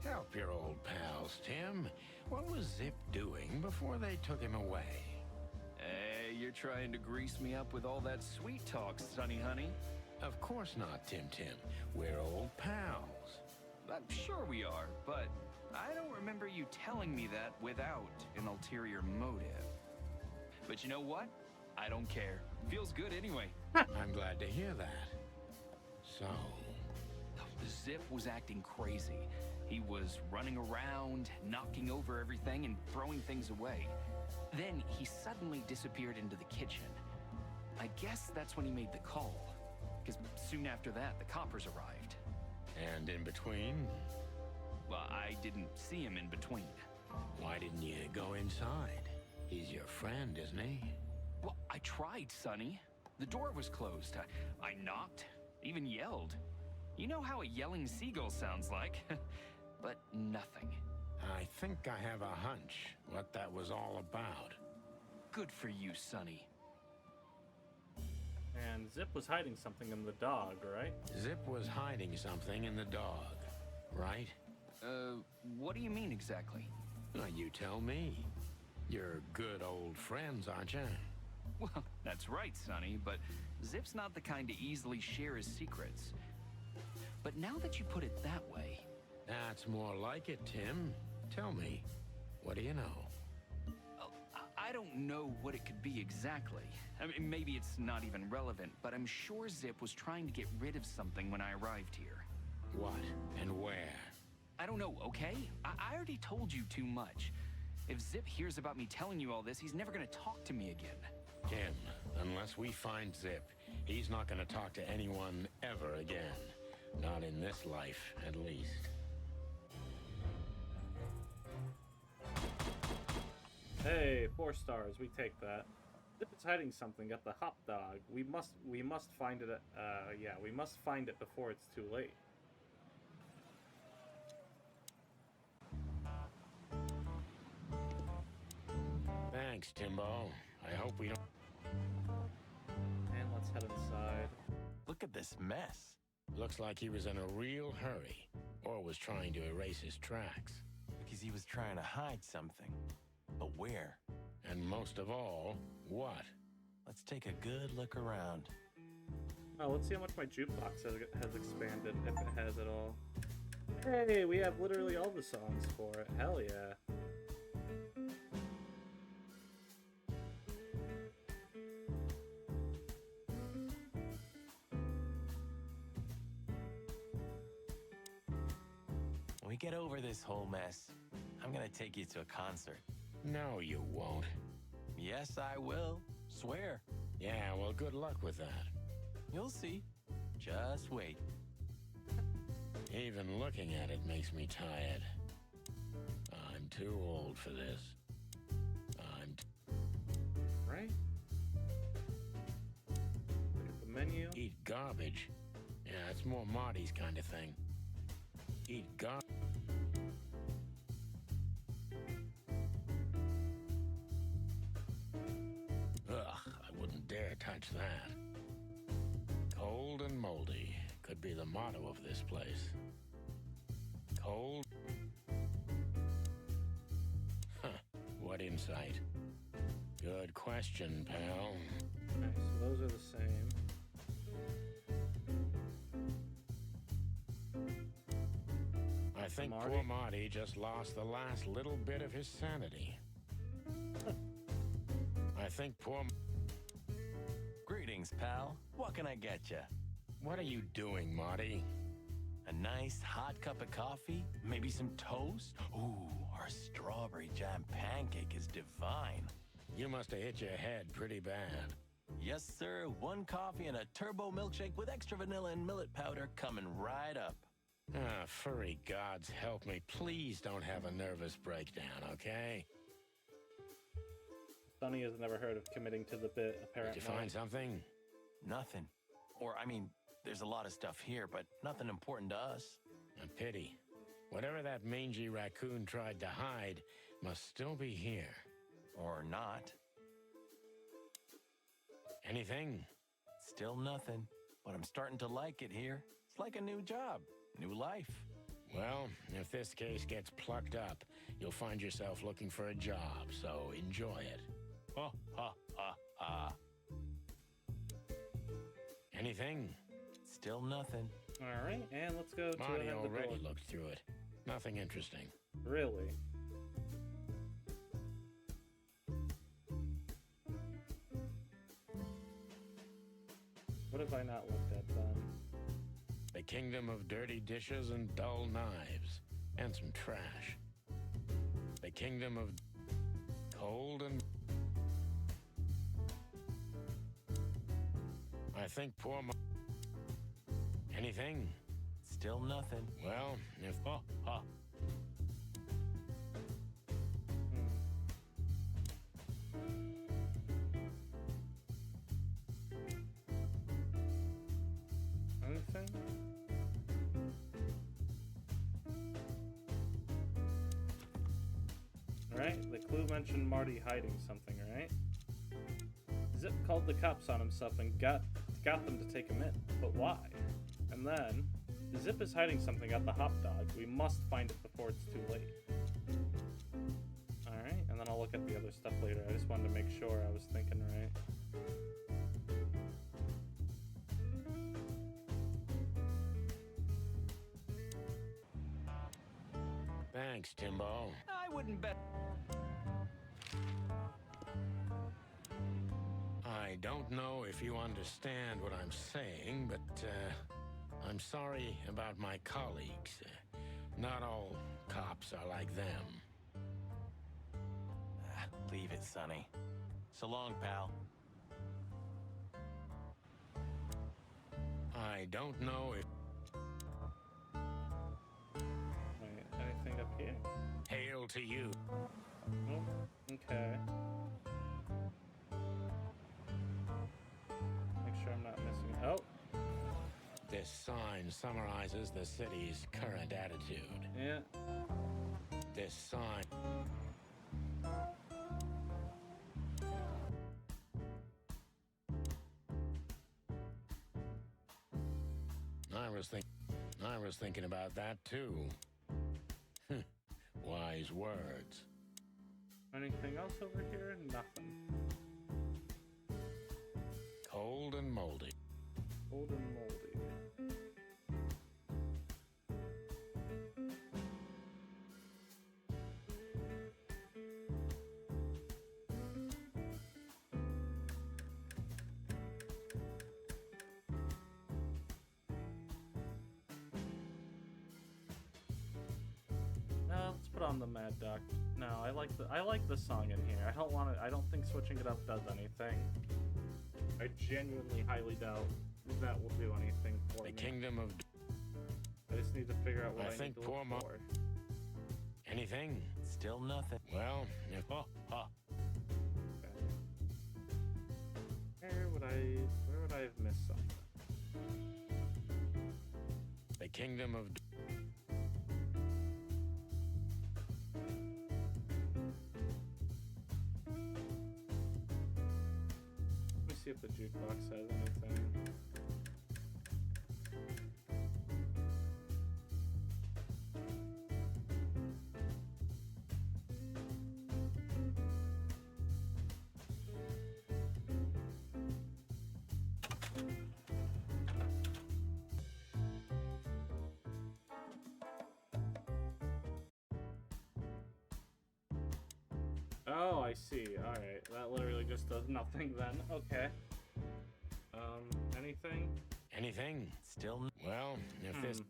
Help your old pals, Tim. What was Zip doing before they took him away? Hey, you're trying to grease me up with all that sweet talk, Sonny honey. Of course not, Tim. We're old pals. I'm sure we are, but I don't remember you telling me that without an ulterior motive. But you know what? I don't care. Feels good anyway. I'm glad to hear that. So... Zip was acting crazy. He was running around, knocking over everything and throwing things away. Then he suddenly disappeared into the kitchen. I guess that's when he made the call, because soon after that, the coppers arrived. And in between? Well, I didn't see him in between. Why didn't you go inside? He's your friend, isn't he? Well, I tried, Sonny. The door was closed. I knocked, even yelled. You know how a yelling seagull sounds like. But nothing. I think I have a hunch what that was all about. Good for you, Sonny. And Zip was hiding something in the dog, right? Zip was hiding something in the dog, right? What do you mean exactly? Well, you tell me. You're good old friends, aren't you? Well, that's right, Sonny, but Zip's not the kind to easily share his secrets. But now that you put it that way... That's more like it, Tim. Tell me, what do you know? I don't know what it could be exactly. I mean, maybe it's not even relevant, but I'm sure Zip was trying to get rid of something when I arrived here. What and where? I don't know, okay? I already told you too much. If Zip hears about me telling you all this, he's never gonna talk to me again. Tim, unless we find Zip, he's not gonna talk to anyone ever again. Not in this life, at least. Hey, 4 stars. We take that. Zip is hiding something at the hot dog. We must find it. Yeah, we must find it before it's too late. Thanks, Timbo. I hope we don't... And let's head inside. Look at this mess. Looks like he was in a real hurry, or was trying to erase his tracks. Because he was trying to hide something. But where? And most of all, what? Let's take a good look around. Oh, let's see how much my jukebox has expanded, if it has at all. Hey, we have literally all the songs for it. Hell yeah. When we get over this whole mess, I'm gonna take you to a concert. No, you won't. Yes, I will. Swear. Yeah, well, good luck with that. You'll see. Just wait. Even looking at it makes me tired. I'm too old for this. Right? Look at the menu. Eat garbage. Yeah, it's more Marty's kind of thing. Eat garbage. Ugh, I wouldn't dare touch that. Cold and moldy could be the motto of this place. Cold. Huh, what insight? Good question, pal. Okay, so those are the same. I think Marty? poor Marty just lost the last little bit of his sanity. I think poor... Greetings, pal. What can I get you? What are you doing, Marty? A nice hot cup of coffee? Maybe some toast? Ooh, our strawberry jam pancake is divine. You must have hit your head pretty bad. Yes, sir. 1 coffee and a turbo milkshake with extra vanilla and millet powder coming right up. Ah, furry gods help me. Please don't have a nervous breakdown, okay? Sonny has never heard of committing to the bit, apparently. Did you find something? Nothing. Or, I mean, there's a lot of stuff here, but nothing important to us. A pity. Whatever that mangy raccoon tried to hide must still be here. Or not. Anything? Still nothing. But I'm starting to like it here. It's like a new job. New life. Well, if this case gets plucked up, you'll find yourself looking for a job, so enjoy it. Ha, ha, ha, ha. Anything? Still nothing. All right, and let's go to Marty the already door. looked through it. Nothing interesting. Really? What have I not looked at then? The kingdom of dirty dishes and dull knives. And some trash. The kingdom of cold and... I think poor Anything? Still nothing. Well, if... Ha, ha. right? The clue mentioned Marty hiding something, right? Zip called the cops on himself and got them to take him in. But why? And then, Zip is hiding something at the Hop Dog. We must find it before it's too late. Alright, and then I'll look at the other stuff later. I just wanted to make sure I was thinking right. Thanks, Timbo. I wouldn't bet. I don't know if you understand what I'm saying, but I'm sorry about my colleagues. Not all cops are like them. Leave it, Sonny. So long, pal. I don't know if... Wait, anything up here? Hail to you. Oh, okay. Make sure I'm not missing it. Oh! This sign summarizes the city's current attitude. Yeah. This sign... I was thinking about that too. Wise words. Anything else over here? Nothing. Cold and moldy. Cold and moldy. Let's put on the Mad Duck. No, I like the song in here. I don't think switching it up does anything. I genuinely highly doubt that will do anything for me. The Kingdom of... I just need to figure out what I think need to look poor for. Anything? Still nothing. Well, if... Okay. Where would I have missed something? The Kingdom of... Let me see if the jukebox has anything. Oh, I see. Alright, that literally just does nothing then. Okay. Anything? Anything? Still... Well, if this...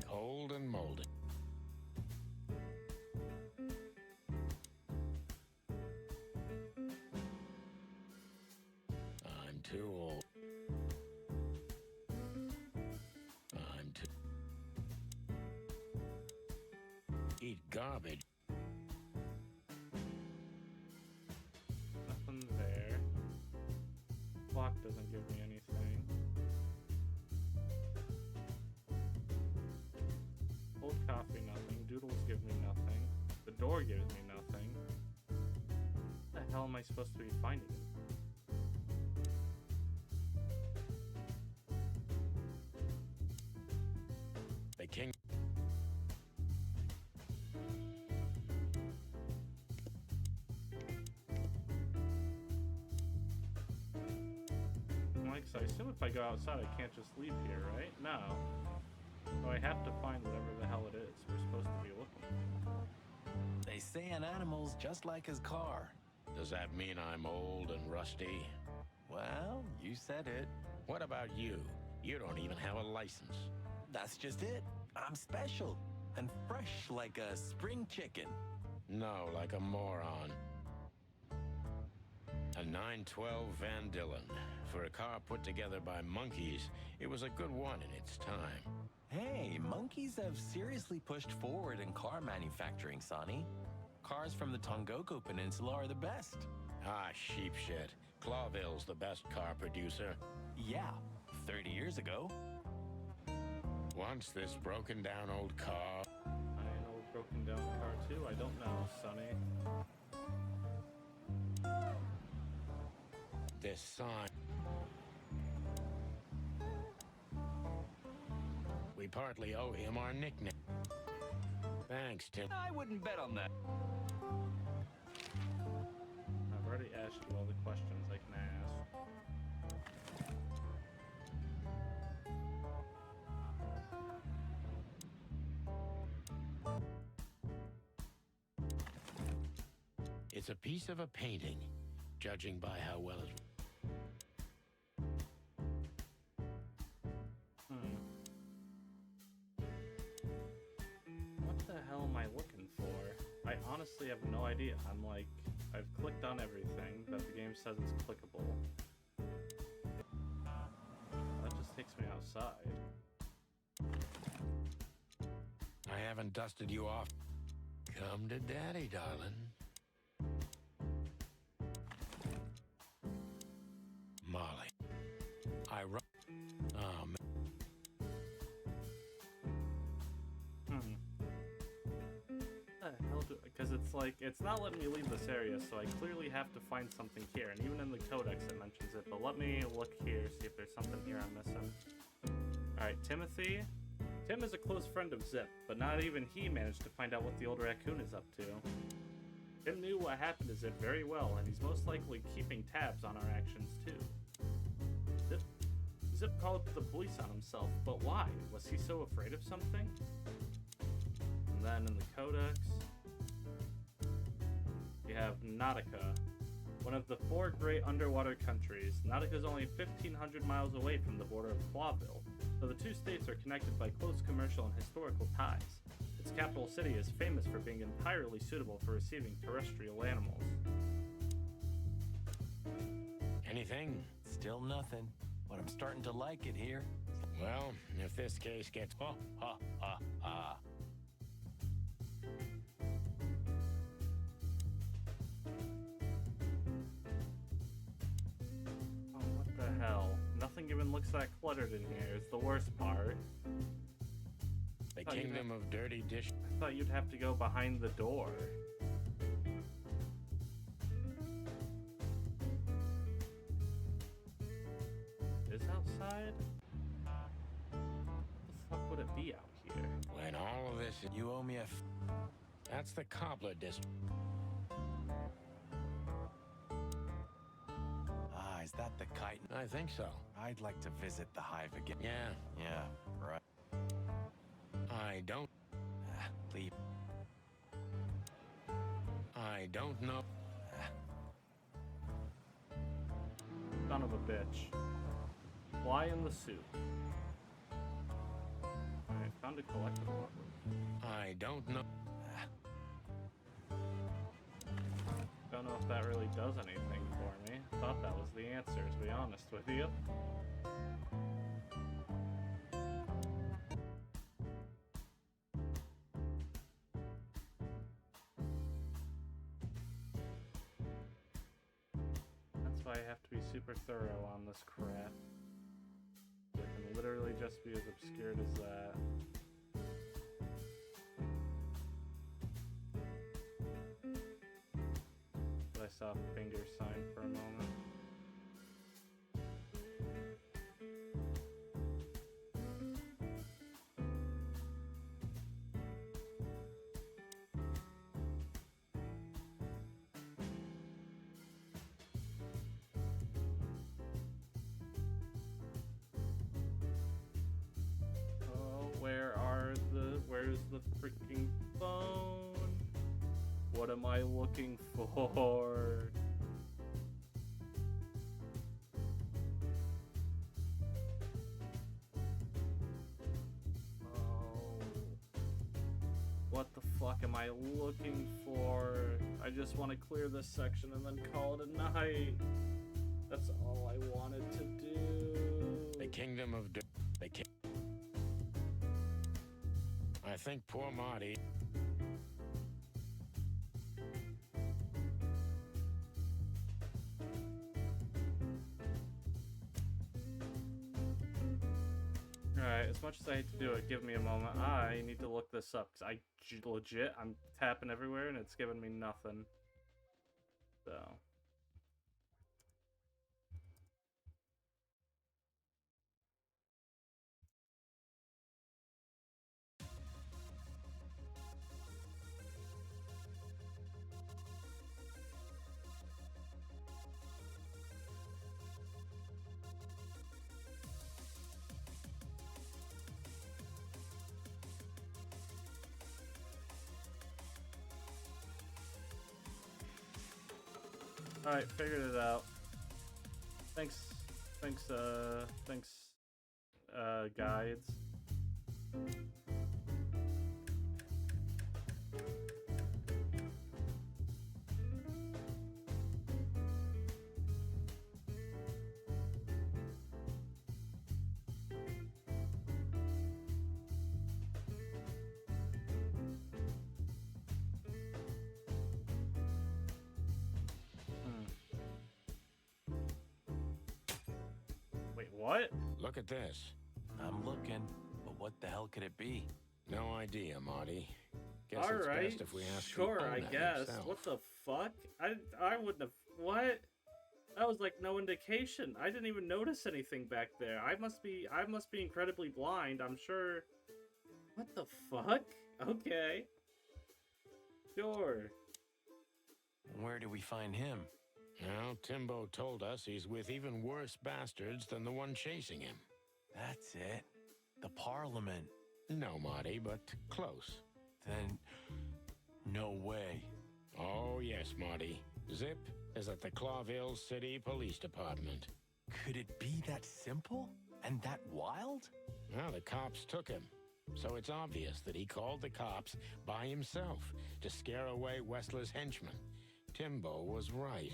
Cold and moldy. I'm too old. I'm too... Eat garbage. Nothing there. Clock doesn't give me anything. Cold coffee, nothing. Doodles give me nothing. The door gives me nothing. What the hell am I supposed to be finding? The king... So I assume if I go outside, I can't just leave here, right? No. So I have to find whatever the hell it is we're supposed to be looking for. They say an animal's just like his car. Does that mean I'm old and rusty? Well, you said it. What about you? You don't even have a license. That's just it. I'm special and fresh like a spring chicken. No, like a moron. A 912 Van Dillon. For a car put together by monkeys, it was a good one in its time. Hey, monkeys have seriously pushed forward in car manufacturing, Sonny. Cars from the Tongoku Peninsula are the best. Ah, sheep shit. Clawville's the best car producer. Yeah, 30 years ago. Once this broken down old car. I know a broken down car too. I don't know, Sonny. This sign. We partly owe him our nickname. Thanks, Tim. I wouldn't bet on that. I've already asked you all the questions I can ask. It's a piece of a painting, judging by how well it. What the hell am I looking for? I honestly have no idea. I'm like, I've clicked on everything that the game says it's clickable. That just takes me outside. I haven't dusted you off. Come to daddy, darling. Molly. I run. Oh, man. Because it's like, it's not letting me leave this area, so I clearly have to find something here. And even in the codex it mentions it, but let me look here, see if there's something here I'm missing. Alright, Timothy. Tim is a close friend of Zip, but not even he managed to find out what the old raccoon is up to. Tim knew what happened to Zip very well, and he's most likely keeping tabs on our actions too. Zip called the police on himself, but why? Was he so afraid of something? And then in the codex, we have Nautica, one of the 4 great underwater countries. Nautica is only 1,500 miles away from the border of Clawville, so the two states are connected by close commercial and historical ties. Its capital city is famous for being entirely suitable for receiving terrestrial animals. Anything? Still nothing, but I'm starting to like it here. Well, if this case gets... Oh, ha, ha, ha. Hell, nothing even looks that cluttered in here is the worst part. The Kingdom of Dirty Dish. I thought you'd have to go behind the door. Is outside? What the fuck would it be out here? When all of this... You owe me a... That's the Cobbler District. Is that the kite? I think so. I'd like to visit the hive again. Yeah, right. I don't... Leave. I don't know. Son of a bitch. Fly in the soup. Alright, found a collectible. I don't know. Don't know if that really does anything for me. Thought that was the answer, to be honest with you. That's why I have to be super thorough on this crap. It can literally just be as obscured as that. I saw a finger sign for a moment. Oh, where's the freaking phone? What am I looking for? Oh. What the fuck am I looking for? I just want to clear this section and then call it a night. That's all I wanted to do. The Kingdom of... I think poor Marty... Alright, as much as I hate to do it, give me a moment. I need to look this up, because I'm tapping everywhere and it's giving me nothing. So. Alright, figured it out. Thanks, guides. What? Look at this. I'm looking, but what the hell could it be? No idea, Marty. Guess All it's right, best if we ask sure, the I owner guess. himself. What the fuck? I wouldn't have. What? That was like no indication. I didn't even notice anything back there. I must be incredibly blind. I'm sure. What the fuck? Okay. Sure. Where do we find him? Well, Timbo told us he's with even worse bastards than the one chasing him. That's it. The Parliament. No, Marty, but close. Then, no way. Oh, yes, Marty. Zip is at the Clawville City Police Department. Could it be that simple? And that wild? Well, the cops took him. So it's obvious that he called the cops by himself to scare away Wessler's henchmen. Timbo was right.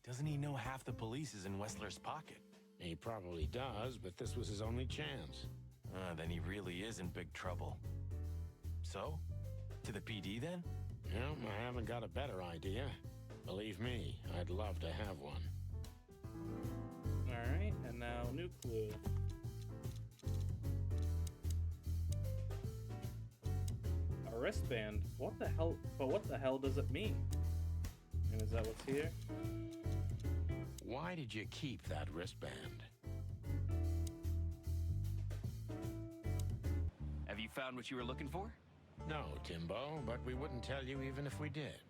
Doesn't he know half the police is in Wessler's pocket? He probably does, but this was his only chance. Then he really is in big trouble. So, to the PD then? Well, I haven't got a better idea. Believe me, I'd love to have one. Alright, and now new clue. A wristband? What the hell? But what the hell does it mean? And is that what's here? Why did you keep that wristband? Have you found what you were looking for? No, Timbo, but we wouldn't tell you even if we did.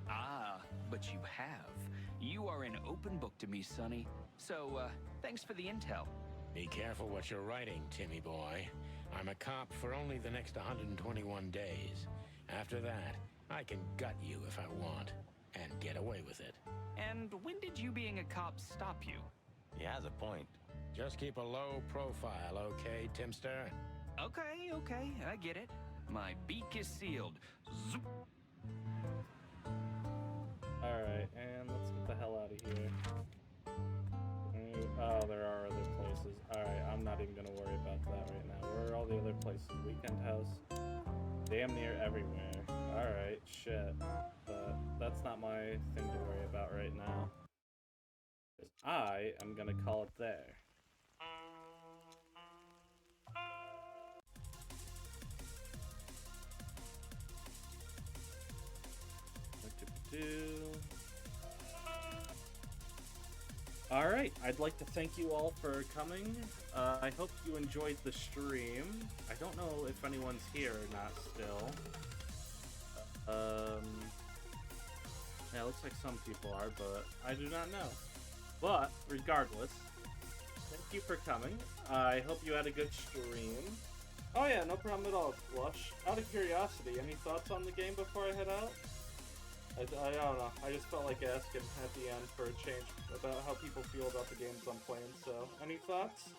Ah, but you have. You are an open book to me, Sonny. So, thanks for the intel. Be careful what you're writing, Timmy boy. I'm a cop for only the next 121 days. After that, I can gut you if I want, and get away with it. And when did you being a cop stop you? He has a point. Just keep a low profile, okay, Timster? Okay, I get it. My beak is sealed. Zoop. Alright, and let's get the hell out of here. Oh, there are other places. Alright, I'm not even gonna worry about that right now. Where are all the other places? Weekend House. Damn near everywhere. Alright, shit. But that's not my thing to worry about right now. 'Cause I am gonna call it there. Alright, I'd like to thank you all for coming. I hope you enjoyed the stream. I don't know if anyone's here or not still. Yeah, it looks like some people are, but I do not know. But, regardless, thank you for coming. I hope you had a good stream. Oh yeah, no problem at all, Flush. Out of curiosity, any thoughts on the game before I head out? I don't know. I just felt like asking at the end for a change about how people feel about the games I'm playing, so any thoughts?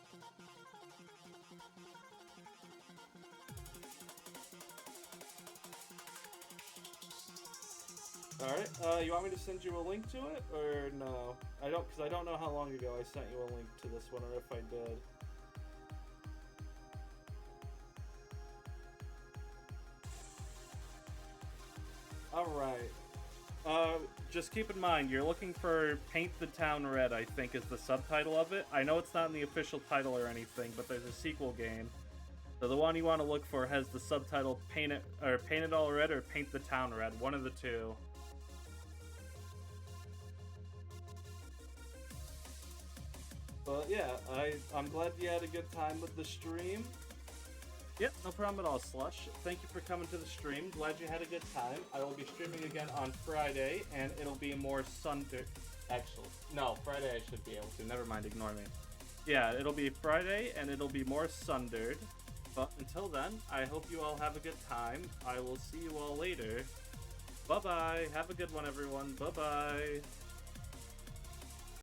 Alright, you want me to send you a link to it, or no? I don't, because I don't know how long ago I sent you a link to this one, or if I did. Alright. Just keep in mind, you're looking for Paint the Town Red, I think is the subtitle of it. I know it's not in the official title or anything, but there's a sequel game So the one you want to look for has the subtitle Paint It All Red or Paint the Town Red, one of the two. But yeah, I'm glad you had a good time with the stream. Yep, no problem at all, Slush. Thank you for coming to the stream. Glad you had a good time. I will be streaming again on Friday, and it'll be more Sunday. Actually, no, Friday I should be able to. Never mind, ignore me. Yeah, it'll be Friday, and it'll be more Sundered. But until then, I hope you all have a good time. I will see you all later. Bye-bye. Have a good one, everyone. Bye-bye.